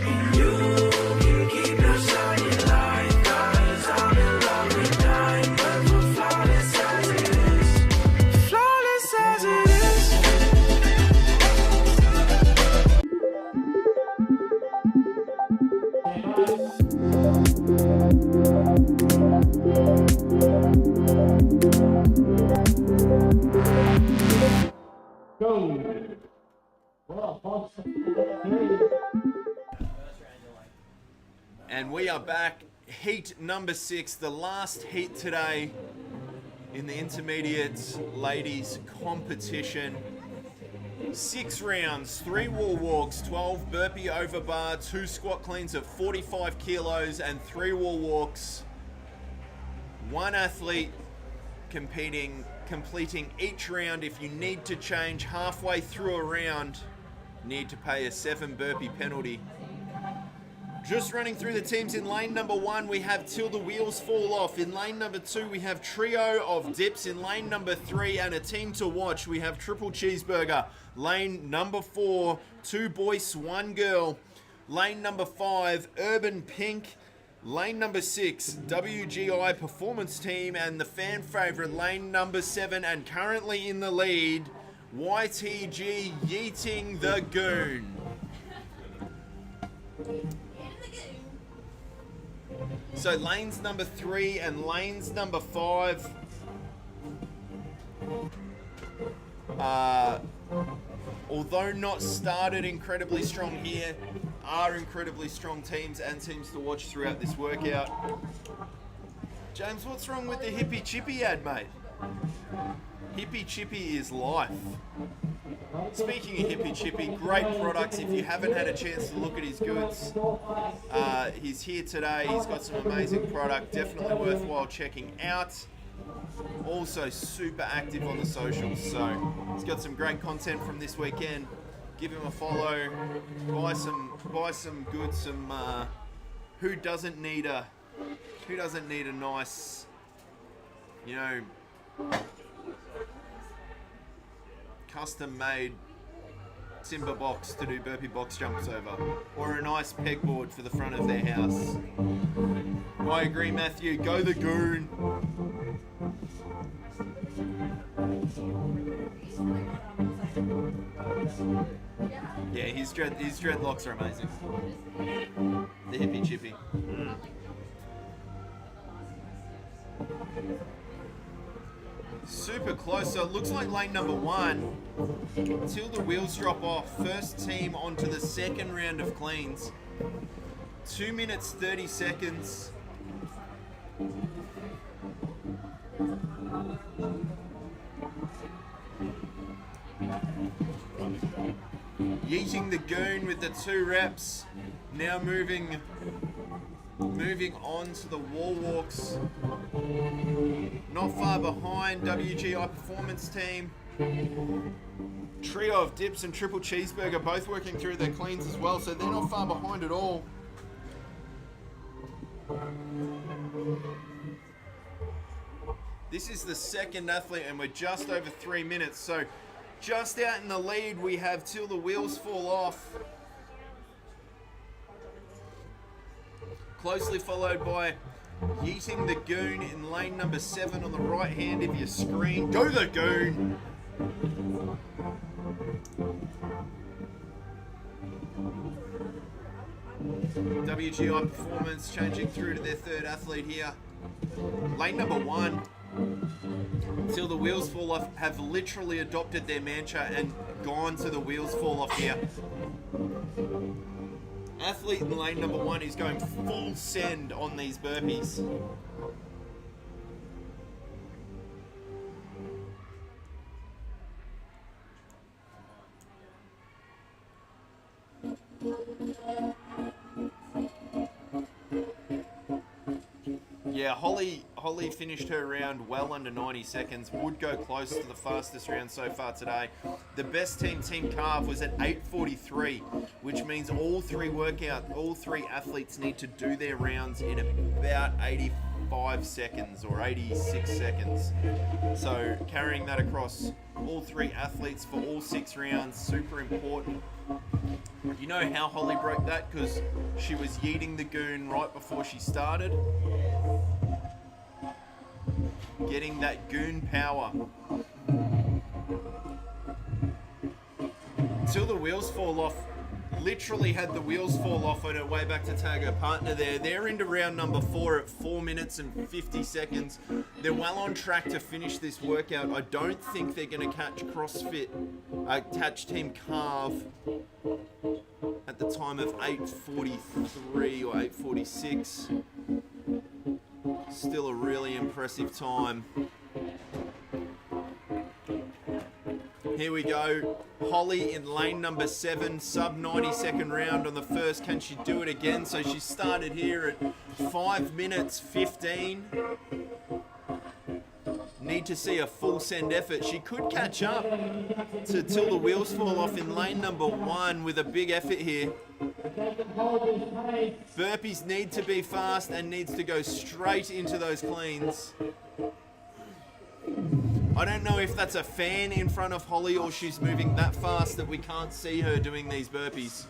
And you can keep your shiny light, 'cause I'm in love with diamonds, but flawless as it is. Flawless as it is. go. Well, folks, And we are back. Heat number 6, the last heat today in the intermediate ladies competition. 6 rounds, 3 wall walks, 12 burpee over bar, 2 squat cleans of 45 kilos, and 3 wall walks. 1 athlete completing each round. If you need to change halfway through a round, need to pay a 7 burpee penalty. Just running through the teams. In lane number 1, we have Till the Wheels Fall Off. In lane number 2, we have Trio of Dips. In lane number 3, and a team to watch, we have Triple Cheeseburger. Lane number 4, 2 boys, 1 girl. Lane number 5, Urban Pink. Lane number 6, WGI Performance Team. And the fan favorite, lane number 7, and currently in the lead, YTG Yeeting the Goon. So lanes number 3 and lanes number 5 although not started incredibly strong here, are incredibly strong teams and teams to watch throughout this workout. James, what's wrong with the Hippie Chippy ad, mate? Hippie Chippy is life. Speaking of Hippie Chippy, great products. If you haven't had a chance to look at his goods, he's here today. He's got some amazing product, definitely worthwhile checking out. Also super active on the socials, so he's got some great content from this weekend. Give him a follow, buy some goods. Some who doesn't need a nice, custom made timber box to do burpee box jumps over, or a nice pegboard for the front of their house. I agree, Matthew. Go the Goon. Yeah, his dreadlocks are amazing. The Hippie Chippy. Super close. So it looks like lane number 1, till the wheels drop off, first team onto the second round of cleans. 2 minutes 30 seconds. Yeeting the goon with the 2 reps. Now moving on to the wall walks. Not far behind, WGI Performance Team. Trio of dips and triple cheeseburger both working through their cleans as well, so they're not far behind at all. This is the second athlete and we're just over 3 minutes, so just out in the lead we have Till the Wheels Fall Off. Closely followed by Yeeting the Goon in lane number 7 on the right hand of your screen. Go the Goon! WGI Performance changing through to their third athlete here. Lane number 1, Till the Wheels Fall Off, have literally adopted their mantra and gone to the wheels fall off here. Athlete in lane number 1 is going full send on these burpees. Yeah, Holly finished her round well under 90 seconds, would go close to the fastest round so far today. The best team, Team Carve, was at 8:43, which means all three athletes need to do their rounds in about 85 seconds or 86 seconds. So carrying that across all 3 athletes for all 6 rounds, super important. You know how Holly broke that? Because she was yeeting the goon right before she started. Getting that goon power. Till the Wheels Fall Off literally had the wheels fall off on her way back to tag her partner there. They're into round number 4 at 4 minutes and 50 seconds. They're well on track to finish this workout. I don't think they're going to catch Crossfit, catch Team Carve at the time of 8:43 or 8:46. Still a really impressive time. Here we go. Holly in lane number 7, sub 90-second round on the first. Can she do it again? So she started here at 5 minutes 15. Need to see a full send effort. She could catch up to Till the Wheels Fall Off in lane number 1 with a big effort here. Burpees need to be fast and needs to go straight into those cleans. I don't know if that's a fan in front of Holly or she's moving that fast that we can't see her doing these burpees.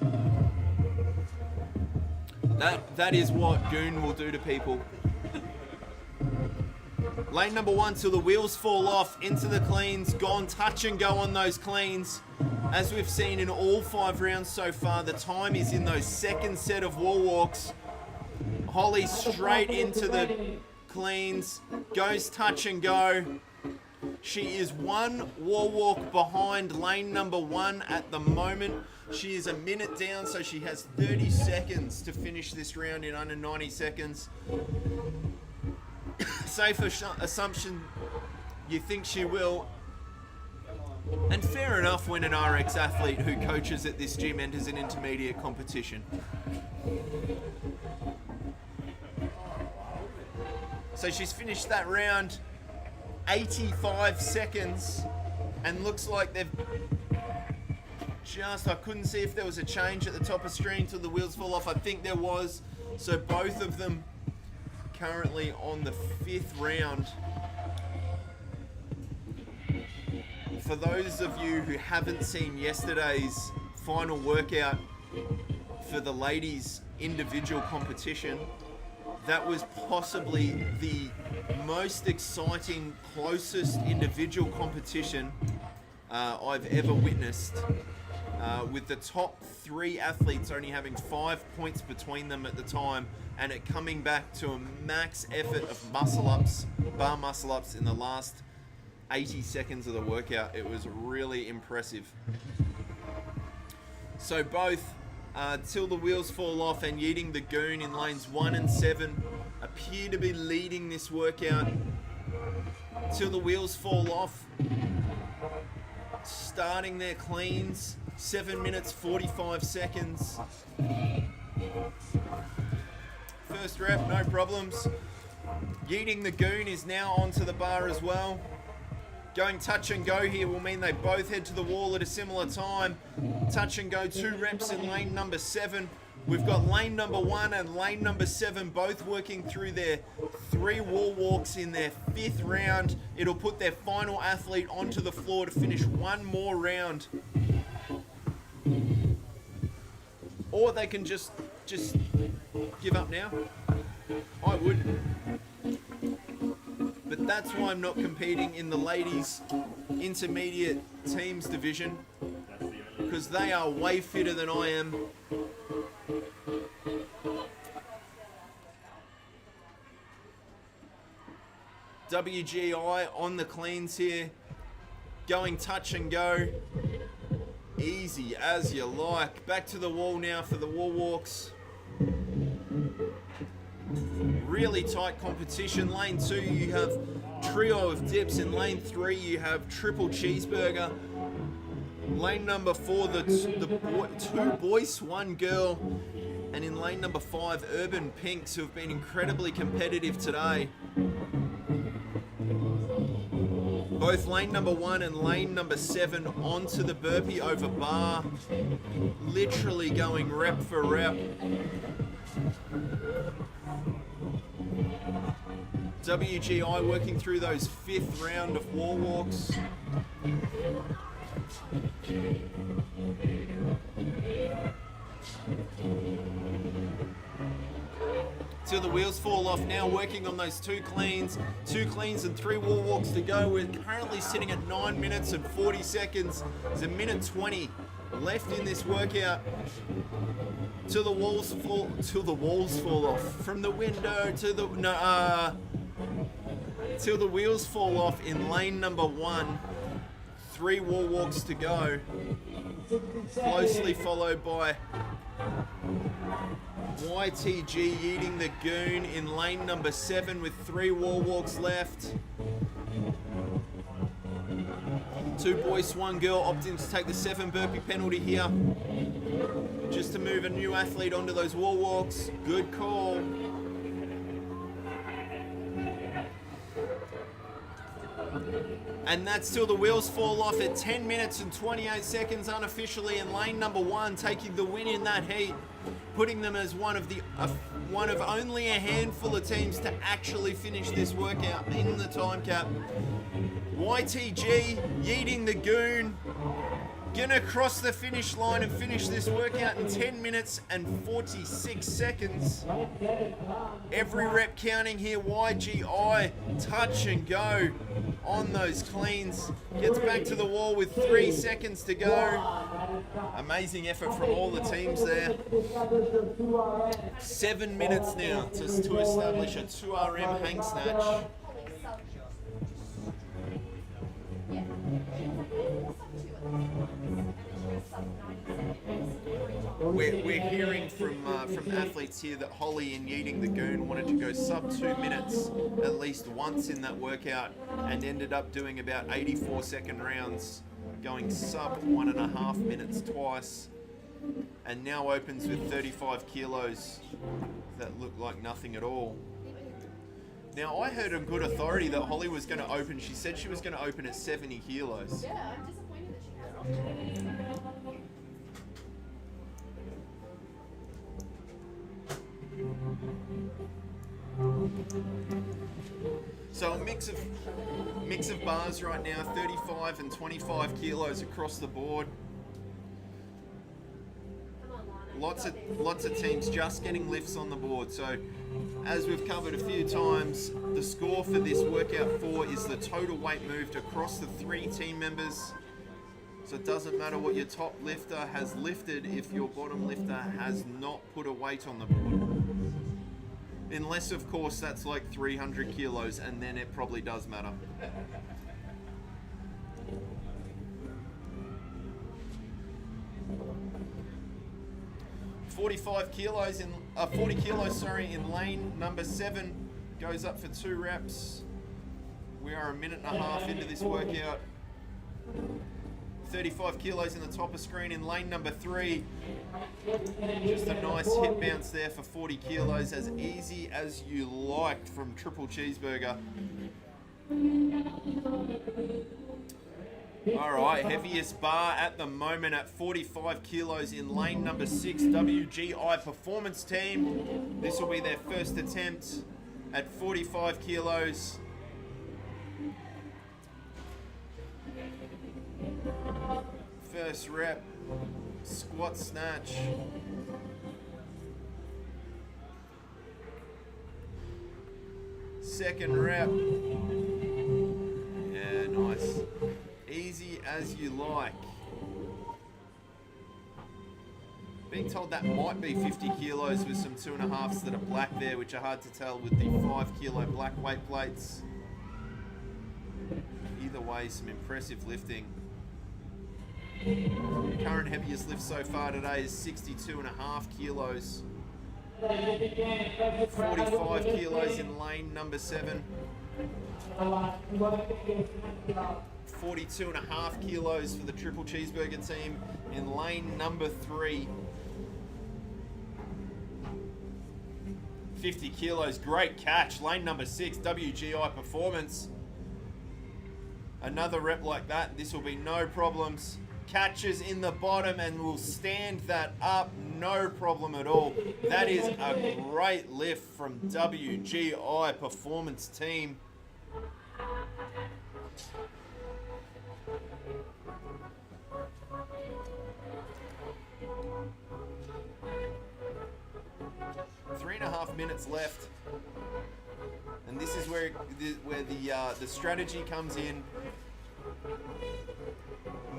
That is what goon will do to people. Lane number 1, Till the Wheels Fall Off, into the cleans, gone touch and go on those cleans. As we've seen in all 5 rounds so far, the time is in those second set of wall walks. Holly straight into the cleans, goes touch and go. She is 1 wall walk behind lane number 1 at the moment. She is a minute down, so she has 30 seconds to finish this round in under 90 seconds. Safe assumption you think she will. And fair enough when an RX athlete who coaches at this gym enters an intermediate competition. So she's finished that round 85 seconds and looks like they've I couldn't see if there was a change at the top of screen till the wheels fall off. I think there was. So both of them currently on the 5th round. For those of you who haven't seen yesterday's final workout for the ladies' individual competition, that was possibly the most exciting, closest individual competition I've ever witnessed, with the top 3 athletes only having 5 points between them at the time, and it coming back to a max effort of muscle-ups, bar muscle-ups in the last 80 seconds of the workout. It was really impressive. So both Till the Wheels Fall Off and Yeeting the Goon in lanes 1 and 7 appear to be leading this workout. till the wheels fall off. Starting their cleans, 7 minutes 45 seconds. First rep, no problems. Yeeting the goon is now onto the bar as well. Going touch and go here will mean they both head to the wall at a similar time. Touch and go, 2 reps in lane number 7. We've got lane number 1 and lane number 7 both working through their 3 wall walks in their 5th round. It'll put their final athlete onto the floor to finish one more round. Or they can just give up now. I would. But that's why I'm not competing in the ladies intermediate teams division, because they are way fitter than I am. WGI on the cleans here, going touch and go, easy as you like. Back to the wall now for the wall walks. Really tight competition. Lane 2 you have trio of dips. In lane 3 you have triple cheeseburger. Lane number 4 two boys, 1 girl. And in lane number 5 urban pinks, who have been incredibly competitive today. Both lane number 1 and lane number 7 onto the burpee over bar. Literally going rep for rep. WGI working through those 5th round of wall walks. Till the wheels fall off now, working on those 2 cleans. 2 cleans and 3 wall walks to go. We're currently sitting at 9 minutes and 40 seconds. There's a minute 20 left in this workout. Till the walls fall off. From the window to the till the wheels fall off in lane number 1. 3 wall walks to go. Closely followed by YTG eating the goon in lane number 7 with 3 wall walks left. 2 boys, 1 girl opting to take the 7 burpee penalty here, just to move a new athlete onto those wall walks. Good call. And that's till the wheels fall off at 10 minutes and 28 seconds unofficially in lane number 1, taking the win in that heat, putting them as one of only a handful of teams to actually finish this workout in the time cap. YTG yeeting the goon, gonna cross the finish line and finish this workout in 10 minutes and 46 seconds. Every rep counting here. YGI touch and go on those cleans. Gets back to the wall with 3 seconds to go. Amazing effort from all the teams there. 7 minutes now to establish a 2RM hang snatch. We're hearing from athletes here that Holly in Yeeting the Goon wanted to go sub 2 minutes at least once in that workout and ended up doing about 84-second rounds, going sub 1.5 minutes twice, and now opens with 35 kilos that look like nothing at all. Now, I heard on good authority that Holly was going to open, she said she was going to open at 70 kilos. Yeah, I'm disappointed that she hasn't. So a mix of bars right now, 35 and 25 kilos across the board. Lots of teams just getting lifts on the board. So as we've covered a few times, the score for this workout 4 is the total weight moved across the 3 team members. So it doesn't matter what your top lifter has lifted if your bottom lifter has not put a weight on the board. Unless, of course, that's like 300 kilos, and then it probably does matter. $40 kilos in lane number 7 goes up for 2 reps We are a minute and a half into this workout. 35 kilos in the top of screen in lane number 3. Just a nice hip bounce there for 40 kilos, as easy as you liked from Triple Cheeseburger. All right, heaviest bar at the moment at 45 kilos in lane number 6, WGI Performance Team. This will be their first attempt at 45 kilos. First rep, squat snatch. Second rep. Yeah, nice. Easy as you like. Being told that might be 50 kilos with some 2.5s that are black there, which are hard to tell with the 5 kilo black weight plates. Either way, some impressive lifting. Current heaviest lift so far today is 62.5 kilos. 45 kilos in lane number 7. 42.5 kilos for the Triple Cheeseburger team in lane number 3. 50 kilos, great catch. Lane number 6, WGI Performance. Another rep like that, this will be no problems. Catches in the bottom and will stand that up, no problem at all. That is a great lift from WGI Performance Team. Three and a half minutes left, and this is where the strategy comes in.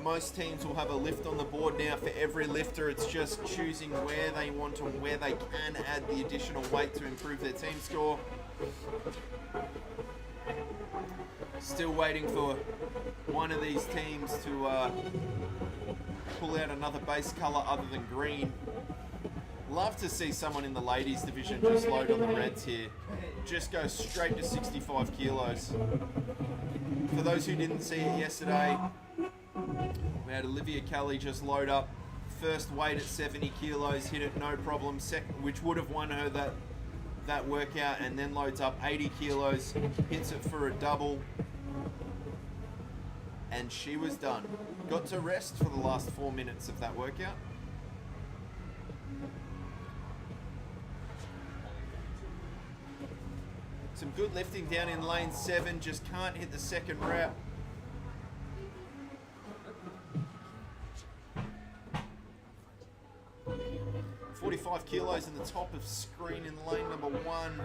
Most teams will have a lift on the board now for every lifter. It's just choosing where they want to, where they can add the additional weight to improve their team score. Still waiting for one of these teams to pull out another base color other than green. Love to see someone in the ladies division just load on the reds here. Just go straight to 65 kilos. For those who didn't see it yesterday, we had Olivia Kelly just load up. First weight at 70 kilos, hit it no problem, which would have won her that workout, and then loads up 80 kilos, hits it for a double, and she was done. Got to rest for the last 4 minutes of that workout. Some good lifting down in lane 7, just can't hit the second rep. $45 kilos in the top of screen in lane number 1.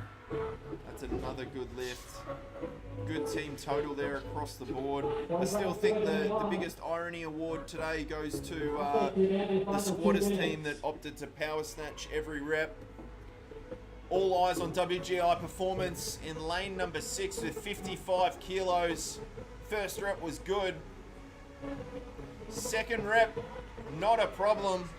That's another good lift. Good team total there across the board. I still think the biggest irony award today goes to the squatters team that opted to power snatch every rep. All eyes on WGI Performance in lane number 6 with 55 kilos. First rep was good. Second rep, not a problem.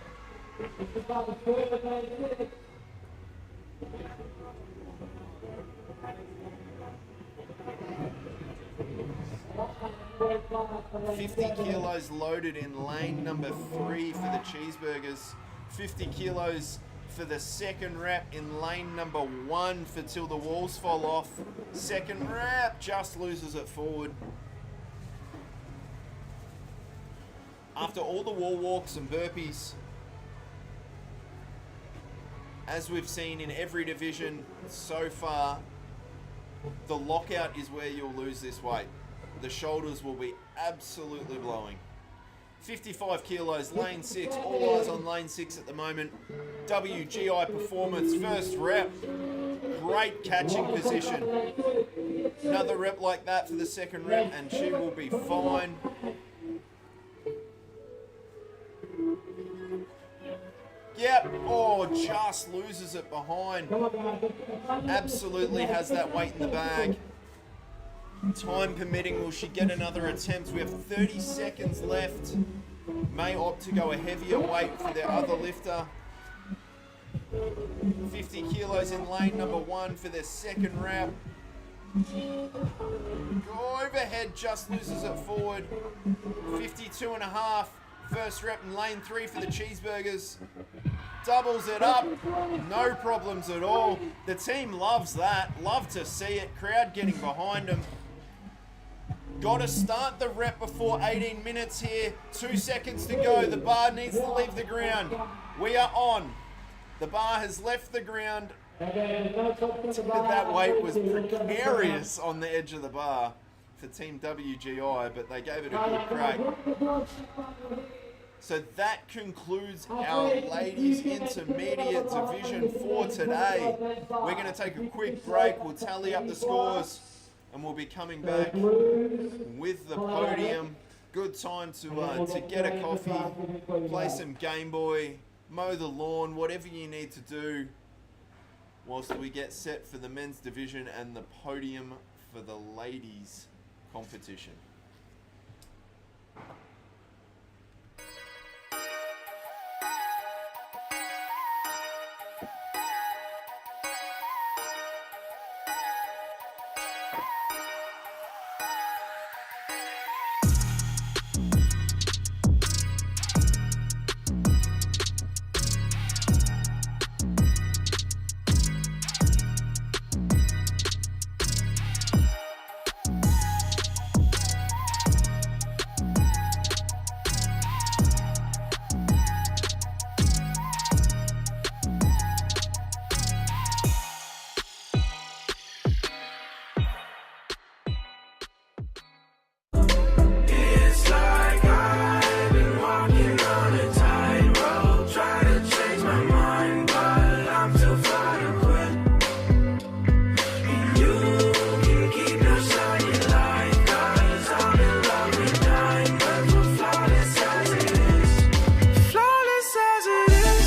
$50 kilos loaded in lane number 3 for the cheeseburgers. 50 kilos for the second rep in lane number 1 for Till the Walls Fall Off. Second rep, just loses it forward. After all the wall walks and burpees, as we've seen in every division so far, the lockout is where you'll lose this weight. The shoulders will be absolutely blowing. 55 kilos, lane 6, all eyes on lane 6 at the moment. WGI Performance, first rep, great catching position. Another rep like that for the second rep and she will be fine. Yep, oh, just loses it behind. Absolutely has that weight in the bag. Time permitting, will she get another attempt? We have 30 seconds left. May opt to go a heavier weight for their other lifter. 50 kilos in lane number 1 for their second rep. Overhead just loses it forward. 52.5. First rep in lane 3 for the cheeseburgers. Doubles it up. No problems at all. The team loves that. Love to see it. Crowd getting behind them. Got to start the rep before 18 minutes here. 2 seconds to go. The bar needs to leave the ground. We are on. The bar has left the ground. That weight was precarious on the edge of the bar for Team WGI, but they gave it a good crack. So that concludes our ladies intermediate division for today. We're going to take a quick break. We'll tally up the scores and we'll be coming back with the podium. Good time to get a coffee, play some Game Boy, mow the lawn, whatever you need to do whilst we get set for the men's division and the podium for the ladies competition. It's like I've been walking on a tightrope, trying to change my mind, but I'm too far to quit. And you can keep your shiny light, 'cause I'm in love with diamonds, we're flawless as it is. Flawless as it is.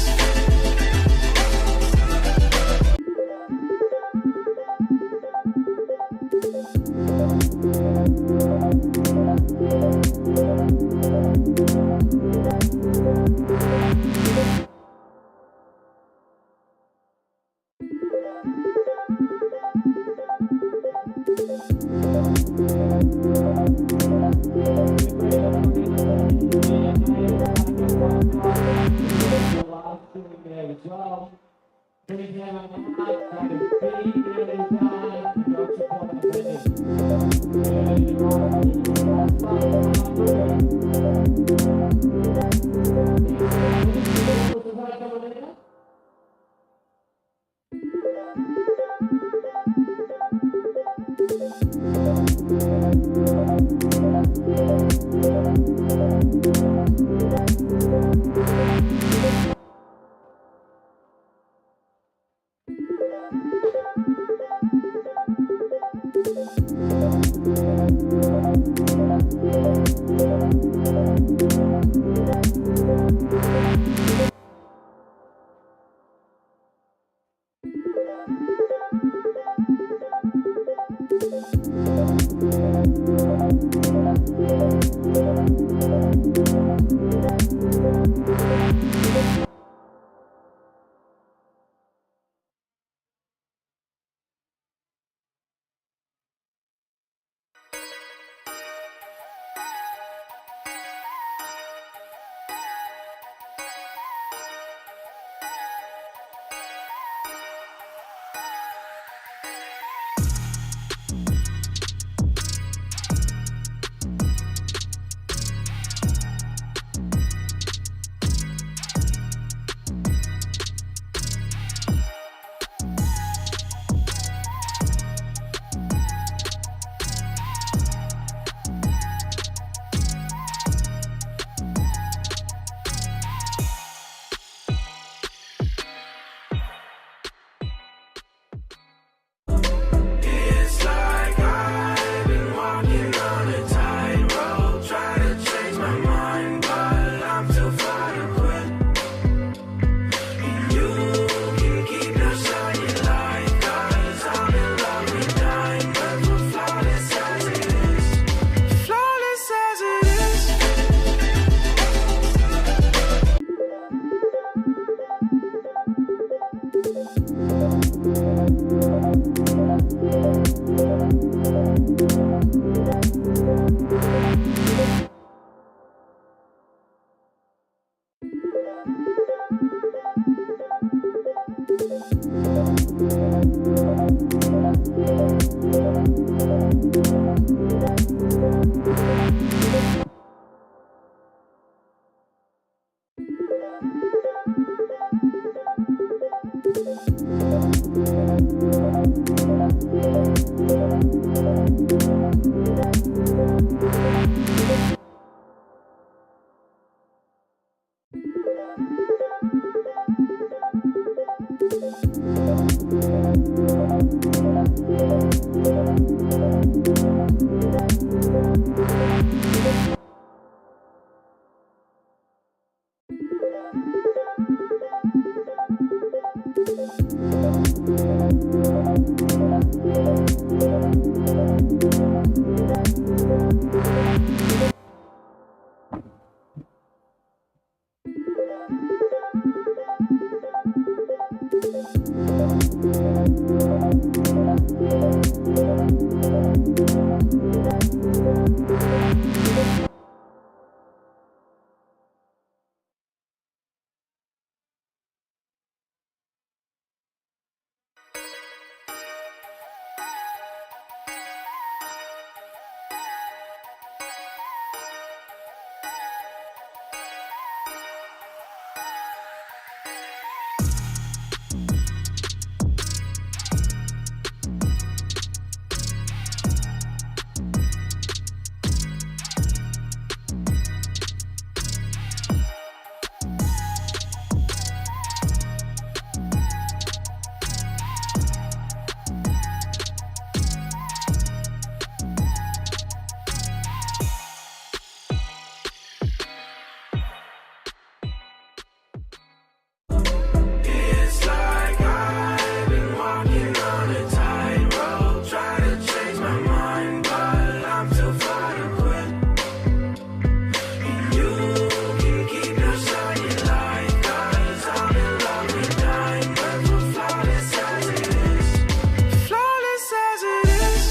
It's like I've been walking on a tightrope, trying to change my mind, but I'm too far to quit. And you can keep your shiny light, 'cause I'm in love with diamonds, we're flawless as it is. Flawless as it is. It's like I've been walking on a tightrope, trying to change my mind, but I'm too far to quit. And you can keep your shiny light, 'cause I'm in love with diamonds, but flawless as it is. Flawless as it is.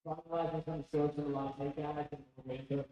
Finalizing some shorts for the last takeout and we'll make it.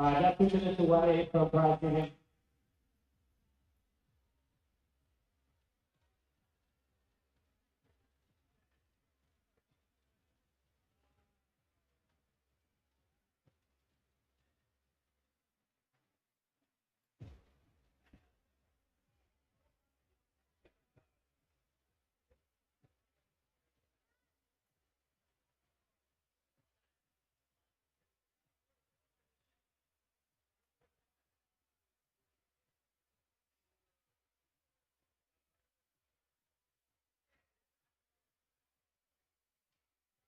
Alright, that's 2 minutes away from prize giving.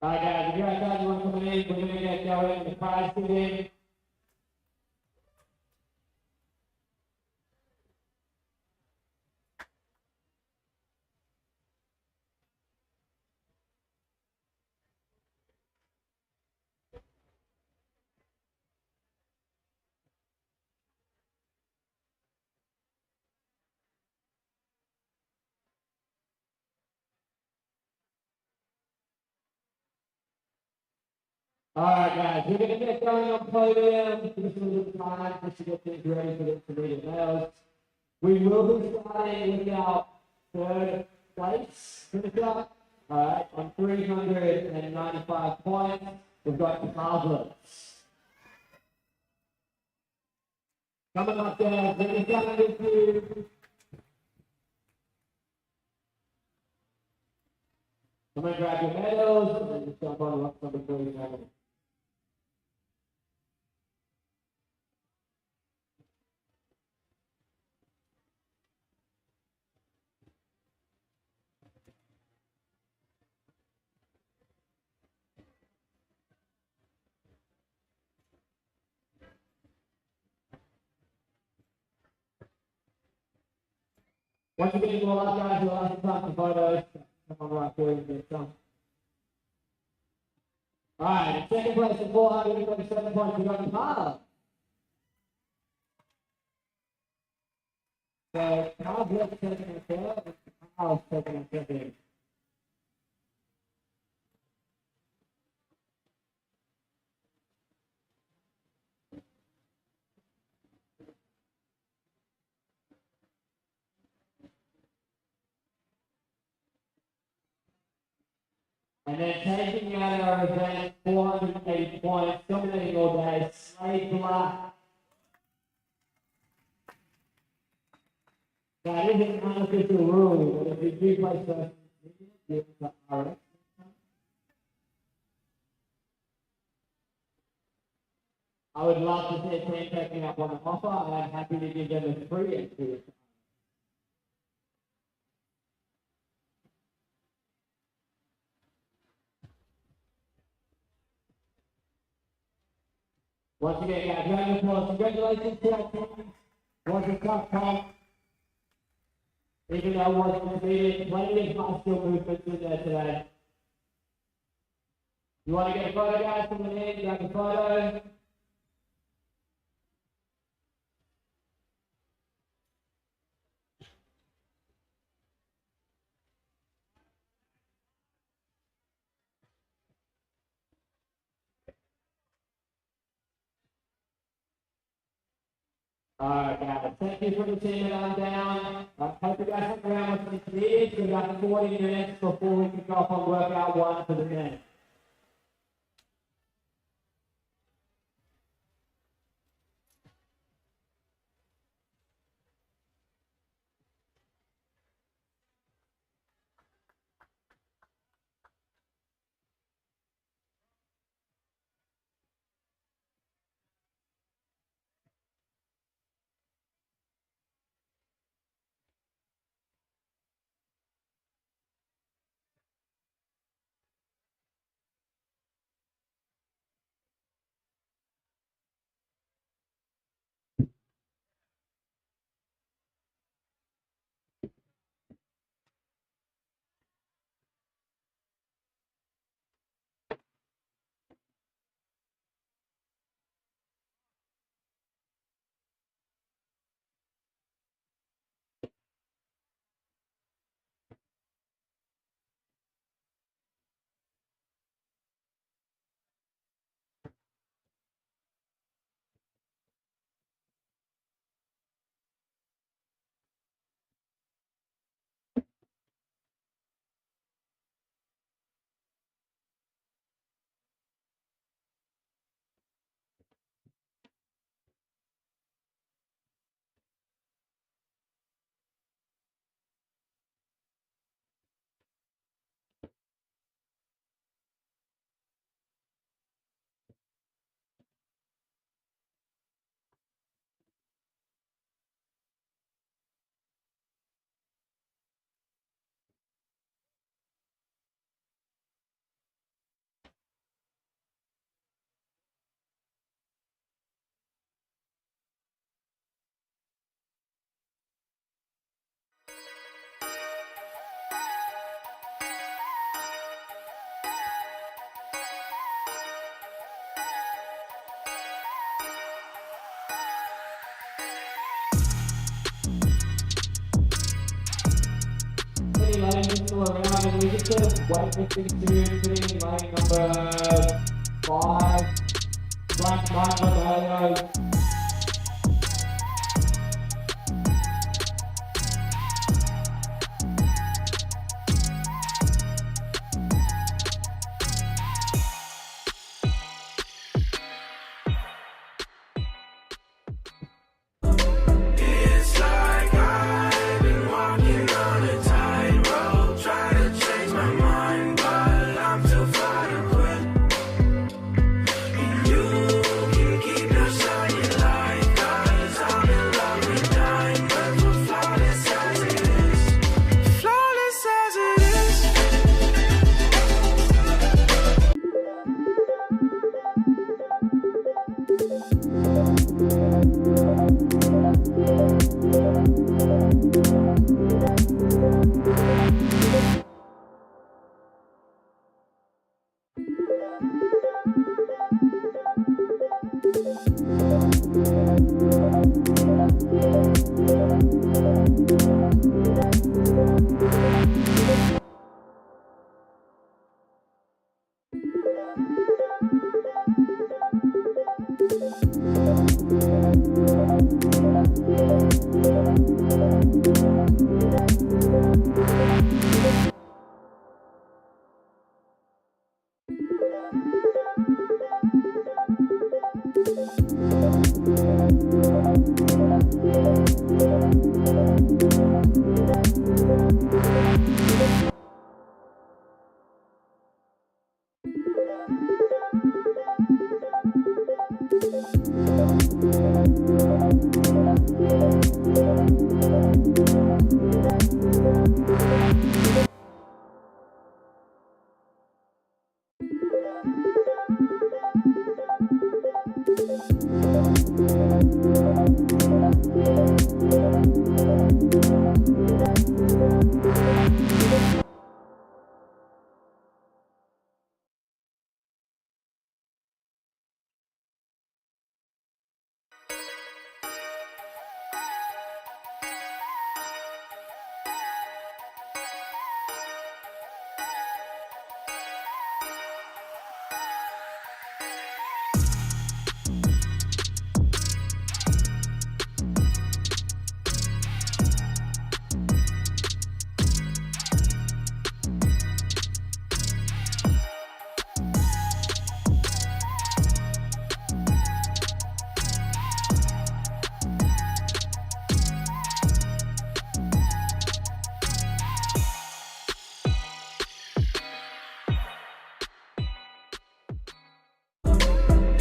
Alright guys, if you guys have anyone coming in, we're gonna get going with prize giving. Alright guys, we're gonna get going on podium. Just a little time just to get things ready for the read medals. We will be starting with our third place finisher. Alright, on 395 points, we've got Carlos. Coming up there, really coming with you. Come and grab your medals, and then just jump on up number 37. Once again, we'll ask guys, we'll ask some for photos. Come on right there and get some. Alright, in second place at 427 points, we got Carl. So, Carl's left second and third, and Carl's second and second. And then taking out our event, 480 points, dominating all day, Slade Black. That is an unofficial rule, but if you do play first, give it to RX. I would love to see a team taking up on the offer, and I'm happy to give them a free entry. Once again, guys, round of applause. Congratulations to our team. Was a tough comp. Even though it wasn't defeated, plenty of muscle movements in there today. You want to get a photo, guys, coming in? Grab a photo. Alright, guys. Thank you for the team at Unbound. Hope you guys stick around with the kids. We've got 40 minutes before we kick off on workout 1 for the men. Ferguson, weightlifting series sitting lane number 5, Black Mike. It's like I've been walking on a tightrope, trying to change my mind, but I'm too far to quit. And you can keep your shiny light, 'cause I'm in love with diamonds, we're flawless as it is. Flawless as it is.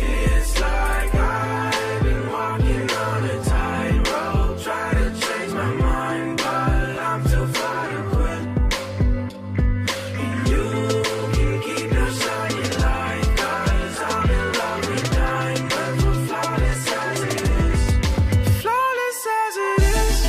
It's like I've been walking on a tightrope, trying to change my mind, but I'm too far to quit. And you can keep your shiny light, 'cause I'm in love with diamonds, we're flawless as it is. Flawless as it is.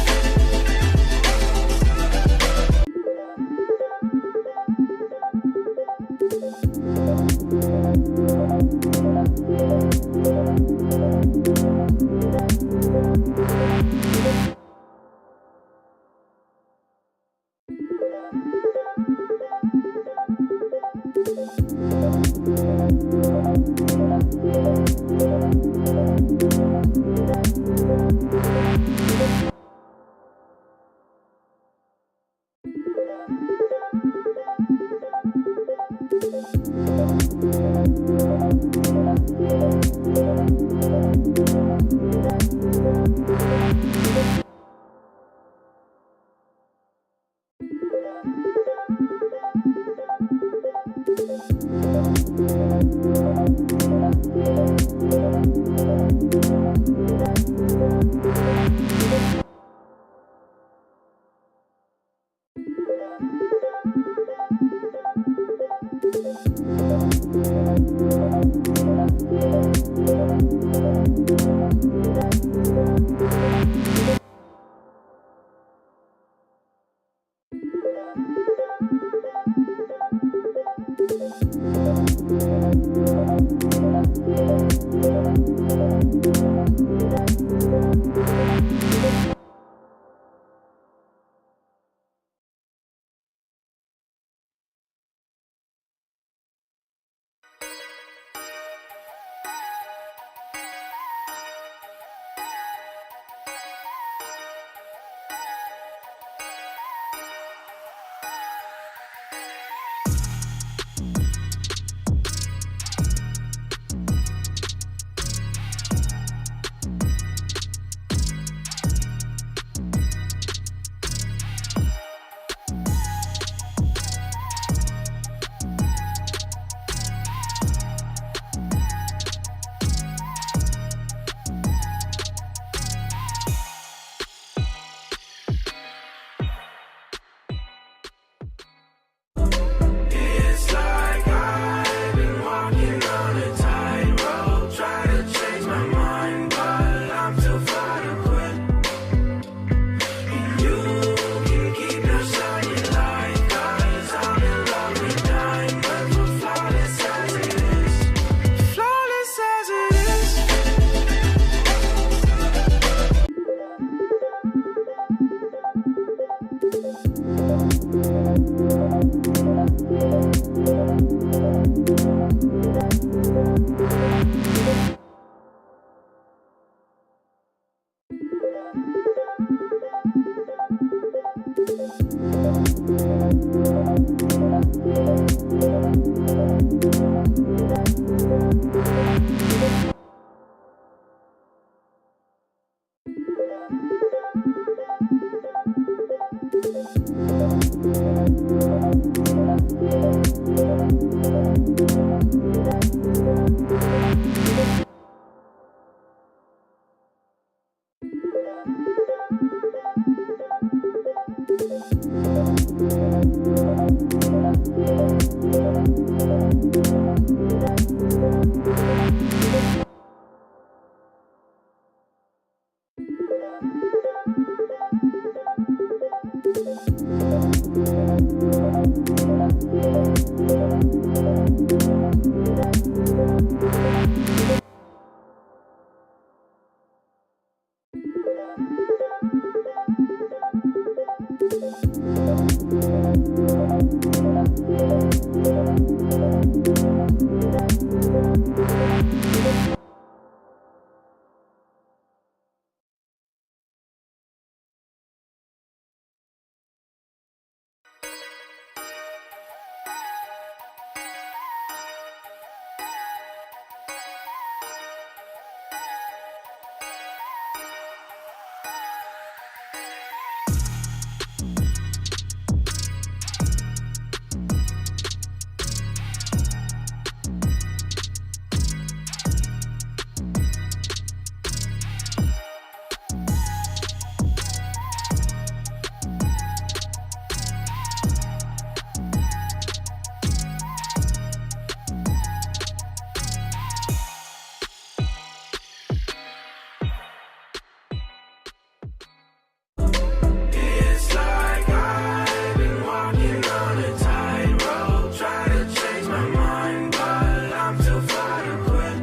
It's like I've been walking on a tightrope, trying to change my mind, but I'm too far to quit.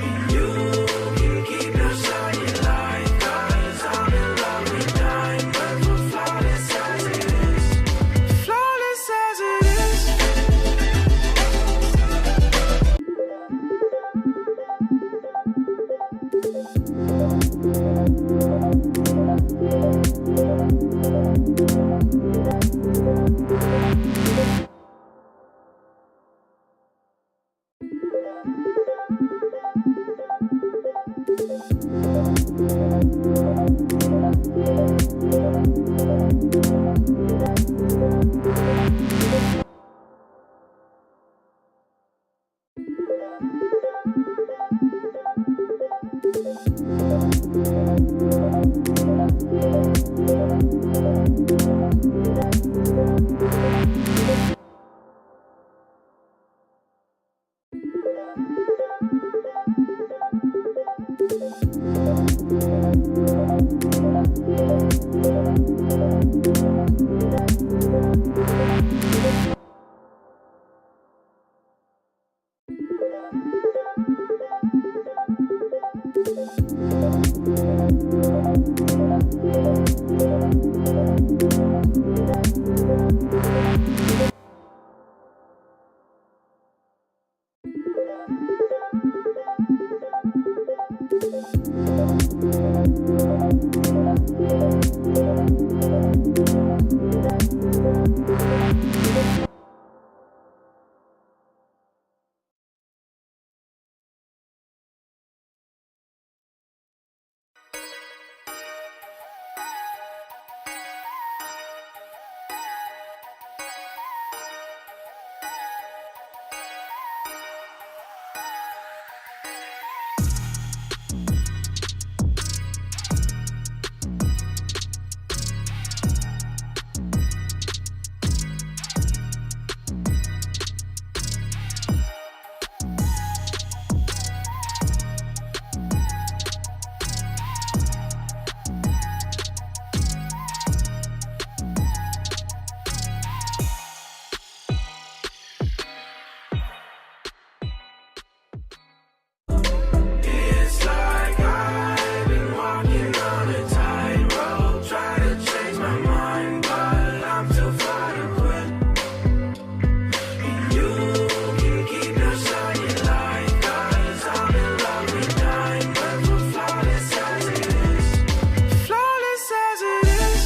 And you can keep your shiny light, 'cause I'm in love with diamonds, but flawless as it is. Flawless as it is. It's like I've been walking on a tightrope, trying to change my mind, but I'm too far to quit. And you can keep your shiny light, 'cause I'm in love with diamonds, but flawless as it is. Flawless as it is.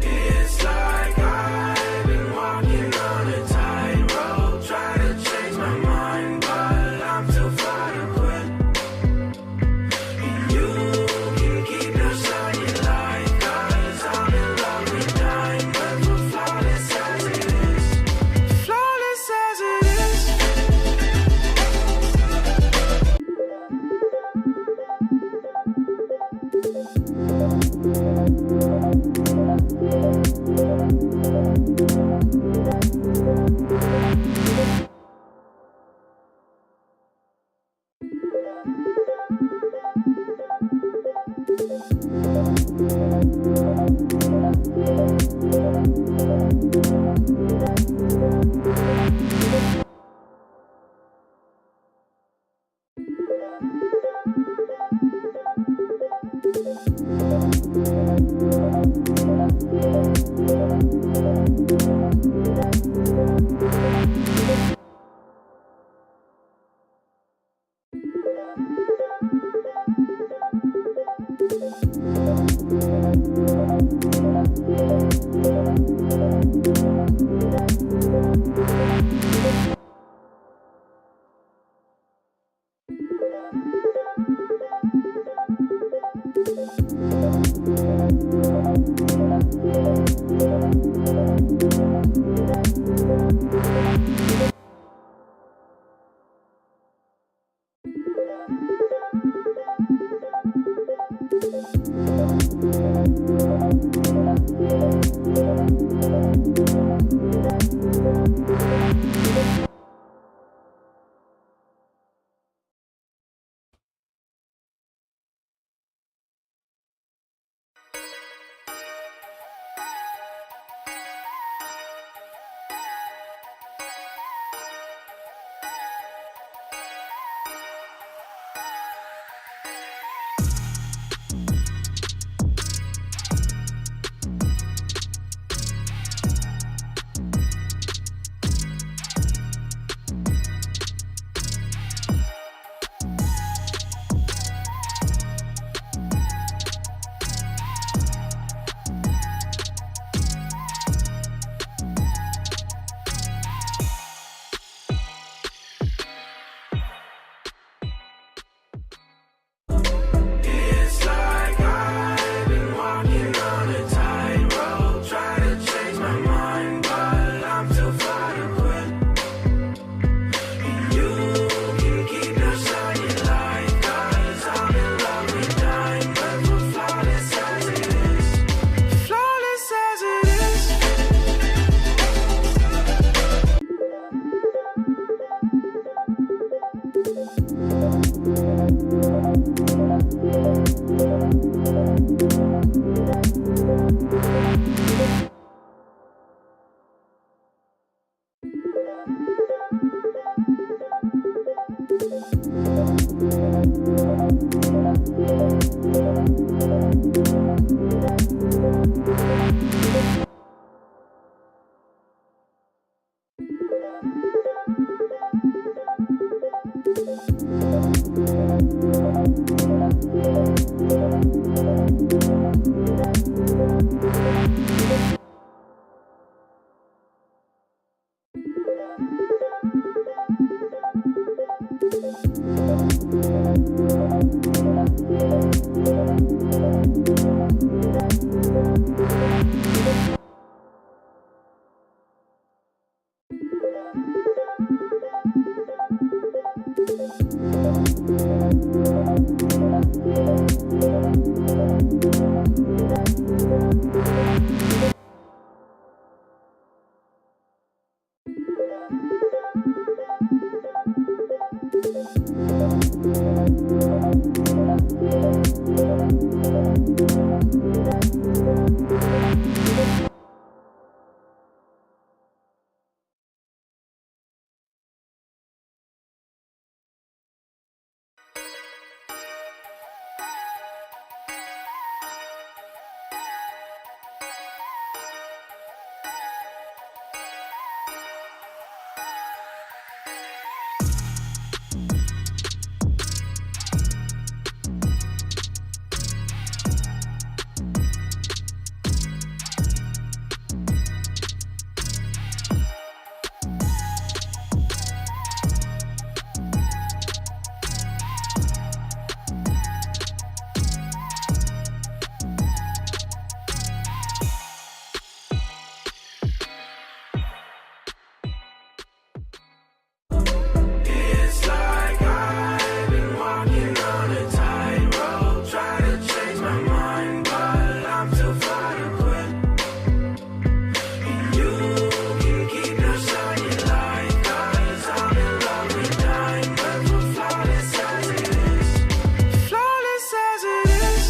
It's like I've been walking on a tightrope, trying to change my mind, but I'm too far to quit. And you can keep your shiny light, 'cause I'm in love with diamonds, but flawless as it is. Flawless as it is. It's like I've been walking on a tightrope, trying to change my mind, but I'm too far to quit. And you can keep your shiny light, 'cause I'm in love with diamonds, but flawless as it is. Flawless as it is.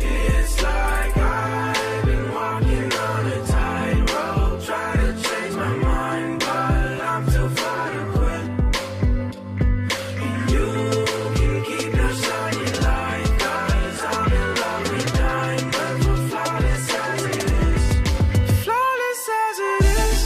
It's like I've been walking on a tightrope, trying to change my mind, but I'm too far to quit. And you can keep your shiny light, 'cause I'm in love with diamonds, we're flawless as it is. Flawless as it is.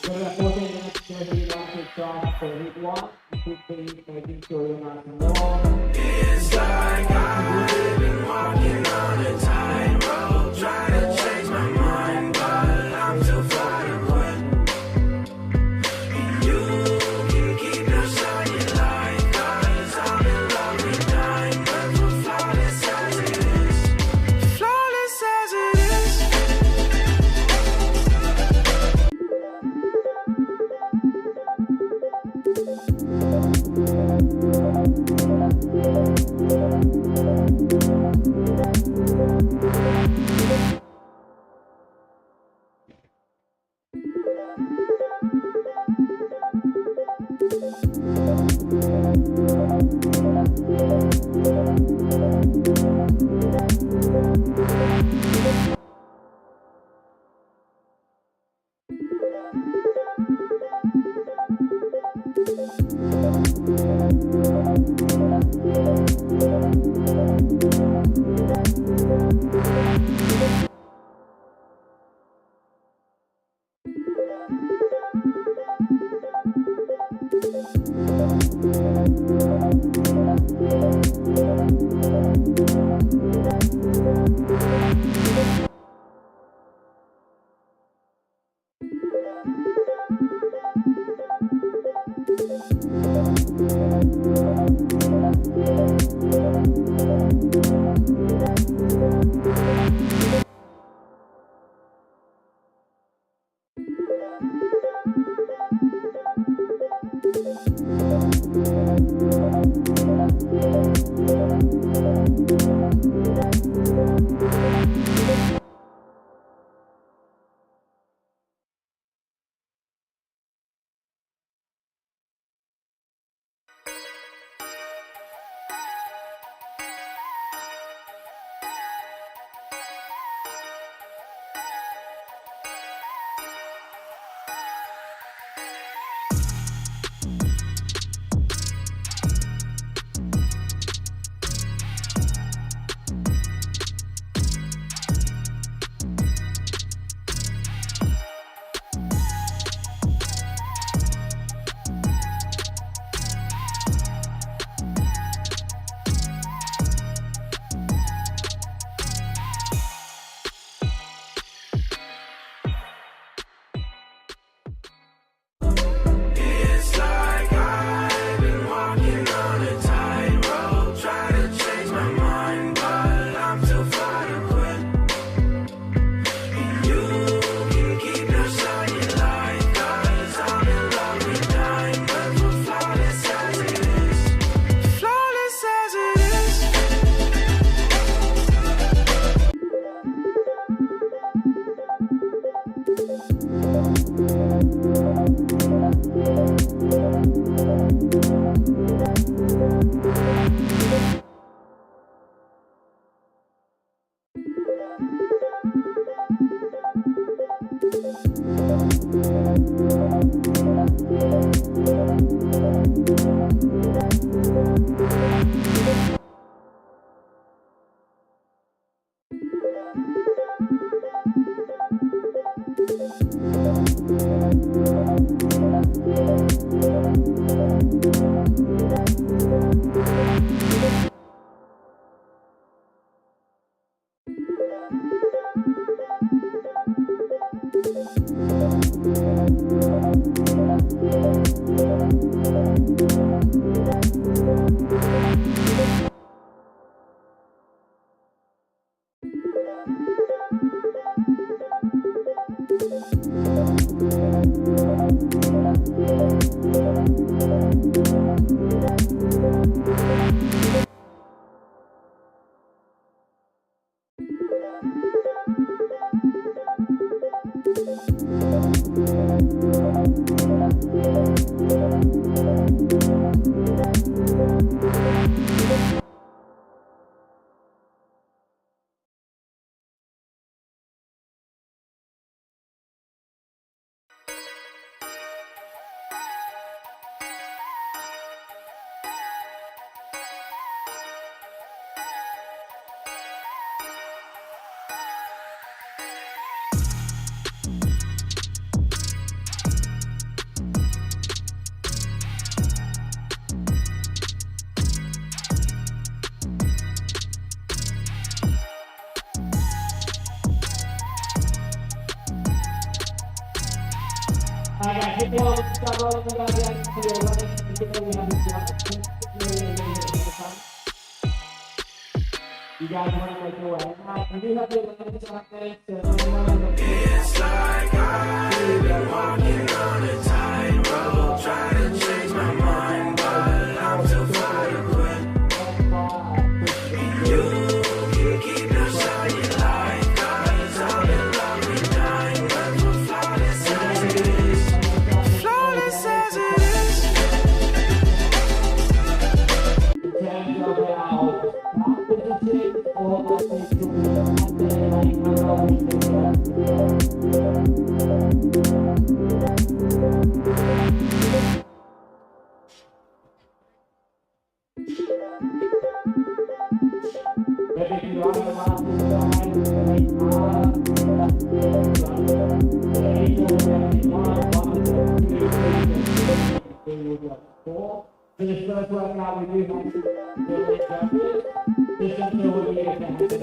We're going to 14 minutes to do that exercise for week 1. Quickly making sure you're nice and warm. It's like I've been walking on a tightrope, trying to change my mind, but I'm too far to quit. And you can keep your shiny light, 'cause I'm in love with diamonds, we're flawless as it is. Flawless as it is. It's like I've been walking on a tightrope, trying to change my mind, but I'm too far to quit. And you can keep your shiny light, 'cause I'm in love with diamonds, but flawless as it is. Flawless as it is. Alright guys, hit the wall, start rolling the guys out to your running, and get ready to have this You guys want to make your way. Now, we do have your running something, so It's like I've been walking on a tightrope, trying to change my mind, but I'm too far to quit. And you can keep your shiny light, 'cause I'm in love with diamonds, but flawless as it is. Flawless as it is. in terms of our position or what we do, and then like how we do it. if you are around this side, we are four. For this first workout, we do have some really jumps. Just until we get to have the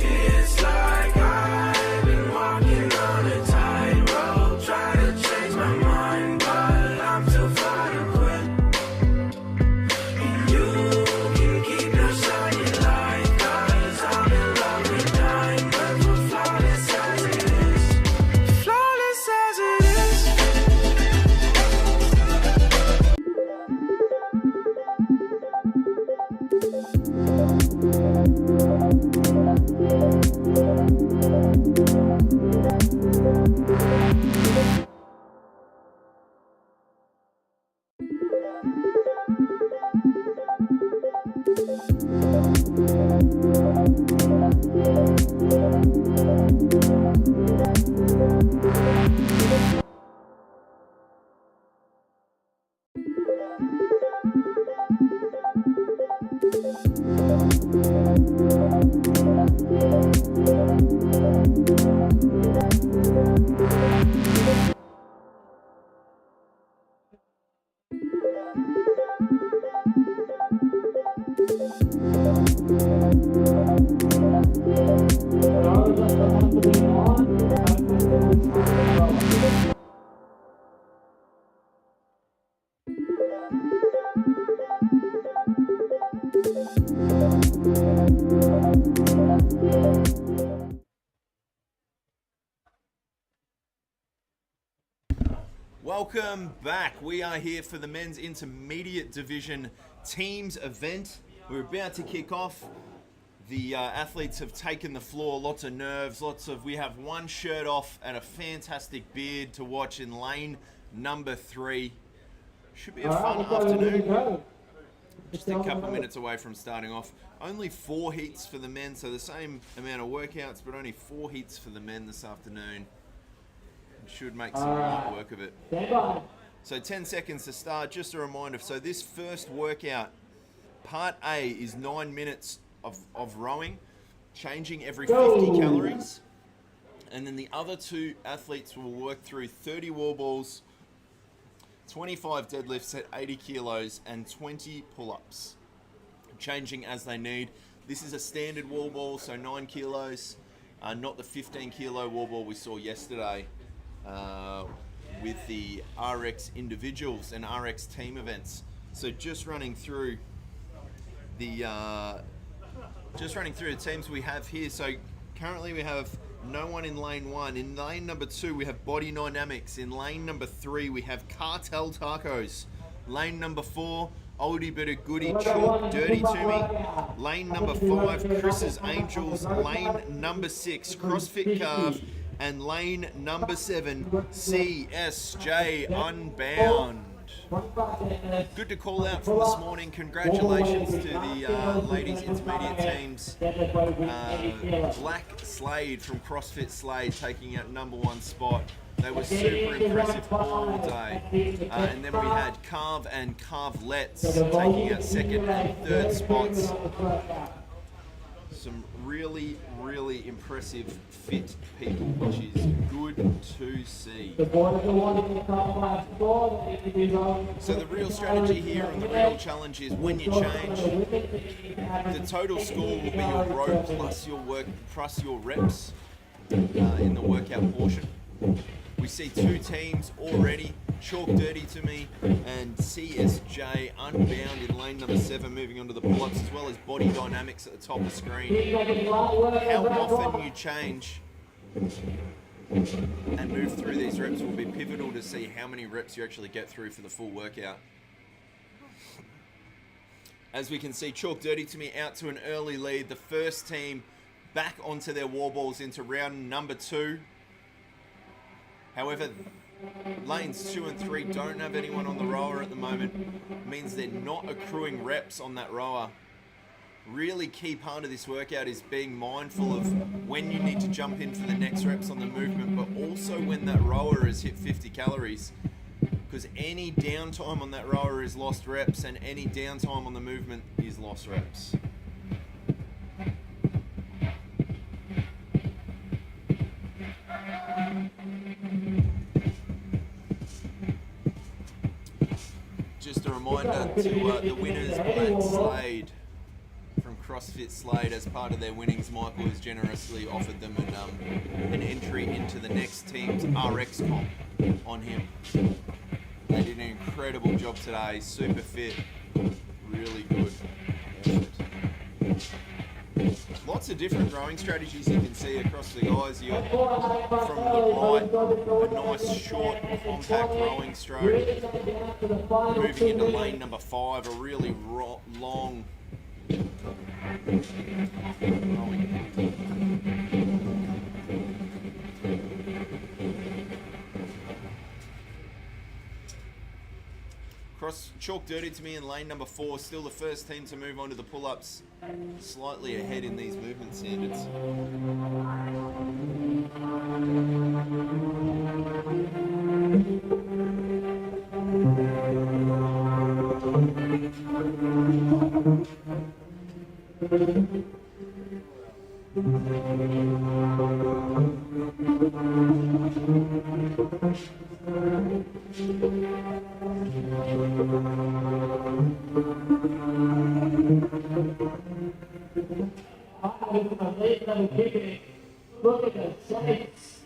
It's like I've been walking on a tightrope, trying to change my mind, but I'm too far to quit. And you can keep your shiny light, 'cause I'm in love with diamonds, we're flawless as it is. Flawless as it is. Welcome back. We are here for the men's intermediate division teams event. We're about to kick off. The athletes have taken the floor, lots of nerves, we have one shirt off and a fantastic beard to watch in lane number 3. Should be a fun afternoon. Just a couple minutes away from starting off. Only 4 heats for the men, so the same amount of workouts, but only 4 heats for the men this afternoon. Should make some light work of it. So 10 seconds to start. Just a reminder, so this first workout, part A, is 9 minutes of rowing, changing every 50 calories. And then the other 2 athletes will work through 30 wall balls, 25 deadlifts at 80 kilos, and 20 pull-ups, changing as they need. This is a standard wall ball, so 9 kilos, not the 15 kilo wall ball we saw yesterday. With the RX individuals and RX team events. So just running through the teams we have here. So currently we have no one in lane 1. In lane number 2 we have Body Dynamics. In lane number 3 we have Cartel Tacos. Lane number 4, Oldie but a goodie, Chalk Dirty to Me. Lane number 5, Chris's Angels. Lane number 6, CrossFit Carve. And lane number 7, CSJ Unbound. Good to call out from this morning. Congratulations to the ladies intermediate teams. Black Slade from CrossFit Slade taking out number 1 spot. They were super impressive all day. And then we had Carve and Carvelets taking out 2nd and 3rd spots. Some really, really impressive fit people, which is good to see. So the real strategy here and the real challenge is when you change, the total score will be your row plus your work plus your reps in the workout portion. We see 2 teams already, Chalk Dirty to Me and CSJ Unbound in lane number 7, moving on to the pull-ups, as well as Body Dynamics at the top of the screen. How often you change and move through these reps will be pivotal to see how many reps you actually get through for the full workout. As we can see, Chalk Dirty to Me out to an early lead. The first team back onto their war balls into round number 2. However, lanes 2 and 3 don't have anyone on the rower at the moment. It means they're not accruing reps on that rower. Really key part of this workout is being mindful of when you need to jump in for the next reps on the movement, but also when that rower has hit 50 calories. Because any downtime on that rower is lost reps, and any downtime on the movement is lost reps. Just a reminder to the winners, Black Slade from CrossFit Slade. As part of their winnings, Michael has generously offered them an entry into the next team's RX comp on him. They did an incredible job today, super fit, really good effort. Lots of different rowing strategies you can see across the guys. You got from the right, a nice short compact rowing stroke. Moving into lane number 5, a really long Chalk Dirty to Me in lane number 4, still the first team to move on to the pull-ups, slightly ahead in these movement standards. Look at the shapes.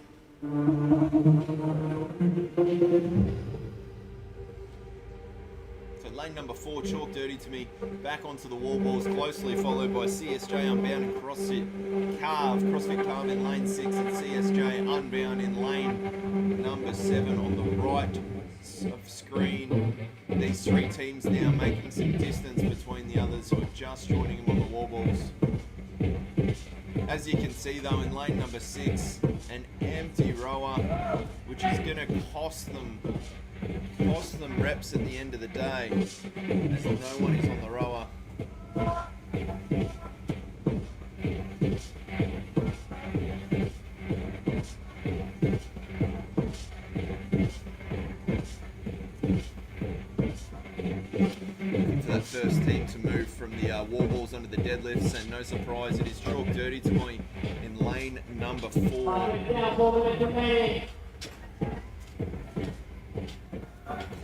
So lane number 4, Chalk Dirty to Me, back onto the wall balls, closely followed by CSJ Unbound and CrossFit Carve in lane 6, and CSJ Unbound in lane number 7 on the right of screen. These 3 teams now making some distance between the others who are just joining them on the wall balls. As you can see though, in lane number 6, an empty rower, which is going to cost them reps at the end of the day, as no one is on the rower. For that first team to move from the wall balls onto the deadlifts, and no surprise, it is Chalk Dirty to Me in lane number 4.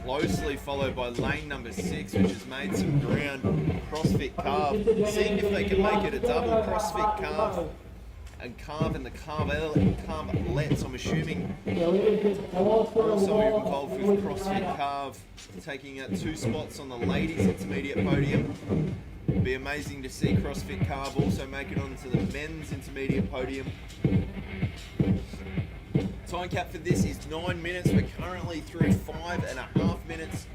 Closely followed by lane number 6, which has made some ground, CrossFit Carve, seeing if they can make it a double CrossFit Carve. And Carve and the Carvelets, I'm assuming, also involved with CrossFit Carve, taking out 2 spots on the ladies' intermediate podium. It'd be amazing to see CrossFit Carve also make it onto the men's intermediate podium. Time cap for this is 9 minutes. We're currently through 5.5 minutes.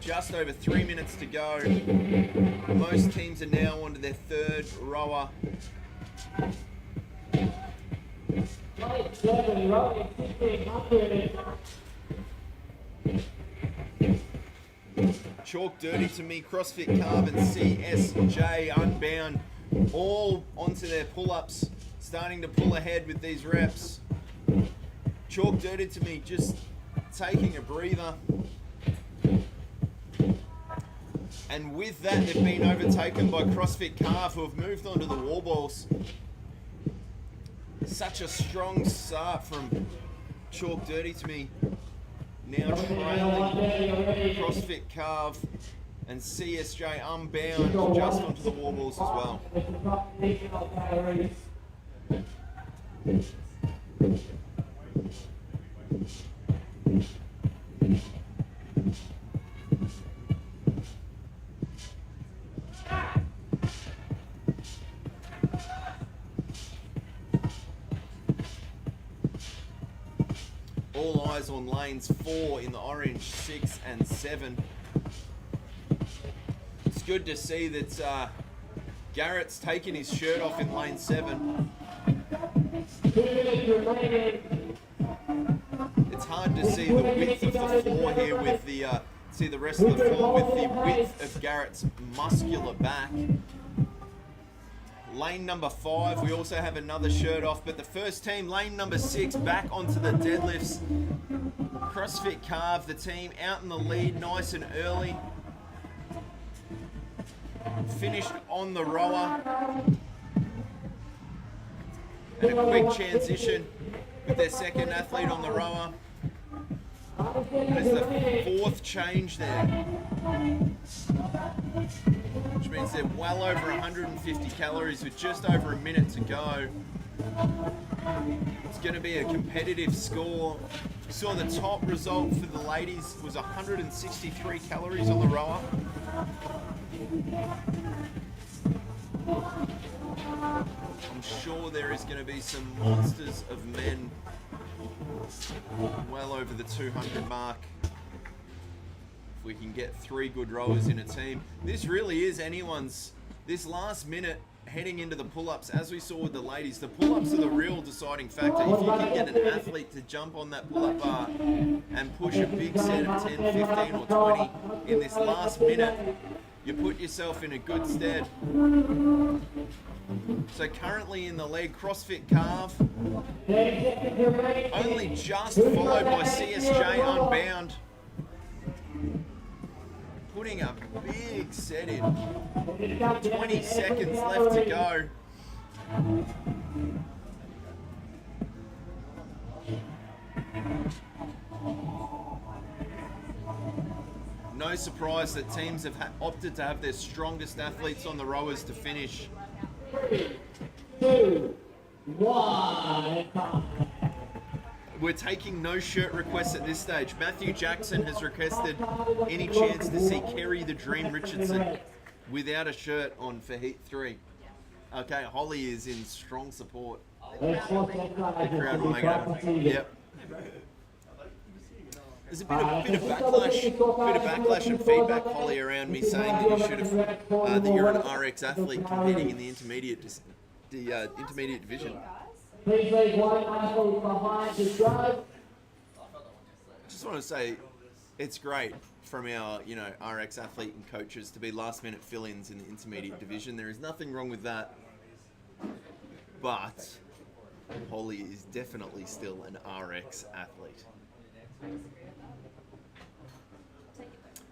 Just over 3 minutes to go. Most teams are now onto their third rower. Lane 7, rowing 1600. Chalk Dirty to Me, CrossFit Carb and CSJ Unbound all onto their pull-ups, starting to pull ahead with these reps. Chalk Dirty to Me just taking a breather. And with that, they've been overtaken by CrossFit Carb, who have moved onto the wall balls. Such a strong start from Chalk Dirty to Me. Now trailing CrossFit Carb and CSJ Unbound just onto the wall balls as well. All eyes on lanes 4 in the orange, 6 and 7. It's good to see that Garrett's taken his shirt off in lane 7. It's hard to see the width of the floor here with the see the rest of the floor with the width of Garrett's muscular back. Lane number 5, we also have another shirt off, but the first team, lane number 6, back onto the deadlifts. CrossFit Carb, the team out in the lead, nice and early. Finished on the rower. And a quick transition with their second athlete on the rower. That's the 4th change there. Which means they're well over 150 calories with just over a minute to go. It's going to be a competitive score. We saw the top result for the ladies was 163 calories on the rower. I'm sure there is going to be some monsters of men well over the 200 mark. If we can get 3 good rowers in a team. This really is anyone's, this last minute heading into the pull-ups, as we saw with the ladies, the pull-ups are the real deciding factor. If you can get an athlete to jump on that pull-up bar and push a big set of 10, 15 or 20 in this last minute, you put yourself in a good stead. So currently in the lead, CrossFit Carb, only just followed by CSJ Unbound, putting a big set in. 20 seconds left to go. No surprise that teams have opted to have their strongest athletes on the rowers to finish. 3, 2, 1. We're taking no shirt requests at this stage. Matthew Jackson has requested any chance to see Kerry the Dream Richardson without a shirt on for Heat 3. Okay, Holly is in strong support. The crowd will make it happen. Yep. There's a bit of backlash and feedback, Holly, around me saying that you should have that you're an RX athlete competing in the intermediate division. Please leave one athlete behind the drive. I just want to say, it's great from our, RX athlete and coaches to be last-minute fill-ins in the intermediate division. There is nothing wrong with that, but Holly is definitely still an RX athlete.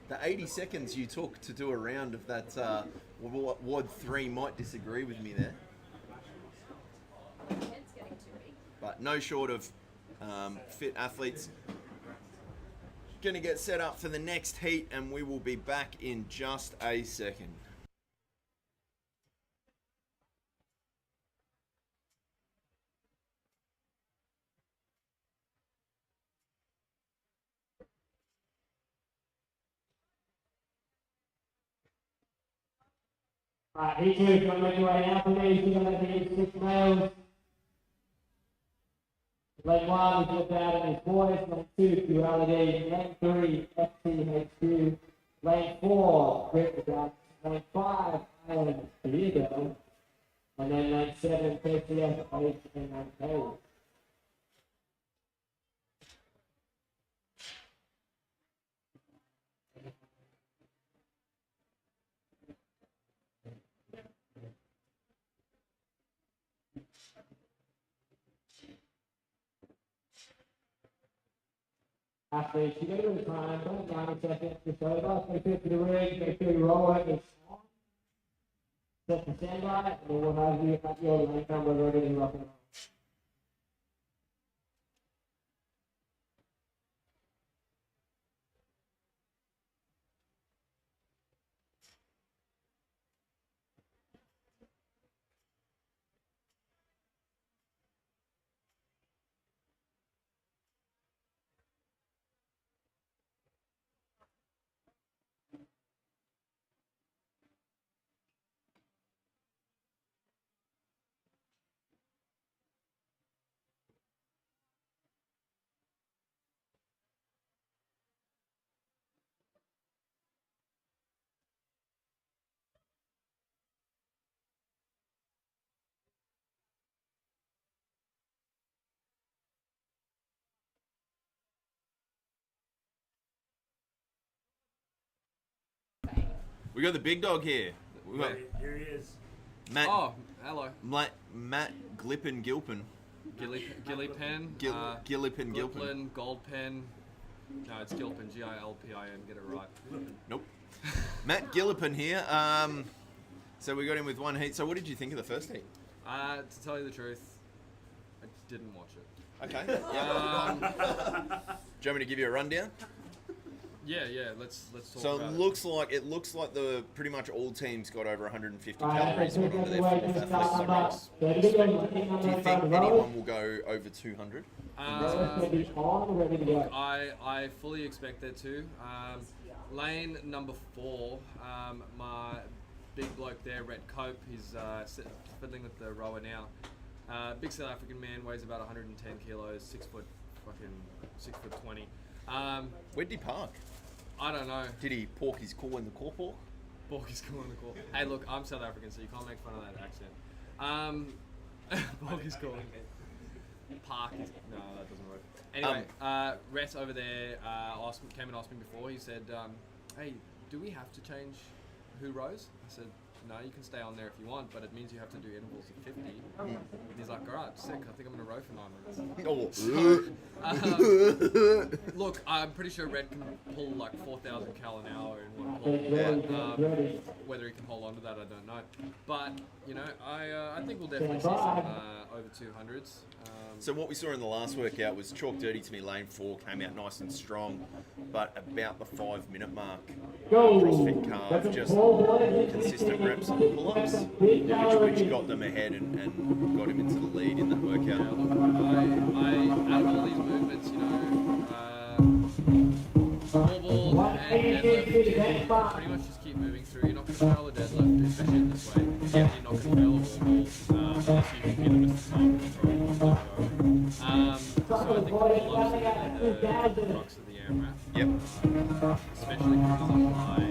The 80 seconds you took to do a round of that WOD 3 might disagree with me there. But no short of fit athletes. Going to get set up for the next heat, and we will be back in just a second. Heat 2 is going to make your way out, please. You're going to need 6 males. Lane 1, we dropped out in his boys. Lane 2, duality. Lane 3, FTHQ. Lane 4, grip reduction. Lane 5, iron beer. And then lane 7, PCF, H, and unpaid. Athletes, you got a bit of time, don't 90 seconds, just over, make sure to the rig, make sure you roll it, it's on. Set the standby, and then we'll have you at your lane number ready to rock and roll. We got the big dog here. We got Here he is. Matt. Oh, hello. Matt Glippen Gilpin. Gillipen. Gillipen Gilpin. Gilpin, Goldpen. No, it's Gilpin. Gilpin. Get it right. Nope. Matt Gillipen here. So we got him with one heat. So what did you think of the first heat? To tell you the truth, I didn't watch it. Okay. Yeah. Do you want me to give you a rundown? Yeah. Let's talk So about it looks like the pretty much all teams got over 150 Alright, calories so put into their take fitness away athletes this race. number. Do you think anyone will go over 200? Ready to go. I fully expect there to. Lane number 4, my big bloke there, Rhett Cope, he's fiddling with the rower now. Big South African man, weighs about 110 kilos, 6 foot 20. Where'd he park? I don't know. Did he pork his core in the core pork? Pork is cool in the core. Hey, look, I'm South African, so you can't make fun of that accent. Pork is cool. Park is... No, that doesn't work. Anyway, Rhett over there came and asked me before. He said, hey, do we have to change who rows? I said, no, you can stay on there if you want, but it means you have to do intervals of 50. And he's like, all right, sick. I think I'm going to row for 9 minutes. Look, I'm pretty sure Red can pull like 4,000 cal an hour in one pull. Whether he can hold on to that, I don't know. But, you know, I think we'll definitely see some over 200s. So what we saw in the last workout was Chalk Dirty to me, lane 4, came out nice and strong, but about the 5-minute mark, CrossFit Carve, just consistent reps and pull-ups, which got them ahead and got him into the lead in that workout. I out of all these movements, you know, wall and deadlift, pretty much just keep moving through. You're not going to fail a deadlift, especially in this way. You're not going to fail a wall unless you can get them at the top and throw it on so I think the pull-ups are the crux of the AMRAP. Yep. Especially because I'm high.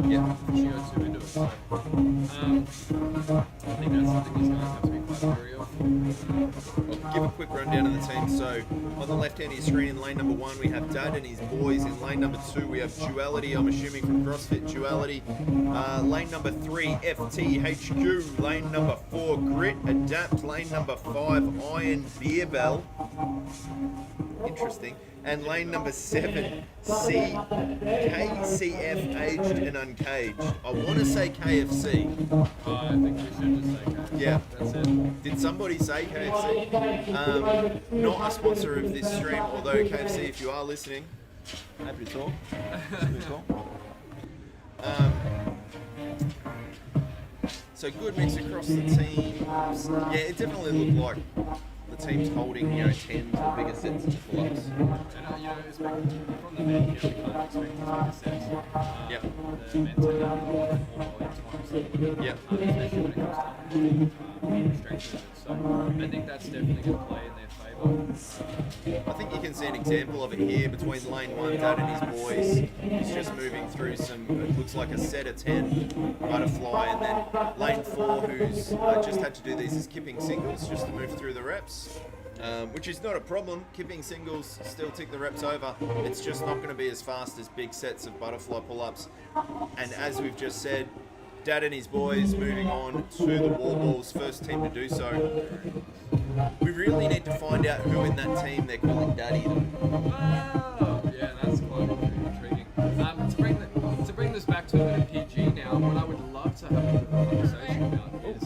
Yeah. CO2 into it. So, I think that's something these guys have to be quite wary of. I'll give a quick rundown of the team. So on the left hand of your screen in lane number 1 we have Dad and his boys. In lane number 2 we have Duality, I'm assuming from CrossFit Duality. Lane number 3 FTHQ. Lane number 4 Grit Adapt. Lane number 5 Iron Beer Bell. Interesting. And lane number 7 KCF Aged and Uncaged. I want to say KFC. I think we should just say KFC. Yeah. That's it. Did somebody say KFC? Not a sponsor of this stream, although KFC, if you are listening, happy to talk. Happy to talk. So good mix across the teams. Yeah, it definitely looked like the team's holding, 10 to the bigger sets of pull-ups. And, from the men here, we can't expect as big a sets. Yep. The men tend to have more volume times. Yep. Especially when it comes to strength movements. So I think that's definitely going to play in their favour. favour. I think you can see an example of it here between lane 1, Dad and his boys. He's just moving through some, it looks like a set of 10 butterfly, and then lane 4, who's just had to do these as kipping singles just to move through the reps. Which is not a problem. Kipping singles still tick the reps over. It's just not going to be as fast as big sets of butterfly pull-ups. And as we've just said, Dad and his boys moving on to the wall balls, first team to do so. We really need to find out who in that team they're calling Daddy. Wow, yeah, that's quite intriguing. To bring this back to a bit of PG now, what I would love to have a bit of a conversation about is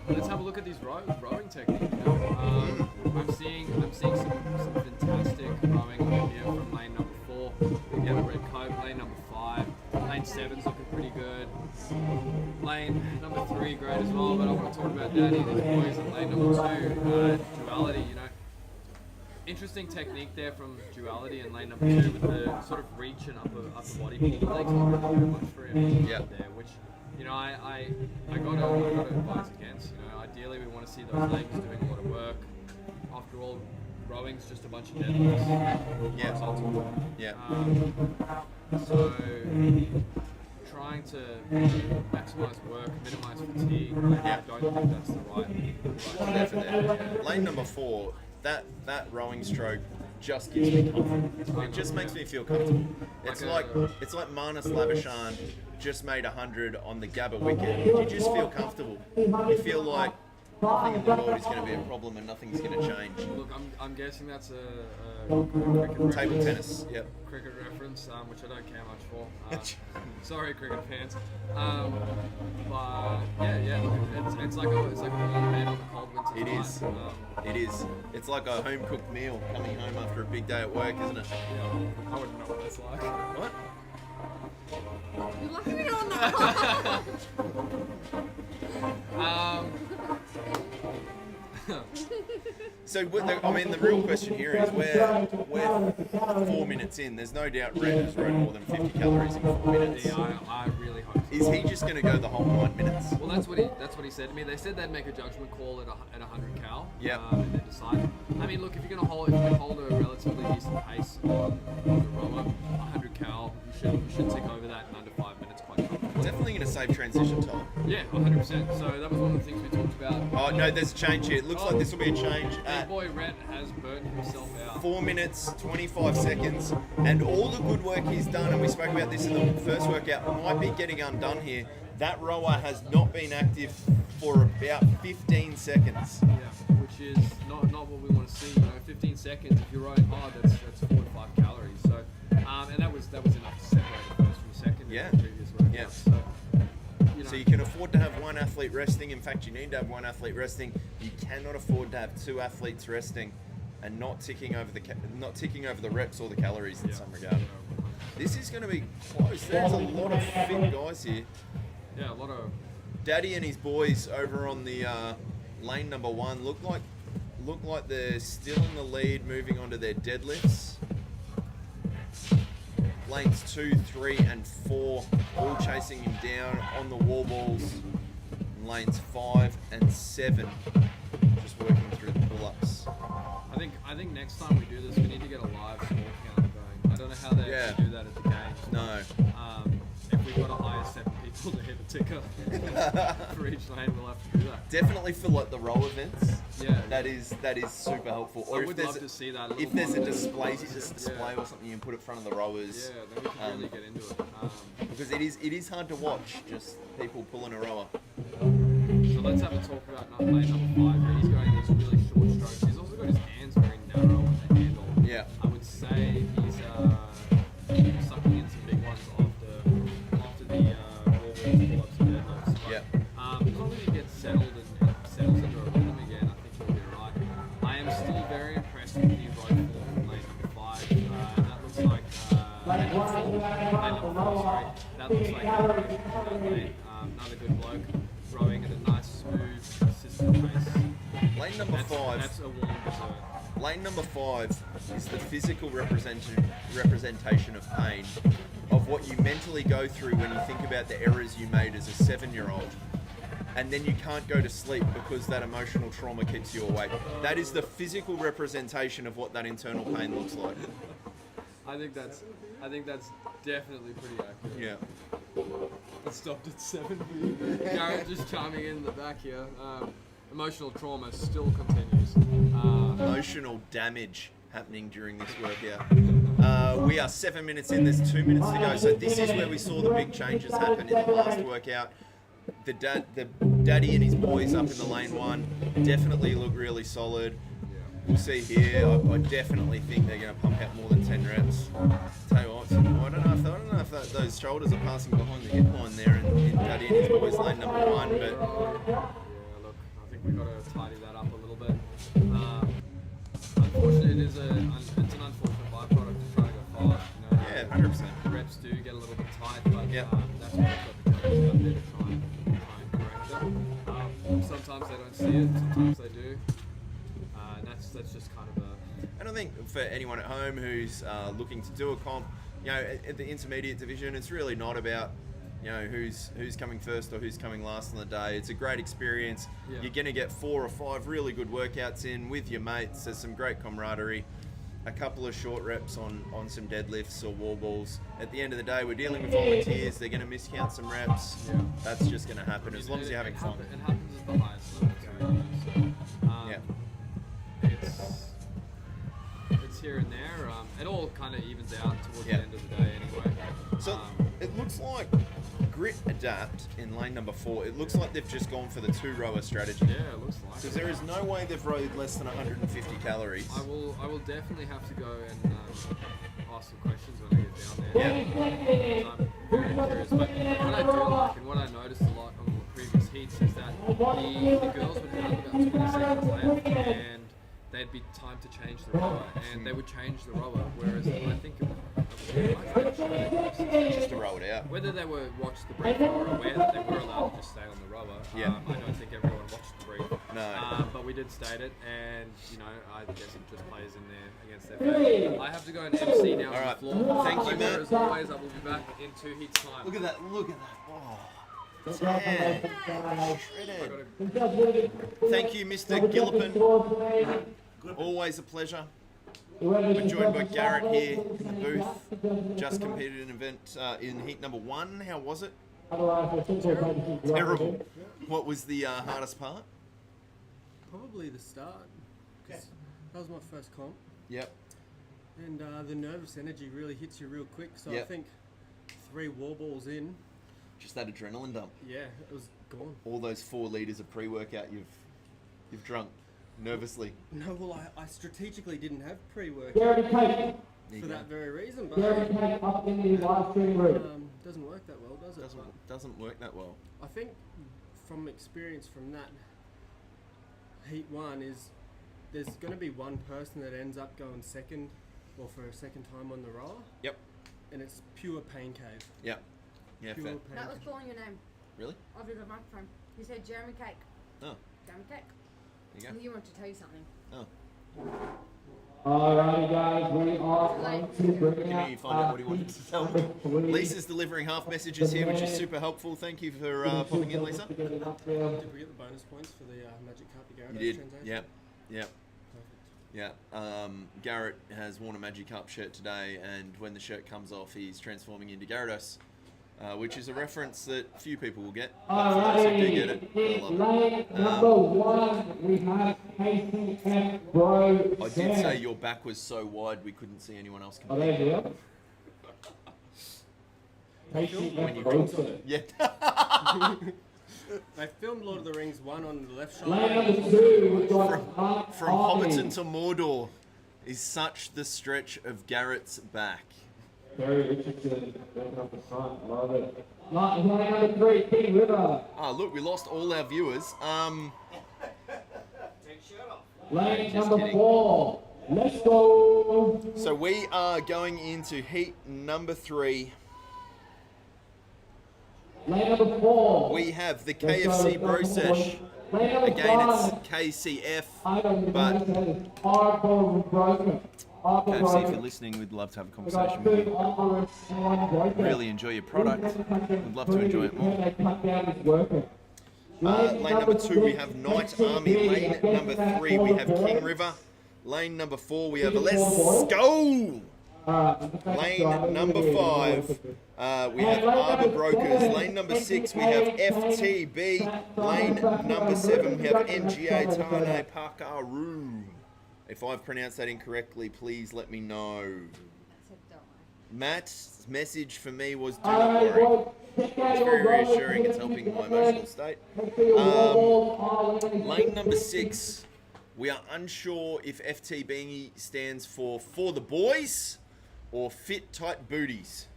let's have a look at these rowing techniques. I'm seeing some fantastic rowing over here from lane number 4. We get a red coat, lane number 5. Lane 7's looking pretty good. Lane number 3 great as well, but I want to talk about Daddy and his boys at lane number 2, Duality, you know. Interesting technique there from Duality in lane number 2 with the sort of reach and upper body pull. The legs not really doing much for him there, which, you know, I gotta advise against. You know, ideally we want to see those legs doing a lot of work. After all, rowing's just a bunch of deadlifts. Yeah. So trying to maximise work, minimise fatigue. I don't think that's the right Definitely. Lane number 4, that rowing stroke just gives me comfort. It just makes me feel comfortable. It's like Manus Labuschagne just made 100 on the Gabba wicket. You just feel comfortable. You feel like nothing in the world is going to be a problem and nothing's going to change. Look, I'm guessing that's a cricket Table reference. tennis, yep. Cricket reference, which I don't care much for. Sorry, cricket fans. But yeah, look, it's like a warm bed on the cold winter It night. is. It is. It's like a home cooked meal coming home after a big day at work, isn't it? Yeah, I wouldn't know what that's like. What? You're lucky we don't know. So, the real question here is we're 4 minutes in. There's no doubt Red has run more than 50 calories in 4 minutes. Yeah, I really hope so. Is he just going to go the whole 9 minutes? Well, that's what he said to me. They said they'd make a judgment call at 100 cal. Yep. And then decide. I mean, look, if you can hold a relatively decent pace on the rower, 100 cal, you should tick over that in under 5 minutes quite comfortably. Definitely going to save transition time. Yeah, 100%. So that was one of the things we talked about. Oh no, there's a change here. It looks like this will be a change Big at boy Red has burnt himself out. 4 minutes, 25 seconds, and all the good work he's done, and we spoke about this in the first workout, might be getting undone here. That rower has not been active for about 15 seconds. Yeah, which is not what we want to see. You know, 15 seconds. If you're rowing hard, that's 4 to 5 calories. So, and that was enough to separate the first from second in the previous workout. Yeah. So, So you can afford to have one athlete resting. In fact, you need to have one athlete resting. You cannot afford to have 2 athletes resting and not ticking over the reps or the calories in some regard. This is going to be close. There's a lot of fit guys here. Yeah, a lot of. Daddy and his boys over on the lane number 1 look like they're still in the lead, moving on to their deadlifts. Lanes 2, 3, and 4 all chasing him down on the wall balls. And lanes 5 and 7 just working through the pull-ups. I think next time we do this, we need to get a live score count going. I don't know how they actually do that at the games. No. If we've got to hire 7 people to hit a ticker for each lane, we'll have to do that. Definitely for like the row events. Yeah. That is super helpful. I would love to see that. If there's a display or something you can put in front of the rowers. Yeah, then we can really get into it. Because it is hard to watch, just people pulling a rower. So let's have a talk about lane number 5. He's going these really short strokes. He's also got his hands very narrow on the handle. Yeah. I would say he's sucking in some big ones after the wall balls, pull-ups, and deadlifts. Yeah. As long as he gets settled and settles into a rhythm again, I think he'll be right. I am still very impressed with the row form in lane number 5. That looks like lane number 4, sorry. That looks like another good bloke rowing at a nice, smooth, consistent pace. Lane number 5. That's a warm dessert. Lane number 5 is the physical representation of pain, of what you mentally go through when you think about the errors you made as a 7-year-old. and then you can't go to sleep because that emotional trauma keeps you awake. That is the physical representation of what that internal pain looks like. I think that's definitely pretty accurate. Yeah. It stopped at 7. Garrett just chiming in the back here. Emotional trauma still continues. Emotional damage happening during this workout. We are 7 minutes in, there's 2 minutes to go. So this is where we saw the big changes happen in the last workout. The daddy and his boys up in the lane 1 definitely look really solid. We'll see here. I definitely think they're going to pump out more than 10 reps. Tell you what, I don't know if those shoulders are passing behind the hip line there in Daddy and his boys lane number 1, but yeah, look, I think we've got to tidy that up a little bit. Unfortunately, it's an unfortunate byproduct to try to go fast. You know, yeah, 100%. Reps do get a little bit tight, but that's what we've got the coaches out there to try and correct it. Sometimes they don't see it, sometimes they do. That's just kind of a... And I think for anyone at home who's looking to do a comp, you know, at the intermediate division, it's really not about, you know, who's coming first or who's coming last on the day. It's a great experience. Yeah. You're going to get 4 or 5 really good workouts in with your mates. There's some great camaraderie. A couple of short reps on some deadlifts or wall balls. At the end of the day, we're dealing with volunteers. They're going to miscount some reps. Yeah. That's just going to happen as long as you're having fun. It happens at the highest level. So, yeah. It's here and there. It all kind of evens out towards the end of the day anyway. So it looks like Grit Adapt in lane number 4. It looks like they've just gone for the 2-rower strategy. Yeah, it looks like. Because there is no way they've rode less than 150 calories. I will definitely have to go and ask some questions when I get down there. Yeah. I'm very curious. But what I do like and what I noticed a lot on the previous heats is that the girls would have about 20 seconds left and they'd be time to change the rower, and they would change the rower, whereas I think just to roll it out. Whether they were watched the brief or aware that they were allowed to just stay on the rower, I don't think everyone watched the brief. No. But we did state it, and you know, I guess it just plays in there against their favour. I have to go and MC now on the floor. Thank you, man. As always, I will be back in 2 heats time. Look at that! Oh. Thank you, Mr. Gillipin. Always a pleasure. We're joined by Garrett here in the booth. Just competed in an event in heat number 1. How was it? Terrible. What was the hardest part? Probably the start. 'Cause that was my first comp. Yep. And the nervous energy really hits you real quick. So Yep. I think 3 wall balls in. Just that adrenaline dump. Yeah, it was gone. All those 4 litres of pre-workout you've drunk nervously. No, well, I strategically didn't have pre-workout for that very reason. But doesn't work that well, does it? Doesn't work that well. I think from experience from that heat 1 is there's going to be one person that ends up going second or for a second time on the rower. Yep. And it's pure pain cave. Yep. Yeah, pure fair. pain That was cave. calling your name. Really? Over the microphone. He said Jeremy Cake. Oh, Jeremy Cake. there you go. He wanted to tell you something. Oh. Alrighty guys, we are going to bring Can you find out what he wanted to tell me? Lisa's delivering half messages here, which is super helpful. Thank you for popping in, Lisa. Did we get the bonus points for the Magic Cup Garrett You did. transaction? Yep. Yep. Perfect. Yeah. Garrett has worn a Magic Cup shirt today, and when the shirt comes off, he's transforming into Gyarados, which is a reference that few people will get. But for those who do get it, they'll love Lane it. number 1, we have KCF Bro. I did say your back was so wide we couldn't see anyone else Oh, compete. there you go. KCF Bro. Yeah. They filmed Lord of the Rings 1 on the left shoulder. Lane number 2, we've got Mark From Hobbiton to Mordor is such the stretch of Garrett's back. Gary Richardson, going up the front, love it. Lane number 3, King River. Oh, look, we lost all our viewers. Lane Just number kidding. 4, let's go. So we are going into heat number 3. Lane number 4. We have the KFC Bro Sesh. Again, it's KCF, but KFC, if you're listening, we'd love to have a conversation with you. Really enjoy your product. We'd love to enjoy it more. Lane number 2, we have Night Army. Lane number 3, we have King River. Lane number 4, we have Let's Go! Lane number 5, we have Arbor Brokers. Lane number 6, we have FTB. Lane number 7, we have NGA Tane Pakaru. If I've pronounced that incorrectly, please let me know. Matt's message for me was, do not worry. It's very reassuring. It's helping my emotional state. Lane number 6, we are unsure if FTB stands for the boys or fit tight booties.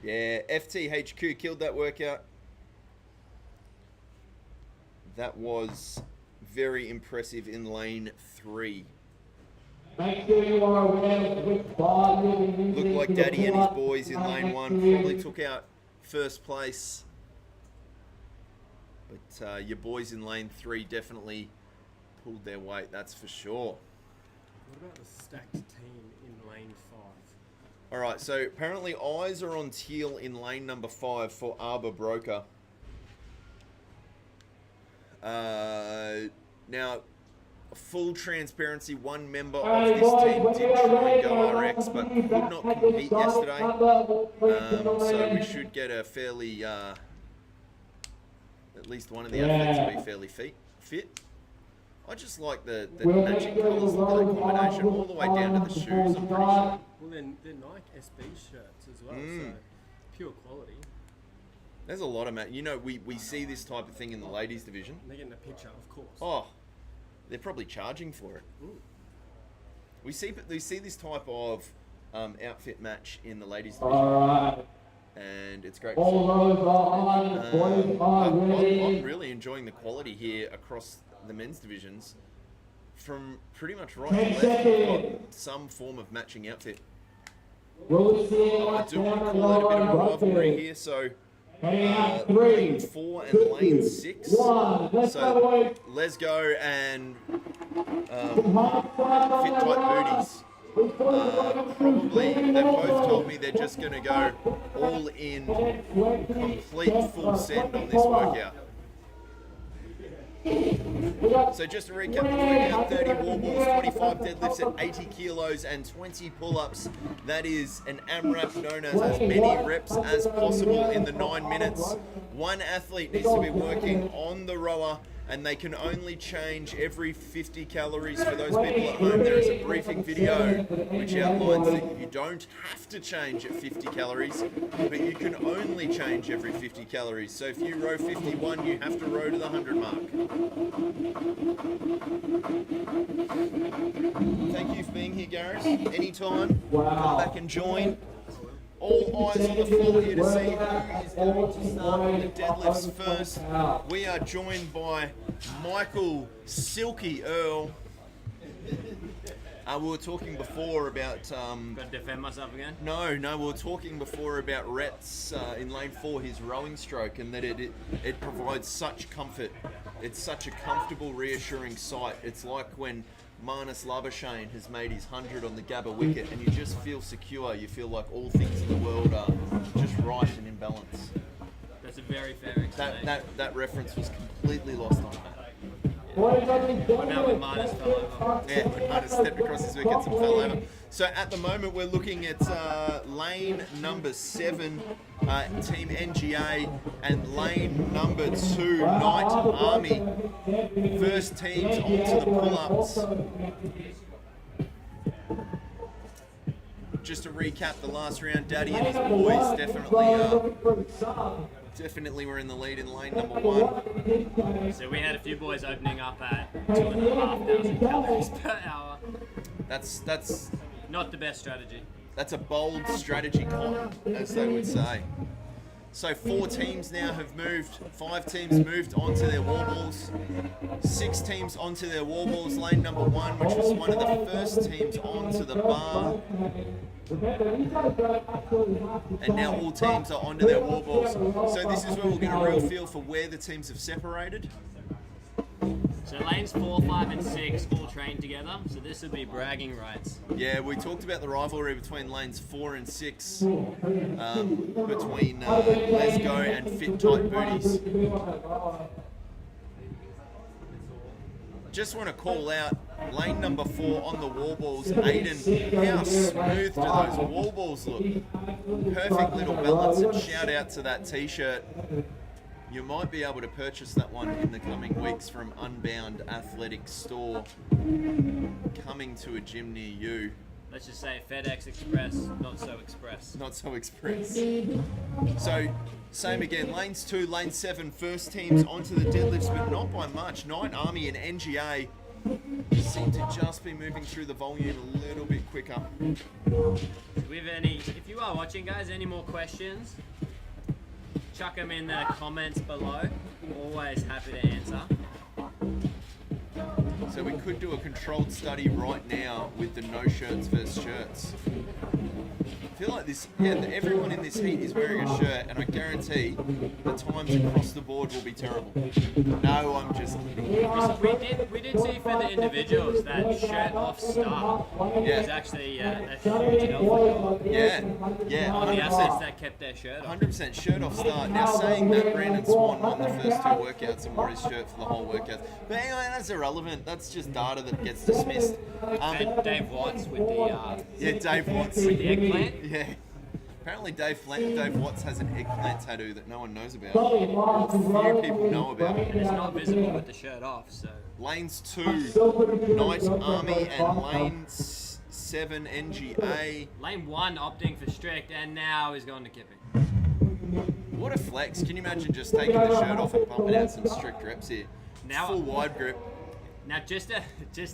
Yeah, FTHQ killed that workout. That was very impressive in lane 3. Make sure you are aware of which bar you'll be using. Looked like Daddy and his boys in lane 1 probably took out first place. But your boys in lane 3 definitely pulled their weight, that's for sure. What about the stacked team in lane 5? Alright, so apparently eyes are on teal in lane number 5 for Arbor Broker. Now, full transparency, one member of this team did try and go RX, but could not compete yesterday. So we should get a fairly, at least one of the athletes to be fairly fit. I just like the matching colours, look at that combination, all the way down to the shoes, I'm pretty sure. Well, they're Nike SB shirts as well, so pure quality. There's a lot of you know, we see this type of thing in the ladies division. And they're getting a picture, of course. Oh, they're probably charging for it. We see this type of outfit match in the ladies division, and it's great to see. I'm really enjoying the quality here across the men's divisions. From pretty much right to left, we've got some form of matching outfit. I do want to call out a bit of a rivalry here, so lane 4 and lane 6. So let's go and fit tight booties. Probably they've both told me they're just going to go all in, complete full send on this workout. So just to recap the workout, 30 wall balls, 25 deadlifts at 80 kilos and 20 pull-ups. That is an AMRAP known as many reps as possible in the 9 minutes. One athlete needs to be working on the rower, and they can only change every 50 calories. For those people at home, there is a briefing video which outlines that you don't have to change at 50 calories, but you can only change every 50 calories. So if you row 51, you have to row to the 100 mark. Thank you for being here, Gareth. Anytime, come back and join. All eyes on the floor here to see who is going to start with the deadlifts first. We are joined by Michael Silky Earl. We were talking before about... Got to defend myself again? No, we were talking before about Rhett's in lane 4, his rowing stroke, and that it provides such comfort. It's such a comfortable, reassuring sight. It's like when Marnus Labuschagne has made his 100 on the Gabba wicket, and you just feel secure. You feel like all things in the world are just right and in balance. That's a very fair explanation. That reference was completely lost on Matt. What about when Marnus fell over? Yeah, when Marnus stepped across his wickets and fell over. So at the moment we're looking at lane number 7, Team NGA, and lane number 2, Night Army. First teams onto the pull-ups. Just to recap the last round, Daddy and his boys definitely were in the lead in lane number 1. So we had a few boys opening up at 2,500 calories per hour. That's not the best strategy. That's a bold strategy, Con, as they would say. So 4 teams now have moved. 5 teams moved onto their wall balls. 6 teams onto their wall balls. Lane number 1, which was one of the first teams onto the bar. And now all teams are onto their wall balls. So this is where we'll get a real feel for where the teams have separated. So lanes 4, 5, and 6 all train together. So this would be bragging rights. Yeah, we talked about the rivalry between lanes 4 and 6, between Let's Go and Fit Tight Booties. Just want to call out lane number 4 on the wall balls. Aiden, how smooth do those wall balls look? Perfect little balance, and shout out to that t-shirt. You might be able to purchase that one in the coming weeks from Unbound Athletic Store, coming to a gym near you. Let's just say FedEx Express, not so express. Not so express. So, same again, lanes 2, lane 7, first teams onto the deadlifts, but not by much. 9 Army and NGA seem to just be moving through the volume a little bit quicker. If you are watching, guys, any more questions, chuck them in the comments below. Always happy to answer. So we could do a controlled study right now with the no shirts versus shirts. I feel like this, everyone in this heat is wearing a shirt, and I guarantee the times across the board will be terrible. No, I'm just kidding. We did see for the individuals that shirt off start was actually a huge help. Yeah, On the athletes that kept their shirt off. 100% shirt off start. Now saying that, Brandon Swan won the first 2 workouts and wore his shirt for the whole workout. But anyway, that's irrelevant. That's just data that gets dismissed. And Dave Watts with the Dave Watts with the eggplant. Yeah. Apparently Dave Watts has an eggplant tattoo that no one knows about. Few people know about. And it's not visible with the shirt off, so. Lanes 2, Night Army, and lane 7, NGA. Lane 1 opting for strict, and now he's going to kipping. What a flex. Can you imagine just taking the shirt off and pumping out some strict reps here? Now, full wide grip. Now, just a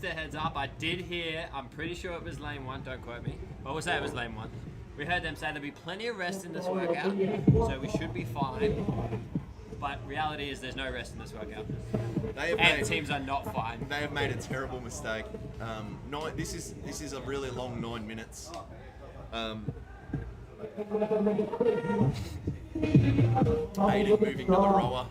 heads up, I did hear, I'm pretty sure it was lane 1, don't quote me, but we'll say it was lane 1. We heard them say there'll be plenty of rest in this workout, so we should be fine. But reality is there's no rest in this workout. Teams are not fine. They have made a terrible mistake. This is a really long 9 minutes. Aiden moving to the rower.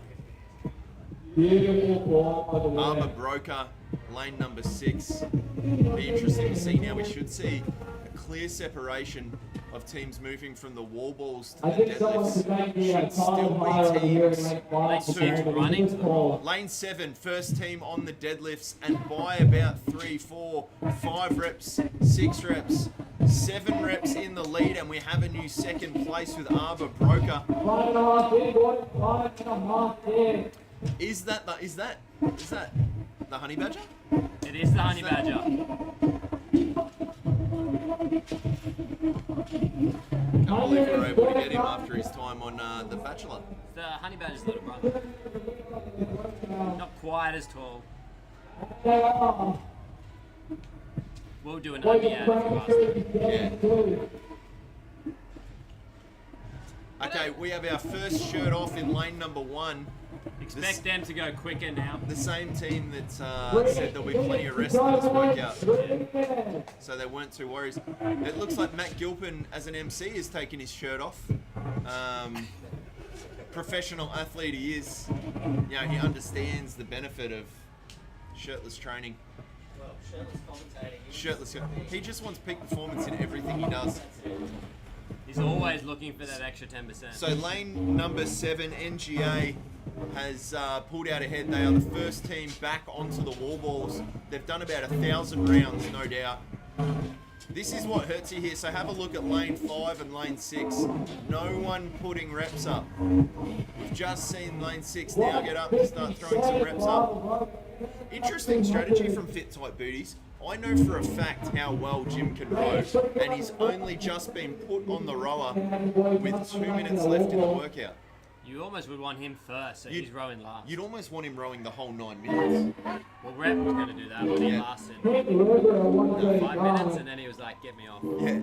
Armour Broker, lane number 6. Be interesting to see now. We should see a clear separation of teams moving from the wall balls to the deadlifts. Should still be teams running to the wall. Lane 7, first team on the deadlifts, and by about 3, 4, 5 reps, 6 reps, 7 reps in the lead, and we have a new second place with Armour Broker. Is that the honey badger? It is the honey badger. Can't believe we were able to get him after his time on The Bachelor. The honey badger's little brother. Not quite as tall. We'll do an ugly ad if you ask them. Yeah. Okay, we have our first shirt off in lane number 1. Expect them to go quicker now. The same team that said there'll be plenty of rest in this workout. So they weren't too worried. It looks like Matt Gilpin, as an MC, is taking his shirt off. Professional athlete he is. You know, he understands the benefit of shirtless training. Well, shirtless commentating. Shirtless. He just wants peak performance in everything he does. He's always looking for that extra 10%. So lane number 7, NGA, has pulled out ahead. They are the first team back onto the wall balls. They've done about 1,000 rounds, no doubt. This is what hurts you here. So have a look at lane 5 and lane 6. No one putting reps up. We've just seen lane 6 now get up and start throwing some reps up. Interesting strategy from Fit Tight Booties. I know for a fact how well Jim can row, and he's only just been put on the rower with 2 minutes left in the workout. You almost would want him first, so he's rowing last. You'd almost want him rowing the whole 9 minutes. Well, Rhett was going to do that, but he lasted 5 minutes, and then he was like, get me off. Yeah.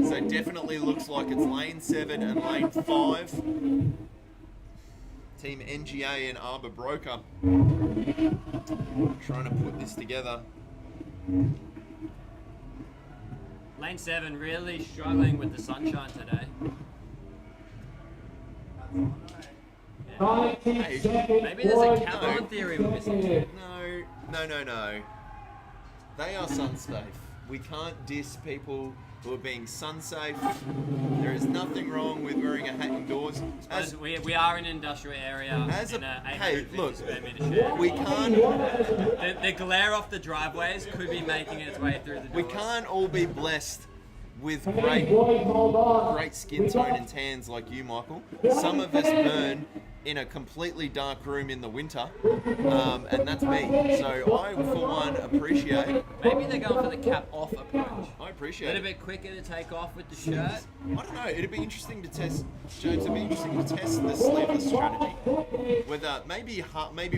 So definitely looks like it's lane 7 and lane 5. Team NGA and Armour Broker trying to put this together. Lane 7 really struggling with the sunshine today. 90 seconds. Maybe there's a point Kaplan seven. theory we're missing. No. They are sun safe. We can't diss people who are being sun safe. There is nothing wrong with wearing a hat indoors. As We are in an industrial area As in a- a hey, 850 look, square meter shed. we can't The glare off the driveways could be making its way through the doors. we can't all be blessed with Hey, boys, hold on. great skin tone and tans like you, Michael. Some of us burn in a completely dark room in the winter, and that's me. So I, for one, appreciate. Maybe they're going for the cap off approach. I A appreciate little it. bit quicker to take off with the shirt. I don't know. It'd be interesting to test, James. It'd be interesting to test the sleeveless strategy. Whether maybe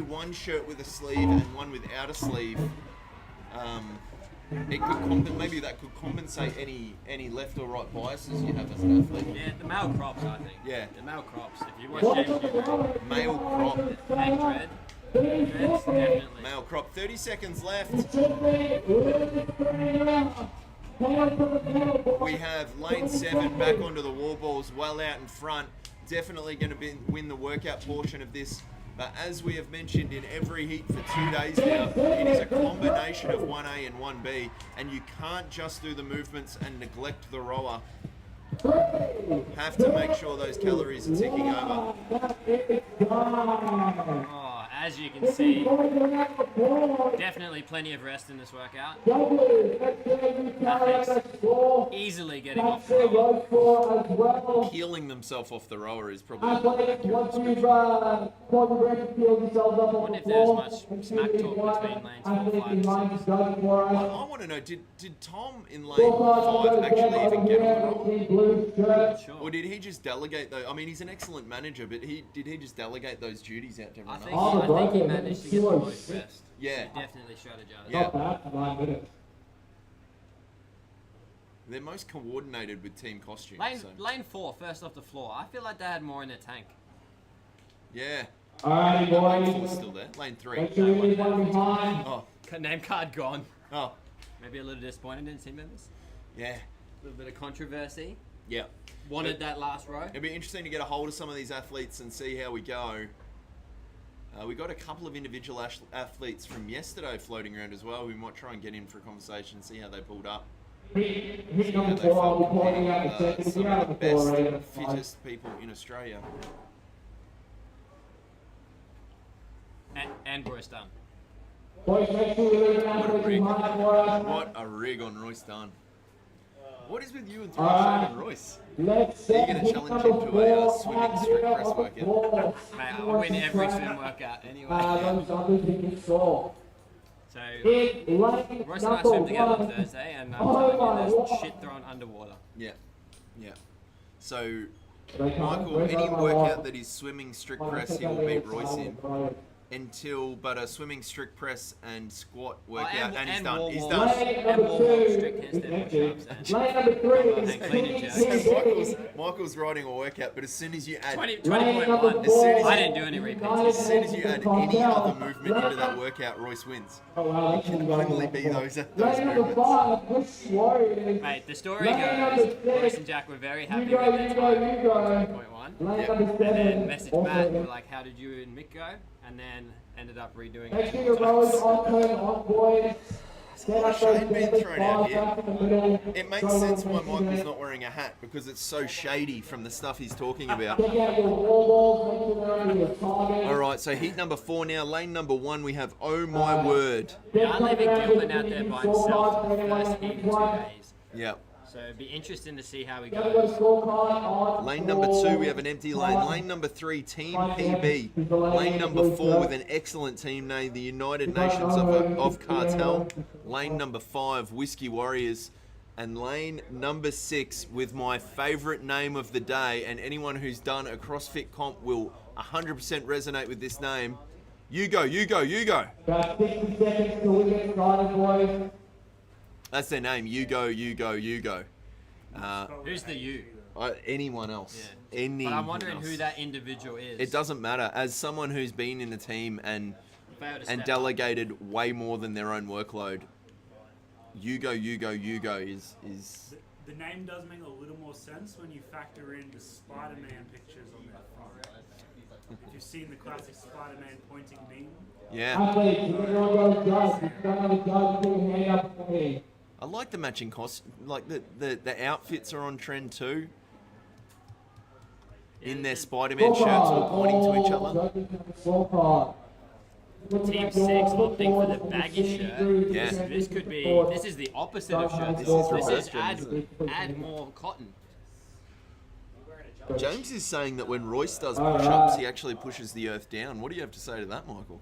one shirt with a sleeve and one without a sleeve. It could maybe that could compensate any left or right biases you have as an athlete. Yeah, the male crops, I think. Yeah. The male crops. If you watch James Newberry, Male crop. and dreads, definitely. Male crop. 30 seconds left. We have lane 7 back onto the wall balls, well out in front. Definitely going to win the workout portion of this. But as we have mentioned in every heat for 2 days now, it is a combination of 1A and 1B, and you can't just do the movements and neglect the rower. Have to make sure those calories are ticking over. Oh, as you can see, definitely plenty of rest in this workout. Athletes easily getting off the rower. Peeling themselves off the rower is probably Athletes, once you've yourselves up on the Wonder if there's floor, much smack talk between lanes 4, 5, and 6. I want to know, did Tom in lane 5 actually even get on the rower? Sure. Or did he just delegate those? I mean, he's an excellent manager, but did he just delegate those duties out to I everyone think, else? I think he managed to get the most rest. Yeah. He definitely strategized. Yeah. Not bad for 9 minutes. They're most coordinated with team costumes. So. Lane 4, first off the floor. I feel like they had more in their tank. Yeah. Alrighty, Lane 4's boys. still there. Lane 3. Make sure you leave one behind. Oh. Name card gone. Oh. Maybe a little disappointed in team members. Yeah. A little bit of controversy. Yeah. Wanted that last row. It'd be interesting to get a hold of some of these athletes and see how we go. We got a couple of individual athletes from yesterday floating around as well. We might try and get in for a conversation, see how they pulled up. Heat number 4, I'll be pointing out in seconds. Some You of have the the floor best, ready. fittest people in Australia. And Royce Dunn. Boys, make sure you leave an What a athlete rig. behind for us. What a rig on Royce Dunn. What is with you and Alright. Thrash and Royce? Let's Are you set gonna heat challenge number him to a 4 swimming strict out press on the workout? floor. Mate, I win every swim workout anyway. Those others we can solve. So, In lane Royce and I number swim together on 1. Thursday, and I'm Oh telling you, my there's shit thrown underwater. Yeah. Yeah. So, They can't- Michael, where's any my workout wife? that is swimming strict Oh, press, check he out will the beat Royce outside in. of But a swimming strict press and squat Oh, workout, and he's done. wall He's walk. done. Lane And number wall 2 walk, strict is handstand empty. push-ups, Lane number 3 is and clean and jerk. So Michael's riding a workout, but as soon as you add 20.1. As soon as I you- didn't do any repeats. As soon as you add any other movement into that workout, Royce wins. Oh, wow, It that's can really only be good. those Lane number movements. 5, Whisky Warriors. Mate, the story Lane number goes, 6, Royce and Jack were very happy you go, with their you go, time, you go. 20.1. Lane Yep. number 7. And then messaged also Matt, again. we're like, how did you and Mick go? And then ended up redoing Make it. sure your rowers on turn on, boys. Set up those shade being deadlift thrown out bars here. back in the middle. It makes Throw sense them why into Michael's there. not wearing a hat, because it's so shady from the stuff he's talking about. Check out your wall balls, make sure they're under your target. All right, so heat number 4 now. Lane number 1, we have Oh My Word. They are leaving Gilpin out there by himself for the first heat in 2 days. Yep. So it'd be interesting to see how he Get a little goes. scorecard on Lane number 2, we have an empty lane. Lane number 3, Team PB. Lane number 4 with an excellent team name, the United Nations of Cartel. Lane number 5, Whiskey Warriors. And lane number 6 with my favourite name of the day, and anyone who's done a CrossFit comp will 100% resonate with this name. You go, you go, you go. About 60 seconds till we get started, boys. That's their name. You go, you go, you go. Who's the you? Anyone else. Yeah. Anyone But I'm wondering else. who that individual is. It doesn't matter. As someone who's been in a team and Failed to step delegated way more than their own workload, you go, you go, you go is The name does make a little more sense when you factor in the Spider-Man pictures on their front. If you've seen the classic Spider-Man pointing meme, Yeah. Athletes, you can all go judge. If you don't have a judge, put your hand up for me. I like the matching like the outfits are on trend too. In their Spider-Man shirts, all pointing to each other. Team 6 opting for the baggy shirt. Yeah. This could be. This is the opposite of shirts. This is This is reverse, add more cotton. James is saying that when Royce does push-ups, he actually pushes the earth down. What do you have to say to that, Michael?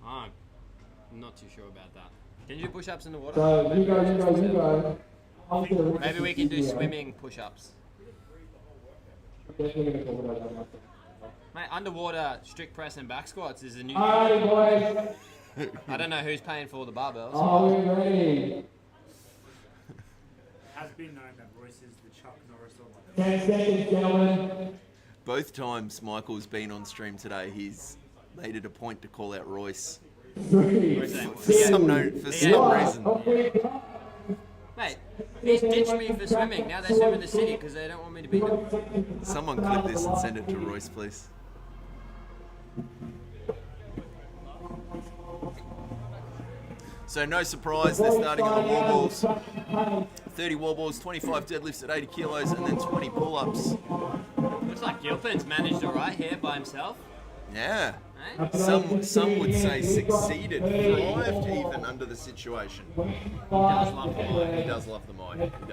I'm not too sure about that. Can you do push-ups in the water? So you go. Maybe we can do swimming push-ups. Mate, underwater strict press and back squats is a new. Alright, boys. I don't know who's paying for all the barbells. Are we ready? it has been known that Royce is the Chuck Norris of 10 seconds, gentlemen. Both times Michael's been on stream today, he's made it a point to call out Royce. 3, For some reason. Mate, he's ditched me for swimming. Now they swim in the city because they don't want me to beat them. Someone clip this and send it to Royce, please. So no surprise, they're starting on the wall balls. 30 wall balls, 25 deadlifts at 80 kilos, and then 20 pull-ups. Looks like Gilpin's managed all right here by himself. Yeah. Eh? Some would say succeeded, thrived even under the situation. He does love the mic. He does love the mic. He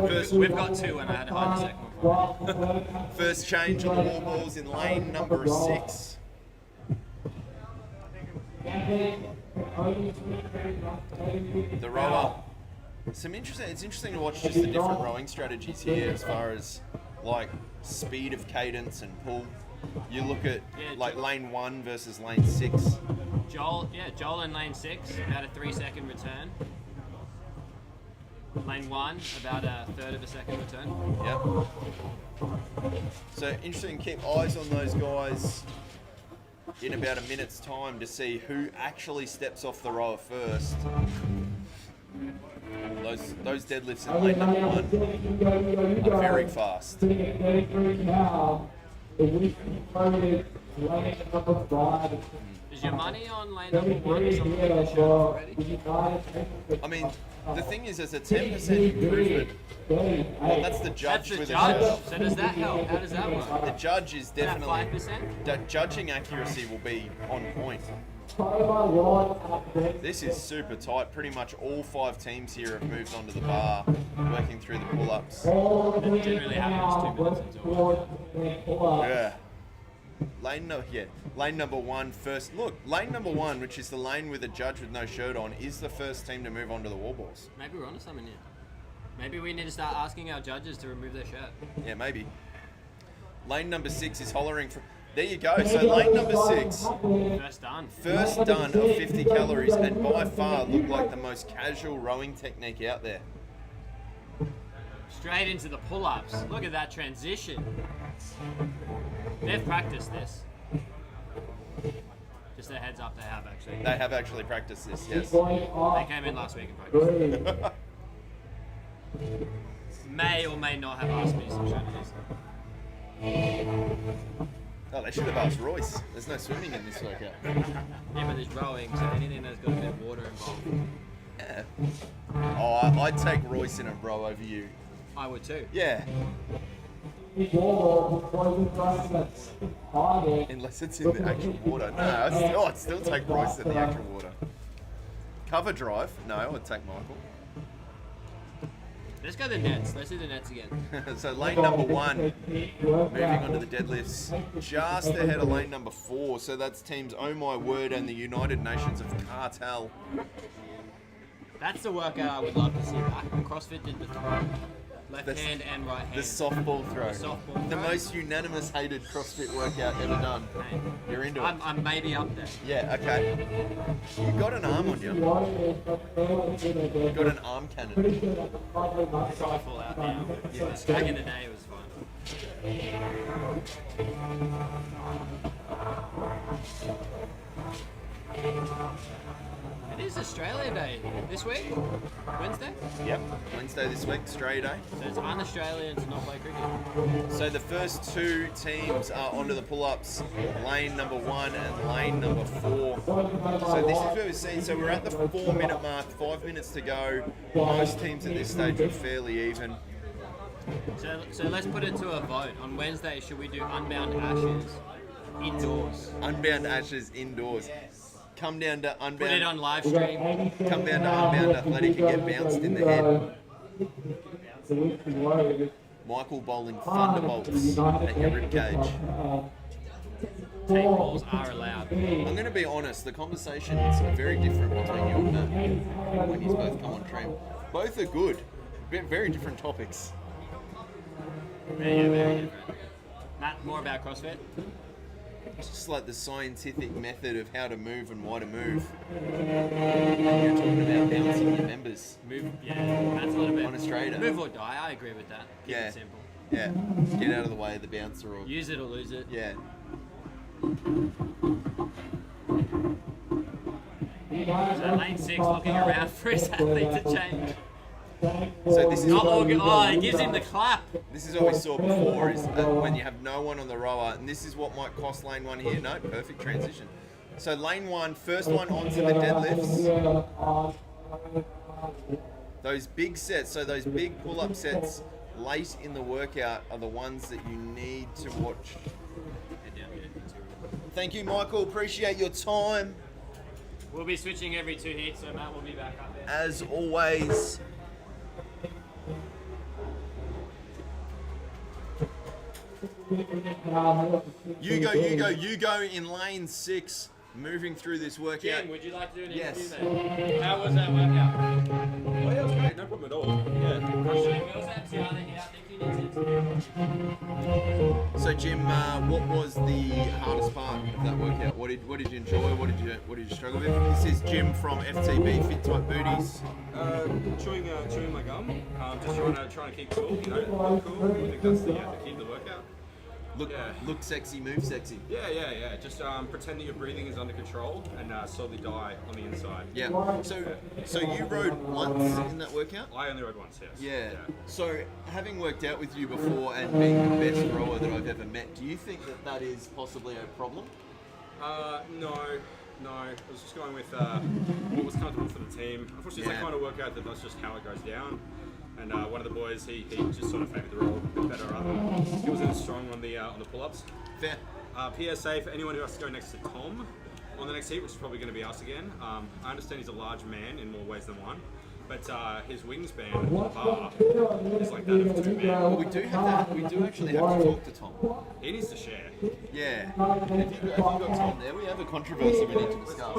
does. We've got two, and I had to hide the second one. First change on the wall balls in lane number 6. The rower. It's interesting to watch just the different rowing strategies here as far as like speed of cadence and pull. You look at like lane 1 versus lane 6. Joel in lane 6, about a 3-second return. Lane 1, about a third of a second return. Yep. So interesting, keep eyes on those guys in about a minute's time to see who actually steps off the rower first. Those deadlifts in lane number 1 are very fast. Is your money on lane number 1 or something like this already? I mean, the thing is, there's a 10% improvement. Well, that's the judge with a shirt. So does that help? How does that work? The judge is definitely... 5%? That judging accuracy will be on point. This is super tight. Pretty much all 5 teams here have moved onto the bar, working through the pull-ups. That generally happens 2 minutes into it. Yeah. Lane number 1 first. Look, lane number 1, which is the lane with a judge with no shirt on, is the first team to move onto the wall balls. Maybe we're onto something here. Maybe we need to start asking our judges to remove their shirt. Yeah, maybe. Lane number 6 is hollering for... There you go. So lane number 6. First done. First done of 50 calories, and by far looked like the most casual rowing technique out there. Straight into the pull-ups. Look at that transition. They've practiced this. Just a heads up, they have actually. They have actually practiced this, yes. They came in last week and practiced. May or may not have asked me some strategies. Oh, they should have asked Royce. There's no swimming in this workout. Yeah, but there's rowing, so anything that's got a bit of water involved. Yeah. Oh, I'd take Royce in a row over you. I would too. Yeah. Unless it's in the actual water. No, I'd still take Royce in the actual water. Cover drive? No, I'd take Michael. Let's go to the nets. Let's do the nets again. So lane number 1, moving on to the deadlifts, just ahead of lane number 4. So that's teams Oh My Word and the United Nations of Cartel. That's the workout I would love to see back. Crossfit did the throw. Left hand and right hand. The softball throw. The softball The throw. most unanimous hated CrossFit workout ever done. Hey, You're into it. I'm maybe up there. Yeah, okay. You got an arm on you. You got an arm cannon. Probably fall out now. Yeah. Back in the day it was fun. It is Australia Day this week? Wednesday? Yep. Wednesday this week, Australia Day. So it's un-Australian to not play cricket. So the first two teams are onto the pull-ups, lane number 1 and lane number 4. So this is where we're seeing, so we're at the 4-minute mark, 5 minutes to go. Most teams at this stage are fairly even. So let's put it to a vote. On Wednesday, should we do Unbound Ashes indoors? Unbound Ashes indoors. Come down to Unbound. Put it on live stream. Come down to Unbound Athletic and get bounced in the head. Michael bowling thunderbolts at your ribcage. Take balls are allowed. I'm going to be honest, the conversation is very different between you and Matt when you both come on stream. Both are good, but very different topics. Yeah, very different. Matt, more about CrossFit? Just like the scientific method of how to move and why to move. You're talking about bouncing your members. Move, yeah, Matt's a little bit. On Australia. Move or die, I agree with that. Keep it simple. Yeah, get out of the way of the bouncer or... Use it or lose it. Yeah. So lane 6 looking around for his athlete to change. So this is it gives him the clap. This is what we saw before, is that when you have no one on the rower, and this is what might cost lane 1 here. No, perfect transition. So lane 1, first one onto the deadlifts. Those big sets, so those big pull-up sets late in the workout are the ones that you need to watch. Thank you, Michael. Appreciate your time. We'll be switching every 2 heats, so Matt will be back up there. As always. You go in lane 6, moving through this workout. Jim, would you like to do an Yes. interview, mate? How was that workout? Oh, yeah, it was great. No problem at all. Yeah. So Jim, what was the hardest part of that workout? What did you enjoy? What did you struggle with? This is Jim from FTB Fit Type Booties. Chewing my gum. Just trying to keep cool. You know, look cool. I think that's the key to the workout. Look sexy, move sexy. Yeah. Just pretend that your breathing is under control and slowly die on the inside. Yeah. So you rode once in that workout? I only rode once, yes. Yeah. So having worked out with you before and being the best rower that I've ever met, do you think that is possibly a problem? No. I was just going with what was comfortable for the team. Unfortunately, it's that kind of workout that's just how it goes down. And one of the boys, he just sort of favoured the role a bit better. He wasn't as strong on the pull-ups. Fair. PSA for anyone who has to go next to Tom on the next heat, which is probably going to be us again. I understand he's a large man in more ways than one, but his wingspan on the bar is like that of 2 men. Well, we do have that. We do actually have to talk to Tom. He needs to share. Yeah. If you've got Tom there, we have a controversy we need to discuss.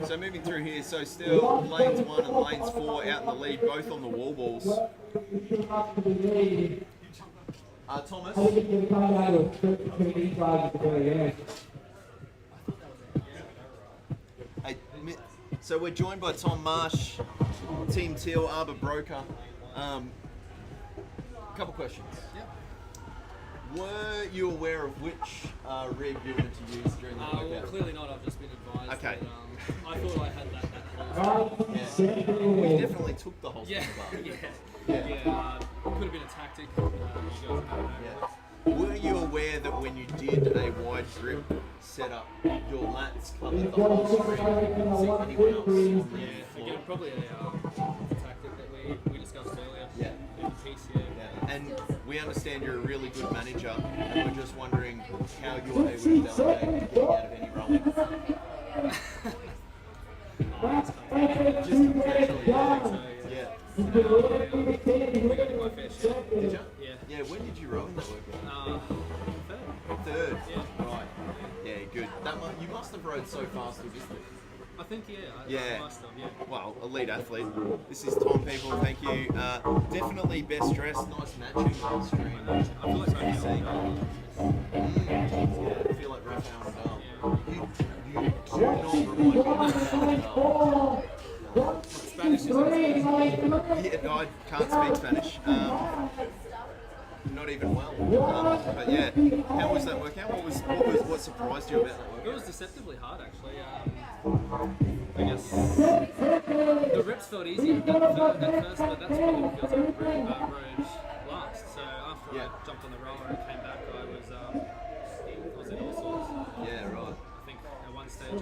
So moving through here, so still lanes 1 and lanes 4 out in the lead, both on the wall balls. Thomas. Hey, so we're joined by Tom Marsh, Team Teal, Arbor Broker. Couple questions. Yep. Were you aware of which rig you were to use during the workout? Well, clearly not. I've just been advised. Okay. That, I thought I had that Yeah. We definitely took the whole Yeah. bar. Yeah. Could have been a tactic. You guys don't know. Yeah. Were you aware that when you did a wide grip setup, your lats covered the whole screen? Couldn't see anyone else on the floor? Again, probably a tactic that we discussed earlier. Yeah. In the piece, yeah. And we understand you're a really good manager, and we're just wondering how you're able to delegate getting out of any rolling. Just conceptually, yeah. Did you? Yeah. Yeah, when did you roll in that workout? Third? Yeah. Right. Yeah, good. You must have rode so fast logistically. I think, Yeah. I must have, yeah. Well, elite athlete. This is Tom, people. Thank you. Definitely best dressed. Nice matching on stream. I feel like I'm Yeah, I feel like Rafael Nadal. You do not remind me of Rafael Nadal. Spanish is Yeah, no, I can't speak Spanish. Not not even well. But yeah, how was that workout? What surprised you about that workout? It was deceptively hard, actually. I guess the reps felt easy at first, but that's probably because I rode last. So after I jumped on the roller and came back, I was in all sorts. Yeah, right. I think at one stage I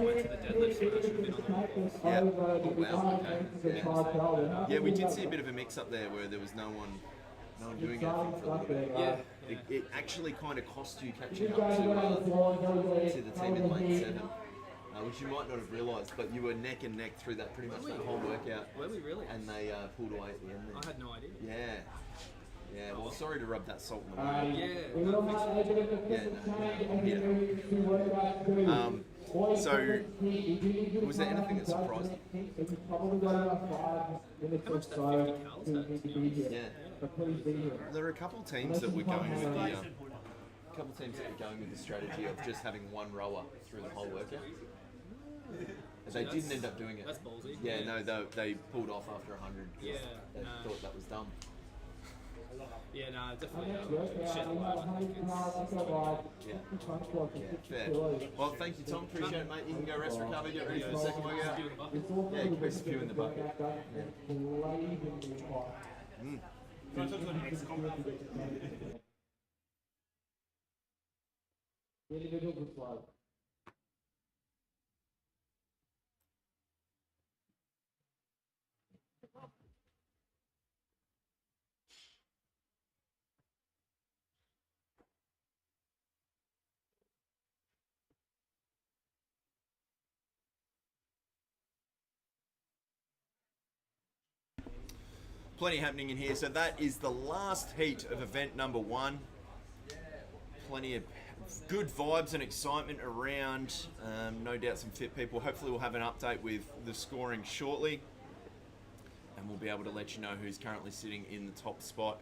went to the deadlift, so I should have been on the rollers. Yeah. Oh, wow. Okay. Yeah, we did see a bit of a mix-up there where there was no one doing anything for a little bit. Yeah. It actually kind of cost you catching up to the team in lane 7. Which you might not have realised, but you were neck and neck through that pretty much that whole workout. Were we really? And they pulled away at the end there. I had no idea. Yeah, well, sorry to rub that salt in the wound. So, was there anything that surprised you? Yeah. There are a couple of teams that were going with the strategy of just having one rower through the whole workout. They didn't end up doing it. That's ballsy. Yeah, no, they pulled off after 100. Yeah, They thought that was dumb. Yeah, no, definitely. Shed the load, I think it's. Fair. Well, thank you, Tom. Appreciate it, mate. You can go rest, recover, get ready for the second workout. Yeah, you can put a few in the bucket. Can I talk to an ex-combat? Plenty happening in here. So that is the last heat of event number 1. Plenty of good vibes and excitement around. No doubt some fit people. Hopefully we'll have an update with the scoring shortly. And we'll be able to let you know who's currently sitting in the top spot.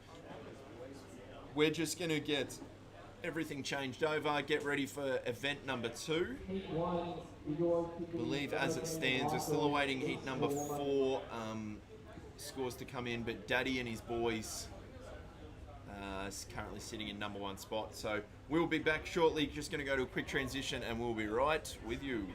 We're just going to get everything changed over, get ready for event number 2. I believe as it stands, we're still awaiting heat number 4 scores to come in, but Daddy and his boys is currently sitting in number 1 spot. So we'll be back shortly. Just going to go to a quick transition and we'll be right with you.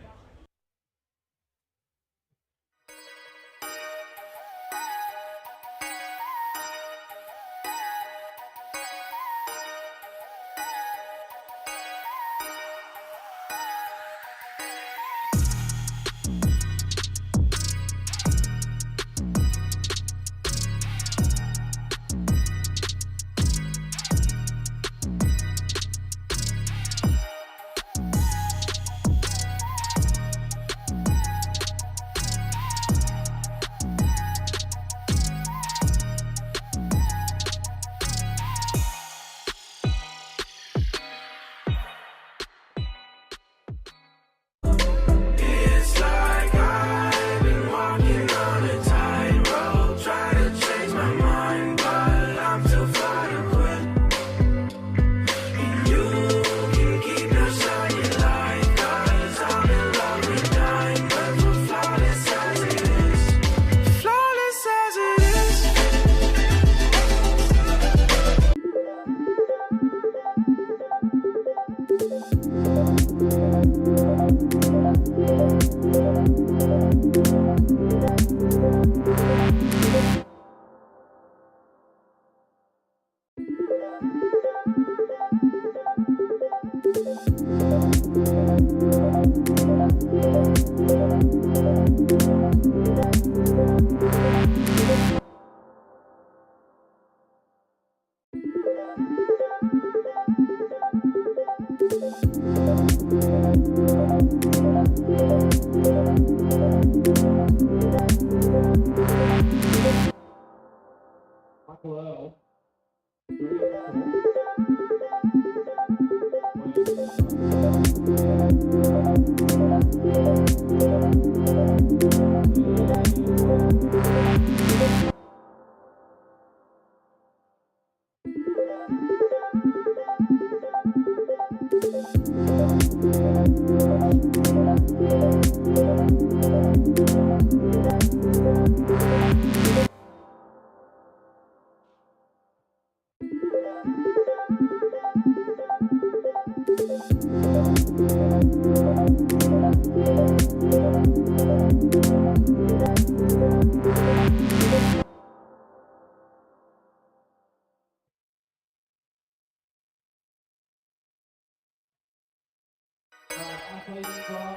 Athletes from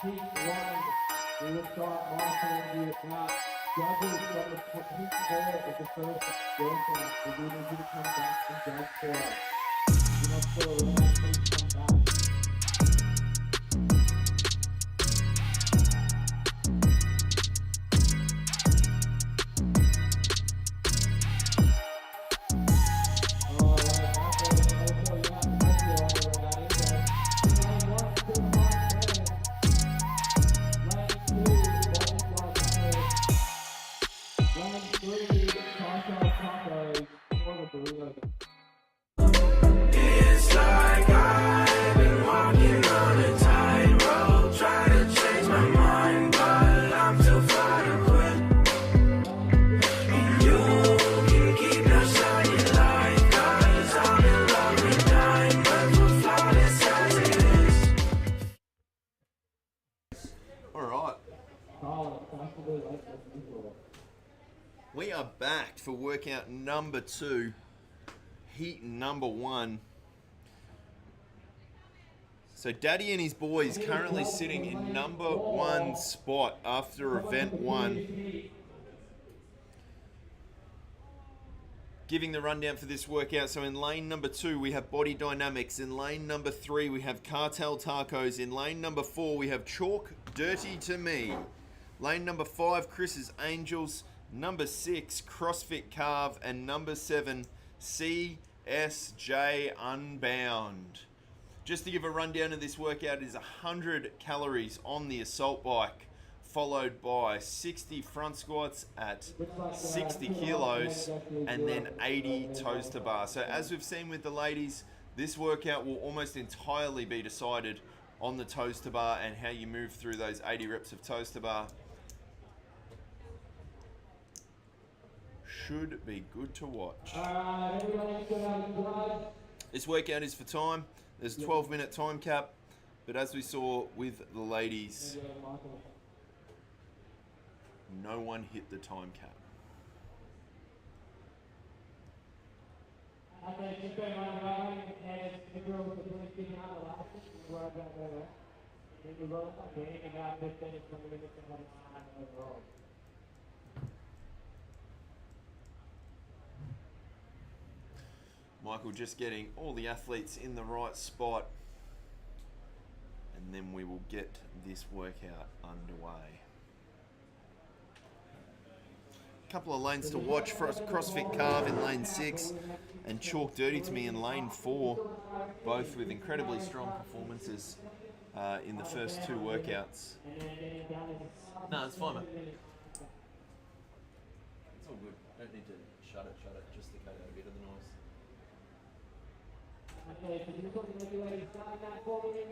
Heat 1, we will start marking you out. Judges from the Heat 4 is the first workout. We do need you to come back and judge for us. Do not go around, please come back. It's like I've been walking on a tightrope, trying to change my mind, but I'm too far to quit. And you can keep your shiny light, 'cause I'm in love with diamonds, we're flawless as it is. All right. We are back for workout number 2, heat number 1. So Daddy and his boys currently sitting in number 1 spot after event 1. Giving the rundown for this workout. So in lane number 2 we have Body Dynamics. In lane number 3 we have Cartel Tacos. In lane number 4 we have Chalk Dirty to Me. Lane number 5 Chris's Angels. Number 6 CrossFit Carve. And number 7 CSJ Unbound. Just to give a rundown of this workout, it is 100 calories on the assault bike, followed by 60 front squats at 60 kilos, and then 80 toes to bar. So as we've seen with the ladies, this workout will almost entirely be decided on the toes to bar and how you move through those 80 reps of toes to bar. Should be good to watch. This workout is for time. There's a 12-minute time cap, but as we saw with the ladies, no one hit the time cap. Michael just getting all the athletes in the right spot, and then we will get this workout underway. A couple of lanes to watch for CrossFit Carve in lane 6 and Chalk Dirty to Me in lane 4, both with incredibly strong performances in the first 2 workouts. No, it's fine, mate. It's all good. Don't need to shut it, just to cut out a bit of the noise. Okay, so you look at the way you start that for me.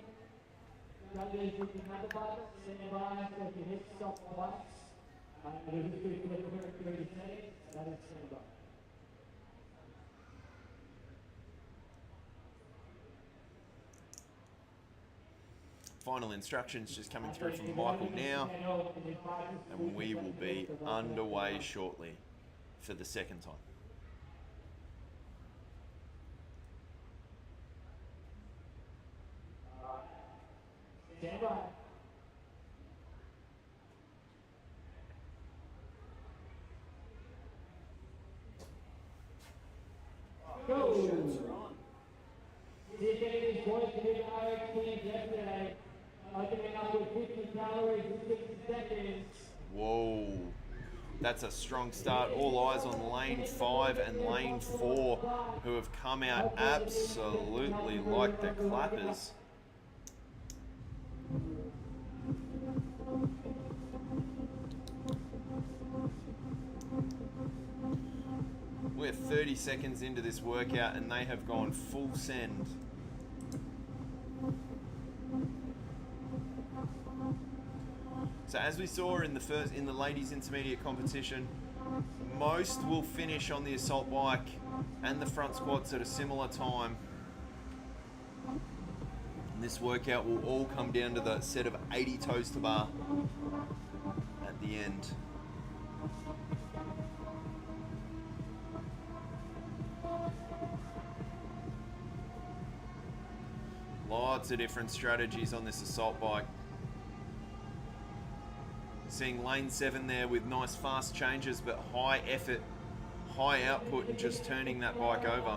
Judges, you can have the button, stand by, so if you hit stop the buttons, it'll just be for the 30 seconds, that is stand by. Final instructions just coming through from Michael now, and we will be underway shortly for the second time. Stand by. Go. See if any of these boys can do the RX teams yesterday. Opening up with 50 calories in 60 seconds. Whoa, that's a strong start. All eyes on lane 5 and lane 4, who have come out absolutely like the clappers. We're 30 seconds into this workout and they have gone full send. So as we saw in the ladies intermediate competition, most will finish on the assault bike and the front squats at a similar time. This workout will all come down to the set of 80 toes to bar at the end. Lots of different strategies on this assault bike. Seeing lane 7 there with nice fast changes, but high effort, high output, and just turning that bike over.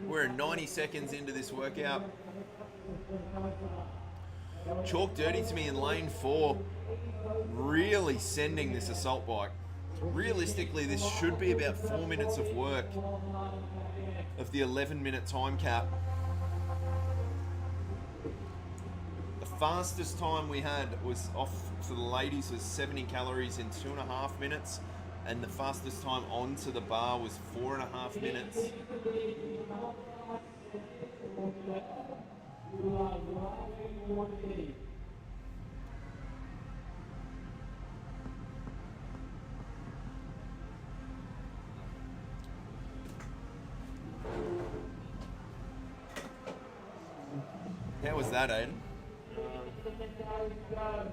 We're 90 seconds into this workout. Chalk Dirty to me in lane 4, really sending this assault bike. Realistically, this should be about 4 minutes of work of the 11-minute time cap. The fastest time we had was off for the ladies was 70 calories in 2.5 minutes, and the fastest time onto the bar was 4.5 minutes. How was that, Aiden?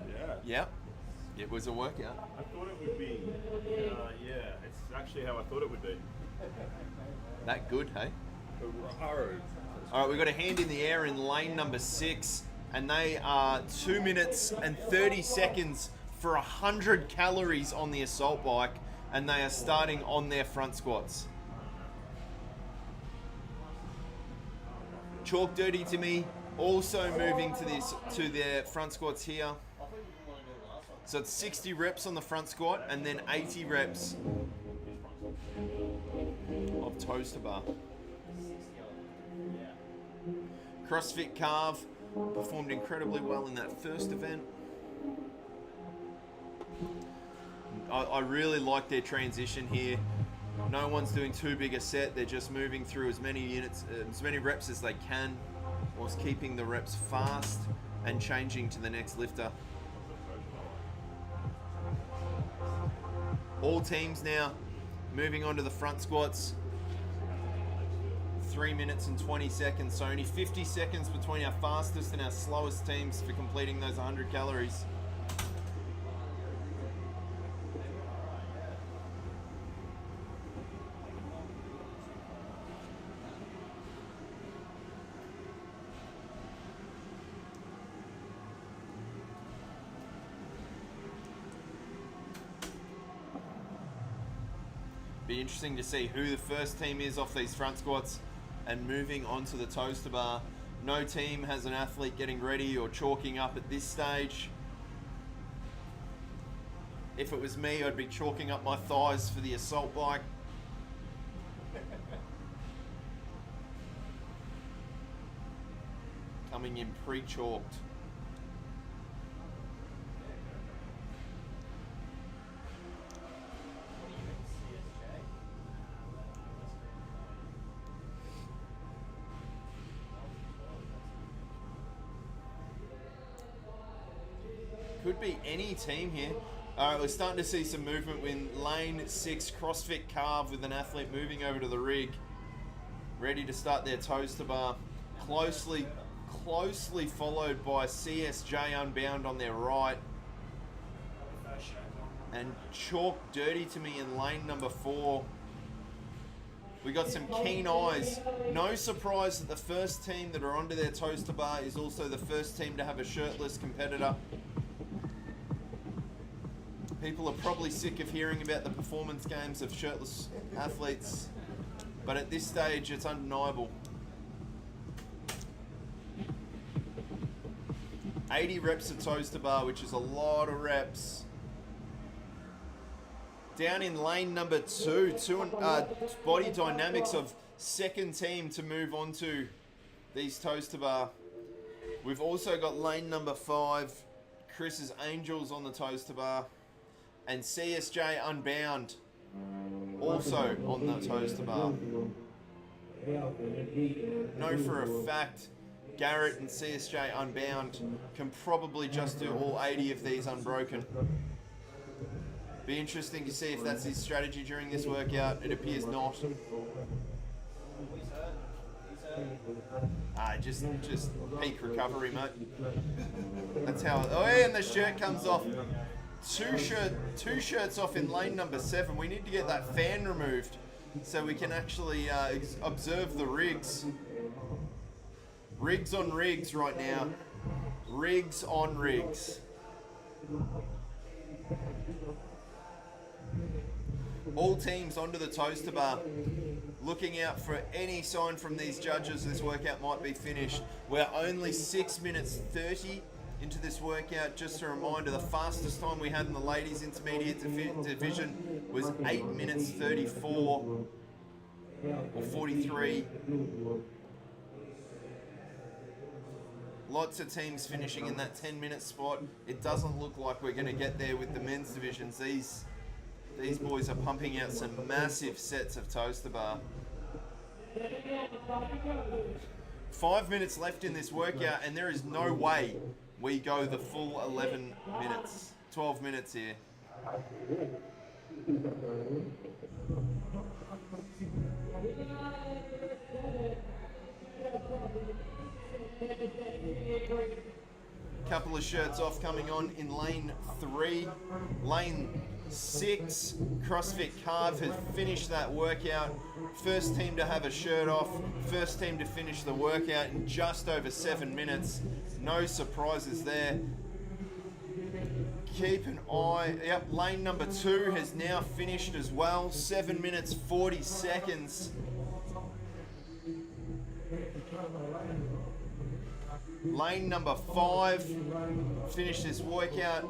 Yeah. Yep. It was a workout. I thought it would be. Yeah, it's actually how I thought it would be. That good, hey? All right, we've got a hand in the air in lane number 6, and they are 2 minutes and 30 seconds for 100 calories on the assault bike, and they are starting on their front squats. Chalk Dirty to me, also moving to their front squats here. So it's 60 reps on the front squat and then 80 reps of toes to bar. CrossFit Carve performed incredibly well in that first event. I really like their transition here. No one's doing too big a set. They're just moving through as many units, as many reps as they can, whilst keeping the reps fast and changing to the next lifter. All teams now moving on to the front squats. 3 minutes and 20 seconds, so only 50 seconds between our fastest and our slowest teams for completing those 100 calories. Be interesting to see who the first team is off these front squats and moving on to the toes to bar. No team has an athlete getting ready or chalking up at this stage. If it was me, I'd be chalking up my thighs for the assault bike. Coming in pre-chalked. Could be any team here. All right, we're starting to see some movement in lane 6 CrossFit Carve with an athlete moving over to the rig, ready to start their toes to bar. Closely followed by CSJ Unbound on their right. And Chalk Dirty to me in lane number 4. We got some keen eyes. No surprise that the first team that are onto their toes to bar is also the first team to have a shirtless competitor. People are probably sick of hearing about the performance games of shirtless athletes, but at this stage it's undeniable. 80 reps of toes to bar, which is a lot of reps. Down in lane number 2, body dynamics of second team to move on to these toes to bar. We've also got lane number 5, Chris's Angels on the toes to bar. And CSJ Unbound also on the toes to bar. Know for a fact Garrett and CSJ Unbound can probably just do all 80 of these unbroken. Be interesting to see if that's his strategy during this workout. It appears not. Just peak recovery, mate. That's how. Oh, yeah, and the shirt comes off. Two shirts off in lane number 7. We need to get that fan removed so we can actually observe the rigs. Rigs on rigs right now. Rigs on rigs. All teams onto the toaster bar. Looking out for any sign from these judges this workout might be finished. We're only 6 minutes 30 into this workout. Just a reminder, the fastest time we had in the ladies intermediate division was 8 minutes 34 or 43. Lots of teams finishing in that 10-minute spot. It doesn't look like we're going to get there with the men's divisions. These boys are pumping out some massive sets of toaster bar. 5 minutes left in this workout, and there is no way we go the full 11 minutes, 12 minutes here. Couple of shirts off coming on in lane 3. Lane 6, CrossFit Carve has finished that workout. First team to have a shirt off, first team to finish the workout in just over 7 minutes. No surprises there. Keep an eye, yep, lane number 2 has now finished as well. 7 minutes 40 seconds. Lane number 5 finished this workout.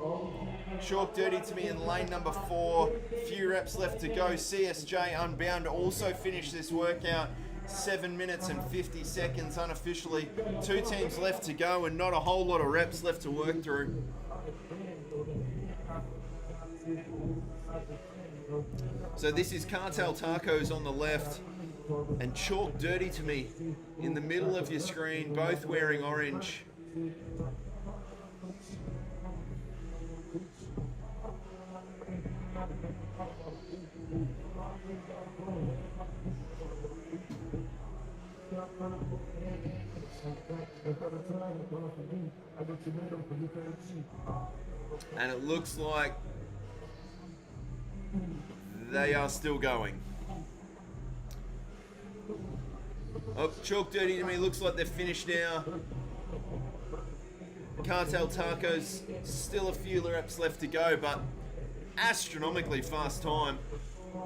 Chalk Dirty to me in lane number 4. Few reps left to go. CSJ Unbound also finished this workout. 7 minutes and 50 seconds unofficially. 2 teams left to go and not a whole lot of reps left to work through. So this is Cartel Tacos on the left and Chalk Dirty to me in the middle of your screen, both wearing orange. And it looks like they are still going. Oh, Chalk Dirty to me looks like they're finished now. Cartel Tacos, still a few reps left to go, but astronomically fast time.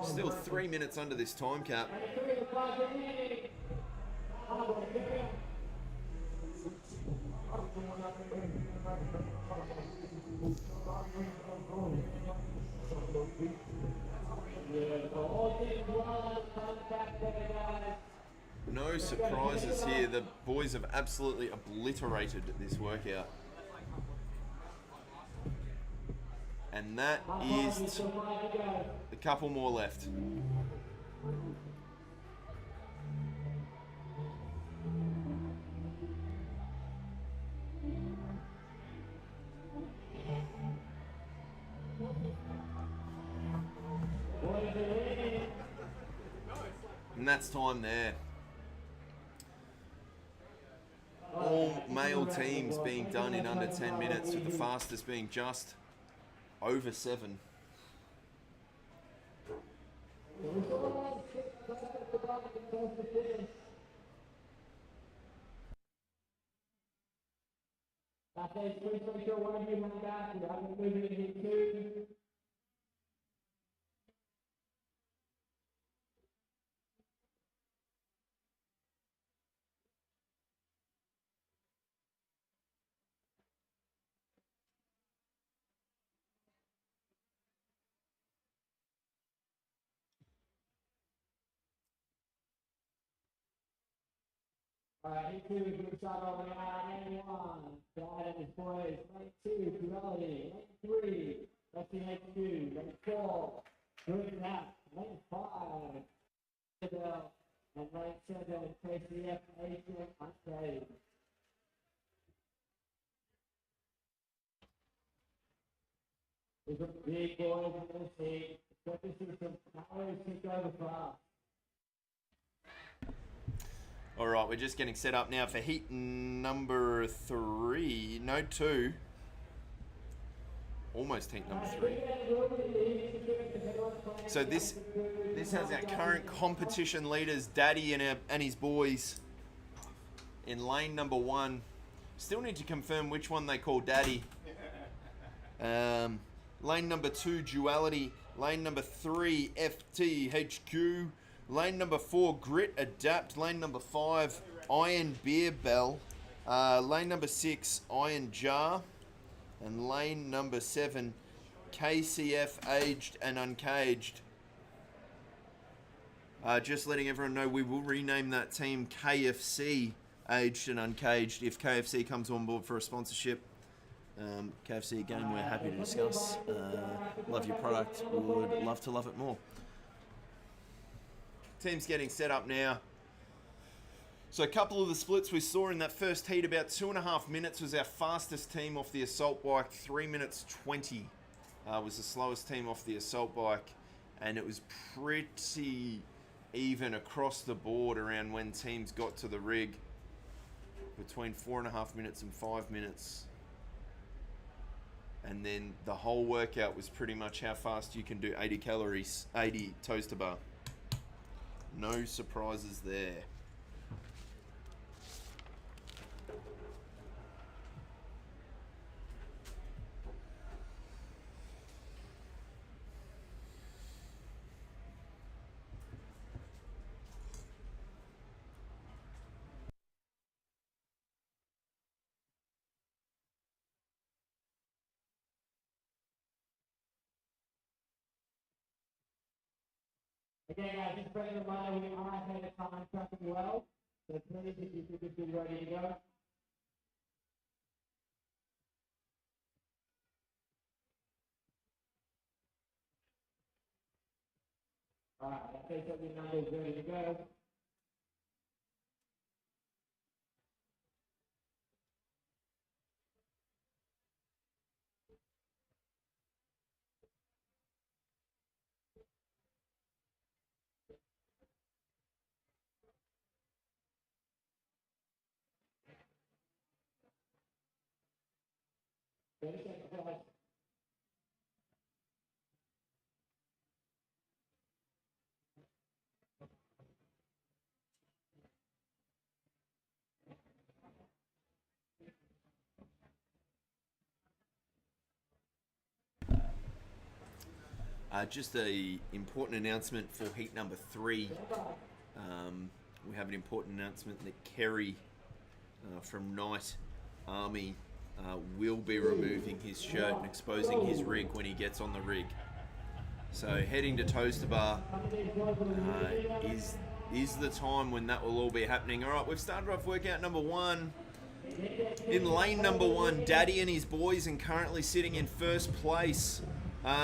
Still 3 minutes under this time cap. No surprises here. The boys have absolutely obliterated this workout. And that is a couple more left. And that's time there. All male teams being done in under 10 minutes, with the fastest being just over 7. Alright, lane 2, good shot over lane 1. Got it, boys. Lane 2, duality. Lane 3, let's see lane 2. Lane 4, good lap. Lane 5, and lane 7, KCF Asian unsafe. There's some big boys in this heat. Expect to see some calories kick over fast. All right, we're just getting set up now for heat number 3. No, 2. Almost heat number 3. So this has our current competition leaders, Daddy and his boys, in lane number 1. Still need to confirm which one they call Daddy. Lane number 2, Duality. Lane number 3, FTHQ. Lane number 4, Grit Adapt. Lane number 5, Iron Beer Bell. Lane number 6, Iron Jar. And lane number 7, KCF Aged and Uncaged. Just letting everyone know, we will rename that team KFC Aged and Uncaged if KFC comes on board for a sponsorship. KFC, again, we're happy to discuss. Love your product. Would love to love it more. Team's getting set up now. So a couple of the splits we saw in that first heat, about 2.5 minutes was our fastest team off the assault bike. 3 minutes 20 was the slowest team off the assault bike. And it was pretty even across the board around when teams got to the rig. Between 4.5 minutes and 5 minutes. And then the whole workout was pretty much how fast you can do 80 calories, 80 toes to bar. No surprises there. Again, guys, just bear in mind we are ahead of time tracking well. So please, if you think you're ready to go. Alright, that takes up your numbers ready to go. Just a important announcement for heat number 3. We have an important announcement that Kerry from Night Army will be removing his shirt and exposing his rig when he gets on the rig. So heading to Toaster Bar is the time when that will all be happening. All right, we've started off workout number 1. In lane number 1, Daddy and his boys, and currently sitting in first place.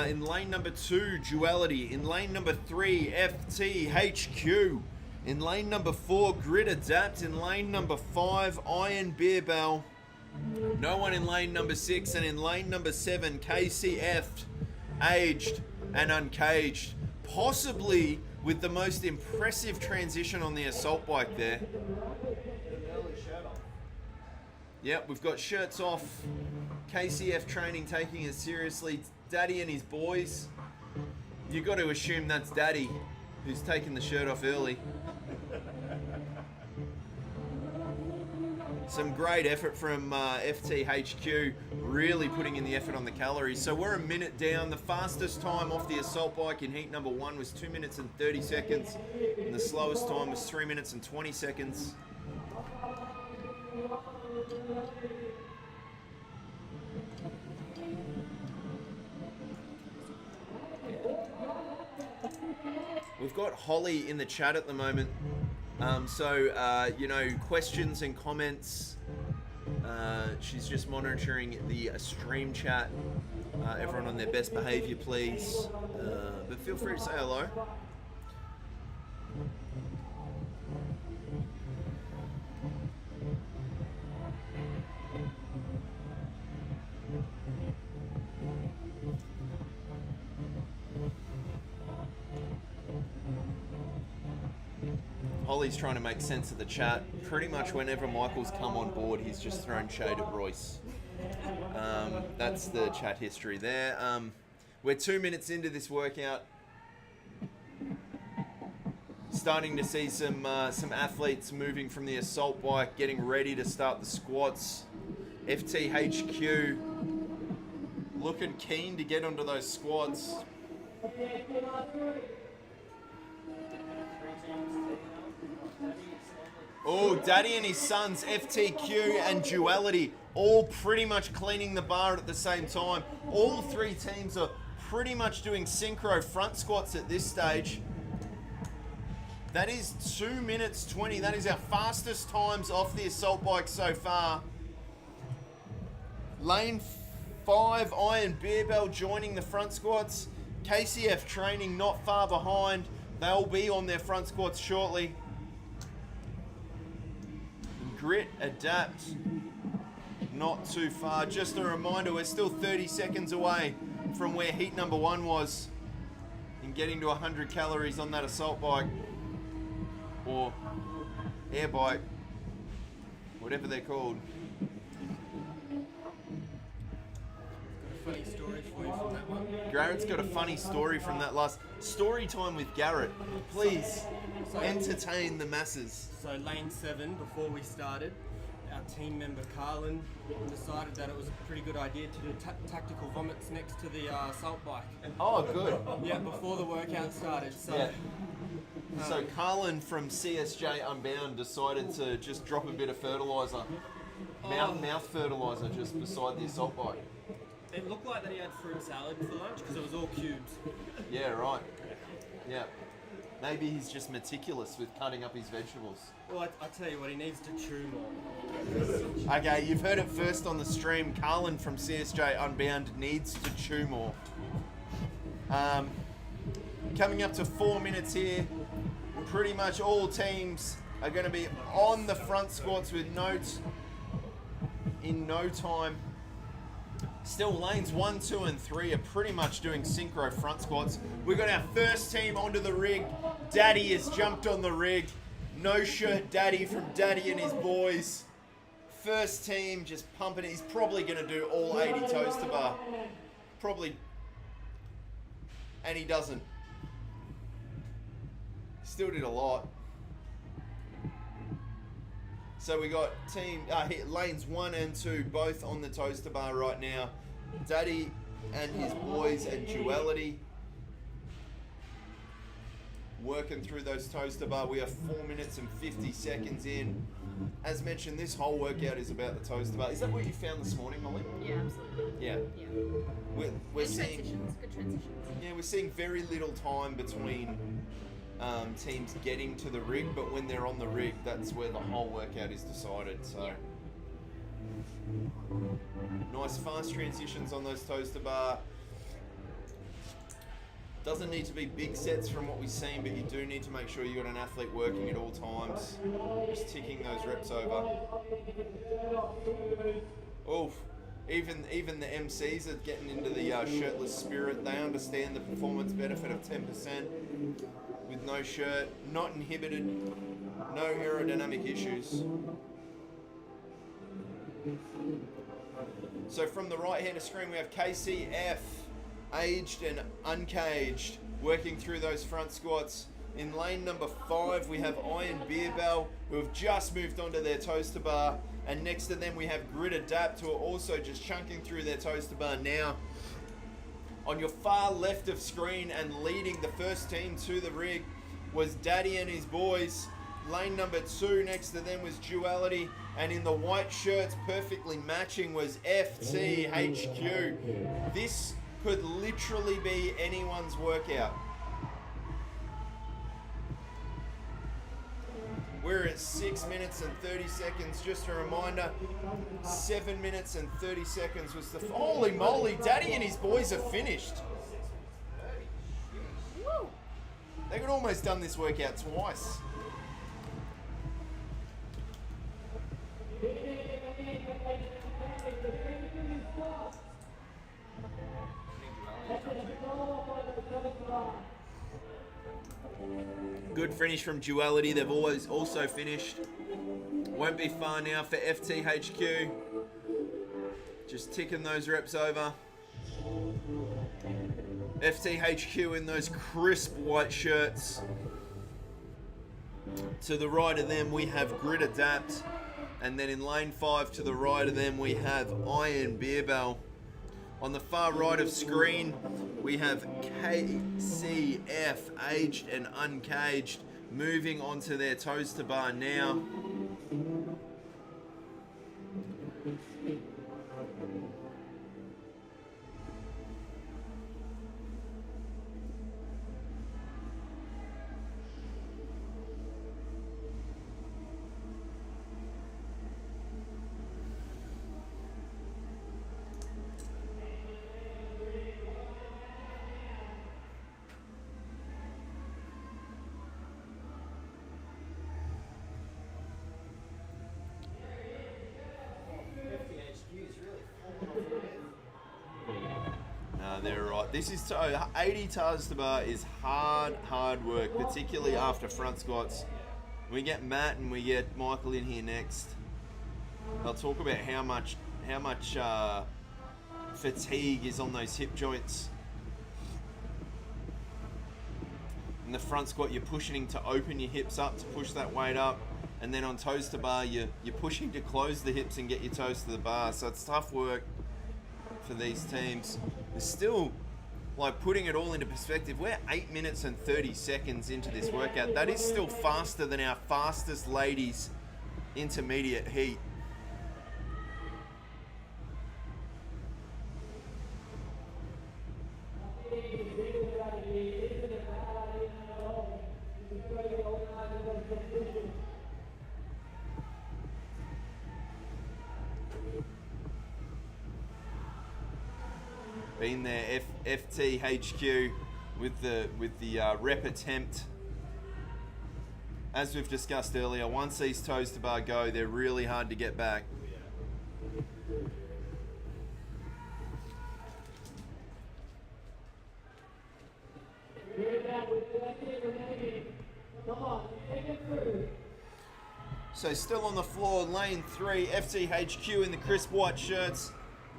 In lane number 2, Duality. In lane number 3, FTHQ. In lane number 4, Grid Adapt. In lane number 5, Iron Beer Bell. No one in lane number 6. And in lane number 7, KCF, Aged and Uncaged. Possibly with the most impressive transition on the assault bike there. Yep, we've got shirts off. KCF training taking it seriously. Daddy and his boys. You got to assume that's Daddy, who's taken the shirt off early. Some great effort from FTHQ, really putting in the effort on the calories. So we're a minute down. The fastest time off the assault bike in heat number 1 was 2 minutes and 30 seconds. And the slowest time was 3 minutes and 20 seconds. We've got Holly in the chat at the moment. You know, questions and comments. She's just monitoring the stream chat. Everyone on their best behavior, please. But feel free to say hello. Ollie's trying to make sense of the chat. Pretty much whenever Michael's come on board, he's just thrown shade at Royce. That's the chat history there. We're 2 minutes into this workout. Starting to see some athletes moving from the assault bike, getting ready to start the squats. FTHQ looking keen to get onto those squats. Oh, Daddy and his sons, FTQ and Duality, all pretty much cleaning the bar at the same time. All three teams are pretty much doing synchro front squats at this stage. That is 2 minutes 20. That is our fastest times off the assault bike so far. Lane 5, Iron Beerbell joining the front squats. KCF training not far behind. They'll be on their front squats shortly. Grit, Adapt, not too far. Just a reminder, we're still 30 seconds away from where heat number 1 was in getting to 100 calories on that assault bike or air bike, whatever they're called. Funny story for you from that one. Garrett's got a funny story from that last story time with Garrett. Please entertain the masses. So lane 7, before we started, our team member Carlin decided that it was a pretty good idea to do tactical vomits next to the assault bike. Oh, good. Yeah, before the workout started. So, yeah. So Carlin from CSJ Unbound decided to just drop a bit of fertilizer, mouth fertilizer, just beside the assault bike. It looked like that he had fruit salad for lunch because it was all cubes. Yeah, right. Yeah. Maybe he's just meticulous with cutting up his vegetables. Well, I tell you what, he needs to chew more. Okay, you've heard it first on the stream. Carlin from CSJ Unbound needs to chew more. Coming up to 4 minutes here. Pretty much all teams are going to be on the front squats with notes in no time. Still, lanes 1, 2, and 3 are pretty much doing synchro front squats. We've got our first team onto the rig. Daddy has jumped on the rig. No shirt Daddy from Daddy and his boys. First team just pumping it. He's probably going to do all 80 toes to bar. Probably. And he doesn't. Still did a lot. So we got lanes 1 and 2 both on the toaster bar right now. Daddy and his boys and Duality working through those toaster bar. We are 4 minutes and 50 seconds in. As mentioned, this whole workout is about the toaster bar. Is that what you found this morning, Molly? Yeah, absolutely. Yeah. Yeah. We're Good seeing transitions. Good transitions. Yeah, we're seeing very little time between teams getting to the rig, but when they're on the rig, that's where the whole workout is decided. So nice fast transitions on those toaster bar. Doesn't need to be big sets from what we've seen, but you do need to make sure you've got an athlete working at all times, just ticking those reps over. Oh, even the MCs are getting into the shirtless spirit. They understand the performance benefit of 10% with no shirt, not inhibited, no aerodynamic issues. So from the right hand of screen we have KCF, aged and uncaged, working through those front squats. In lane number 5 we have Iron Beerbell, who have just moved onto their toaster bar, and next to them we have Grit Adapt, who are also just chunking through their toaster bar now. On your far left of screen and leading the first team to the rig was Daddy and his boys. Lane number 2 next to them was Duality, and in the white shirts perfectly matching was FTHQ. This could literally be anyone's workout. We're at 6 minutes and 30 seconds. Just a reminder, 7 minutes and 30 seconds was the... Holy moly, Daddy and his boys have finished. Woo. They could almost done this workout twice. Good finish from Duality. They've always also finished. Won't be far now for FTHQ. Just ticking those reps over. FTHQ in those crisp white shirts. To the right of them we have Grit Adapt. And then in lane 5 to the right of them we have Iron Beer Bell. On the far right of screen we have KCF, Aged and Uncaged, moving onto their toes to bar now. They're right. This is 80 toes to bar is hard work, particularly after front squats. We get Matt and we get Michael in here next. They'll talk about how much fatigue is on those hip joints. In the front squat, you're pushing to open your hips up to push that weight up, and then on toes to bar, you're pushing to close the hips and get your toes to the bar. So it's tough work for these teams. It's still, like, putting it all into perspective, we're 8 minutes and 30 seconds into this workout. That is still faster than our fastest ladies intermediate heat. Been there, FTHQ with the rep attempt. As we've discussed earlier, once these toes to bar go, they're really hard to get back. So still on the floor, lane 3, FTHQ in the crisp white shirts.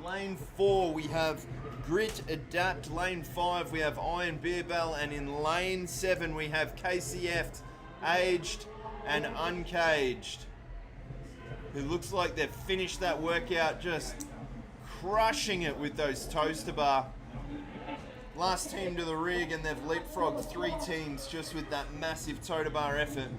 Lane 4 we have Grit Adapt. Lane 5 we have Iron Beer Bell, and in lane 7 we have KCF, Aged and Uncaged, who looks like they've finished that workout just crushing it with those toes to bar. Last team to the rig, and they've leapfrogged 3 teams just with that massive toe to bar effort.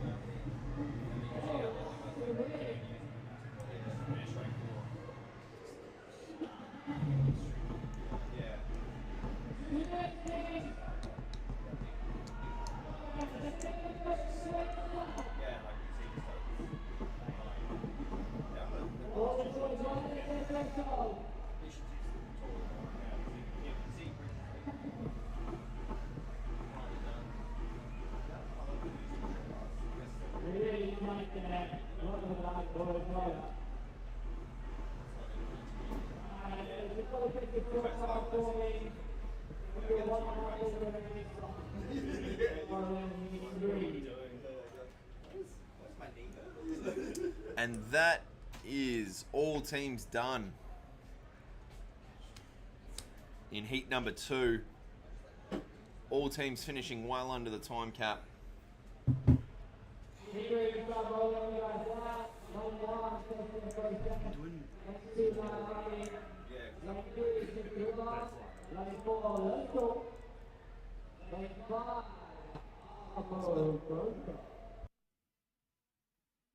And that is all teams done in heat number 2. All teams finishing well under the time cap.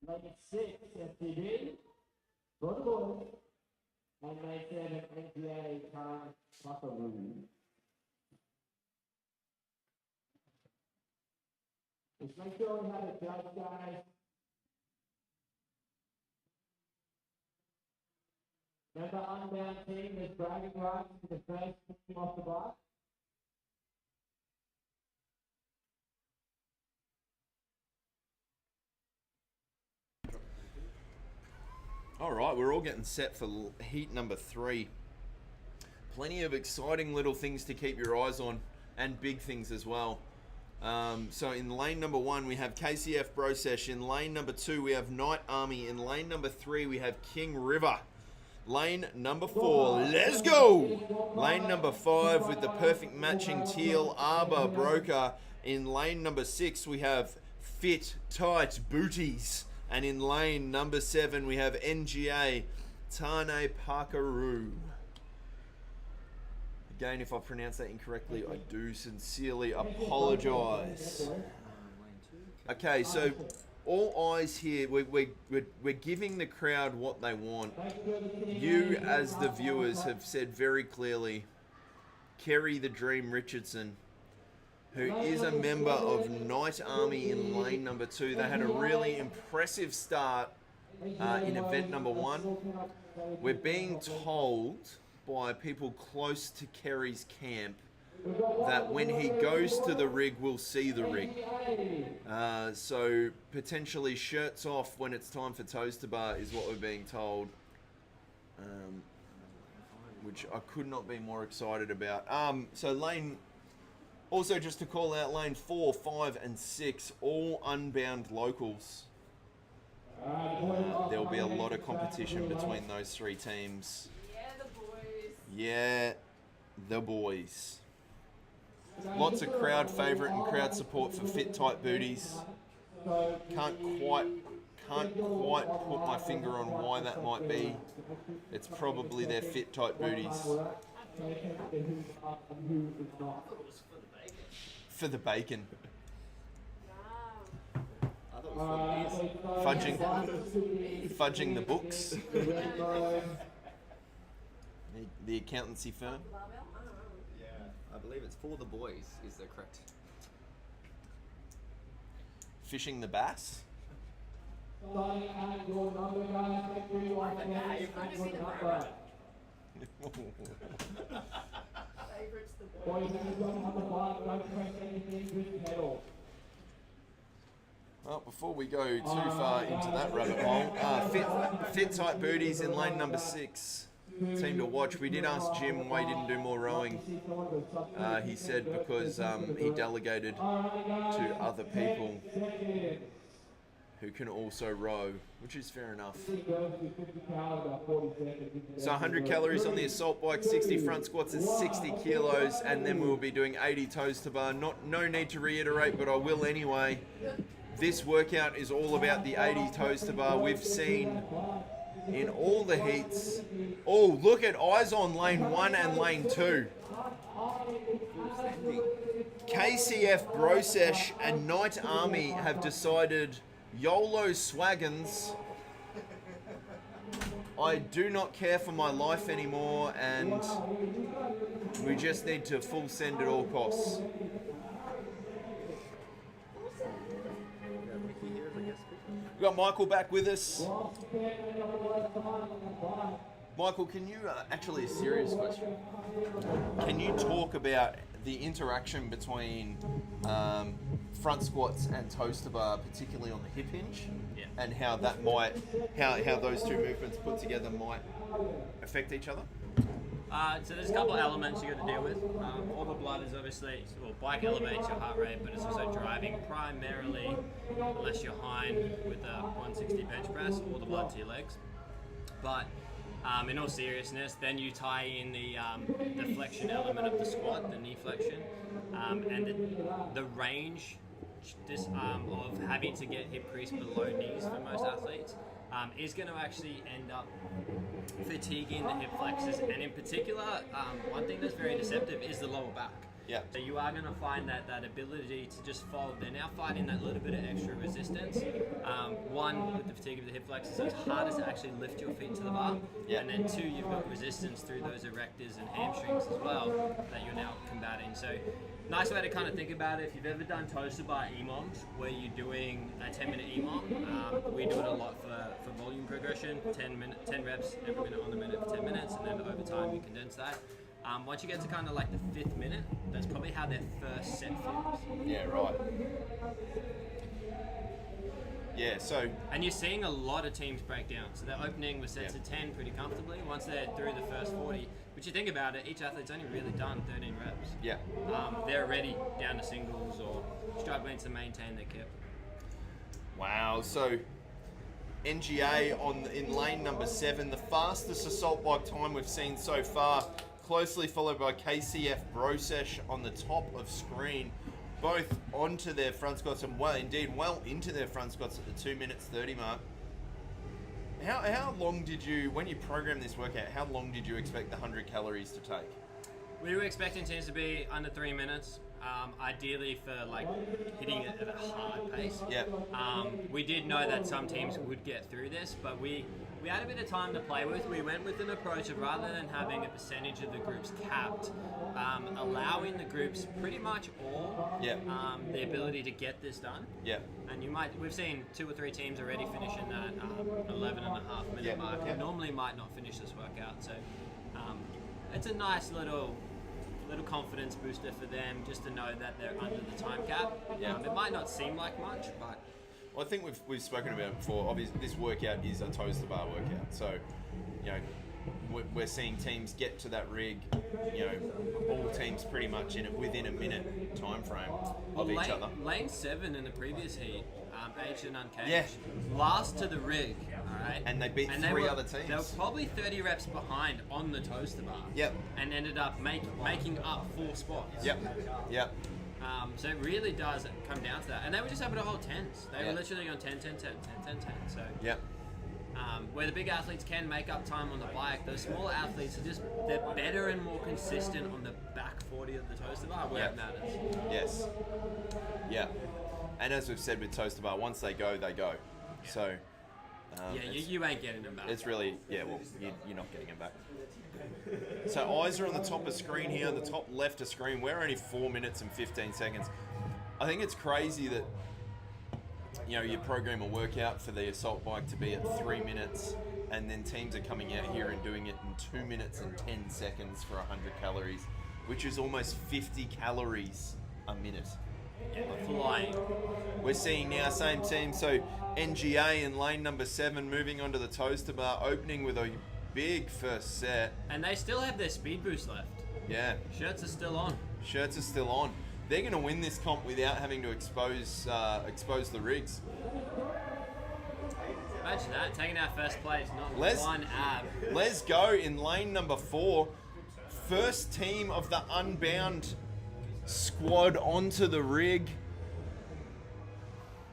Lane 6, FTD, for the boys, and lane 7, NGA, time, Buckaroo. Just make sure we have a judge, guys. Remember, Unbound team is bragging rights to the first team off the bar. All right, we're all getting set for heat number 3. Plenty of exciting little things to keep your eyes on, and big things as well. So in lane number 1, we have KCF Bro Sesh. In lane number 2, we have Night Army. In lane number 3, we have King River. Lane number 4, let's go! Lane number 5 with the perfect matching teal Arbor Broker. In lane number 6, we have Fit Tight Booties. And in lane number 7, we have NGA Tane Parkaroo. Again, if I pronounce that incorrectly, I do sincerely apologise. Okay, so all eyes here. We're giving the crowd what they want. You, as the viewers, have said very clearly, Kerry the Dream Richardson, who is a member of Night Army in lane number 2. They had a really impressive start in event number 1. We're being told by people close to Kerry's camp that when he goes to the rig, we'll see the rig. So potentially shirts off when it's time for Toaster Bar is what we're being told, which I could not be more excited about. So lane, also just to call out, lane 4, 5 and 6, all Unbound locals. There'll be a lot of competition between those 3 teams. Yeah, the boys. Lots of crowd favourite and crowd support for Fit Tight Booties. Can't quite put my finger on why that might be. It's probably their Fit Tight Booties. For the bacon. Fudging the books. The accountancy firm. Yeah, I believe it's for the boys is the correct. Fishing the bass. Well, before we go too far into that rabbit hole, Fit Tight Booties in lane number 6. Team to watch. We did ask Jim why he didn't do more rowing. He said because he delegated to other people who can also row, which is fair enough. So 100 calories on the assault bike, 60 front squats is 60 kilos, and then we'll be doing 80 toes to bar. No need to reiterate, but I will anyway. This workout is all about the 80 toes to bar. We've seen in all the heats. Oh, look at eyes on lane 1 and lane 2. KCF Bro Sesh and Night Army have decided YOLO Swaggins. I do not care for my life anymore, and we just need to full send at all costs. We've got Michael back with us. Michael, can you, actually a serious question, can you talk about the interaction between front squats and toaster bar, particularly on the hip hinge, and how that might, how those two movements put together might affect each other? So there's a couple of elements you got to deal with. All the blood is obviously, well, bike elevates your heart rate, but it's also driving primarily, unless you're hind with a 160 bench press, all the blood to your legs. But in all seriousness, then you tie in the flexion element of the squat, the knee flexion, and the range of having to get hip crease below knees for most athletes is going to actually end up fatiguing the hip flexors, and in particular, one thing that's very deceptive is the lower back. Yeah. So you are going to find that ability to just fold. They're now finding that little bit of extra resistance. One, with the fatigue of the hip flexors, so it's harder to actually lift your feet to the bar. Yeah. And then 2, you've got resistance through those erectors and hamstrings as well that you're now combating. So nice way to kind of think about it, if you've ever done toaster bar EMOMs, where you're doing a 10-minute EMOM, we do it a lot for volume progression, 10 reps every minute on the minute for 10 minutes, and then over time you condense that. Once you get to kind of like the 5th minute, that's probably how their first set feels. Yeah, right. Yeah, so And you're seeing a lot of teams break down. So they're opening with sets of 10 pretty comfortably. Once they're through the first 40, but you think about it, each athlete's only really done 13 reps. yeah. They're already down to singles or struggling to maintain their kip. Wow. So NGA in lane number 7, the fastest assault bike time we've seen so far, closely followed by KCF Brosesh on the top of screen, both onto their front squats and well into their front squats at the 2 minutes 30 mark. How long did you, when you programmed this workout, how long did you expect the 100 calories to take? We were expecting teams to be under 3 minutes, ideally for like hitting it at a hard pace. Yeah. We did know that some teams would get through this, but we had a bit of time to play with. We went with an approach of, rather than having a percentage of the groups capped, allowing the groups pretty much all the ability to get this done. Yeah. And we've seen 2 or 3 teams already finishing that 11.5-minute mark. Yeah. Normally might not finish this workout, so it's a nice little confidence booster for them, just to know that they're under the time cap. Yeah. It might not seem like much, but Well, I think we've spoken about it before. Obviously, this workout is a toes to bar workout, so we're seeing teams get to that rig. All teams pretty much in it within a minute time frame of each other. Lane 7 in the previous heat, Aged and Uncaged, last to the rig, all right, and they beat three other teams. They were probably 30 reps behind on the toes to bar. Yep. And ended up making up 4 spots. Yep. Yep. So it really does come down to that. And they were just able to hold 10s. They were literally on 10, 10, 10, 10, 10, 10. So yep. Where the big athletes can make up time on the bike, those smaller athletes are they're better and more consistent on the back 40 of the toes to bar where it matters. Yes. Yeah. And as we've said with toes to bar, once they go, they go. Yeah. So you ain't getting them back. It's really, you're not getting them back. So eyes are on the top of screen here, the top left of screen. We're only 4 minutes and 15 seconds. I think it's crazy that you program a workout for the assault bike to be at 3 minutes, and then teams are coming out here and doing it in 2 minutes and 10 seconds for 100 calories, which is almost 50 calories a minute. Yeah, flying. We're seeing now same team, so NGA in lane number 7 moving onto the toes to bar, opening with a big first set. And they still have their speed boost left. Yeah. Shirts are still on. Shirts are still on. They're going to win this comp without having to expose the rigs. Imagine that, taking our first place, not one ab. Let's go in lane number 4. First team of the Unbound squad onto the rig.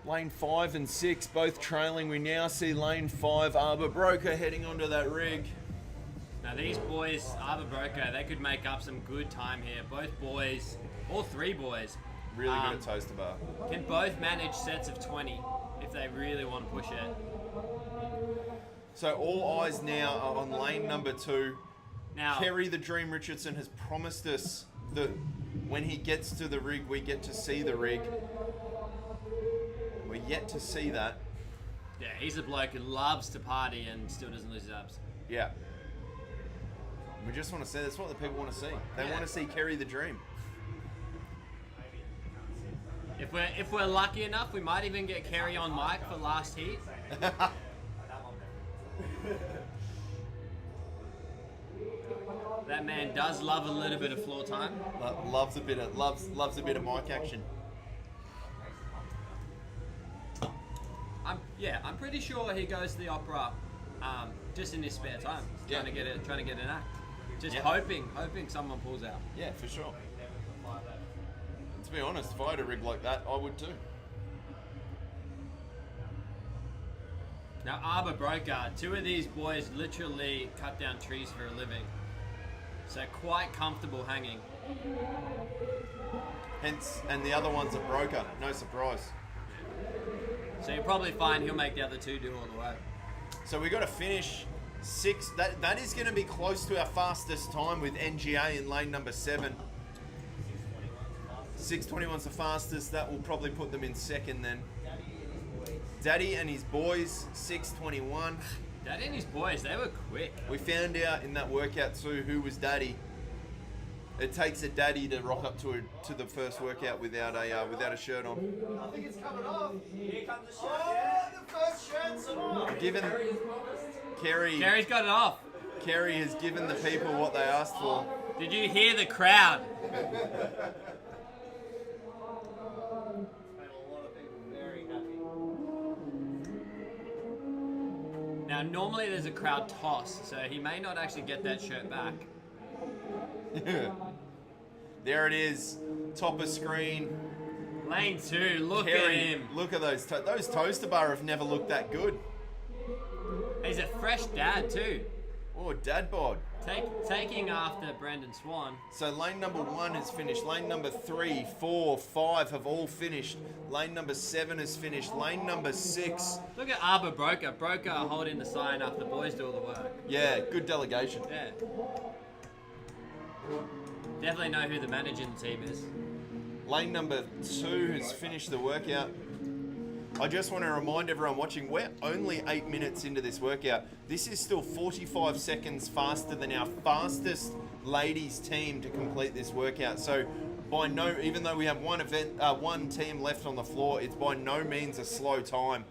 Lane 5 and 6 both trailing. We now see lane 5, Arbor Broker heading onto that rig. Now these boys, Arbor Broker, they could make up some good time here. Both boys, all 3 boys, really good at toes to bar. Can both manage sets of 20 if they really want to push it. So all eyes now are on lane number 2. Now, Kerry the Dream Richardson has promised us that when he gets to the rig, we get to see the rig. We're yet to see that. Yeah, he's a bloke who loves to party and still doesn't lose his abs. Yeah. We just want to see, that's what the people want to see. They want to see Kerry the Dream. If we're lucky enough, we might even get Kerry on mic for last heat. That man does love a little bit of floor time. Loves a bit of mic action. I'm pretty sure he goes to the opera just in his spare time, trying to get an act. Just hoping someone pulls out. Yeah, for sure. To be honest, if I had a rig like that, I would too. Now, Arbor Broker, 2 of these boys literally cut down trees for a living. So quite comfortable hanging. Hence, and the other one's a broker, no surprise. So you'll probably find he'll make the other 2 do all the way. So we got to finish 6. That is going to be close to our fastest time with NGA in lane number 7. 6:21's the fastest. That will probably put them in second then. Daddy and his boys, 6:21. Daddy and his boys, they were quick. We found out in that workout too who was Daddy. It takes a daddy to rock up to the first workout without a shirt on. I think it's coming off. Here comes the shot. first shirts on. Given Kerry, Kerry's got it off. Kerry has given the people what they asked for. Did you hear the crowd? Made a lot of people very happy. Now, normally there's a crowd toss, so he may not actually get that shirt back. There it is, top of screen. Lane 2, look Kerry, at him. Look at those toaster bar have never looked that good. He's a fresh dad too. Oh, dad bod. Taking after Brandon Swan. So lane number 1 has finished. Lane number 3, 4, 5 have all finished. Lane number 7 has finished. Lane number 6. Look at Arbor Broker. Broker holding the sign up. The boys do all the work. Yeah, good delegation. Yeah. Definitely know who the manager in the team is. Lane number 2 has finished the workout. I just want to remind everyone watching, we're only 8 minutes into this workout. This is still 45 seconds faster than our fastest ladies team to complete this workout. So even though we have one team left on the floor, it's by no means a slow time.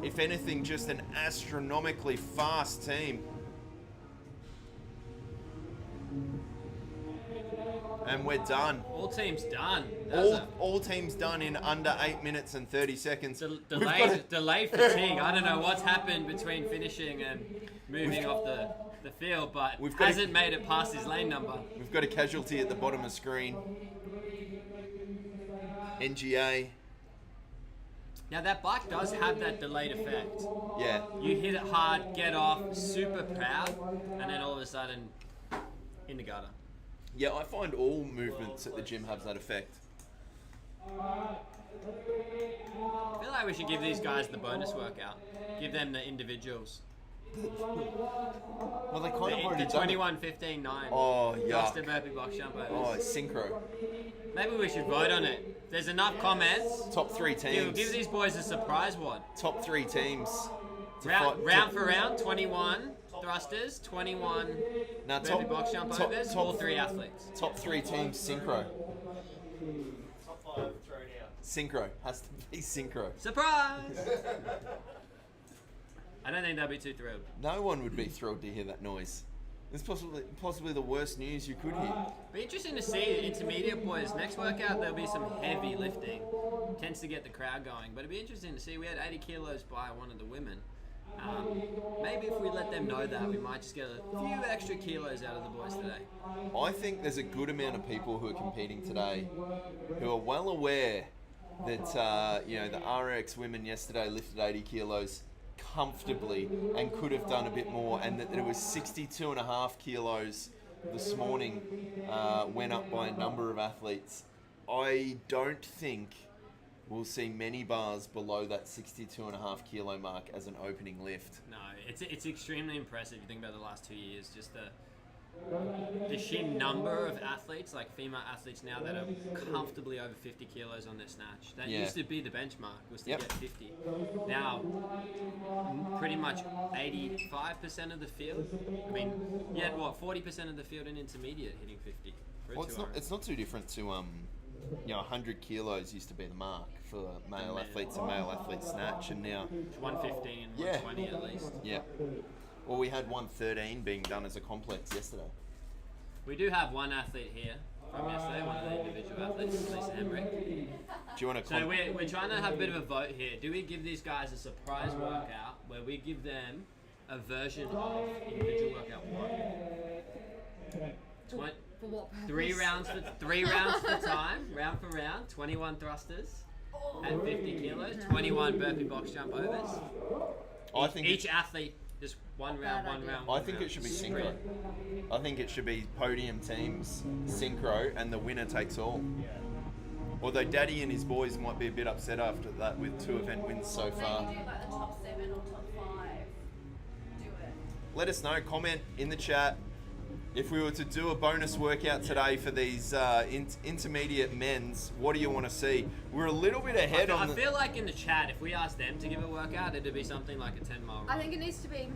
If anything, just an astronomically fast team. And we're done. All teams done. All teams done in under 8 minutes and 30 seconds. Delay fatigue. I don't know what's happened between finishing and moving off the field, but hasn't made it past his lane number. We've got a casualty at the bottom of the screen. NGA. Now that bike does have that delayed effect. Yeah. You hit it hard, get off, super proud, and then all of a sudden, in the gutter. Yeah, I find all movements at the gym have that effect. I feel like we should give these guys the bonus workout. Give them the individuals. Well, they kind of already the done 21, 15, 9. Oh, yuck. Just a burpee box jump overs. Oh, it's synchro. Maybe we should vote on it. If there's enough comments. Top 3 teams. Give these boys a surprise one. Top 3 teams. Round for round, 21 thrusters, 21 burpee box jump overs, all 3 athletes. Top 3 teams, synchro. Top 5 thrown out. Synchro. Has to be synchro. Surprise! I don't think they'll be too thrilled. No one would be thrilled to hear that noise. It's possibly the worst news you could hear. Be interesting to see the intermediate boys. Next workout, there'll be some heavy lifting. Tends to get the crowd going. But it'd be interesting to see. We had 80 kilos by one of the women. Maybe if we let them know that, we might just get a few extra kilos out of the boys today. I think there's a good amount of people who are competing today who are well aware that the RX women yesterday lifted 80 kilos comfortably and could have done a bit more, and that it was 62.5 kilos this morning went up by a number of athletes. I don't think we'll see many bars below that 62.5 kilo mark as an opening lift. No, it's extremely impressive. You think about the last 2 years, just the sheer number of athletes, like female athletes now, that are comfortably over 50 kilos on their snatch. That used to be the benchmark, was to get 50. Now, pretty much 85% of the field. I mean, you had 40% of the field in intermediate hitting 50. Well, it's not too different to 100 kilos used to be the mark for male athletes and male athletes snatch, and now 115 and 120 at least. Yeah. Well, we had 113 being done as a complex yesterday. We do have one athlete here from yesterday, one of the individual athletes, Lisa Emmerich. Do you want to? So we're trying to have a bit of a vote here. Do we give these guys a surprise workout where we give them a version of individual workout 1? For what purpose? 3 rounds for time, round for round, 21 thrusters at 50 kilos, 21 burpee box jump overs. I think each athlete just one round. I think it should be synchro. I think it should be podium teams synchro, and the winner takes all. Although Daddy and his boys might be a bit upset after that with 2 event wins so far. Maybe do like the top 7 or top 5. Do it. Let us know. Comment in the chat. If we were to do a bonus workout today for these intermediate men's, what do you want to see? We're a little bit ahead I feel like in the chat, if we asked them to give a workout, it'd be something like a 10-mile run. I think it needs to be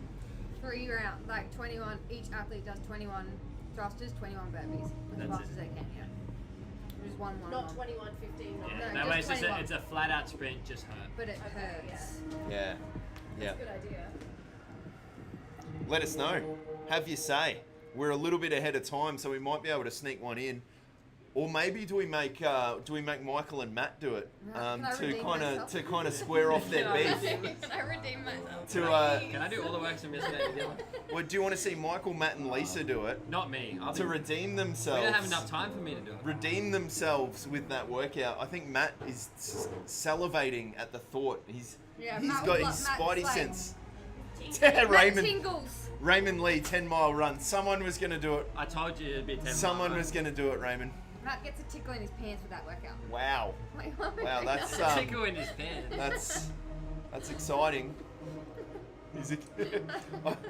3 rounds, like 21. Each athlete does 21 thrusters, 21 burpees, as fast as they can. Yeah. Just one. Not 21:15. Yeah, No, that way just it's 21. it's a flat out sprint, just hurt. But it hurts. Yeah. Yeah. Good idea. Let us know. Have your say. We're a little bit ahead of time, so we might be able to sneak one in. Or maybe do we make Michael and Matt do it to kind of square off their beef? Can I redeem myself? Can I do all the work from yesterday? Well, do you want to see Michael, Matt, and Lisa do it? Not me. To redeem themselves. We don't have enough time for me to do it. Redeem themselves with that workout. I think Matt is salivating at the thought. He's Matt got was his like spidey Matt's sense. Raymond tingles. Raymond Lee, 10-mile run. Someone was going to do it. I told you it'd be 10. Someone was going to do it, Raymond. Matt gets a tickle in his pants with that workout. Wow. Wow, that's tickle in his pants. That's exciting.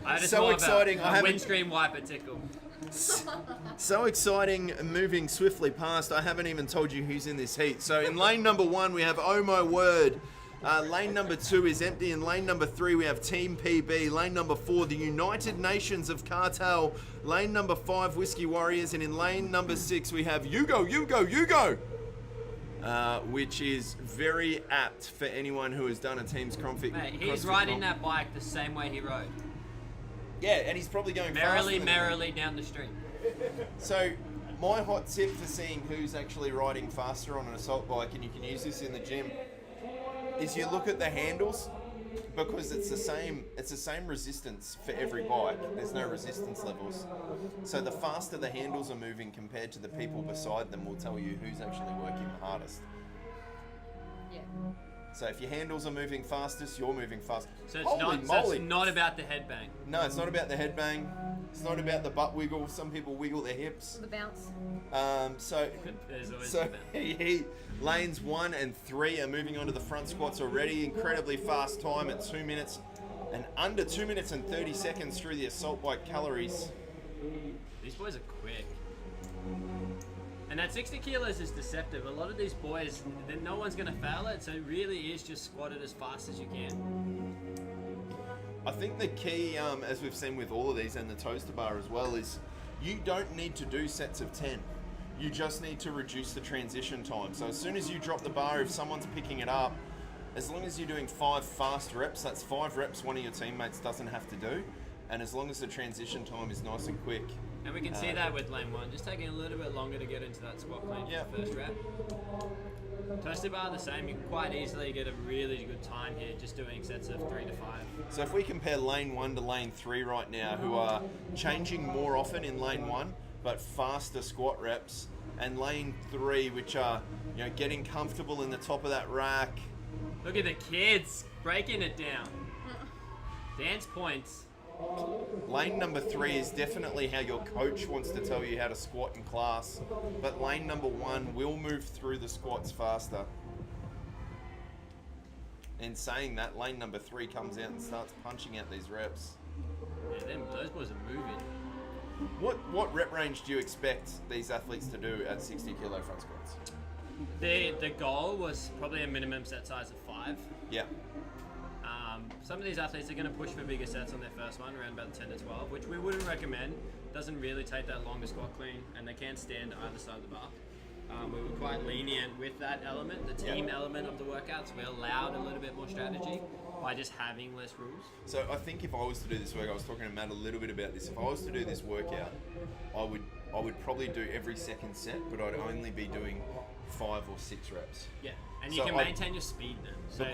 I just so saw exciting. A windscreen wiper tickle. So exciting, moving swiftly past. I haven't even told you who's in this heat. So in lane number 1 we have Oh My Word. Lane number 2 is empty. In lane number 3 we have Team PB. Lane number 4 the United Nations of Cartel. Lane number 5 Whiskey Warriors. And in lane number 6 we have You Go, You Go, You Go. Which is very apt for anyone who has done a team's CrossFit. Mate, he's riding that bike the same way he rode. Yeah, and he's probably going merrily down the street. So, my hot tip for seeing who's actually riding faster on an assault bike, and you can use this in the gym, is you look at the handles, because it's the same resistance for every bike. There's no resistance levels. So the faster the handles are moving compared to the people beside them will tell you who's actually working the hardest. Yeah. So if your handles are moving fastest, you're moving fast. So it's not about the headbang. No, it's not about the headbang. It's not about the butt wiggle. Some people wiggle their hips. The bounce. There's always the bounce. Lanes 1 and 3 are moving on to the front squats already. Incredibly fast time at 2 minutes and under 2 minutes and 30 seconds through the assault bike calories. These boys are quick. And that 60 kilos is deceptive. A lot of these boys, no one's going to fail it, so it really is just squat it as fast as you can. I think the key, as we've seen with all of these and the toaster bar as well, is you don't need to do sets of 10. You just need to reduce the transition time. So as soon as you drop the bar, if someone's picking it up, as long as you're doing 5 fast reps, that's 5 reps one of your teammates doesn't have to do. And as long as the transition time is nice and quick. And we can see that with lane 1, just taking a little bit longer to get into that squat plane for the first rep. Toaster bar the same, you can quite easily get a really good time here just doing sets of 3 to 5. So if we compare lane 1 to lane 3 right now, who are changing more often in lane 1, but faster squat reps, and lane 3, which are getting comfortable in the top of that rack. Look at the kids breaking it down. Dance points. Lane number 3 is definitely how your coach wants to tell you how to squat in class, but lane number 1 will move through the squats faster. And saying that, lane number 3 comes out and starts punching out these reps. Yeah, those boys are moving. What rep range do you expect these athletes to do at 60 kilo front squats? The goal was probably a minimum set size of 5. Yeah. Some of these athletes are going to push for bigger sets on their first one, around about 10 to 12, which we wouldn't recommend. Doesn't really take that long to squat clean, and they can stand either side of the bar. We were quite lenient with that element, the team element of the workouts. We allowed a little bit more strategy by just having less rules. So I think if I was to do this workout, I was talking to Matt a little bit about this. If I was to do this workout, I would probably do every second set, but I'd only be doing 5 or 6 reps. Yeah, and you can maintain your speed then. So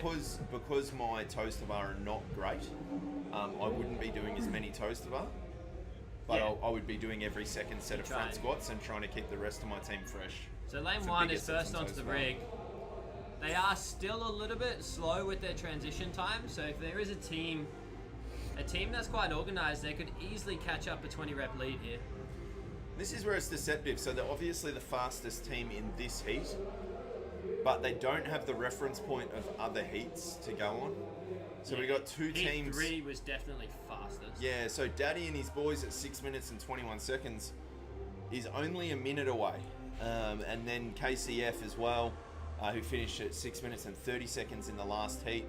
because my toaster bar are not great, I wouldn't be doing as many toaster bar, but I would be doing every second set of front squats and trying to keep the rest of my team fresh. So lane 1 is first onto the rig. They are still a little bit slow with their transition time, so if there is a team that's quite organised, they could easily catch up a 20 rep lead here. This is where it's deceptive. So they're obviously the fastest team in this heat, but they don't have the reference point of other heats to go on. So we got 2 teams. Heat 3 was definitely fastest. Yeah, so Daddy and his boys at 6 minutes and 21 seconds is only a minute away. And then KCF as well, who finished at 6 minutes and 30 seconds in the last heat.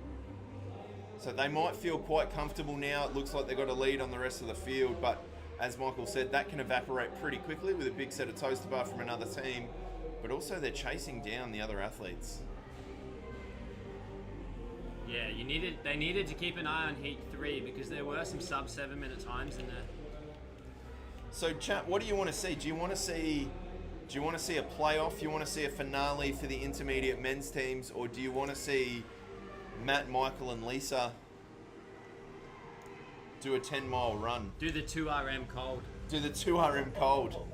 So they might feel quite comfortable now. It looks like they've got a lead on the rest of the field, but as Michael said, that can evaporate pretty quickly with a big set of toaster bar from another team. but also they're chasing down the other athletes. Yeah, they needed to keep an eye on Heat 3 because there were some sub 7 minute times in there. So, chat, what do you want to see? Do you want to see a playoff? You want to see a finale for the intermediate men's teams, or do you want to see Matt, Michael, and Lisa do a 10-mile run? Do the 2RM cold. Do the 2RM cold.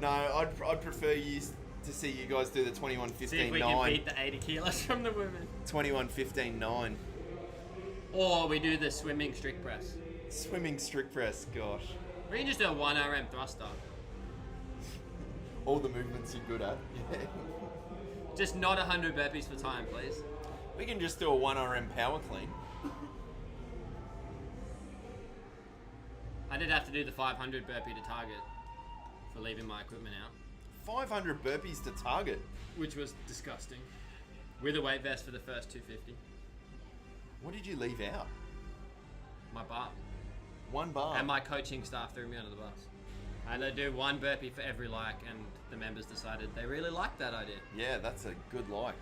No, I'd prefer to see you guys do the 21:15.9. See if we can beat the 80 kilos from the women. 21:15.9. Or we do the swimming strict press. Swimming strict press, gosh. We can just do a 1RM thruster. All the movements you're good at. Just not 100 burpees for time, please. We can just do a 1RM power clean. I did have to do the 500 burpee to target for leaving my equipment out. 500 burpees to target? Which was disgusting. With a weight vest for the first 250. What did you leave out? My bar. One bar? And my coaching staff threw me under the bus. I had to do one burpee for every like, and the members decided they really liked that idea. Yeah, that's a good like.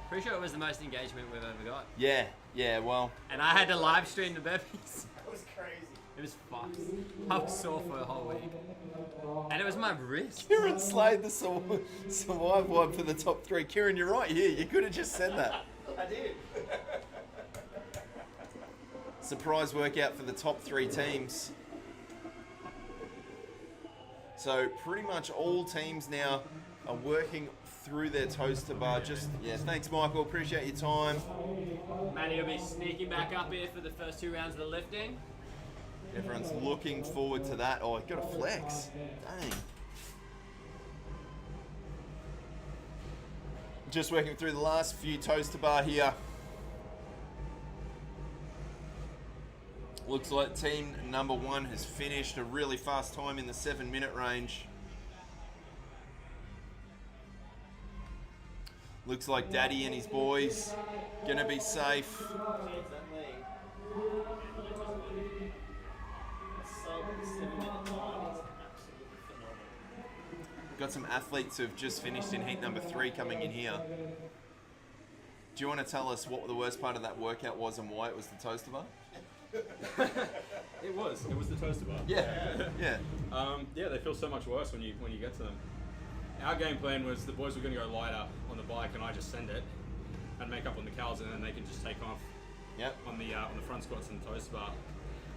Pretty sure it was the most engagement we've ever got. Yeah, well. And I had to live stream the burpees. That was crazy. It was fucked. I was sore for a whole week. And it was my wrist. Kieran slayed the survive one for the top 3. Kieran, you're right here. You could have just said that. I did. Surprise workout for the top 3 teams. So pretty much all teams now are working through their toes to bar. Thanks, Michael. Appreciate your time. Matty will be sneaking back up here for the first 2 rounds of the lifting. Everyone's looking forward to that. Oh, got a flex. Dang. Just working through the last few toes to bar here. Looks like team number 1 has finished a really fast time in the 7-minute range. Looks like Daddy and his boys gonna be safe. Got some athletes who've just finished in heat number 3 coming in here. Do you want to tell us what the worst part of that workout was and why it was the toaster bar? It was the toaster bar. Yeah. Yeah, they feel so much worse when you get to them. Our game plan was the boys were going to go lighter on the bike, and I just send it and make up on the cals, and then they can just take off. Yep. On the front squats and the toaster bar.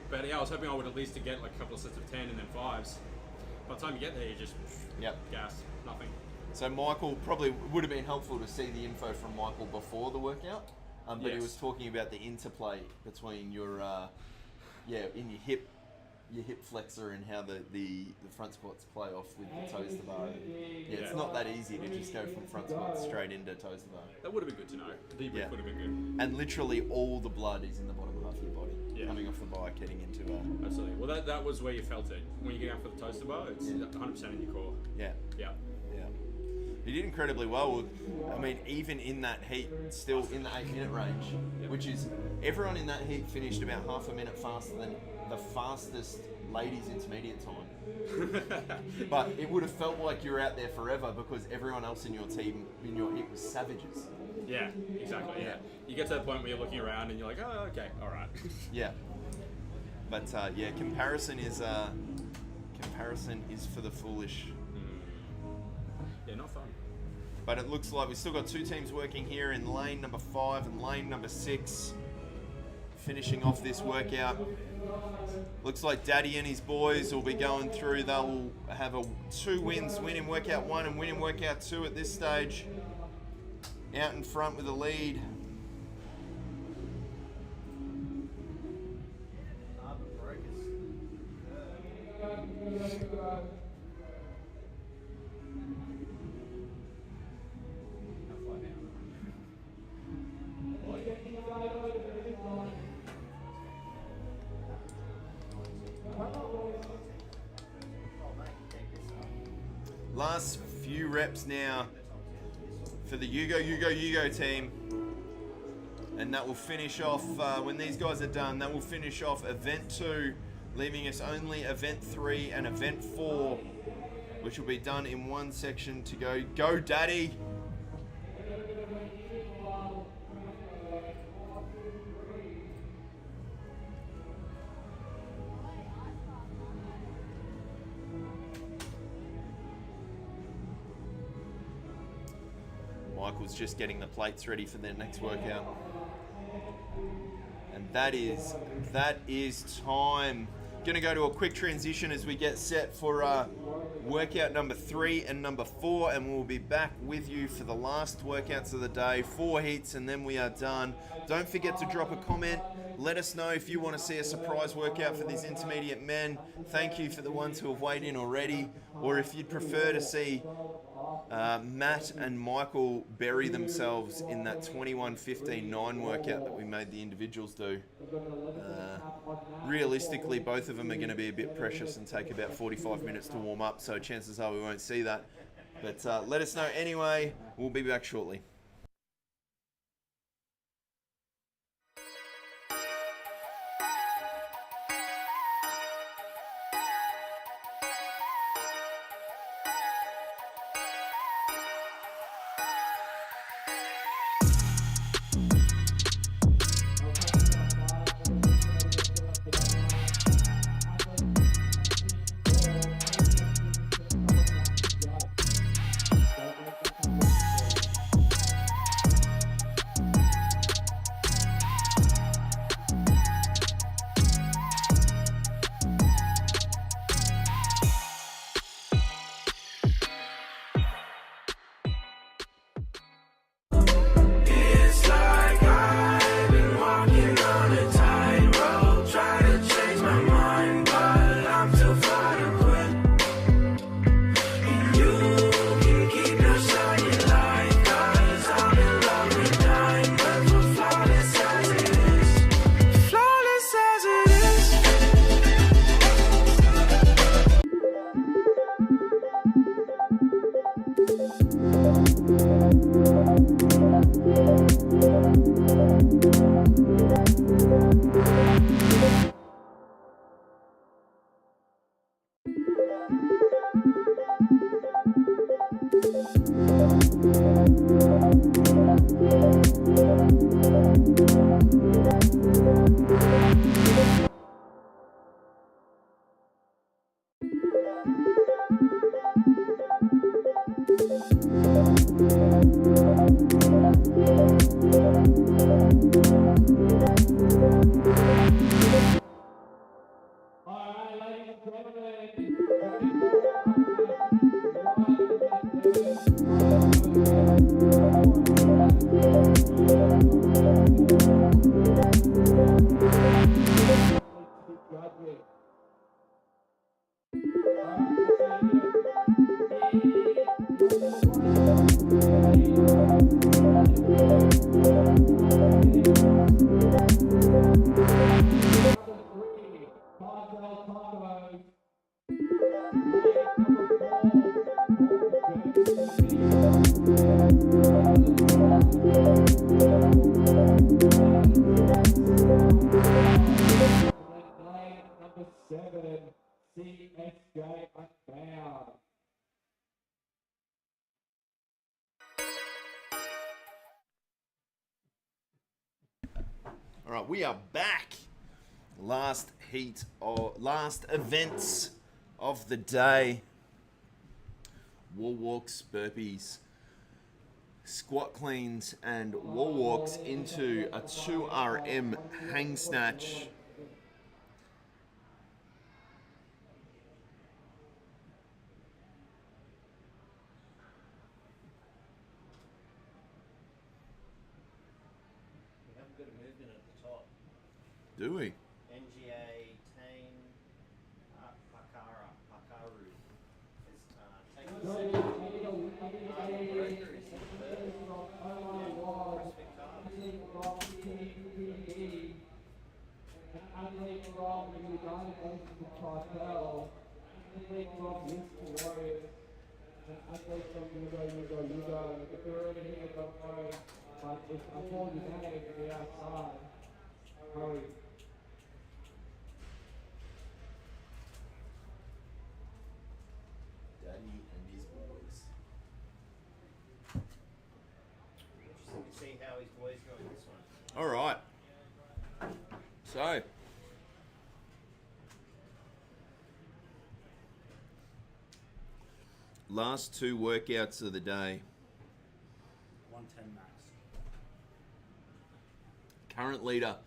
But yeah, I was hoping I would at least to get like a couple of sets of 10 and then 5s. By the time you get there, you just gas, nothing. So Michael, probably would have been helpful to see the info from Michael before the workout, but he was talking about the interplay between your in your hip flexor and how the front squats play off with the toaster bar. It's not that easy to just go from front squats straight into toaster bar. That would have been good to know. The debrief would have been good. And literally all the blood is in the bottom half of your body, coming off the bike, heading into Absolutely. Well, that was where you felt it. When you get out for the toaster bar, it's 100% in your core. Yeah. Yeah. He did incredibly well. I mean, even in that heat, still in the 8-minute range, which is everyone in that heat finished about half a minute faster than the fastest ladies intermediate time. But it would have felt like you were out there forever because everyone else in your team, in your heat, was savages. Yeah, exactly. Yeah. You get to that point where you're looking around and you're like, oh, okay, all right. Yeah. But comparison is for the foolish. Yeah, not fun. But it looks like we've still got 2 teams working here in lane number 5 and lane number 6, finishing off this workout. Looks like Daddy and his boys will be going through. They'll have 2 wins, win in workout 1 and win in workout 2 at this stage. Out in front with the lead. Last few reps now for the Yugo team. And that will finish off, when these guys are done, that will finish off event 2, leaving us only event 3 and event 4 which will be done in one section to go. Go, Daddy! Michael's just getting the plates ready for their next workout. And that is time. Gonna go to a quick transition as we get set for workout number 3 and number 4, and we'll be back with you for the last workouts of the day, 4 heats, and then we are done. Don't forget to drop a comment. Let us know if you want to see a surprise workout for these intermediate men. Thank you for the ones who have weighed in already, or if you'd prefer to see Matt and Michael bury themselves in that 21:15:9 workout that we made the individuals do. Realistically, both of them are going to be a bit precious and take about 45 minutes to warm up, so chances are we won't see that. But let us know anyway. We'll be back shortly. Unbound. All right, we are back. Last heat or last events of the day. Wall walks, burpees, squat cleans, and wall walks into a 2RM hang snatch. Do we? NGA Tane Pakaru. Daddy. All right. So, last two workouts of the day. 110 max. Current leader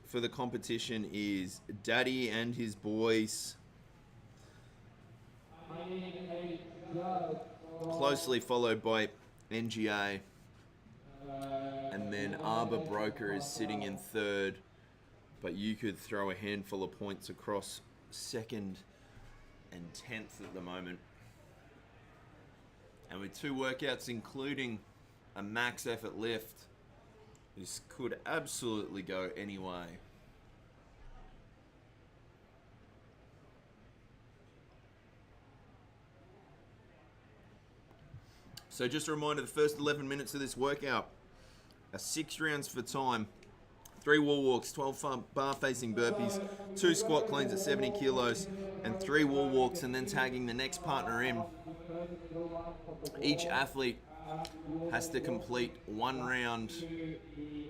for the competition is Daddy and his boys. Closely followed by NGA. And then Arbor Broker is sitting in third. But you could throw a handful of points across second and 10th at the moment. And with two workouts, including a max effort lift, this could absolutely go any way. So just a reminder, the first 11 minutes of this workout are 6 rounds for time, 3 wall walks, 12 bar facing burpees, 2 squat cleans at 70 kilos, and 3 wall walks, and then tagging the next partner in. Each athlete has to complete 1 round.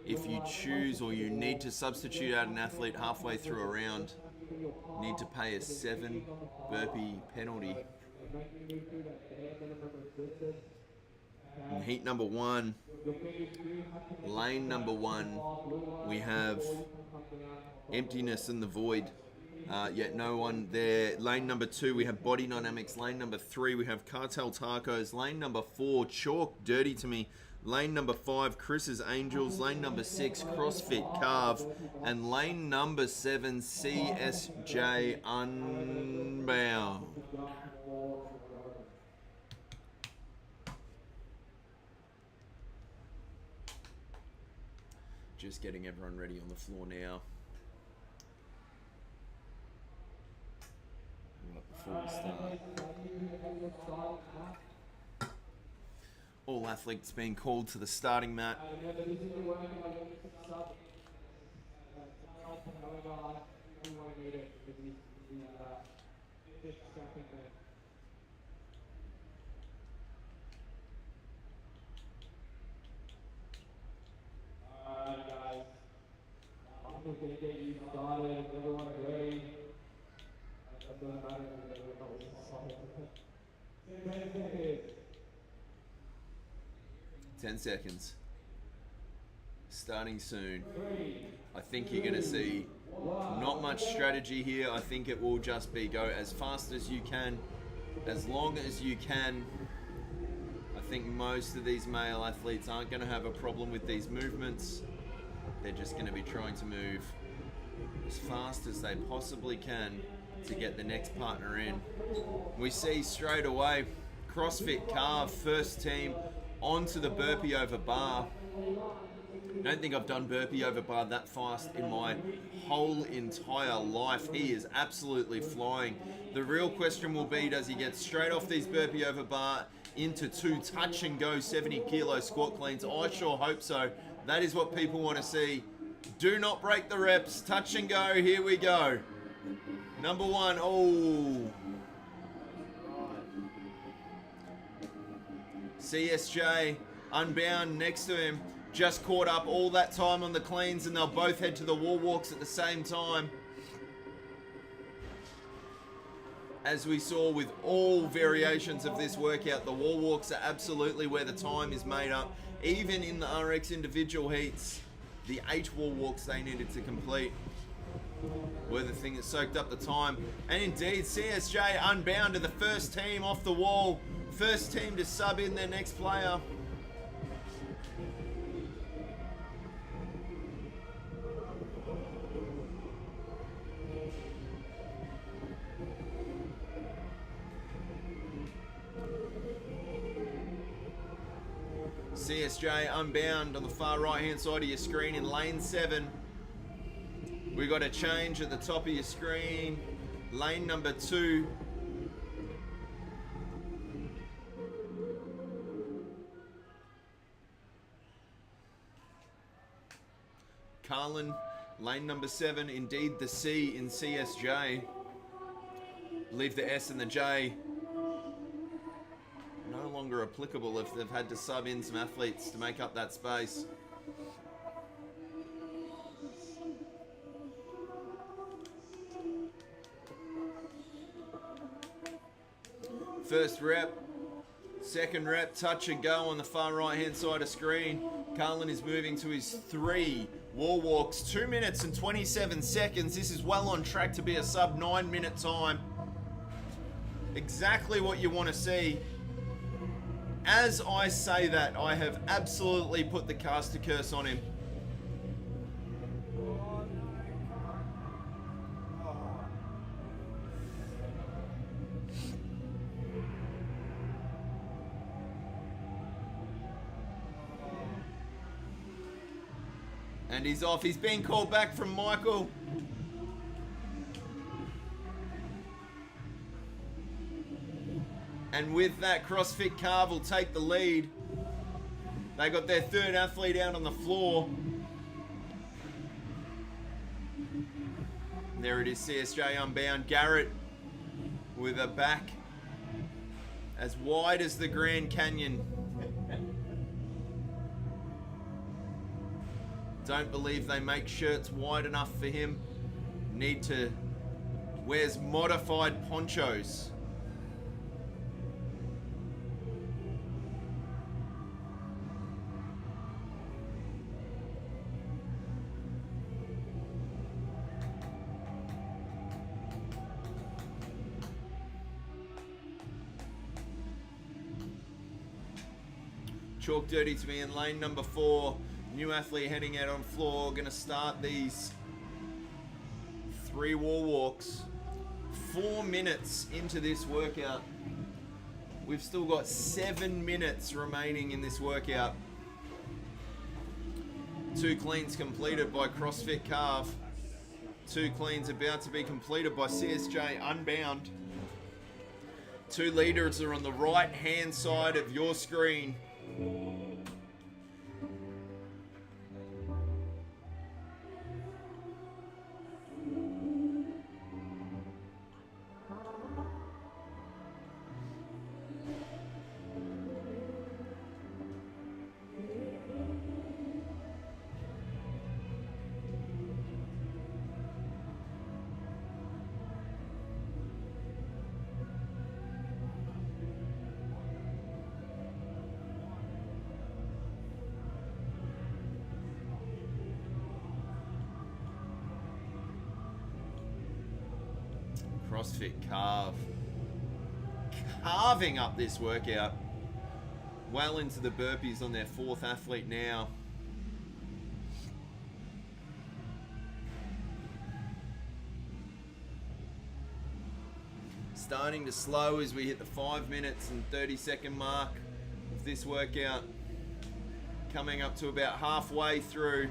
If you choose or you need to substitute out an athlete halfway through a round, you need to pay a 7 burpee penalty. In heat number 1, lane number 1, we have emptiness in the void. Yet no one there. Lane number 2, we have body dynamics. Lane number 3, we have cartel tacos. Lane number 4, chalk dirty to me. Lane number 5, Chris's Angels. Lane number 6, CrossFit Carve. And lane number 7, CSJ Unbound. Just getting everyone ready on the floor now. Before we start. All athletes being called to the starting mat. Alright guys, I'm just going to get you started. Everyone ready? That doesn't matter if they don't know what's 10 seconds. Starting soon. I think you're going to see not much strategy here. I think it will just be go as fast as you can, as long as you can. I think most of these male athletes aren't going to have a problem with these movements. They're just going to be trying to move as fast as they possibly can to get the next partner in. We see straight away CrossFit Carve, first team, onto the burpee over bar. I don't think I've done burpee over bar that fast in my whole entire life. He is absolutely flying. The real question will be, does he get straight off these burpee over bar into 2 touch and go 70 kilo squat cleans? I sure hope so. That is what people want to see. Do not break the reps. Touch and go. Here we go. Number 1. Oh. CSJ Unbound next to him. Just caught up all that time on the cleans, and they'll both head to the wall walks at the same time. As we saw with all variations of this workout, the wall walks are absolutely where the time is made up. Even in the RX individual heats, the 8 wall walks they needed to complete were the thing that soaked up the time. And indeed, CSJ Unbound are the first team off the wall. First team to sub in their next player. CSJ Unbound on the far right hand side of your screen in lane 7. We got a change at the top of your screen. Lane number 2. Carlin, lane number 7. Indeed, the C in CSJ. Leave the S and the J no longer applicable if they've had to sub in some athletes to make up that space. First rep, second rep, touch and go on the far right hand side of screen. Carlin is moving to his 3 wall walks, 2 minutes and 27 seconds. This is well on track to be a sub 9 minute time. Exactly what you want to see. As I say that, I have absolutely put the caster curse on him. And he's off. He's been called back from Michael. And with that, CrossFit Carve will take the lead. They got their third athlete out on the floor. There it is, CSJ Unbound. Garrett with a back as wide as the Grand Canyon. Don't believe they make shirts wide enough for him. Wears modified ponchos. Chalk dirty to me in lane number 4. New athlete heading out on floor. Gonna start these 3 wall walks. 4 minutes into this workout. We've still got 7 minutes remaining in this workout. 2 cleans completed by CrossFit Carve. 2 cleans about to be completed by CSJ Unbound. 2 leaders are on the right hand side of your screen. CrossFit Carve. Carving up this workout. Well into the burpees on their 4th athlete now. Starting to slow as we hit the 5 minutes and 30-second mark of this workout. Coming up to about halfway through.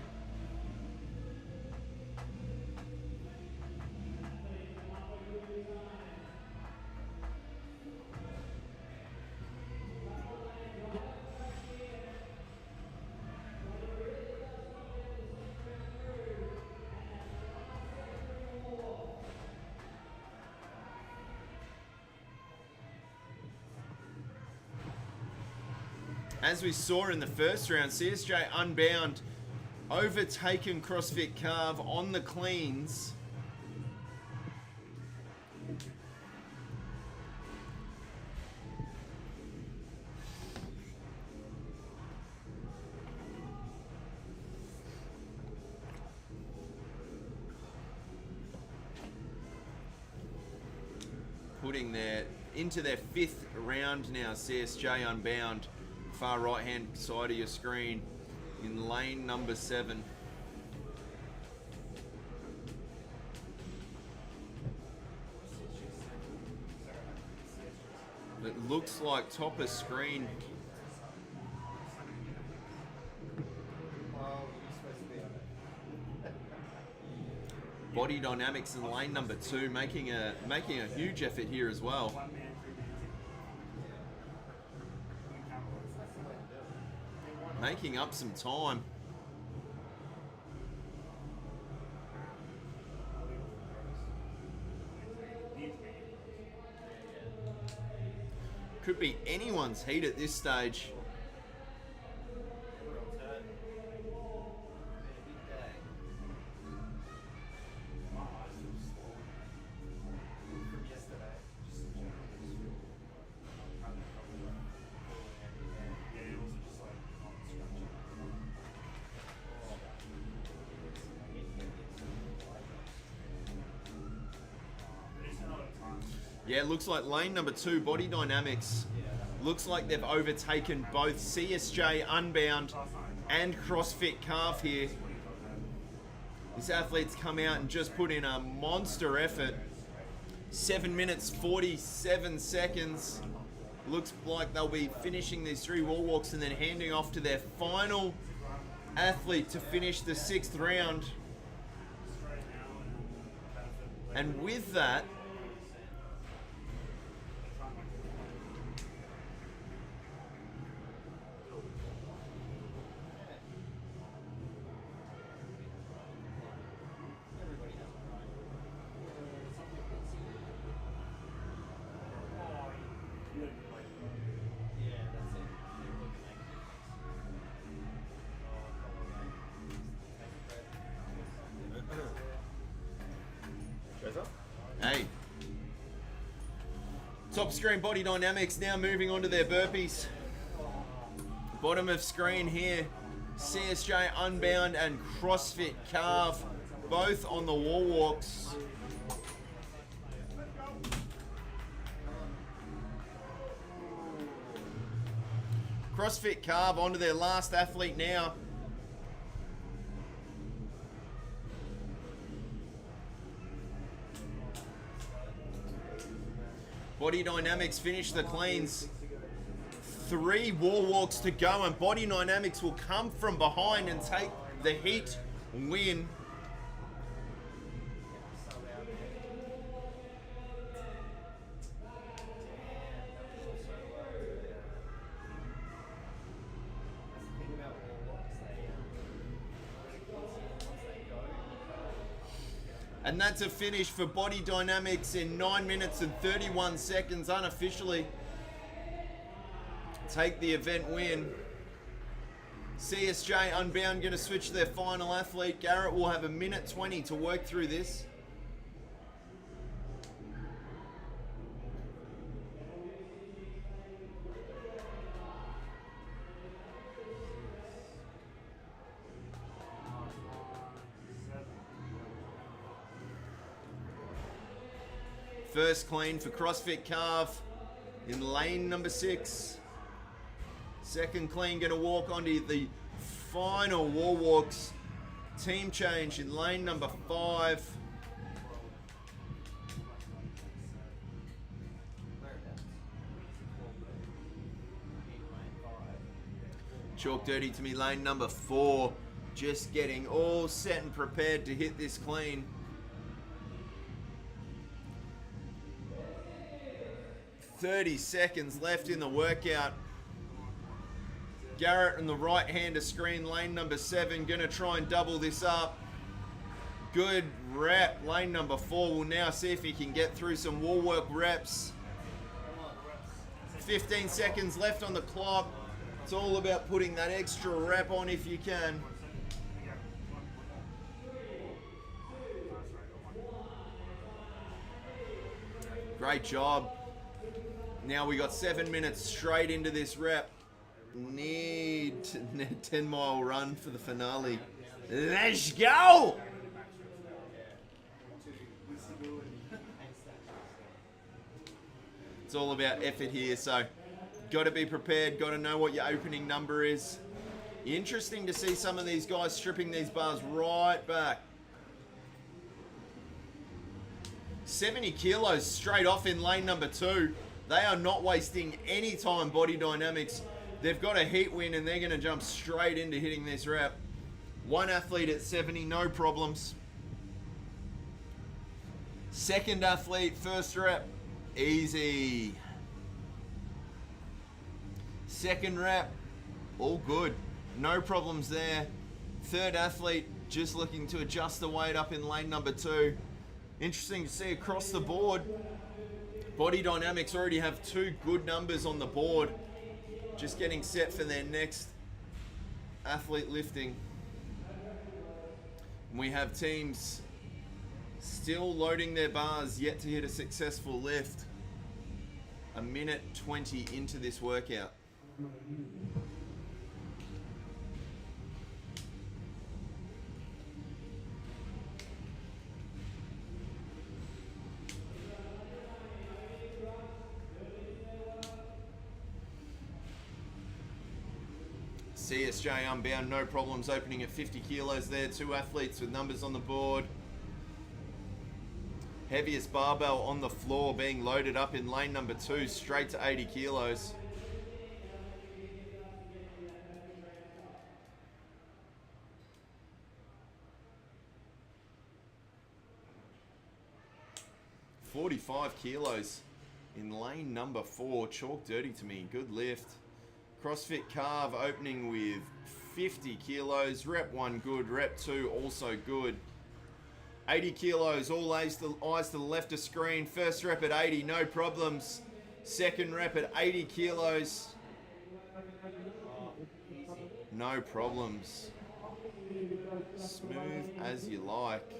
As we saw in the first round, CSJ Unbound overtaken CrossFit Carve on the cleans. Putting into their 5th round now, CSJ Unbound. Far right hand side of your screen in lane number 7. It looks like top of screen. Body Dynamics in lane number 2, making a huge effort here as well. Making up some time. Could be anyone's heat at this stage. Yeah, it looks like lane number 2, Body Dynamics. Looks like they've overtaken both CSJ Unbound and CrossFit Calf here. This athlete's come out and just put in a monster effort. 7 minutes, 47 seconds. Looks like they'll be finishing these 3 wall walks and then handing off to their final athlete to finish the 6th round. And with that, hey, top screen Body Dynamics now moving on to their burpees. Bottom of screen here, CSJ Unbound and CrossFit Calf, both on the wall walks. CrossFit Calf onto their last athlete now. Body Dynamics finish the cleans. 3 wall walks to go, and Body Dynamics will come from behind and take the heat win. And that's a finish for Body Dynamics in 9 minutes and 31 seconds unofficially. Take the event win. CSJ Unbound going to switch their final athlete. Garrett will have 1:20 to work through this. First clean for CrossFit Calf in lane number 6. Second clean going to walk onto the final wall walks. Team change in lane number 5. Chalk dirty to me, lane number 4. Just getting all set and prepared to hit this clean. 30 seconds left in the workout. Garrett on the right hand of screen, lane number 7, gonna try and double this up. Good rep. Lane number 4 will now see if he can get through some wall work reps. 15 seconds left on the clock. It's all about putting that extra rep on if you can. Great job. Now we got 7 minutes straight into this rep. Need 10-mile run for the finale. Let's go! It's all about effort here, so got to be prepared, got to know what your opening number is. Interesting to see some of these guys stripping these bars right back. 70 kilos straight off in lane number 2. They are not wasting any time, Body Dynamics. They've got a heat win and they're going to jump straight into hitting this rep. One athlete at 70, no problems. Second athlete, first rep, easy. Second rep, all good. No problems there. Third athlete, just looking to adjust the weight up in lane number 2. Interesting to see across the board. Body Dynamics already have 2 good numbers on the board. Just getting set for their next athlete lifting. We have teams still loading their bars, yet to hit a successful lift. 1:20 into this workout. CSJ Unbound, no problems, opening at 50 kilos there. 2 athletes with numbers on the board. Heaviest barbell on the floor being loaded up in lane number 2, straight to 80 kilos. $45 kilos in lane number 4. Chalk dirty to me. Good lift. CrossFit Carve opening with 50 kilos. Rep 1 good. Rep 2 also good. 80 kilos. All eyes to the left of screen. First rep at 80. No problems. Second rep at 80 kilos. No problems. Smooth as you like.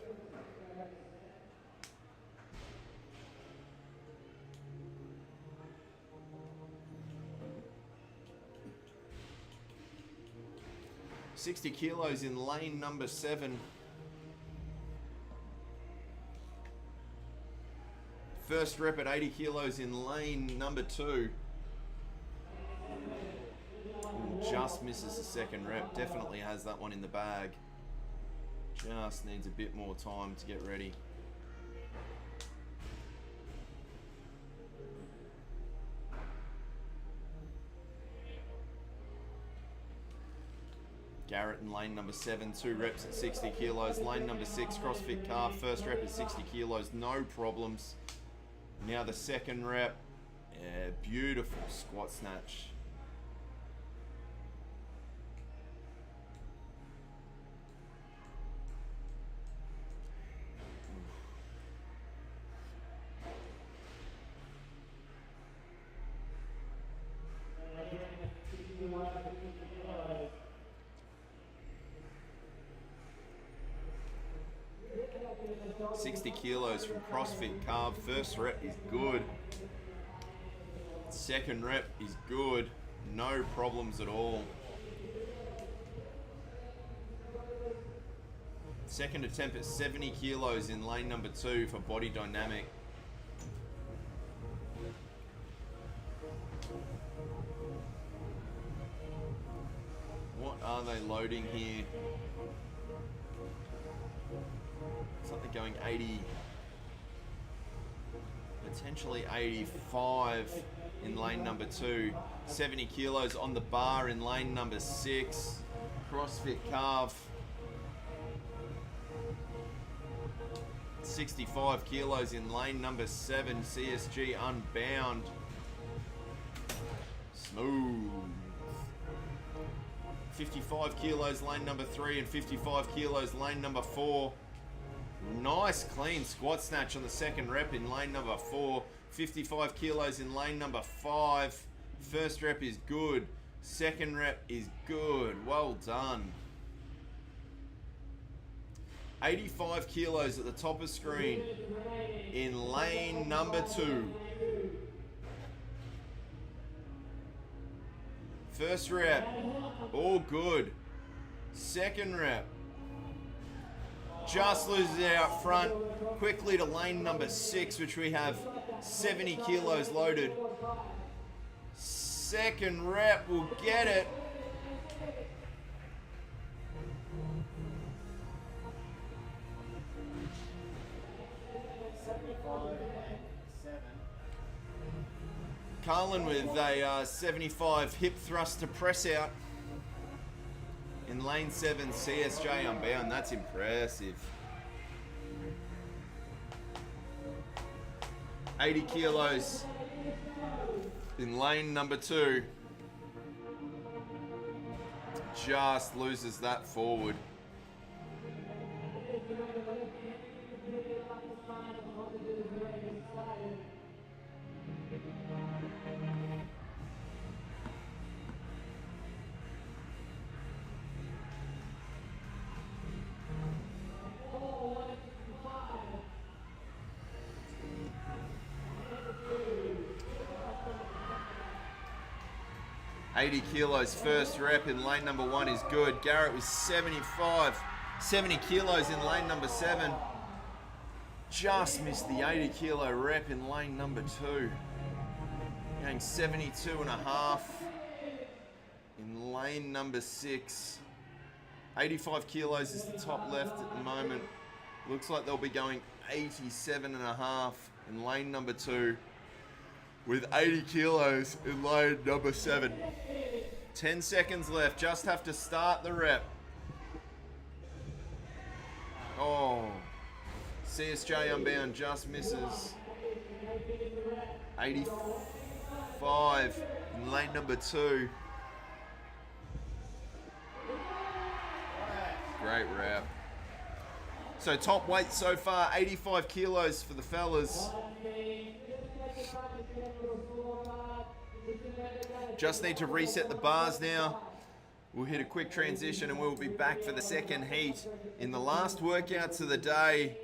$60 kilos in lane number 7. First rep at 80 kilos in lane number 2. Just misses the second rep. Definitely has that one in the bag. Just needs a bit more time to get ready. Garrett in lane number 7, 2 reps at 60 kilos. Lane number 6, CrossFit Carve, first rep at 60 kilos, no problems. Now the second rep, yeah, beautiful squat snatch. $60 kilos from CrossFit Carve. First rep is good. Second rep is good. No problems at all. Second attempt at 70 kilos in lane number 2 for body dynamic. What are they loading here? Something going 80, potentially 85 in lane number 2. 70 kilos on the bar in lane number 6. CrossFit Carve. 65 kilos in lane number 7. CSG Unbound. Smooth. 55 kilos lane number 3 and 55 kilos lane number 4. Nice clean squat snatch on the second rep in lane number 4. 55 kilos in lane number 5. First rep is good. Second rep is good. Well done. 85 kilos at the top of screen in lane number 2. First rep, all good. Second rep, just loses it out front. Quickly to lane number 6, which we have 70 kilos loaded. Second rep will get it. Carlin with a 75 hip thrust to press out in lane 7, CSJ Unbound. That's impressive. 80 kilos in lane number 2. Just loses that forward. $80 kilos first rep in lane number 1 is good. Garrett was 70 kilos in lane number 7. Just missed the 80 kilo rep in lane number 2. Going 72.5 in lane number 6. 85 kilos is the top left at the moment. Looks like they'll be going 87.5 in lane number 2 with 80 kilos in lane number 7. 10 seconds left, just have to start the rep. Oh, CSJ Unbound just misses. 85 in lane number 2. Great rep. So top weight so far, 85 kilos for the fellas. Just need to reset the bars now. We'll hit a quick transition and we'll be back for the second heat in the last workouts of the day.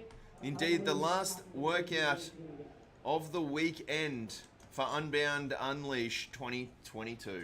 Indeed, the last workout of the weekend for Unbound Unleash 2022.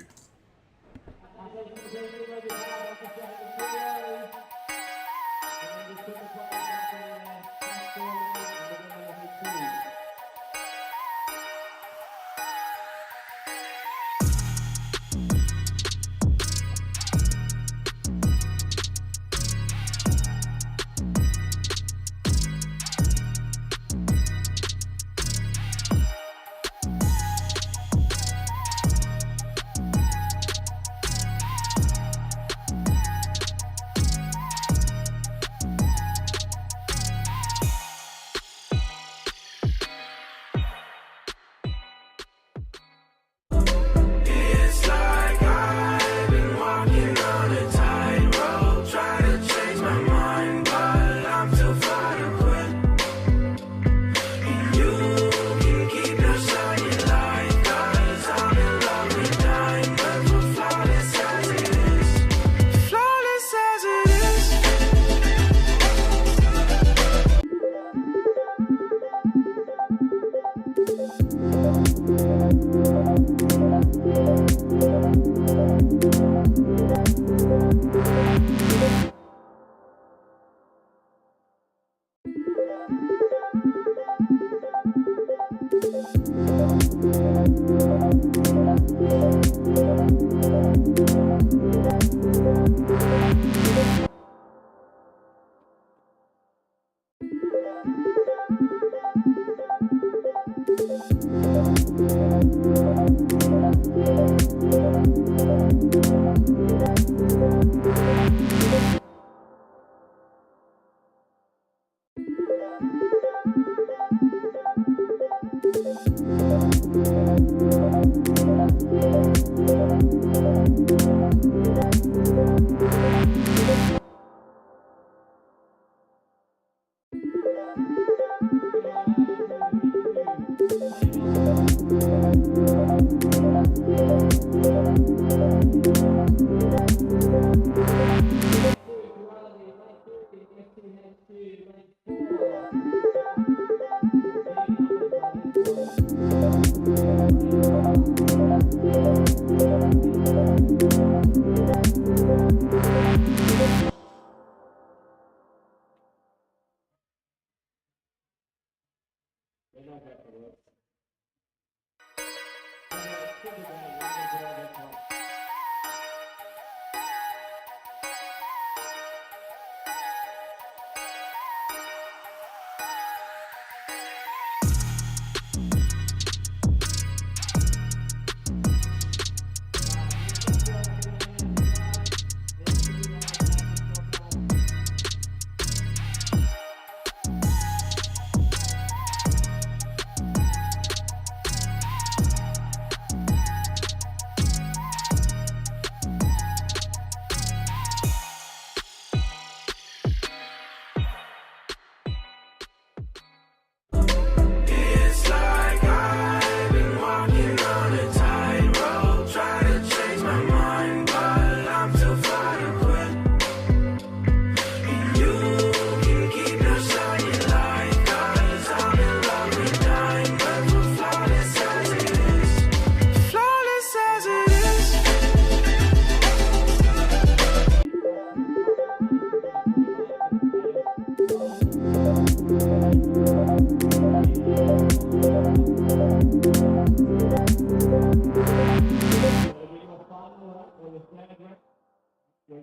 All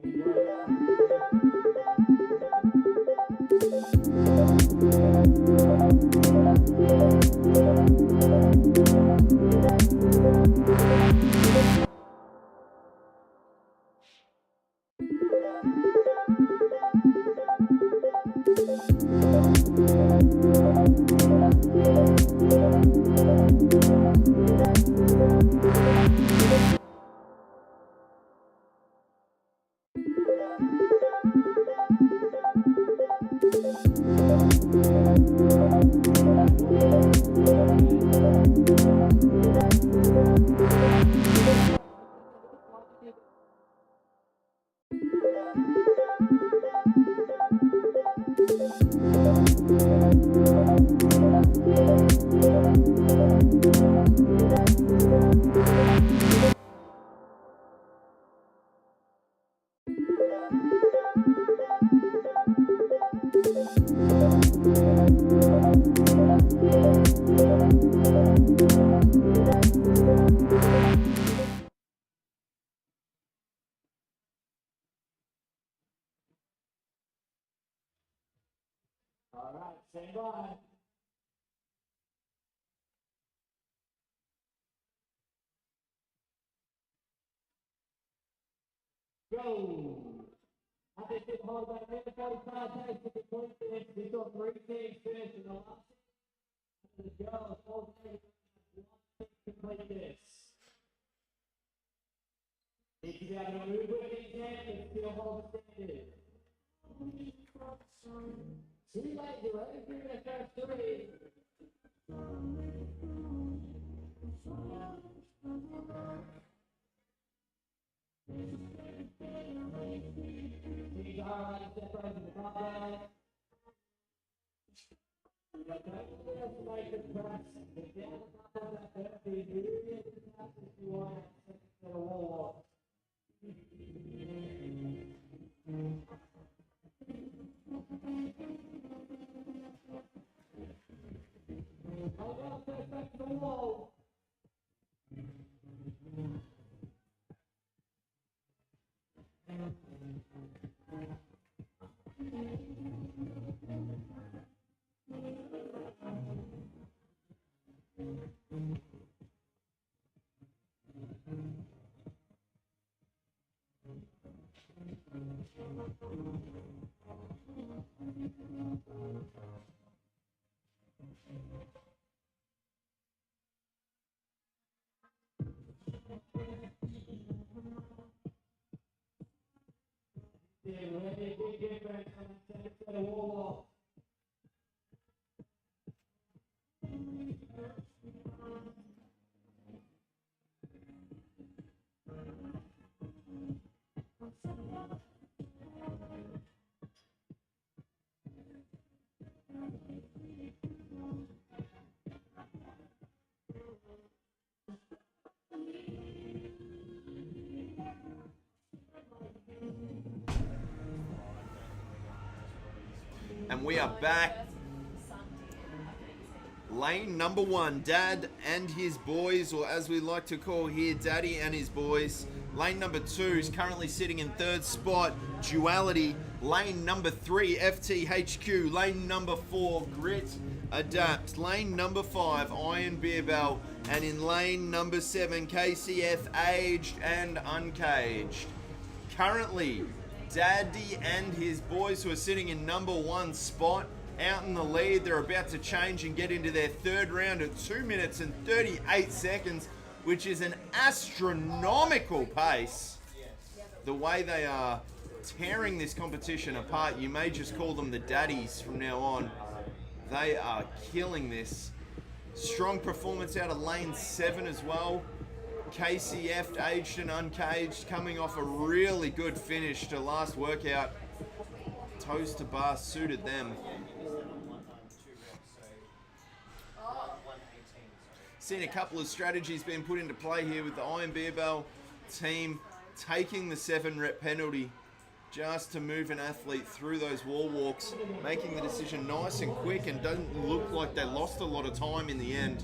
right, stand by. Go. I think it's hold about a minute 45 seconds to complete this. We got 3 teams finished in the last. The girls hold to complete this. Need to be able to move with these hands and still hold standard. Too late, you're ready for the first 3. These are right separated from the barbell. But don't underestimate the press. If you have a couple of that be moving into the press if you want to the wall. Hold on, press back to the wall. Yeah, ready, big difference, and take it to the wall. And we are back. Lane number 1, Dad and his boys, or as we like to call here, Daddy and his boys. Lane number 2 is currently sitting in 3rd spot, Duality. Lane number 3, FTHQ. Lane number 4, Grit Adapt. Lane number 5, Iron Beer Bell. And in lane number 7, KCF Aged and Uncaged. Currently, Daddy and his boys, who are sitting in number 1 spot, out in the lead. They're about to change and get into their 3rd round at 2 minutes and 38 seconds, which is an astronomical pace. The way they are tearing this competition apart, you may just call them the Daddies from now on. They are killing this. Strong performance out of lane 7 as well. KCF, Aged and Uncaged, coming off a really good finish to last workout. Toes to bar suited them. Seen a couple of strategies being put into play here with the Iron Beer Bell team taking the 7-rep penalty just to move an athlete through those wall walks, making the decision nice and quick, and doesn't look like they lost a lot of time in the end.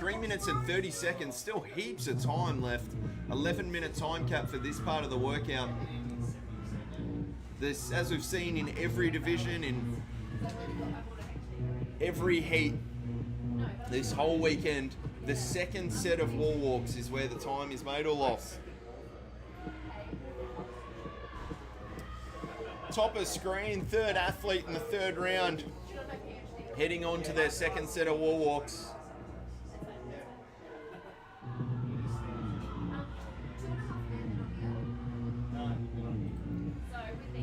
3 minutes and 30 seconds, still heaps of time left. 11-minute time cap for this part of the workout. This, as we've seen in every division, in every heat this whole weekend, the second set of wall walks is where the time is made or lost. Top of screen, third athlete in the third round, heading on to their second set of wall walks.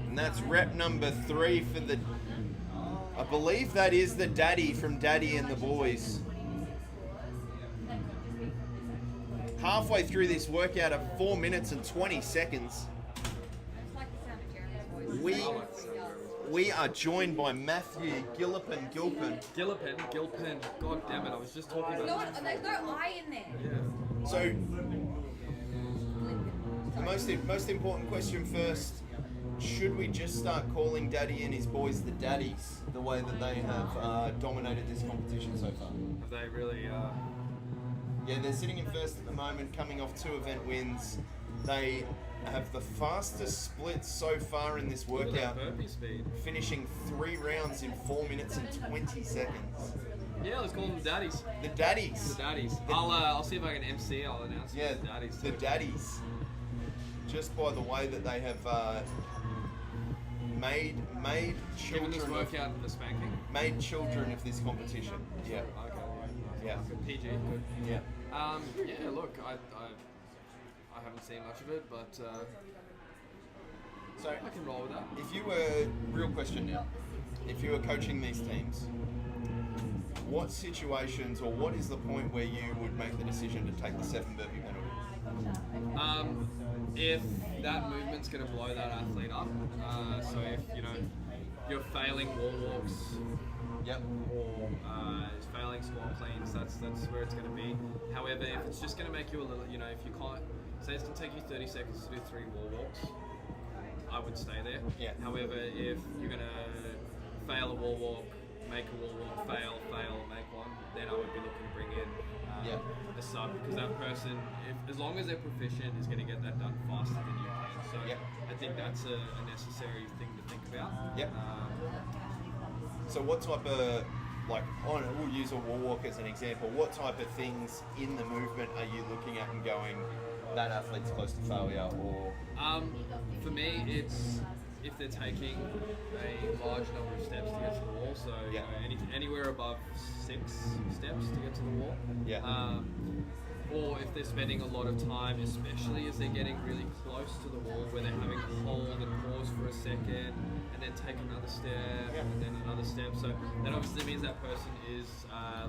And that's rep number 3 for the, I believe that is the daddy from Daddy and the Boys. Halfway through this workout at 4 minutes and 20 seconds. We are joined by Matthew Gilpin. Gilpin. God damn it, I was just talking about that. There's no I in there. Yeah. So, the most important question first. Should we just start calling Daddy and his boys the Daddies, the way that they have dominated this competition so far? Have they really... Yeah, they're sitting in first at the moment, coming off 2 event wins. They have the fastest split so far in this workout, burpee speed. finishing 3 rounds in 4 minutes and 20 seconds. Yeah, let's call them the Daddies. The Daddies. The Daddies. I'll see if I can MC. I'll announce Yeah, the Daddies. the Daddies. Just by the way that they have made children. Given this workout a spanking. Made children of this competition. Yeah. Okay. Yeah. PG. Good. Yeah. Yeah. Look, I haven't seen much of it, but So I can roll with that. if you were, real question now, if you were coaching these teams, what situations or what is the point where you would make the decision to take the 7 burpee penalty? If that movement's going to blow that athlete up, so if you're failing wall walks, Yep. or is failing squat cleans, that's where it's going to be. However, if it's just going to make you a little, if you can't, say it's going to take you 30 seconds to do 3 wall walks, I would stay there. Yeah. However, if you're going to fail a wall walk, make a wall walk, fail, make one, then I would be looking to bring in a sub, because that person, as long as they're proficient, is going to get that done faster than you can. So I think that's a necessary thing to think about. Yep. So what type of, we'll use a wall walk as an example, what type of things in the movement are you looking at and going, that athlete's close to failure, or? For me, it's if they're taking a large number of steps to get to the wall, so anywhere above 6 steps to get to the wall. Yeah. Or if they're spending a lot of time, especially as they're getting really close to the wall, where they're having to hold and pause for a second, and then take another step, and then another step. So that obviously means that person is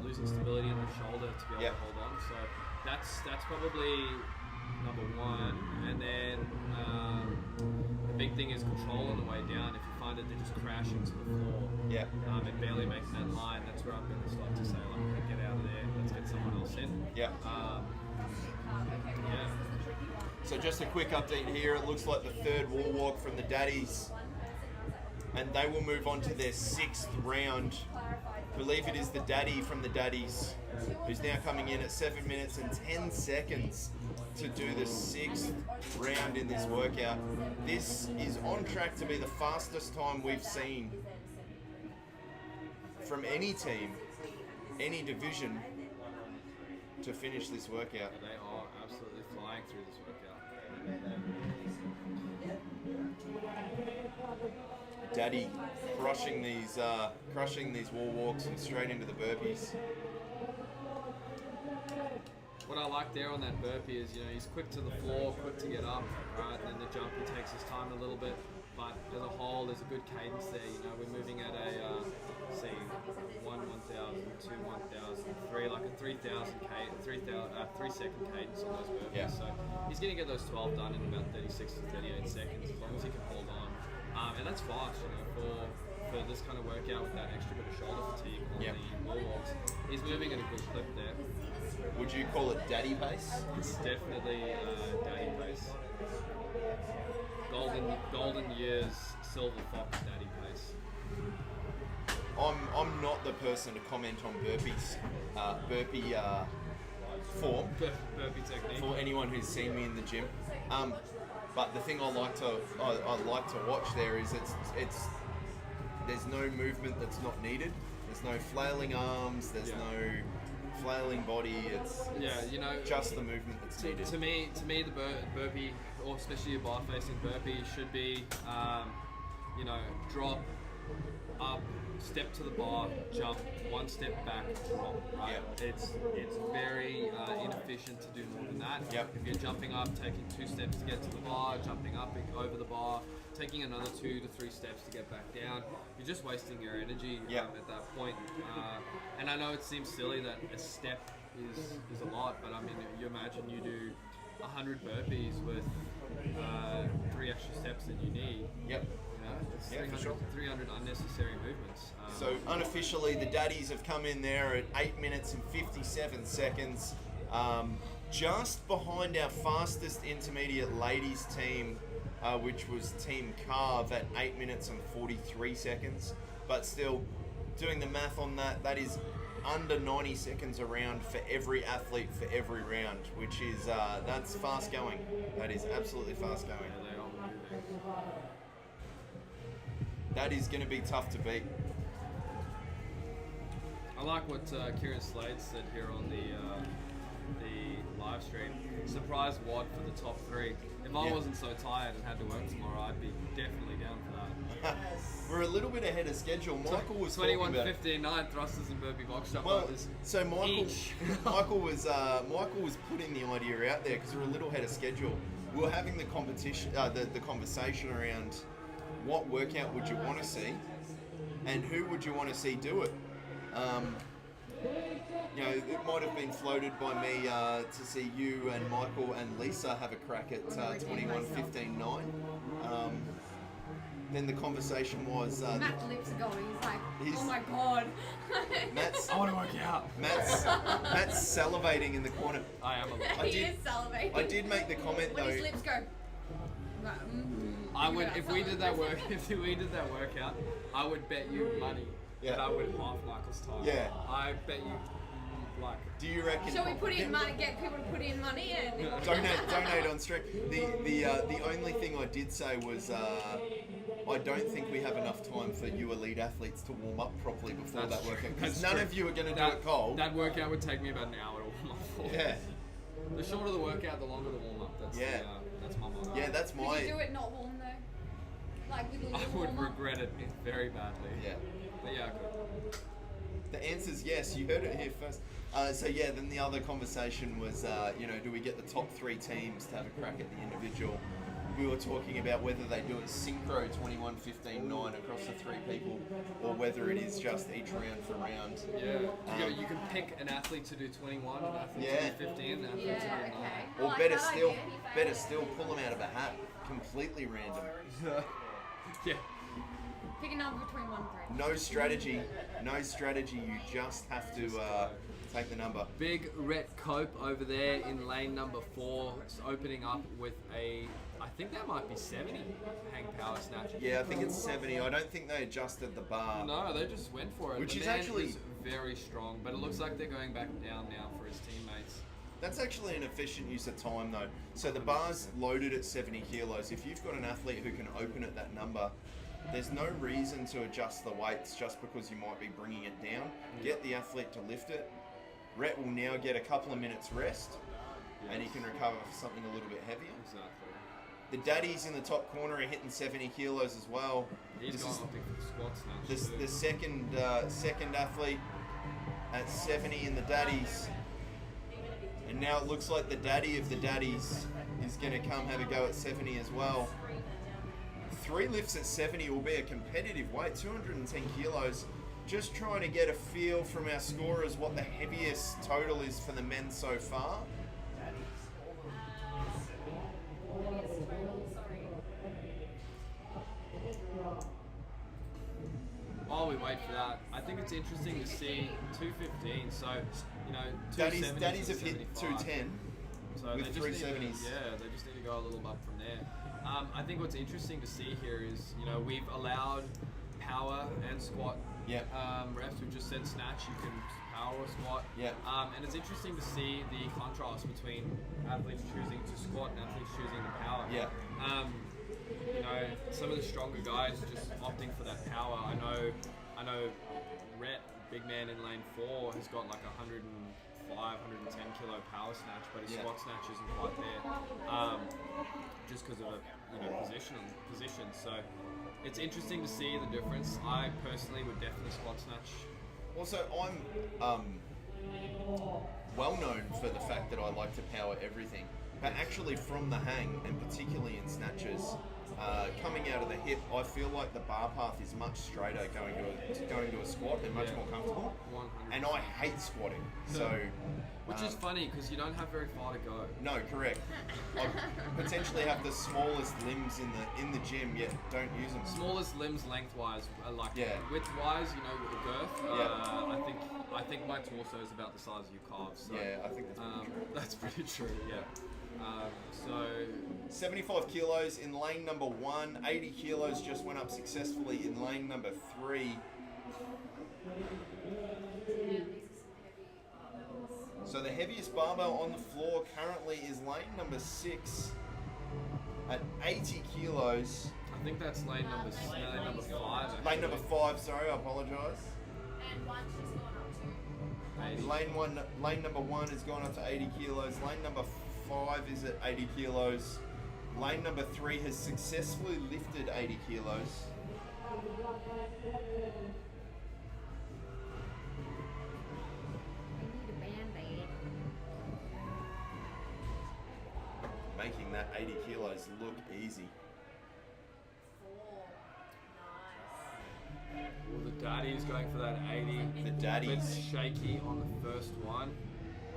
losing stability in the shoulder to be able to hold on. So that's probably number 1. And then the big thing is control on the way down. If you find that they're just crashing to the floor, and barely making that line, that's where I'm going to start to say, get out of there, let's get someone else in. So just a quick update here, it looks like the 3rd wall walk from the Daddies, and they will move on to their 6th round. I believe it is the Daddy from the Daddies, who's now coming in at 7 minutes and 10 seconds to do the 6th round in this workout. This is on track to be the fastest time we've seen from any team, any division, to finish this workout. They are absolutely flying through this workout. Daddy crushing these wall walks and straight into the burpees. What I like there on that burpee is, he's quick to the floor, quick to get up, right? And then the jump, he takes his time a little bit, but as a whole, there's a good cadence there. We're moving at a, 1,000, 2, 1,000, 3, like a 3,000 3-second cadence on those burpees. Yeah. So he's going to get those 12 done in about 36 to 38 seconds, as long as he can hold on. And that's fast, for this kind of workout with that extra bit of shoulder fatigue on the wall walks. He's moving at a good clip there. Would you call it daddy pace? It's definitely daddy pace. Golden years, silver fox daddy pace. I'm not the person to comment on burpees, form burpee technique. for anyone who's seen me in the gym. But the thing I like to watch there is it's there's no movement that's not needed. There's no flailing arms. There's no flailing body. It's just the movement that's needed. To me, the burpee, or especially a bar-facing burpee, should be, drop, up, step to the bar, jump, one step back, drop. Right? Yep. It's very inefficient to do more than that. Yep. If you're jumping up, taking 2 steps to get to the bar, jumping up over the bar, taking another 2 to 3 steps to get back down, you're just wasting your energy at that point. And I know it seems silly that a step is a lot, but I mean, you imagine you do 100 burpees with 3 extra steps that you need. Yep. It's Yeah, for sure. 300 unnecessary movements. So unofficially, the daddies have come in there at 8 minutes and 57 seconds, just behind our fastest intermediate ladies team, which was Team Carve at 8 minutes and 43 seconds. But still, doing the math on that, that is under 90 seconds a round for every athlete for every round, which is, that's fast going. That is absolutely fast going. That is going to be tough to beat. I like what Kieran Slade said here on the live stream. Surprise WOD for the top 3. If I wasn't so tired and had to work tomorrow, I'd be definitely down for that. We're a little bit ahead of schedule. Michael was 21:59 thrusters and burpee box jump overs. So Michael was putting the idea out there because we're a little ahead of schedule. We were having the competition, the conversation around what workout would you want to see, and who would you want to see do it. It might have been floated by me to see you and Michael and Lisa have a crack at 21:15.9. Then the conversation was... Matt's lips are going. He's like, oh my god. I want to work out. Matt's salivating in the corner. I am. He is salivating. I did make the comment when though... his lips go... I would, if we did that workout, I would bet you money that I would half Michael's time. Yeah. I bet you, Do you reckon? Shall we put in money? Get people to put in money and donate on stream. The only thing I did say was I don't think we have enough time for you elite athletes to warm up properly before that workout. Because none of you are going to do it cold. That workout would take me about an hour to warm up for. Yeah. The shorter the workout, the longer the warm up. That's my motto. Yeah, that's my. Could you do it not warm though? Like with a little I would warm-up? regret it very badly. Yeah. But yeah, I could. The answer's yes. You heard it here first. Then the other conversation was, do we get the top 3 teams to have a crack at the individual? We were talking about whether they do it synchro 21:15.9 across the 3 people, or whether it is just each round for round. Yeah, you can pick an athlete to do 21, an athlete to do 15, an athlete to do 9. Or better still, pull them out of a hat, completely random. Yeah. Pick a number between 1 and 3. No strategy. You just have to take the number. Big Rhett Cope over there in lane number 4. It's opening up with I think that might be 70 hang power snatch. Yeah, I think it's 70. I don't think they adjusted the bar. No, they just went for it. Which the is man actually is very strong, but it looks like they're going back down now for his teammates. That's actually an efficient use of time though. So the bar's loaded at 70 kilos. If you've got an athlete who can open at that number, there's no reason to adjust the weights just because you might be bringing it down. Get the athlete to lift it. Rhett will now get a couple of minutes rest, and he can recover for something a little bit heavier. Exactly. The daddies in the top corner are hitting 70 kilos as well. He's This going is up for the squat snatch. the second athlete at 70 in the daddies. And now it looks like the daddy of the daddies is going to come have a go at 70 as well. 3 lifts at 70 will be a competitive weight, 210 kilos. Just trying to get a feel from our scorers what the heaviest total is for the men so far. While we wait for that, I think it's interesting to see 215. So, 270s Daddies have and hit 75. 210 So with they just 370s. They just need to go a little up from there. I think what's interesting to see here is, we've allowed power and squat Yeah. Reps. We just said snatch, you can power or squat. Yeah. And it's interesting to see the contrast between athletes choosing to squat and athletes choosing to power. Yeah. You know, some of the stronger guys are just opting for that power. I know Rhett, big man in lane 4, has got like 105, 110 kilo power snatch, but his squat snatch isn't quite there. Just because of position. So it's interesting to see the difference. I personally would definitely squat snatch. Also, I'm well known for the fact that I like to power everything, but actually from the hang, and particularly in snatches, coming out of the hip, I feel like the bar path is much straighter going to a squat and much more comfortable. 100%. And I hate squatting, so. Which is funny because you don't have very far to go. No, correct. I potentially have the smallest limbs in the gym, yet don't use them. Smallest limbs lengthwise, like Yeah. widthwise, you know, with the girth. Yeah. I think my torso is about the size of your calves. So, Yeah, I think that's pretty true. That's pretty true. Yeah. So 75 kilos in lane number 1, 80 kilos just went up successfully in lane number 3. So the heaviest barbell on the floor currently is lane number 6 at 80 kilos. I think that's lane number 5. Actually. Lane number 5, sorry, I apologise. And one's just gone up to. Lane number 1 has gone up to 80 kilos. Lane number 5 is at 80 kilos. Lane number 3 has successfully lifted 80 kilos. Making that 80 kilos look easy. Well, the daddy's going for that 80. The daddy's. Bit shaky on the first one.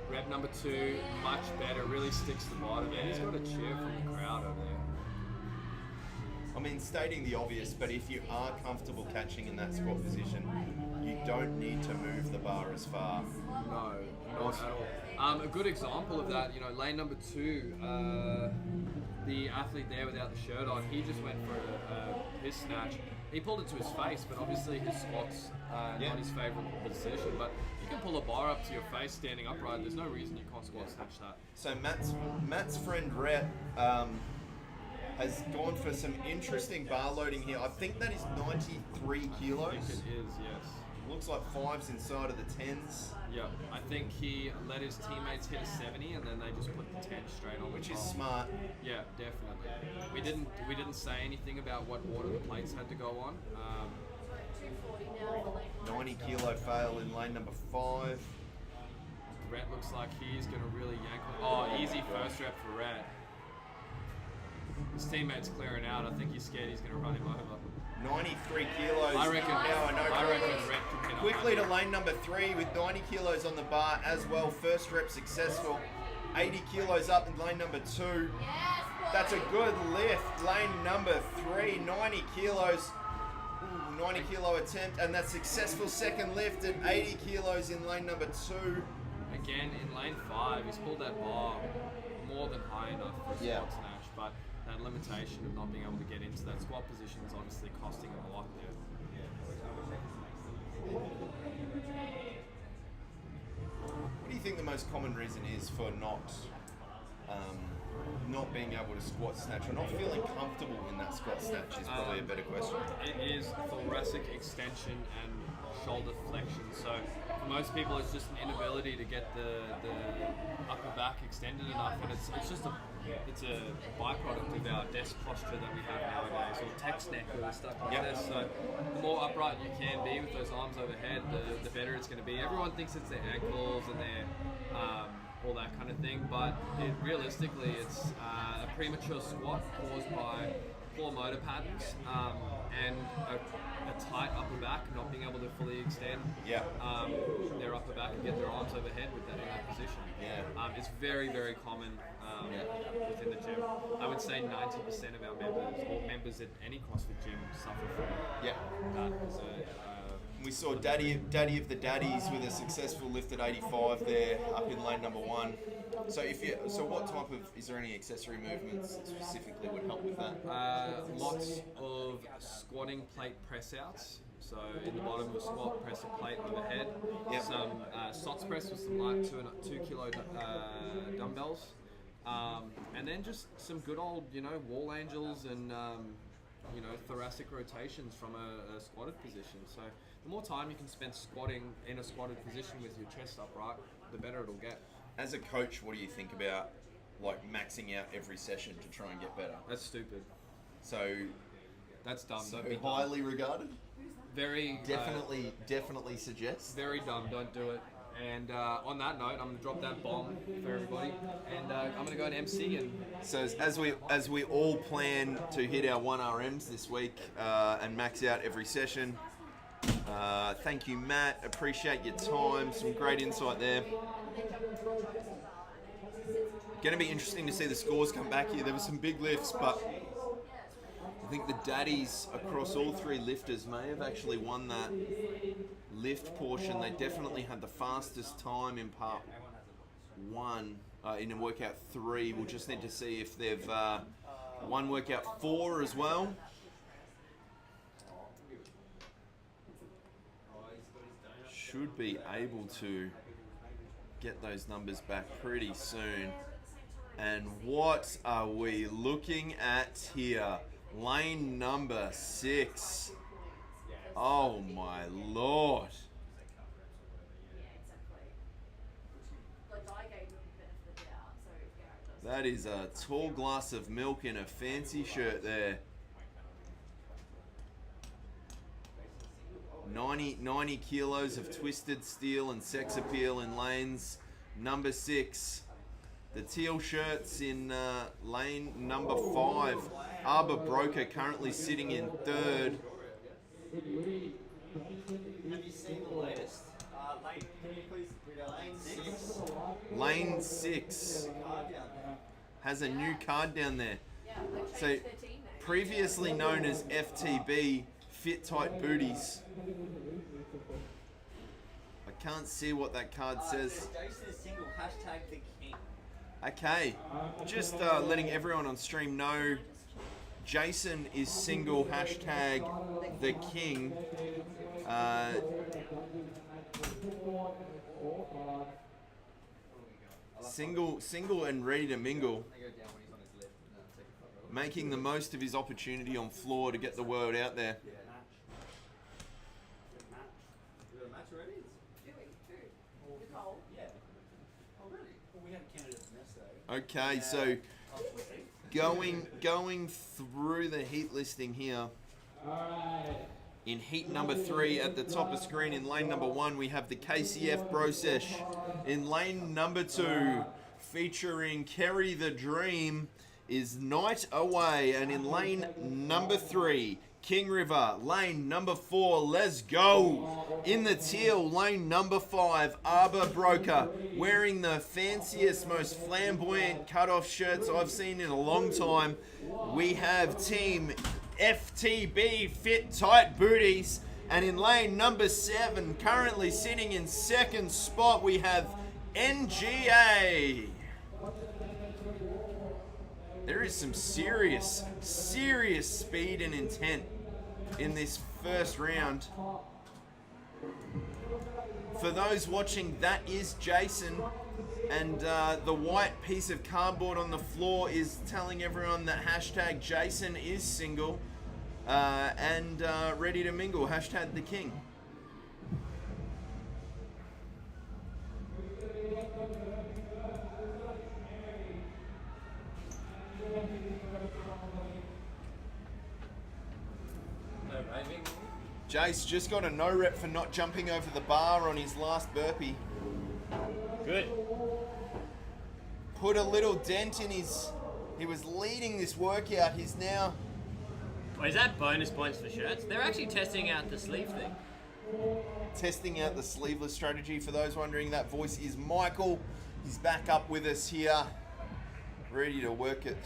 Rep number 2, much better. Really sticks the bottom. And he's got a cheer from the crowd over there. I mean, stating the obvious, but if you are comfortable catching in that squat position, you don't need to move the bar as far. No, not at all. A good example of that, you know, lane number 2, the athlete there without the shirt on, he just went for his snatch. He pulled it to his face, but obviously his squat's not his favourite position. But you can pull a bar up to your face standing upright. There's no reason you can't squat snatch that. So Matt's friend Rhett has gone for some interesting bar loading here. I think that is 93 kilos. I think it is, yes. Looks like 5s inside of the 10s. Yeah, I think he let his teammates hit a 70 and then they just put the 10 straight on. Which the is top. smart. Yeah, definitely. We didn't say anything about what order the plates had to go on. 240 now for lane 1. 90 kilo fail in lane number 5. Rhett looks like he's going to really yank on. Oh, easy first rep for Rhett. His teammate's clearing out. I think he's scared he's going to run him over. 93 kilos. I reckon problems. Rhett can hit Quickly to lane number 3 with 90 kilos on the bar as well. First rep successful. 80 kilos up in lane number 2. That's a good lift. Lane number 3, 90 kilos. 90 kilo attempt, and that successful second lift at 80 kilos in lane number 2. Again, in lane 5, he's pulled that bar more than high enough for a squat snatch, but that limitation of not being able to get into that squat position is obviously costing him a lot there. What do you think the most common reason is for not being able to squat snatch or not feeling comfortable in that squat snatch is probably a better question. It is thoracic extension and shoulder flexion. So for most people, it's just an inability to get the upper back extended enough, and it's a byproduct of our desk posture that we have nowadays, or text neck or stuff like this. So the more upright you can be with those arms overhead, the better it's going to be. Everyone thinks it's their ankles and their all that kind of thing, but realistically it's a premature squat caused by poor motor patterns and a tight upper back, not being able to fully extend their upper back and get their arms overhead with that in that position. It's very, very common within the gym. I would say 90% of our members, or members at any CrossFit gym, suffer from that as we saw Daddy of the Daddies with a successful lift at 85 there, up in lane number 1. So what type of, is there any accessory movements that specifically would help with that? Lots of squatting plate press outs So in the bottom of a squat, press a plate overhead. Yep. Some SOTS press with some light 2 kilo dumbbells. And then just some good old, wall angels and, thoracic rotations from a squatted position. So the more time you can spend squatting in a squatted position with your chest upright, the better it'll get. As a coach, what do you think about like maxing out every session to try and get better? That's stupid. So that's dumb. So Don't be highly dumb. regarded. Very Definitely suggest. Very dumb. Don't do it. And on that note, I'm gonna drop that bomb for everybody, and I'm gonna go and MC. And so as we all plan to hit our 1RMs this week and max out every session. Thank you, Matt. Appreciate your time. Some great insight there. Going to be interesting to see the scores come back here. There were some big lifts, but I think the daddies across all three lifters may have actually won that lift portion. They definitely had the fastest time in part 1 in workout 3. We'll just need to see if they've won workout 4 as well. Should be able to get those numbers back pretty soon. And what are we looking at here? Lane number 6. Oh my lord. That is a tall glass of milk in a fancy shirt there. 90 kilos of twisted steel and sex appeal in lanes number 6. The teal shirts in lane number 5. Arbor Broker currently sitting in 3rd. Have you seen the latest? Lane, can you please Lane 6 has a new card down there. So previously known as FTB, Fit Tight Booties. I can't see what that card says. Jason is single, hashtag the king. Okay, just letting everyone on stream know, Jason is single, hashtag the king. Single and ready to mingle. Making the most of his opportunity on floor to get the word out there. You got a match already? Nicole? Yeah. Oh, really? Well, we had a candidate from yesterday. Okay, so going through the heat listing here. In heat number 3 at the top of screen in lane number 1, we have the KCF Bro Sesh. In lane number 2, featuring Kerry the Dream, is Night Away. And in lane number 3, King River. Lane number 4, Let's Go. In the teal, lane number 5, Arbor Broker, wearing the fanciest, most flamboyant cutoff shirts I've seen in a long time. We have Team FTB, Fit Tight Booties. And in lane number 7, currently sitting in 2nd spot, we have NGA. There is some serious speed and intent in this first round. For those watching, that is Jason, and the white piece of cardboard on the floor is telling everyone that hashtag Jason is single and ready to mingle, hashtag the king. Jace just got a no rep for not jumping over the bar on his last burpee. Good. Put a little dent in his... He was leading this workout. He's now... Wait, is that bonus points for shirts? They're actually testing out the sleeve thing. Testing out the sleeveless strategy. For those wondering, that voice is Michael. He's back up with us here. Ready to work it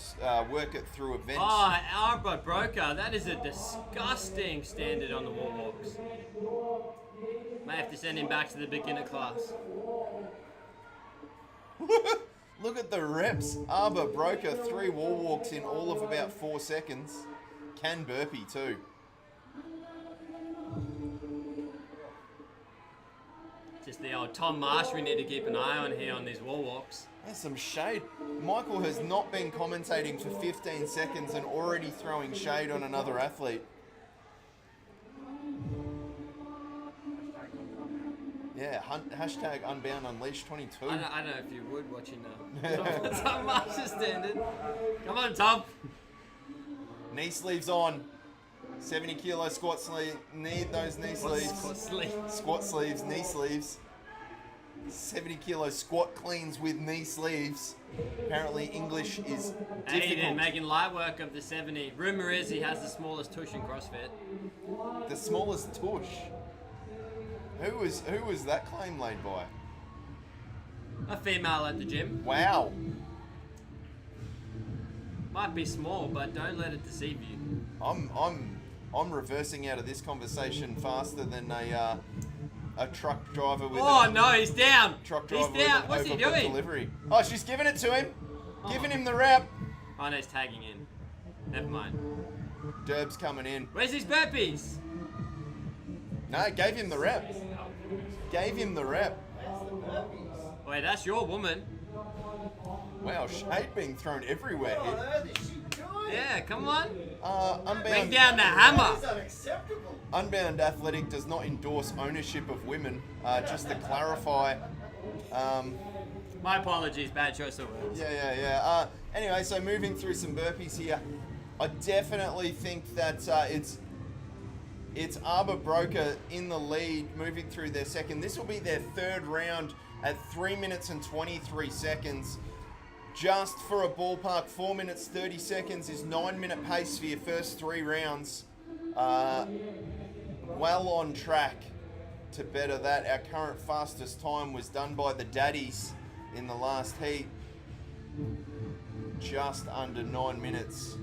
through events. Oh, Arbor Broker, that is a disgusting standard on the wall walks. May have to send him back to the beginner class. Look at the reps. Arbor Broker, 3 wall walks in all of about 4 seconds. Can burpee too. Just the old Tom Marsh we need to keep an eye on here on these wall walks. There's some shade. Michael has not been commentating for 15 seconds and already throwing shade on another athlete. Yeah, hashtag Unbound Unleashed 22. I don't know if you would watching Tom Marsh standard. Come on, Tom. Knee sleeves on. 70 kilo squat sleeve. Need those knee sleeves. Squat sleeves, knee sleeves. 70 kilo squat cleans with knee sleeves. Apparently English is difficult. Aiden making light work of the 70. Rumor is he has the smallest tush in CrossFit. The smallest tush. Who was that claim laid by? A female at the gym. Wow. Might be small, but don't let it deceive you. I'm reversing out of this conversation faster than a truck driver with no, he's down. Truck driver He's down. with What's an he overbooked doing? delivery. Oh, she's giving it to him. Giving him the rep. Oh no, he's tagging in. Never mind. Derb's coming in. Where's his burpees? No, gave him the rep. Gave him the rep. Wait, that's your woman. Wow, shade being thrown everywhere here. Yeah, come on. Unbound. Bring down the hammer. Unbound Athletic does not endorse ownership of women. Just to clarify. My apologies, bad choice of words. Yeah. Anyway, so moving through some burpees here. I definitely think that it's Arbor Broker in the lead, moving through their second. This will be their third round at 3 minutes and 23 seconds. Just for a ballpark, 4 minutes 30 seconds is 9-minute pace for your first 3 rounds. Well on track to better that. Our current fastest time was done by the Daddies in the last heat. Just under 9 minutes.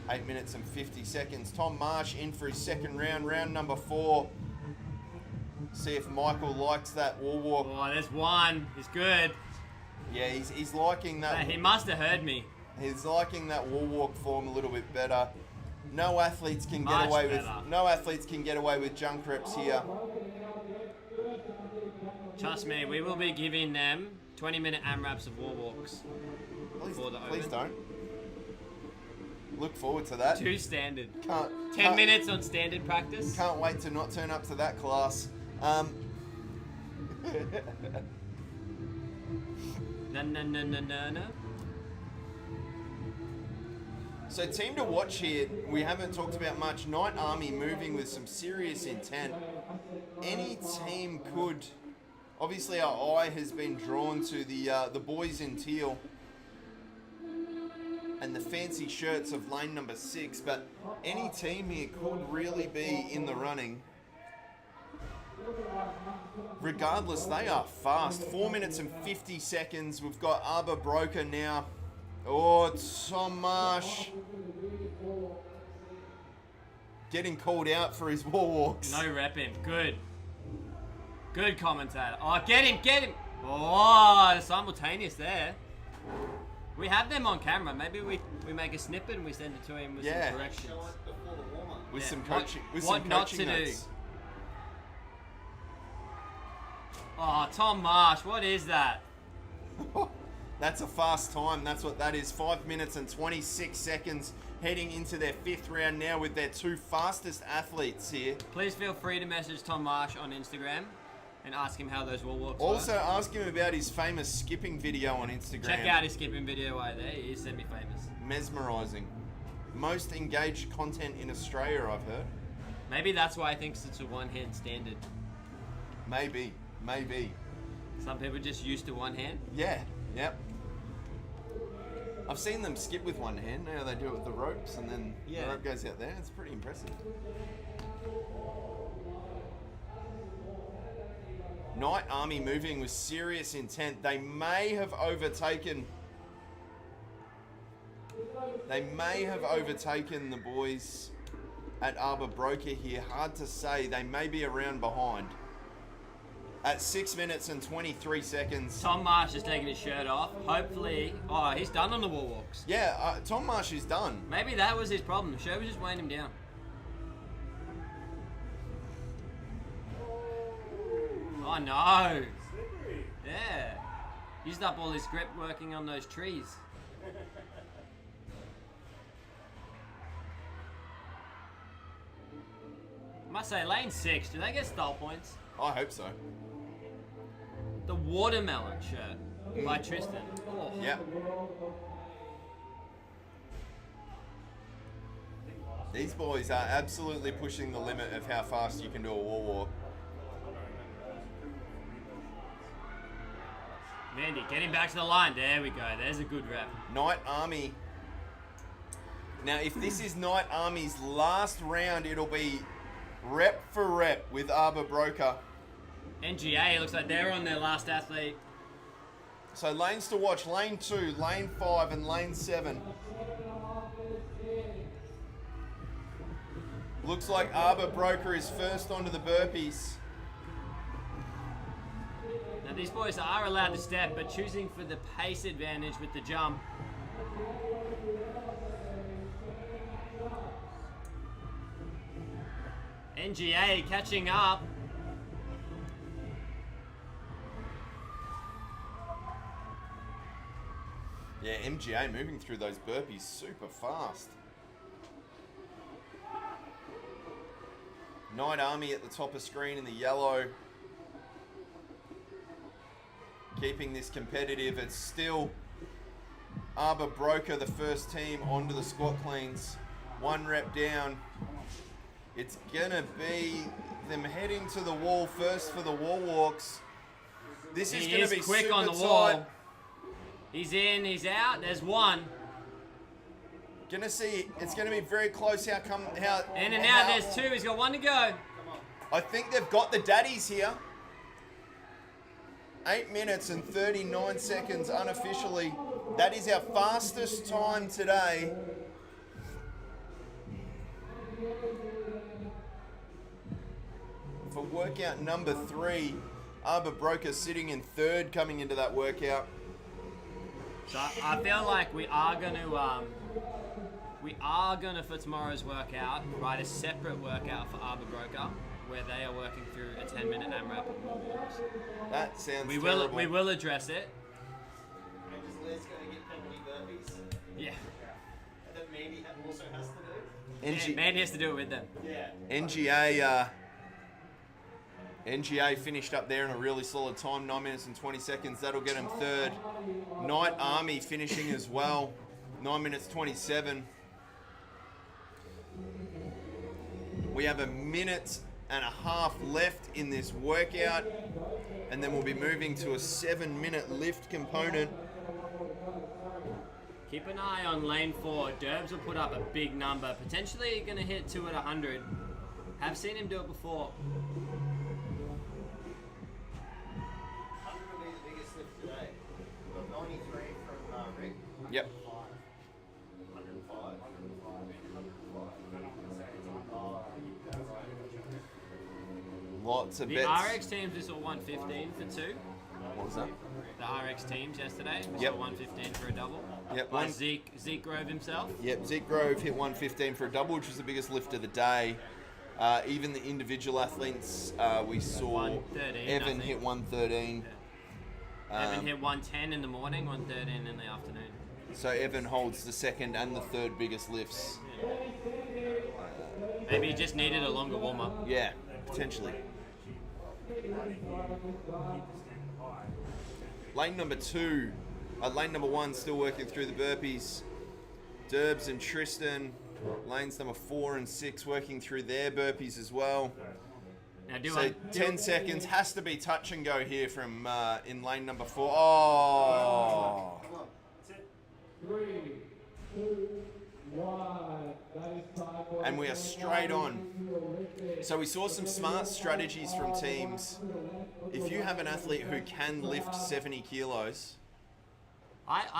8 minutes and 50 seconds. Tom Marsh in for his second round, round number 4. See if Michael likes that wall walk. Oh, there's one. He's good. Yeah, he's liking that. He must have heard me. He's liking that wall walk form a little bit better. No athletes can Much get away better. with no athletes can get away with junk reps here. Trust me, we will be giving them 20-minute AMRAPs of wall walks. Please don't. Look forward to that. 2 standard. 10 can't- minutes on standard practice. Can't wait to not turn up to that class. No. So team to watch here, we haven't talked about much. Night Army moving with some serious intent. Any team could. Obviously our eye has been drawn to the boys in teal and the fancy shirts of lane number 6, but any team here could really be in the running. Regardless, they are fast. 4 minutes and 50 seconds. We've got Arbor Broker now. Oh, Tom Marsh getting called out for his wall walks. No repping. Good. Good commentator. Oh, get him. Oh, simultaneous there. We have them on camera. Maybe we make a snippet and we send it to him with some corrections. With Yeah. some coaching. With What some not coaching to do. notes. Oh, Tom Marsh, what is that? That's a fast time. That's what that is. 5 minutes and 26 seconds. Heading into their 5th round now with their 2 fastest athletes here. Please feel free to message Tom Marsh on Instagram and ask him how those wall walks Also were. ask him about his famous skipping video on Instagram. Check out his skipping video right there. He is semi-famous. Mesmerising. Most engaged content in Australia, I've heard. Maybe that's why he thinks it's a one-hand standard. Maybe. Some people just used to one hand. Yeah, yep. I've seen them skip with one hand. Now they do it with the ropes, and then the rope goes out there. It's pretty impressive. Night Army moving with serious intent. They may have overtaken the boys at Arbor Broker here. Hard to say. They may be around behind. At 6 minutes and 23 seconds. Tom Marsh is taking his shirt off. Hopefully, he's done on the wall walks. Yeah, Tom Marsh is done. Maybe that was his problem. The show was just weighing him down. Oh no! Yeah. Used up all his grip working on those trees. I must say, lane 6, do they get style points? I hope so. The watermelon shirt by Tristan. Oh. Yep. These boys are absolutely pushing the limit of how fast you can do a wall walk. Mandy, getting back to the line. There we go. There's a good rep. Night Army. Now, if this is Night Army's last round, it'll be rep for rep with Arbor Broker. NGA looks like they're on their last athlete. So lanes to watch, lane 2, lane 5 and lane 7. Looks like Arbor Broker is first onto the burpees. Now these boys are allowed to step, but choosing for the pace advantage with the jump. NGA catching up. Yeah, MGA moving through those burpees super fast. Night Army at the top of screen in the yellow. Keeping this competitive. It's still Arbor Broker, the first team, onto the squat cleans. 1 rep down. It's gonna be them heading to the wall first for the wall walks. This is gonna be quick super on the tight. wall. He's in, he's out. There's one. Gonna see, it's gonna be very close. In and out, there's 2. He's got 1 to go. I think they've got the daddies here. 8 minutes and 39 seconds unofficially. That is our fastest time today. For workout number 3, Arbor Broker sitting in 3rd coming into that workout. So I feel like we are gonna for tomorrow's workout write a separate workout for Arbor Broker where they are working through a 10-minute AMRAP and wall walks. That sounds terrible. We will address it. Is Liz going to get penalty burpees? Yeah. That Mandy also has to do? Mandy has to do it with them. Yeah. NGA finished up there in a really solid time, 9 minutes and 20 seconds. That'll get him 3rd. Night Army finishing as well, 9 minutes 27. We have 1.5 minutes left in this workout, and then we'll be moving to a 7-minute lift component. Keep an eye on lane 4. Derbs will put up a big number, potentially going to hit 2 at 100. Have seen him do it before. 100 will be the biggest lift today. We've got 93 from Rick. Yep. 105. Lots of The bets. RX teams just saw 115 for 2. What was that? The RX teams yesterday we Yep. saw 115 for a double. Yep. By Zeke Grove himself. Yep, Zeke Grove hit 115 for a double, which was the biggest lift of the day. Even the individual athletes, we saw 113, Evan hit 113. Evan hit 110 in the morning, 113 in the afternoon. So Evan holds the 2nd and the 3rd biggest lifts. Maybe he just needed a longer warm-up. Yeah, potentially. Lane number 1 still working through the burpees. Derbs and Tristan. Lanes number 4 and 6 working through their burpees as well. Now 10 seconds. Has to be touch and go here from in lane number 4. Oh. 3, 2, 1. And we are straight on. So we saw some smart strategies from teams. If you have an athlete who can lift 70 kilos,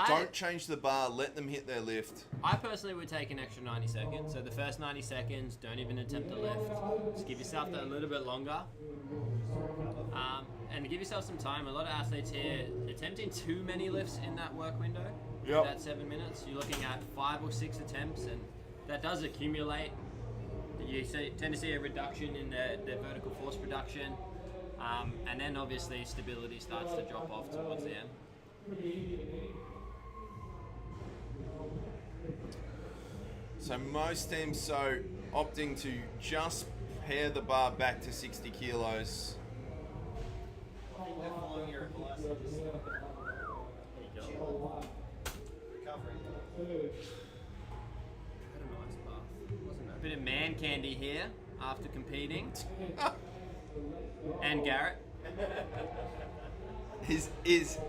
don't change the bar, let them hit their lift. I personally would take an extra 90 seconds. So the first 90 seconds, don't even attempt to lift. Just give yourself that a little bit longer. And give yourself some time. A lot of athletes here attempting too many lifts in that work window. Yep. That 7 minutes. You're looking at 5 or 6 attempts, and that does accumulate. You tend to see a reduction in their vertical force production. And then obviously stability starts to drop off towards the end. So most teams opting to just pair the bar back to 60 kilos. I think they're following your advice and just chill. Recovery. Bit of man candy here after competing. And Garrett. Is it?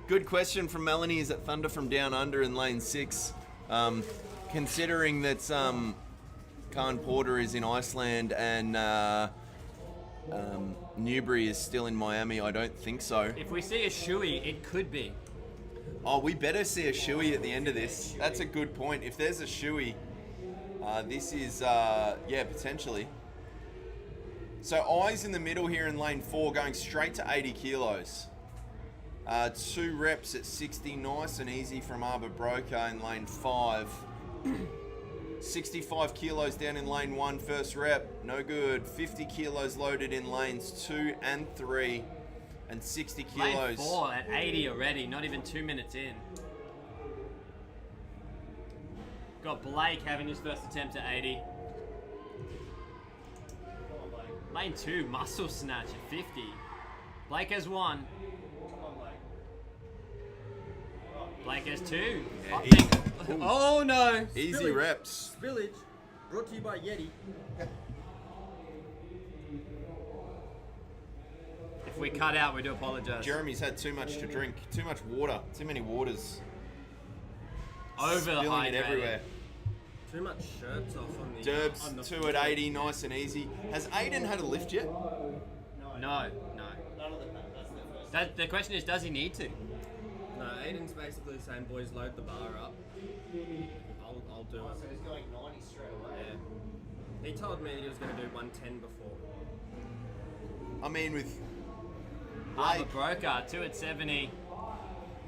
Good question from Melanie. Is it Thunder from Down Under in lane 6? Considering that Khan Porter is in Iceland and Newbury is still in Miami, I don't think so. If we see a shoey, it could be. Oh, we better see a shoey at the end of this. That's a good point. If there's a shoey, this is, potentially. So eyes in the middle here in lane 4, going straight to 80 kilos. 2 reps at 60, nice and easy from Arbor Broker in lane 5. 65 kilos down in lane 1, first rep, no good. 50 kilos loaded in lanes 2 and 3. And 60 kilos. Lane 4 at 80 already, not even 2 minutes in. Got Blake having his first attempt at 80. Lane 2, muscle snatch at 50. Blake has 1. Blake has 2. Oh no! Easy Spillage. reps. Spillage, brought to you by Yeti. If we cut out, we do apologise. Jeremy's had too much to drink, too much water, too many waters. Over Spilling it hydrated. everywhere. Too much shirts off on the... on the Derbs, 2 at 80, nice and easy. Has Aiden had a lift yet? No. None of them. That's their first. The question is, does he need to? No, Aiden's basically saying, boys, load the bar up. I'll do So it. he's going 90 straight away. Yeah. He told me that he was going to do 110 before. I mean, with Arbor Blake, Broker, 2 at 70.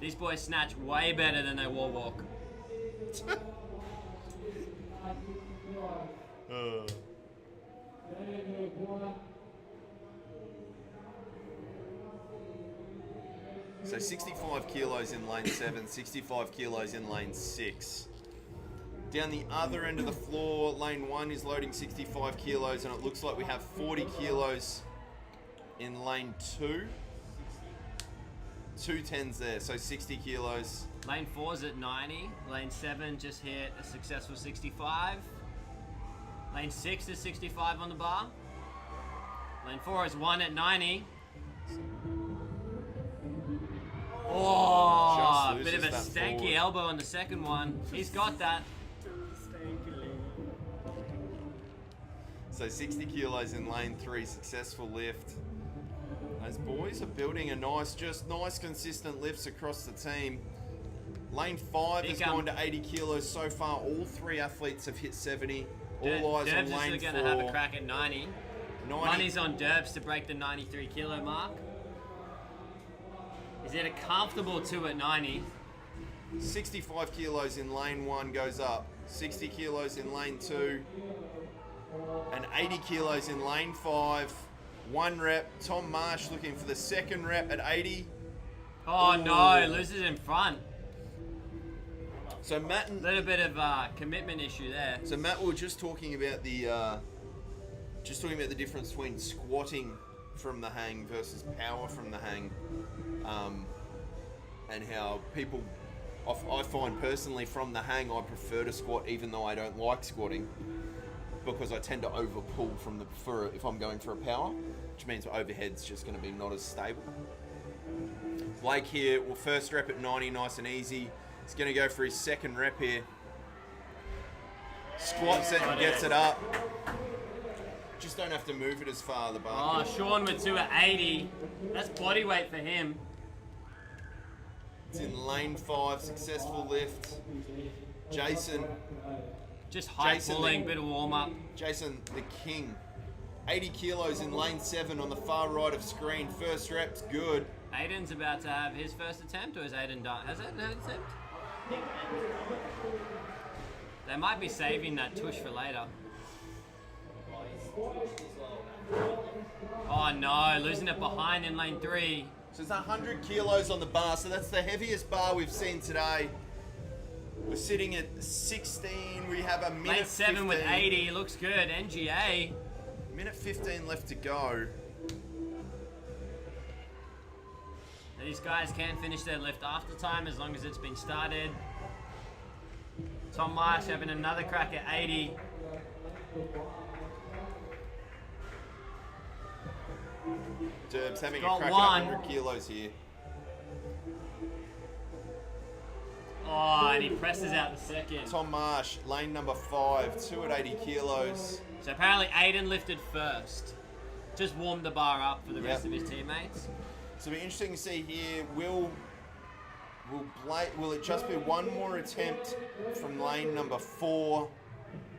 These boys snatch way better than they wall walk. So 65 kilos in lane 7, 65 kilos in lane 6. Down the other end of the floor, lane 1 is loading 65 kilos, and it looks like we have 40 kilos in lane 2. 2 10s there, so 60 kilos. Lane 4's at 90. Lane 7 just hit a successful 65. Lane 6 is 65 on the bar. Lane 4 is 1 at 90. Oh, Just bit of a loses that stanky forward. elbow on the second one. He's got that. So 60 kilos in lane 3, successful lift. Those boys are building a nice consistent lifts across the team. Lane 5 has gone to 80 kilos so far. All 3 athletes have hit 70. All eyes on Derbs lane is 4. going to have a crack at 90. 90. Money's on Derbs to break the 93 kilo mark. Is it a comfortable 2 at 90? 65 kilos in lane 1 goes up. 60 kilos in lane 2. And 80 kilos in lane 5. 1 rep. Tom Marsh looking for the second rep at 80. Oh no, loses in front. So Matt and Little bit of commitment issue there. So Matt, we were just talking about the difference between squatting from the hang versus power from the hang, and how people, I find personally from the hang, I prefer to squat even though I don't like squatting, because I tend to overpull if I'm going for a power, which means my overhead's just going to be not as stable. Blake here, well, first rep at 90, nice and easy. He's going to go for his second rep here. Squats it and gets it up. Just don't have to move it as far, the bar. Oh, Sean with 2 at 80. That's body weight for him. It's in lane 5, successful lift. Jason. Just high Jason, pulling, bit of warm up. Jason, the king. 80 kilos in lane 7 on the far right of screen. First rep's good. Aiden's about to have his first attempt, or is Aiden done? Has Aiden had an attempt? They might be saving that tush for later. Oh no, losing it behind in lane 3. So it's 100 kilos on the bar, so that's the heaviest bar we've seen today. We're sitting at 16, we have a minute Lane 7 15. with 80, looks good. NGA. Minute 15 left to go. These guys can finish their lift after time as long as it's been started. Tom Marsh having another crack at 80. Derb's having a Got crack one. at 100 kilos here. Oh, and he presses out the second. Tom Marsh, lane number 5, 2 at 80 kilos. So apparently Aiden lifted first. Just warmed the bar up for the rest of his teammates. So it'll be interesting to see here, will it just be one more attempt from lane number 4,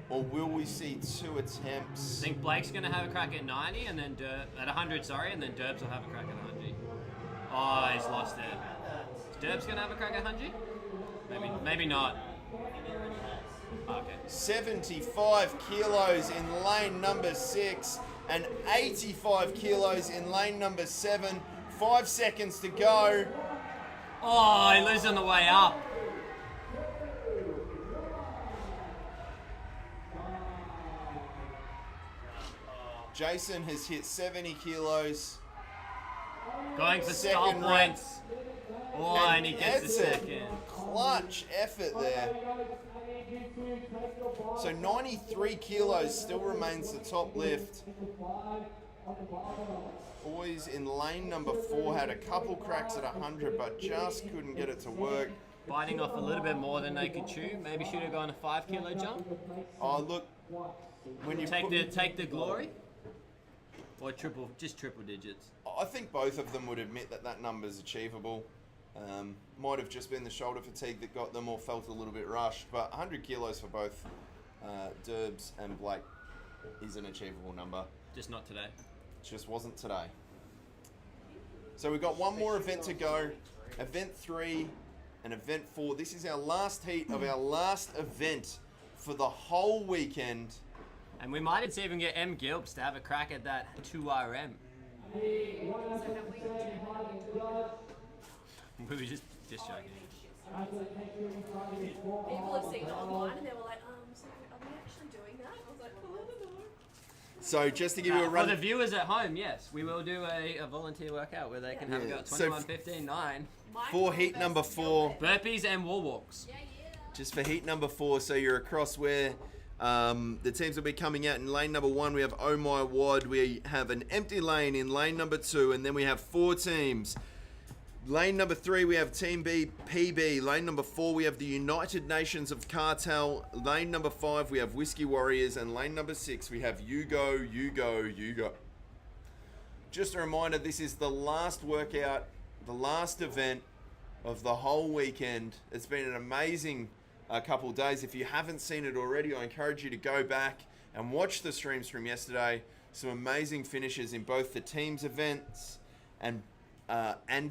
or will we see 2 attempts? I think Blake's going to have a crack at 90, and then at 100, sorry, and then Derbs will have a crack at 100. Oh, he's lost it. Is Derbs going to have a crack at 100? Maybe not. Okay. 75 kilos in lane number 6 and 85 kilos in lane number 7. 5 seconds to go. Oh, he loses on the way up. Jason has hit 70 kilos. Going for stall points. Oh, and he gets the second. Clutch effort there. So 93 kilos still remains the top lift. Boys in lane number 4 had a couple cracks at 100, but just couldn't get it to work. Biting off a little bit more than they could chew. Maybe should have gone a 5 kilo jump. Oh look, when you take the glory, or just triple digits. I think both of them would admit that that number is achievable. Might have just been the shoulder fatigue that got them, or felt a little bit rushed. But 100 kilos for both Derbs and Blake is an achievable number. Just not today. Just wasn't today. So we've got one more event to go. Event 3 and event 4. This is our last heat of our last event for the whole weekend. And we might even get M. Gilbs to have a crack at that 2RM. We were just joking. People have seen it online and they were like, so are we actually doing that? I was like, oh, I don't know. So just to give you a run... For the viewers at home, yes, we will do a volunteer workout where they can have a go at 21, 15, 9. For heat number 4. Burpees and wall walks. Just for heat number 4, so you're across where the teams will be coming out. In lane number 1, we have Oh My Wad. We have an empty lane in lane number 2, and then we have 4 teams. Lane number 3, we have Team B, PB. Lane number 4, we have the United Nations of Cartel. Lane number 5, we have Whiskey Warriors. And lane number 6, we have You Go, You Go, You Go. Just a reminder, this is the last workout, the last event of the whole weekend. It's been an amazing couple of days. If you haven't seen it already, I encourage you to go back and watch the streams from yesterday. Some amazing finishes in both the teams events and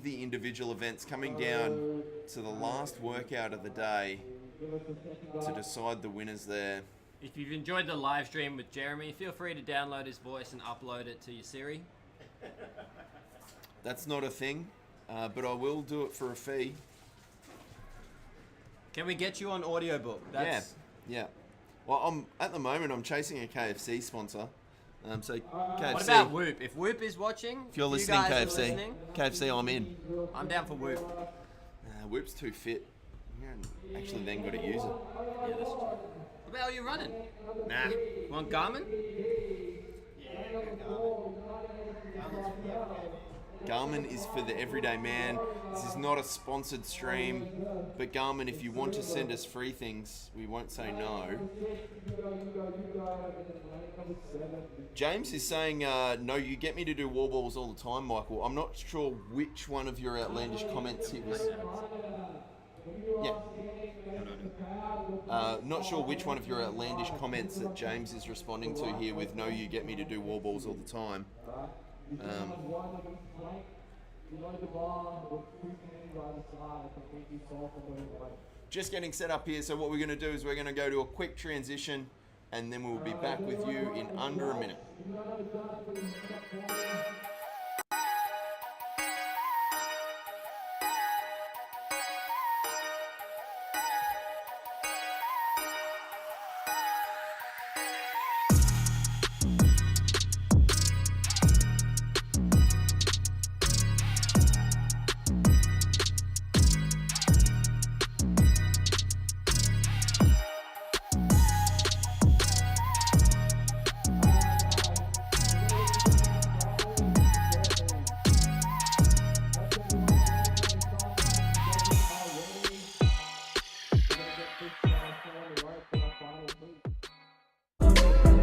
the individual events, coming down to the last workout of the day to decide the winners there. If you've enjoyed the live stream with Jeremy, feel free to download his voice and upload it to your Siri. That's not a thing, but I will do it for a fee. Can we get you on audiobook? Yeah. Well, at the moment I'm chasing a KFC sponsor. So KFC. What about Whoop? If Whoop is watching, if you're listening, you guys KFC, are listening, KFC, I'm in. I'm down for Whoop. Whoop's too fit. You haven't actually then got to use it. Yeah, that's true. What about you running? Nah. Want Garmin? Garmin is for the everyday man. This is not a sponsored stream, but Garmin, if you want to send us free things, we won't say no. James is saying, no, you get me to do wall balls all the time, Michael. I'm not sure which one of your outlandish comments it was. Yeah. Not sure which one of your outlandish comments that James is responding to here with, no, you get me to do wall balls all the time. Just getting set up here, so what we're going to do is we're going to go to a quick transition and then we'll be back with you in under a minute.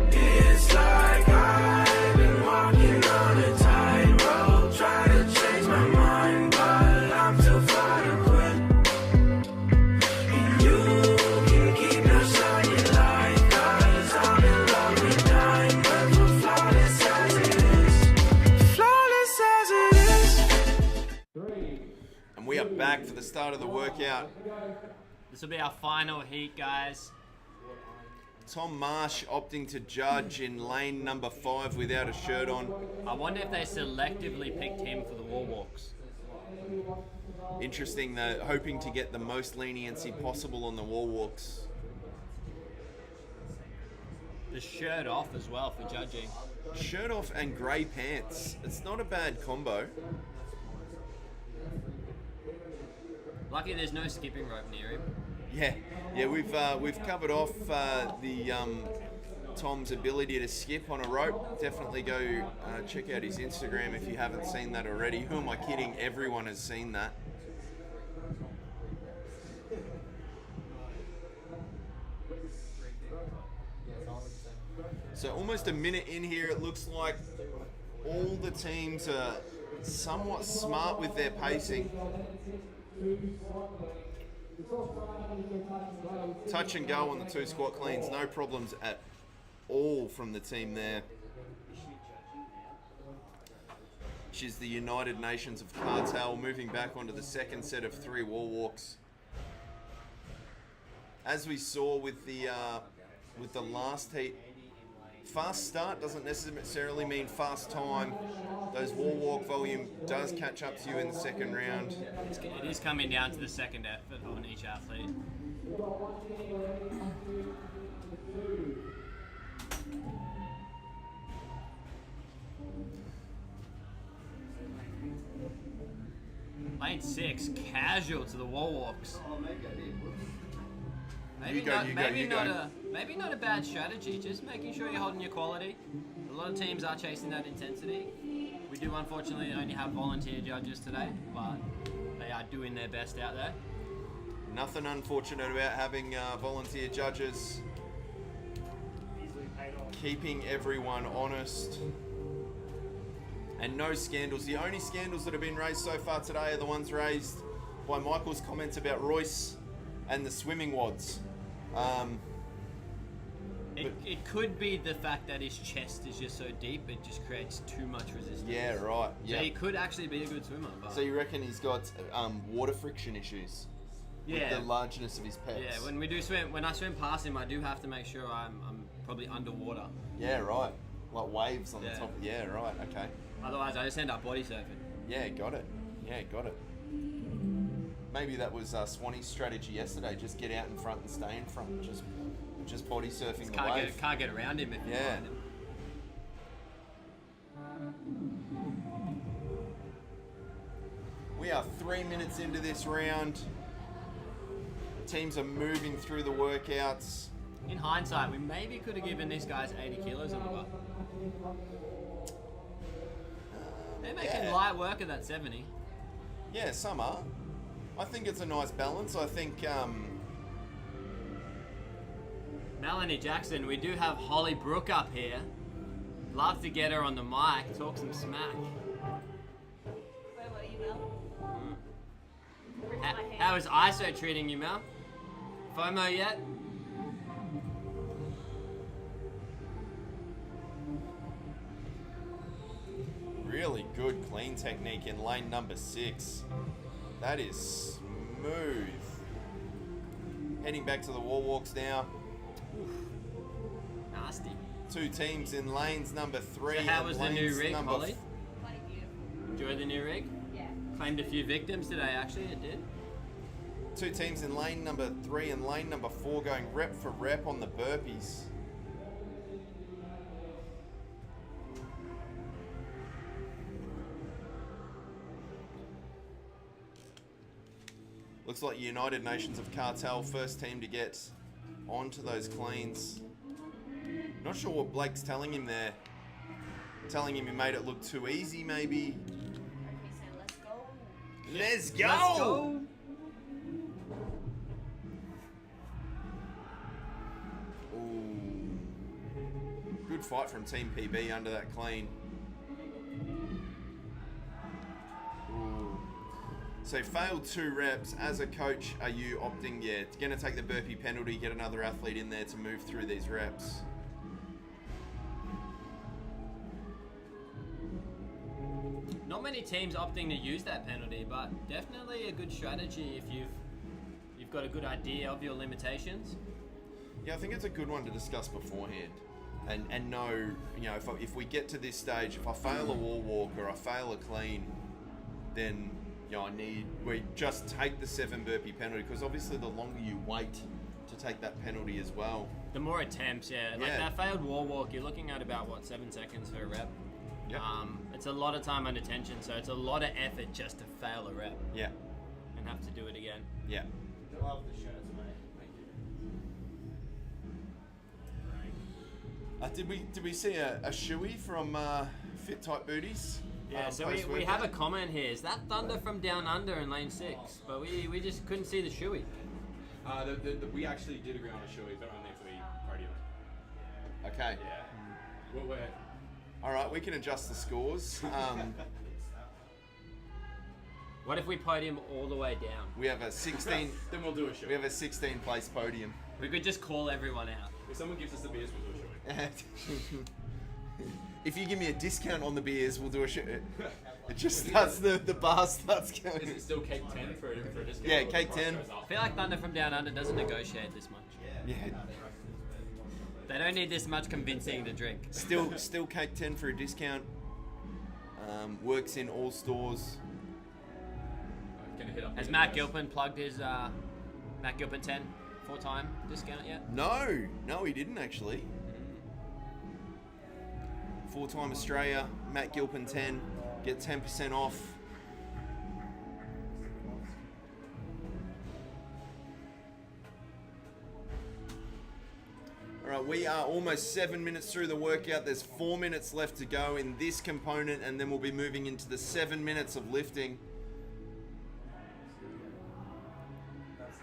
It's like I've been walking on a tightrope, trying to change my mind, but I'm too far to quit. And you can keep your shiny light, 'cause I'm in love with diamonds, we're flawless as it is. Flawless as it is. And we are back for the start of the workout. This will be our final heat, guys. Tom Marsh opting to judge in lane number 5 without a shirt on. I wonder if they selectively picked him for the wall walks. Interesting, though, hoping to get the most leniency possible on the wall walks. The shirt off as well for judging. Shirt off and grey pants. It's not a bad combo. Lucky there's no skipping rope near him. Yeah, we've covered off the Tom's ability to skip on a rope. Definitely go check out his Instagram if you haven't seen that already. Who am I kidding? Everyone has seen that. So almost a minute in here, it looks like all the teams are somewhat smart with their pacing. Touch and go on the 2 squat cleans, no problems at all from the team there. She's the United Nations of Cartel, moving back onto the second set of 3 wall walks. As we saw with the last heat, fast start doesn't necessarily mean fast time. Those wall walk volume does catch up to you in the second round. It is coming down to the second effort on each athlete. Lane 6, casual to the wall walks. Maybe not a bad strategy, just making sure you're holding your quality. A lot of teams are chasing that intensity. We do unfortunately only have volunteer judges today, but they are doing their best out there. Nothing unfortunate about having volunteer judges. Keeping everyone honest. And no scandals. The only scandals that have been raised so far today are the ones raised by Michael's comments about Royce and the swimming wads. It could be the fact that his chest is just so deep, it just creates too much resistance. Yeah, right. Yeah. So he could actually be a good swimmer. But So you reckon he's got water friction issues? Yeah. With the largeness of his pecs? Yeah, when I swim past him, I do have to make sure I'm probably underwater. Yeah, right. Like waves on the Yeah. top. Yeah, right. Okay. Otherwise, I just end up body surfing. Yeah, got it. Yeah, got it. Maybe that was Swanee's strategy yesterday. Just get out in front and stay in front. Just body surfing the wave. Can't get around him if you Yeah. find him. We are 3 minutes into this round. Teams are moving through the workouts. In hindsight, we maybe could have given these guys 80 kilos on the bar. They're making light work of that 70. Yeah, some are. I think it's a nice balance. I think Melanie Jackson, we do have Holly Brook up here. Love to get her on the mic, talk some smack. Where were you, Mel? How is ISO treating you, Mel? FOMO yet? really good clean technique in lane number 6. That is smooth. Heading back to the wall walks now. nasty. 2 teams in lanes number 3. So how and was the new lanes rig, number Holly? Enjoy the new rig? Yeah. Claimed a few victims today, actually, it did. 2 teams in lane number 3 and lane number 4 going rep for rep on the burpees. Looks like United Nations of Cartel, first team to get onto those cleans. Not sure what Blake's telling him there. Telling him he made it look too easy, maybe. Let's go! Let's go! Ooh. Good fight from Team PB under that clean. Ooh. So failed 2 reps. As a coach, are you opting, going to take the burpee penalty, get another athlete in there to move through these reps? Not many teams opting to use that penalty, but definitely a good strategy if you've got a good idea of your limitations. Yeah, I think it's a good one to discuss beforehand, and know, if we get to this stage, if I fail a wall walk or I fail a clean, then we just take the 7 burpee penalty, because obviously the longer you wait to take that penalty as well, the more attempts. Like that failed wall walk, you're looking at about 7 seconds per rep. Yep. It's a lot of time under tension, so it's a lot of effort just to fail a rep. Yeah. And have to do it again. Yeah. Love the shirts, mate. Thank you. Did we see a shoey from Fit Tight Booties? Yeah, so we have a comment here. Is that Thunder from Down Under in lane 6? But we just couldn't see the shoey. We actually did agree on a shoey, but only if we podium. Okay. Yeah. We're All right, we can adjust the scores. What if we podium all the way down? We have a 16. Then we'll do a shoey. We have a 16 place podium. We could just call everyone out. If someone gives us the beers, we'll do a shoey. If you give me a discount on the beers, we'll do a show. It just starts, the bar starts going. Is it still cake 10 for a discount? Yeah, or the cake price 10. goes up? I feel like Thunder from Down Under doesn't negotiate this much. Yeah. They don't need this much convincing to drink. Still cake 10 for a discount. Works in all stores. Gonna hit up Has the Matt guys. Gilpin plugged his Matt Gilpin 10 4-time discount yet? No, he didn't actually. 4-time Australia, Matt Gilpin 10, get 10% off. All right, we are almost 7 minutes through the workout. There's 4 minutes left to go in this component, and then we'll be moving into the 7 minutes of lifting.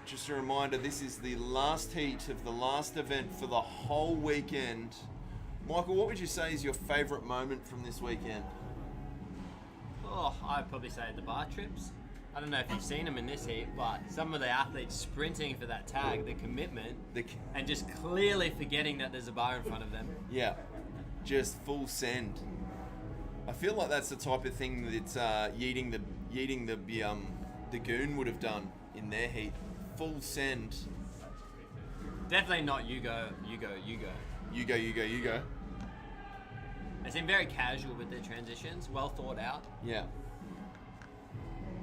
Just a reminder, this is the last heat of the last event for the whole weekend. Michael, what would you say is your favourite moment from this weekend? Oh, I'd probably say the bar trips. I don't know if you've seen them in this heat, but some of the athletes sprinting for that tag, the commitment, and just clearly forgetting that there's a bar in front of them. Yeah, just full send. I feel like that's the type of thing that Yeating the Goon would have done in their heat. Full send. Definitely not you go, you go, you go. You go, you go, you go. They seem very casual with their transitions, well thought out. Yeah.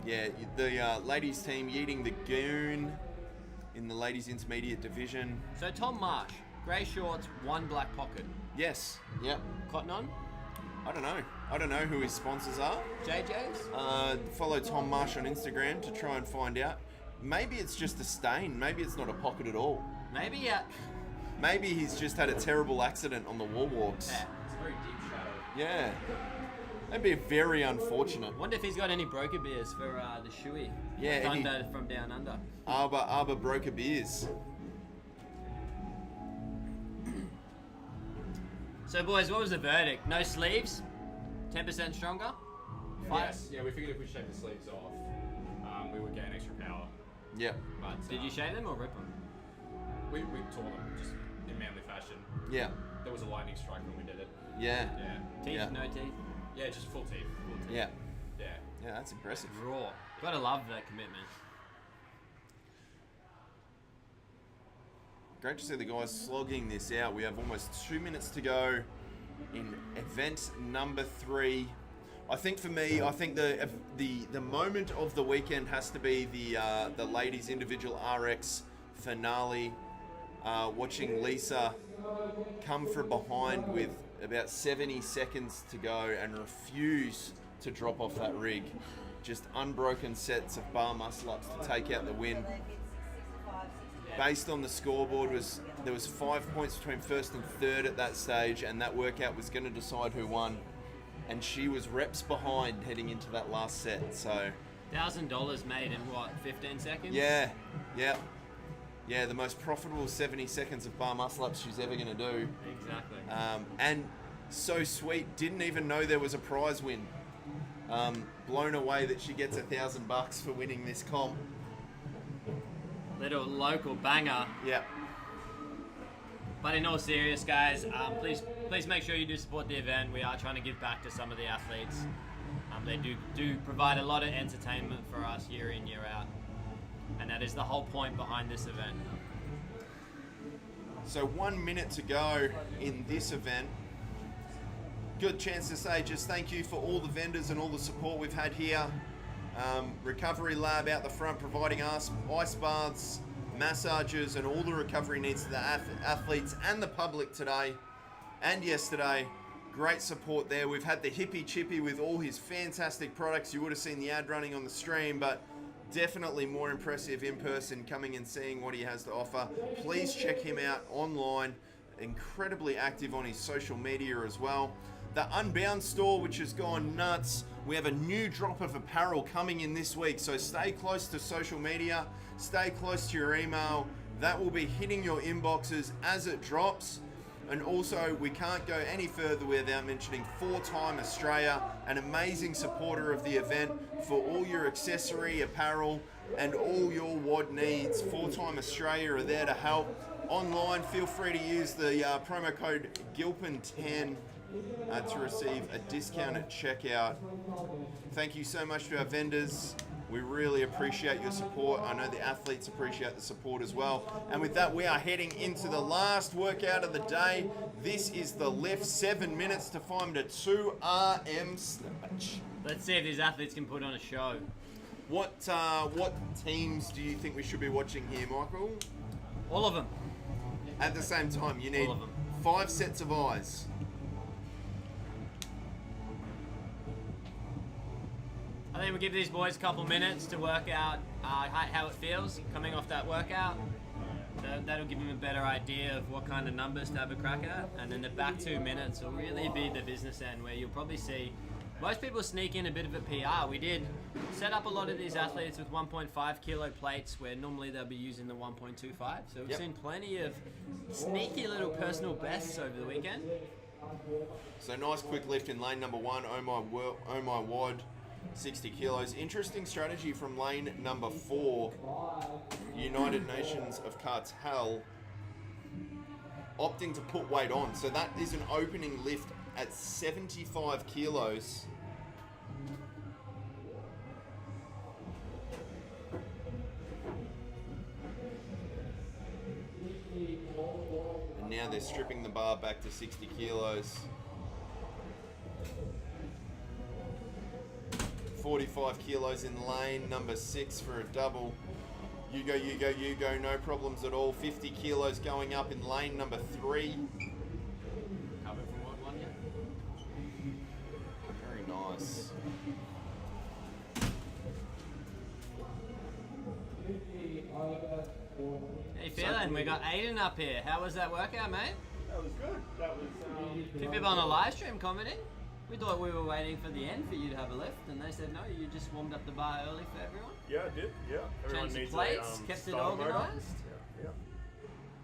Yeah, the ladies team Yeating the Goon in the ladies intermediate division. So Tom Marsh, grey shorts, 1 black pocket. Yes. Yep. Cotton on? I don't know who his sponsors are. JJ's? Follow Tom Marsh on Instagram to try and find out. Maybe it's just a stain. Maybe it's not a pocket at all. Maybe, Maybe he's just had a terrible accident on the wall walks. Yeah. It's a very deep shadow. Yeah. That'd be very unfortunate. Wonder if he's got any broker beers for the shoey. Yeah, Thunder from Down Under. Arbor broker beers. So boys, what was the verdict? No sleeves? 10% stronger? Yes. Yeah, we figured if we shaved the sleeves off, we would gain extra power. Yep. But Did you shave them or rip them? We tore them just in manly fashion. Yeah. There was a lightning strike when we did it. Yeah. Yeah. Teeth, Yeah. no teeth? Yeah, just full teeth. Full teeth. Yeah. Yeah. Yeah, that's impressive. Raw. Gotta love that commitment. great to see the guys slogging this out. We have almost 2 minutes to go in event number 3. I think for me, I think the moment of the weekend has to be the ladies individual RX finale. Watching Lisa come from behind with about 70 seconds to go and refuse to drop off that rig. Just unbroken sets of bar muscle-ups to take out the win. Based on the scoreboard, there was 5 points between first and third at that stage, and that workout was going to decide who won. And she was reps behind heading into that last set. So $1,000 made in what, 15 seconds? Yeah, the most profitable 70 seconds of bar muscle-ups she's ever going to do. Exactly. And so sweet, didn't even know there was a prize win. Blown away that she gets $1,000 for winning this comp. Little local banger. Yeah. But in all seriousness, guys, please make sure you do support the event. We are trying to give back to some of the athletes. They do provide a lot of entertainment for us year in, year out. And that is the whole point behind this event. So 1 minute to go in this event. Good chance to say just thank you for all the vendors and all the support we've had here. Recovery lab out the front providing us ice baths, massages, and all the recovery needs to the athletes and the public today and yesterday. Great support there. We've had the Hippie Chippy with all his fantastic products. You would have seen the ad running on the stream, but definitely more impressive in person, coming and seeing what he has to offer. Please check him out online. Incredibly active on his social media as well. The Unbound store, which has gone nuts. We have a new drop of apparel coming in this week, so stay close to social media, stay close to your email. That will be hitting your inboxes as it drops. And also, we can't go any further without mentioning 4Time Australia, an amazing supporter of the event for all your accessory, apparel, and all your WOD needs. 4Time Australia are there to help. Online, feel free to use the promo code GILPIN10 to receive a discount at checkout. Thank you so much to our vendors. We really appreciate your support. I know the athletes appreciate the support as well. And with that, we are heading into the last workout of the day. This is the lift, 7 minutes to find a 2 RM snatch. Let's see if these athletes can put on a show. What teams do you think we should be watching here, Michael? All of them. At the same time, you need 5 sets of eyes. I think we'll give these boys a couple minutes to work out how it feels coming off that workout. That'll give them a better idea of what kind of numbers to have a crack at. And then the back 2 minutes will really be the business end, where you'll probably see most people sneak in a bit of a PR. We did set up a lot of these athletes with 1.5 kilo plates, where normally they'll be using the 1.25. So we've seen plenty of sneaky little personal bests over the weekend. So nice quick lift in lane number 1, oh my wad. 60 kilos. Interesting strategy from lane number 4, United Nations of Cartel, opting to put weight on. So that is an opening lift at 75 kilos. And now they're stripping the bar back to 60 kilos. 45 kilos in lane number 6 for a double. You go, no problems at all. 50 kilos going up in lane number 3. Cover from what one, Very nice. How you feeling? We got Aiden up here. How was that workout, mate? That was good. That was. A few people on the live stream commenting. We thought we were waiting for the end for you to have a lift, and they said no, you just warmed up the bar early for everyone. Yeah, I did. Yeah. Everyone Changed the needs plates, a, kept it starter motor. organised. Yeah.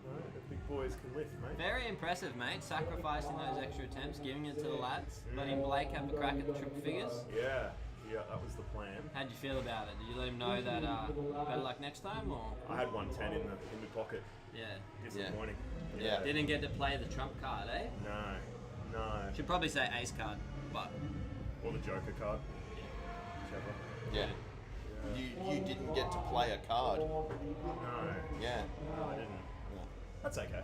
No, the big boys can lift, mate. Very impressive, mate. Sacrificing those extra attempts, giving it to the lads. Letting Blake have a crack at the triple figures. Yeah, that was the plan. How'd you feel about it? Did you let him know that better luck next time, or? I had 110 in the pocket. Yeah. Disappointing. Yeah. Didn't get to play the trump card, eh? No. Should probably say ace card, but. Or the Joker card. Whichever. Yeah. You didn't get to play a card. No. Yeah. No, I didn't. That's okay.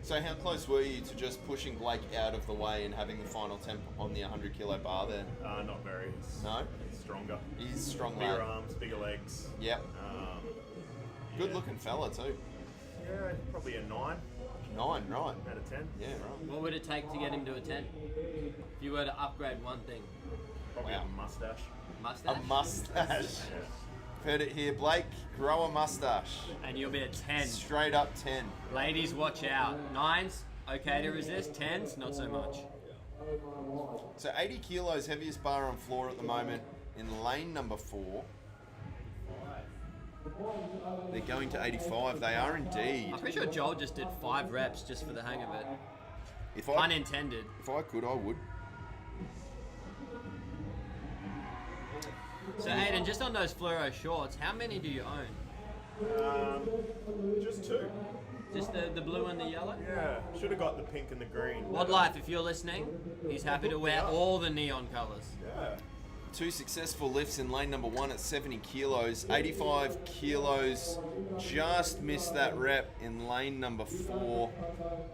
So how close were you to just pushing Blake out of the way and having the final temp on the 100 kilo bar there? Not very. No? He's stronger. He's strong, Bigger lad. arms, bigger legs. Yep. Good looking fella too. Yeah, probably a 9 9, right. out of 10. Yeah, right. What would it take to get him to a 10? If you were to upgrade one thing. Probably Wow. a mustache. Mustache? A mustache. Yeah. Heard it here, Blake. Grow a mustache. And you'll be a 10. Straight up 10. Ladies, watch out. 9s, okay to resist. 10s, not so much. So 80 kilos, heaviest bar on floor at the moment in lane number 4. They're going to 85. They are indeed. I'm pretty sure Joel just did 5 reps just for the hang of it. If I, Unintended. if I could, I would. So Aiden, just on those fluoro shorts, how many do you own? Just 2. Just the blue and the yellow? Yeah, should have got the pink and the green. Wad Life, if you're listening, he's happy to wear all the neon colours. Yeah. 2 successful lifts in lane number 1 at 70 kilos. 85 kilos, just missed that rep in lane number 4.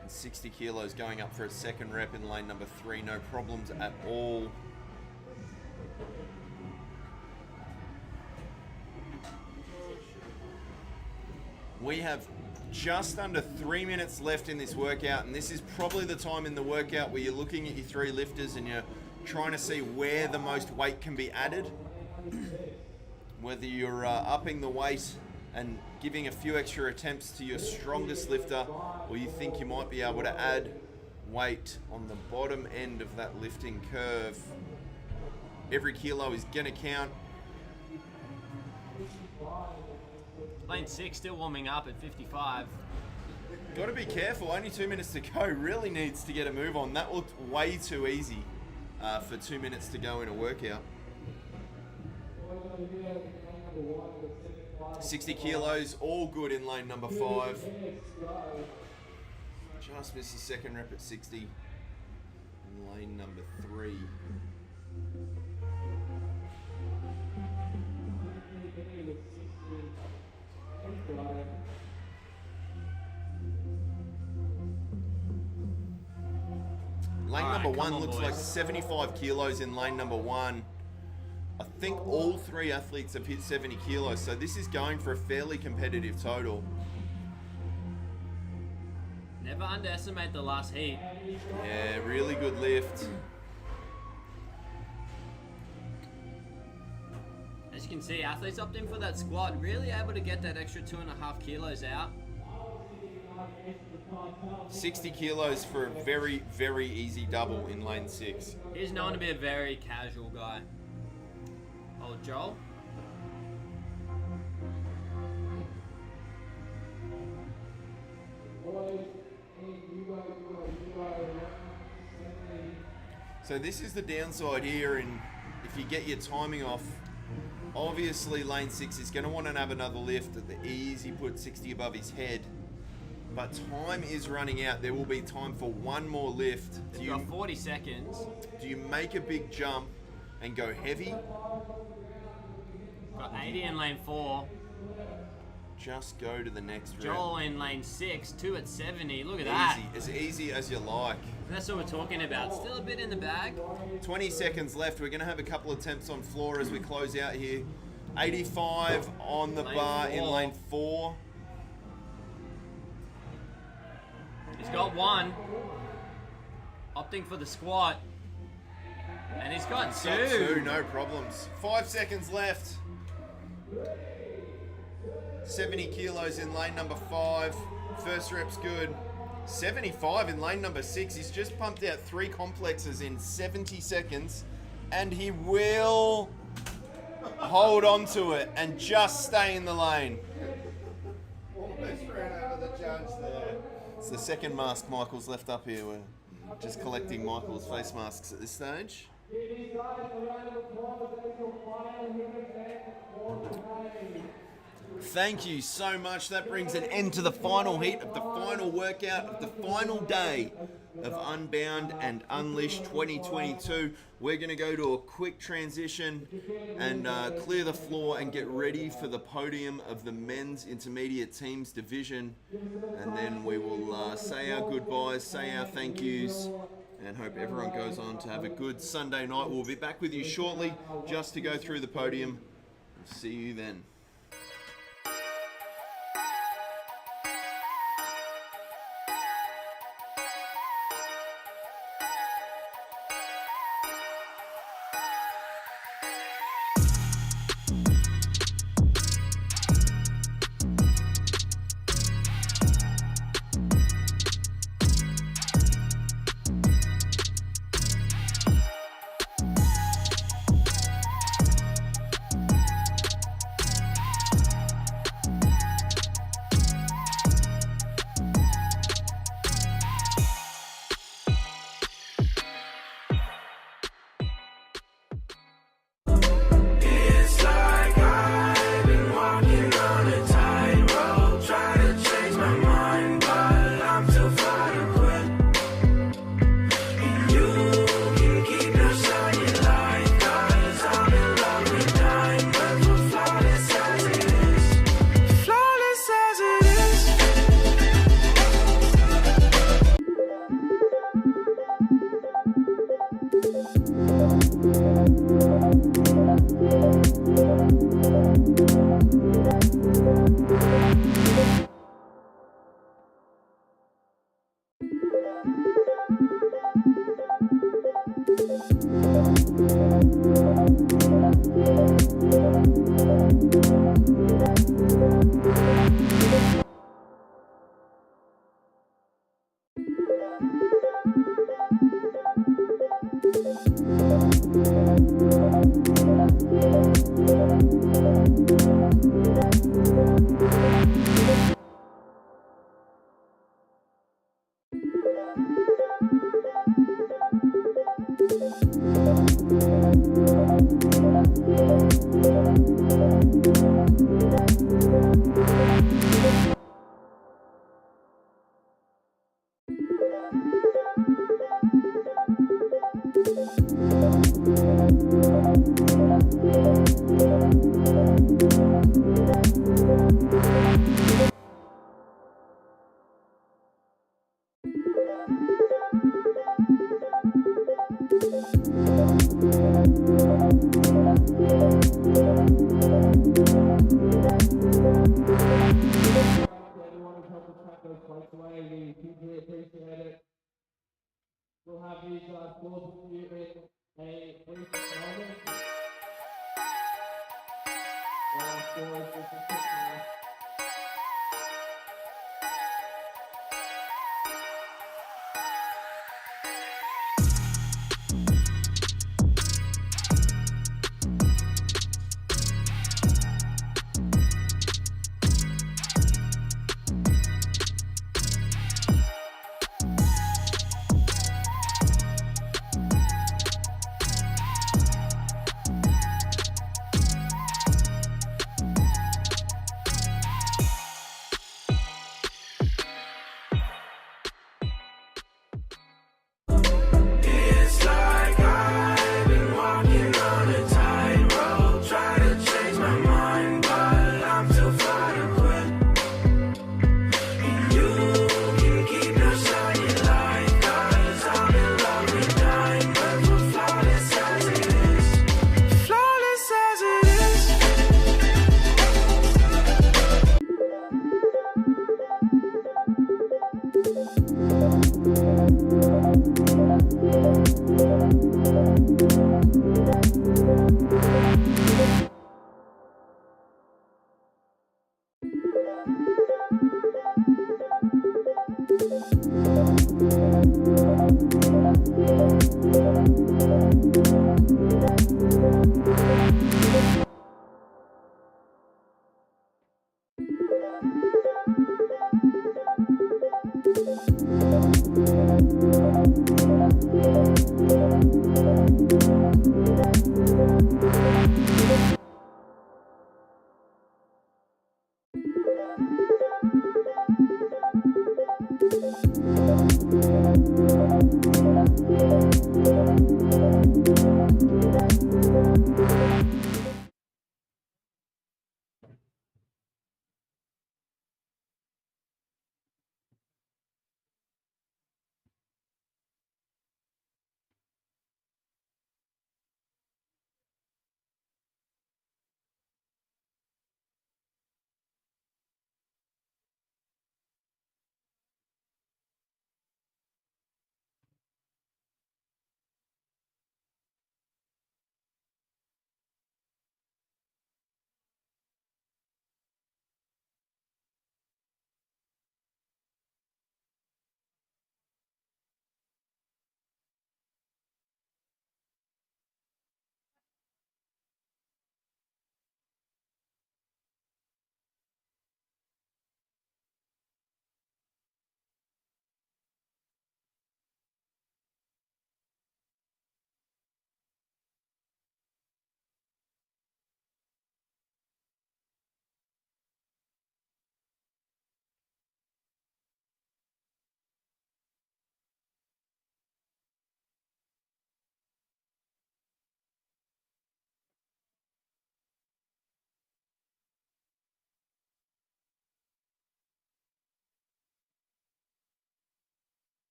And 60 kilos going up for a second rep in lane number 3. No problems at all. We have just under 3 minutes left in this workout, and this is probably the time in the workout where you're looking at your 3 lifters and you're trying to see where the most weight can be added. Whether you're upping the weight and giving a few extra attempts to your strongest lifter, or you think you might be able to add weight on the bottom end of that lifting curve. Every kilo is gonna count. Lane 6 still warming up at 55. Got to be careful, only 2 minutes to go. Really needs to get a move on. That looked way too easy for 2 minutes to go in a workout. 60 kilos, all good in lane number 5. Just missed the second rep at 60 in lane number 3. Lane number 1 looks like 75 kilos in lane number 1. I think all 3 athletes have hit 70 kilos, so this is going for a fairly competitive total. Never underestimate the last heat. Yeah, really good lift. As you can see, athletes opting for that squat, really able to get that extra 2.5 kilos out. 60 kilos for a very, very easy double in lane 6. He's known to be a very casual guy. Oh, Joel? So this is the downside here, and if you get your timing off, obviously lane 6 is going to want to have another lift at the easy put 60 above his head. But time is running out. There will be time for one more lift. You've got 40 seconds. Do you make a big jump and go heavy? Got 80 in lane 4. Just go to the next rep. Joel in lane 6, 2 at 70. Look at that. As easy as you like. That's what we're talking about. Still a bit in the bag. 20 seconds left. We're going to have a couple attempts on floor as we close out here. 85 on the bar in lane 4. He's got 1. Opting for the squat. And he's got 2. No problems. 5 seconds left. 70 kilos in lane number 5. First rep's good. 75 in lane number 6. He's just pumped out 3 complexes in 70 seconds. And he will hold on to it and just stay in the lane. Almost ran over the judge there. It's the second mask Michael's left up here. We're just collecting Michael's face masks at this stage. Thank you so much. That brings an end to the final heat of the final workout of the final day of Unbound and Unleashed 2022. We're going to go to a quick transition and clear the floor and get ready for the podium of the men's intermediate teams division. And then we will say our goodbyes, say our thank yous, and hope everyone goes on to have a good Sunday night. We'll be back with you shortly just to go through the podium. See you then. It's like I've been walking on a tightrope, trying to change my mind, but I'm too far to quit. And you can keep your shiny light, 'cause I'm in love with diamonds, but flawless as it is. Flawless as it is. Anyone who's helped us track those plates away, we hugely appreciate it. We'll have these scores with you in a brief moment. While our scores just a quick now. It's like I've been walking on a tightrope, trying to change my mind, but I'm too far to quit. And you can keep your shiny light, 'cause I'm in love with diamonds, but flawless as it is. Flawless as it is.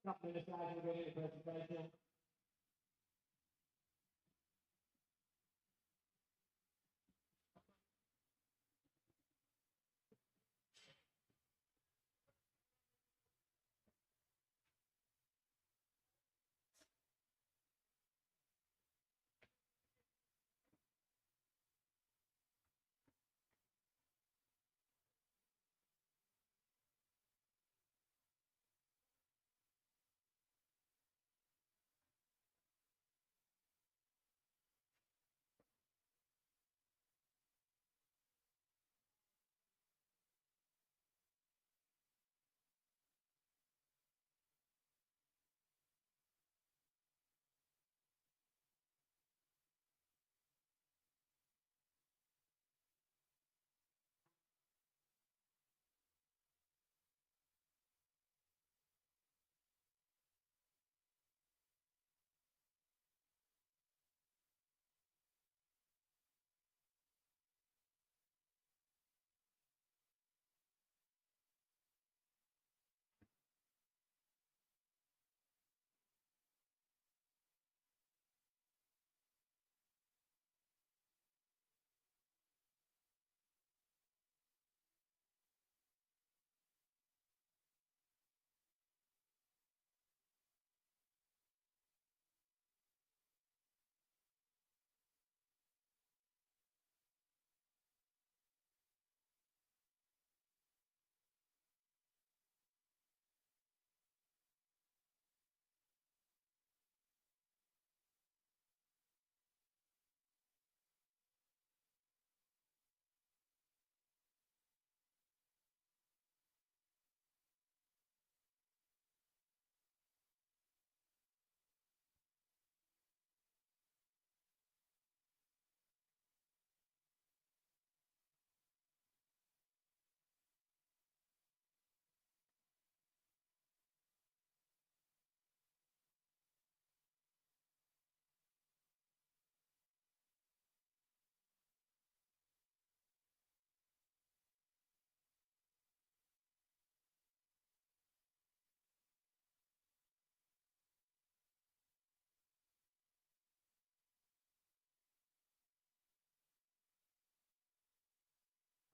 Couple minutes guys, we're doing the presentation.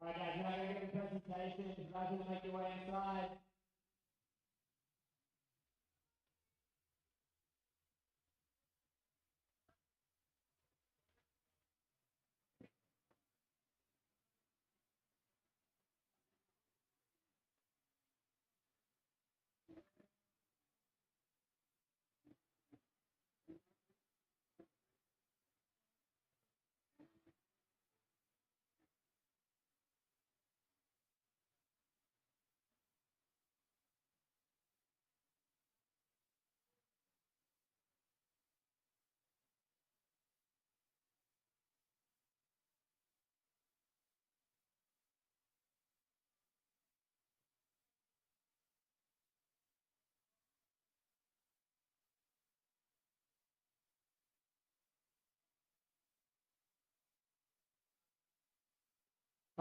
Alright guys, now we're going to get the presentation. If you guys want to make your way inside.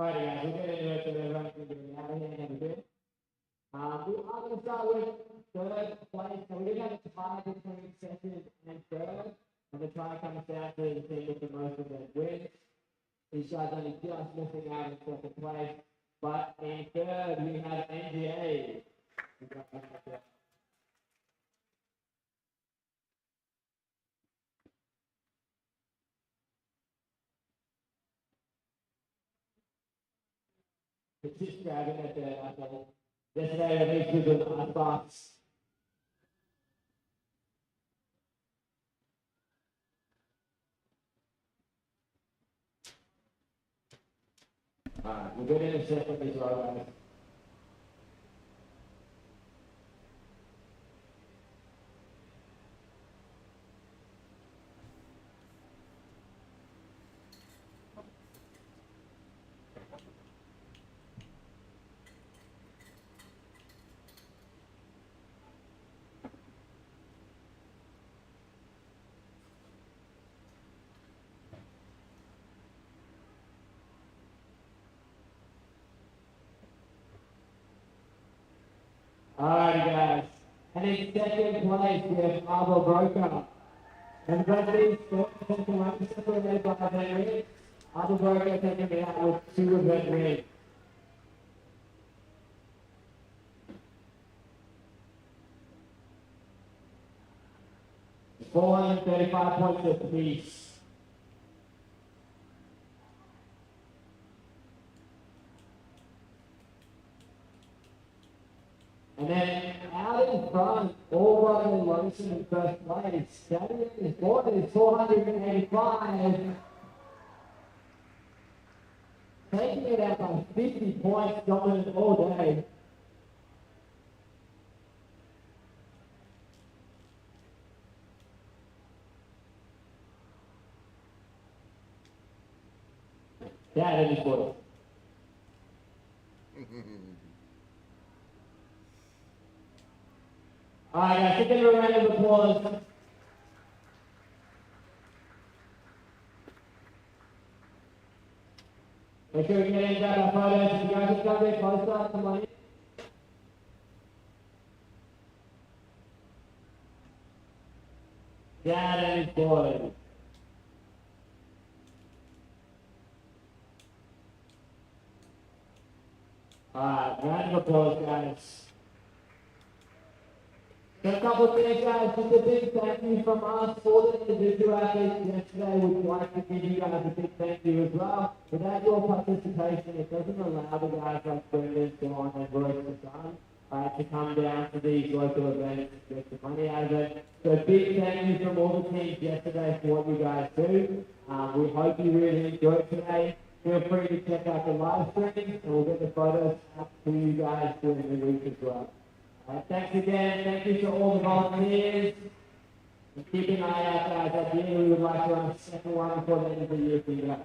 Alright guys, we'll get into it so everyone can get out of here and have a bit. We are going to start with third place. So we're going to have a tie between second and third. And the tie comes down to the team with the most of them wins. These guys only just missing out in second place. But in third, we have NGA. It's just grabbing at the yesterday I think we did an box. Alright, we'll get in a second as well, guys. Alright guys, and in second place we have Marble Broker. And Bradley's second one separated by Van Reed. Marble Broker taking me out with 2 of Van Reed. $435 points apiece. And then out in front, all Ryan Lawson in first place. Daddy is 485. Taking it out by 50 points, dominant all day. Dad is boys. Alright guys, give them a round of applause. Make sure we get in grab our photos. You guys just got a bit closer, come on in. Dad and his boys. Alright, round of applause guys. So a couple of things guys, just a big thank you from us for the individual athletes yesterday. We'd like to give you guys a big thank you as well. Without your participation, it doesn't allow the guys like Brendan, John and Royce and Son to come down to these local events and get the money out of it. So a big thank you from all the teams yesterday for what you guys do. We hope you really enjoyed today. Feel free to check out the live stream and we'll get the photos up to you guys during the week as well. Thanks again. Thank you to all the volunteers. And keep an eye out, guys. At the end, we would like to run a second one before the end of the year for you guys.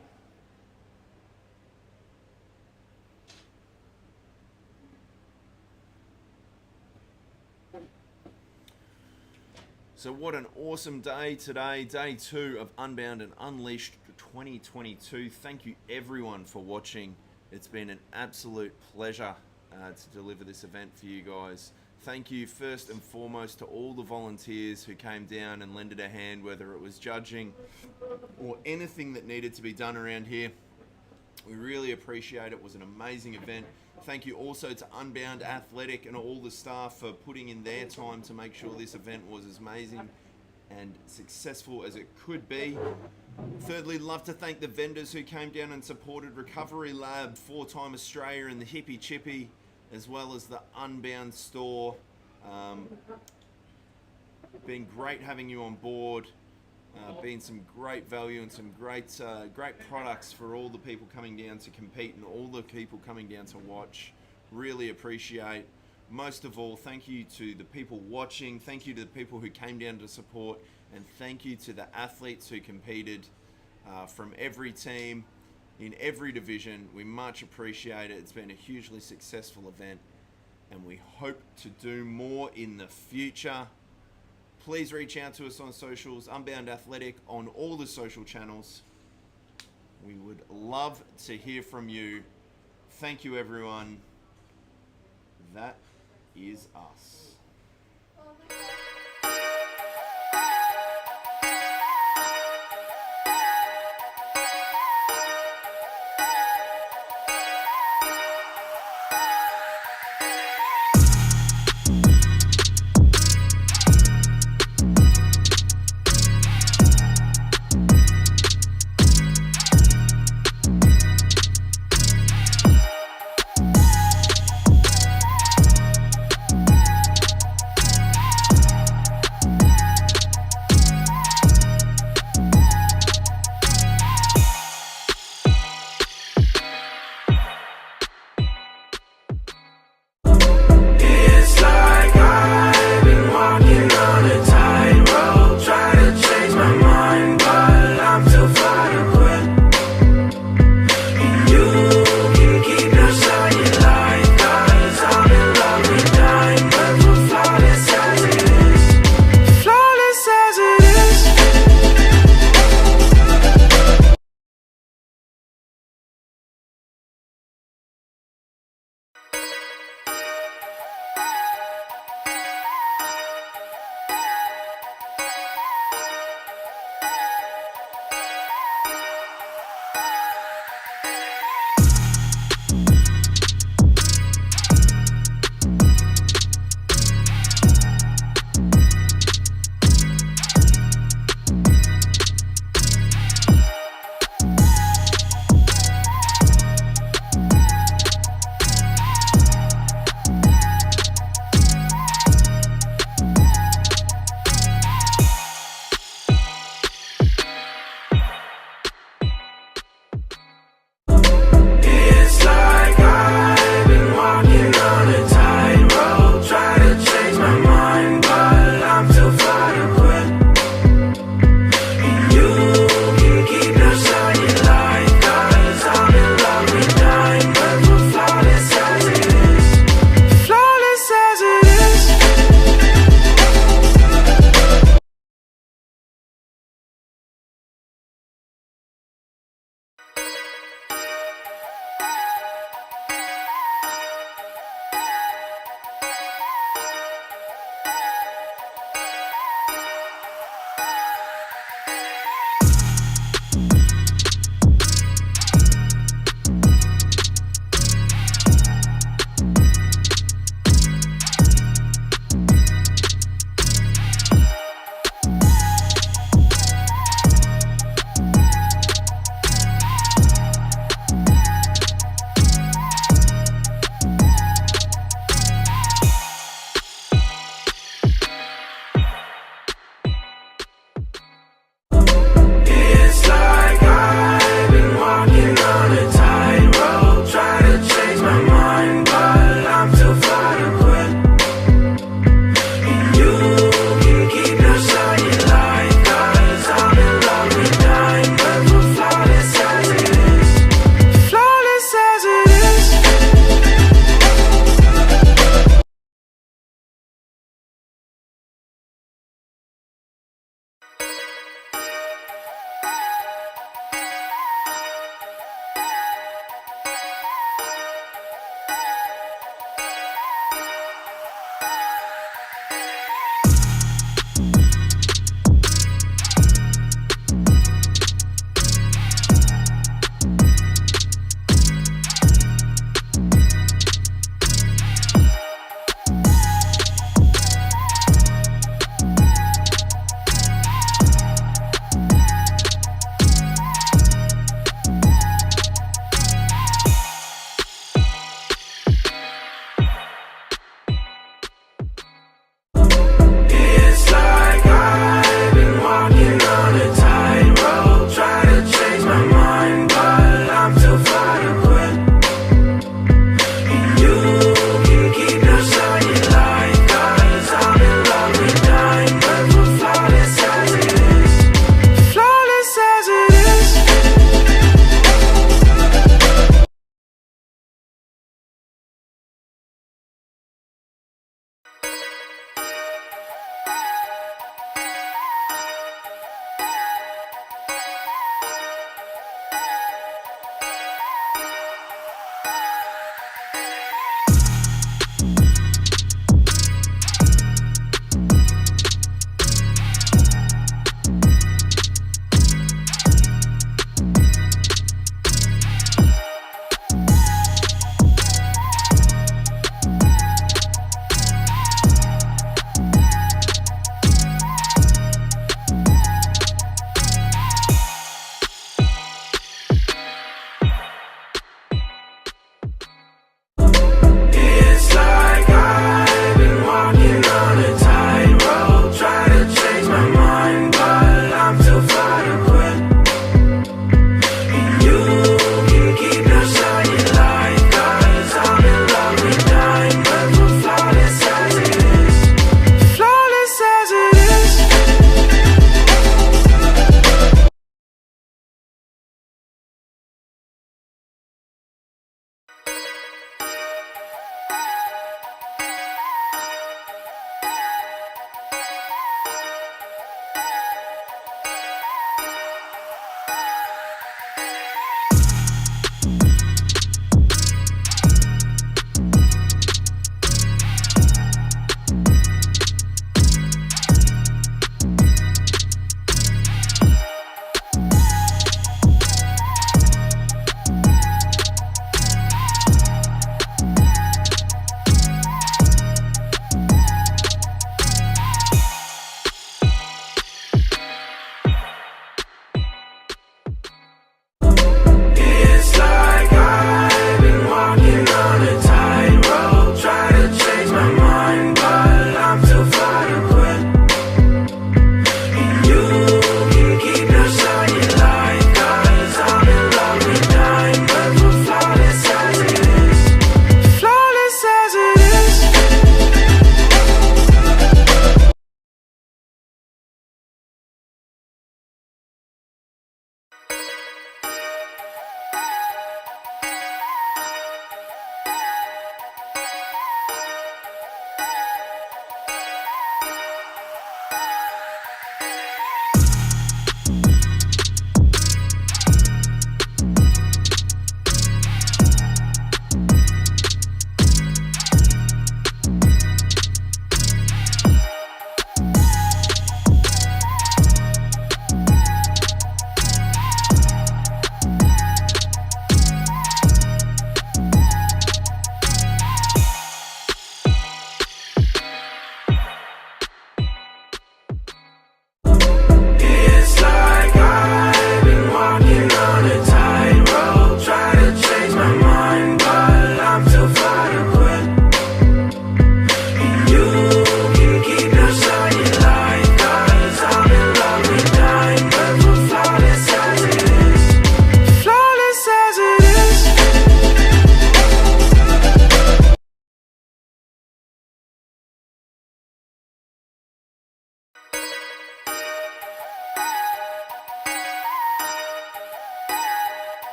So what an awesome day today, day 2 of Unbound and Unleashed 2022. Thank you everyone for watching. It's been an absolute pleasure to deliver this event for you guys. Thank you first and foremost to all the volunteers who came down and lended a hand, whether it was judging or anything that needed to be done around here. We really appreciate it. It was an amazing event. Thank you also to Unbound Athletic and all the staff for putting in their time to make sure this event was as amazing and successful as it could be. Thirdly, love to thank the vendors who came down and supported Recovery Lab, 4-Time Australia and the Hippie Chippy, as well as the Unbound store. Been great having you on board. Been some great value and some great products for all the people coming down to compete and all the people coming down to watch. Really appreciate. Most of all, thank you to the people watching, thank you to the people who came down to support, and thank you to the athletes who competed from every team, in every division. We much appreciate it. It's been a hugely successful event, and we hope to do more in the future. Please reach out to us on socials, Unbound Athletic on all the social channels. We would love to hear from you thank you, everyone. That is us.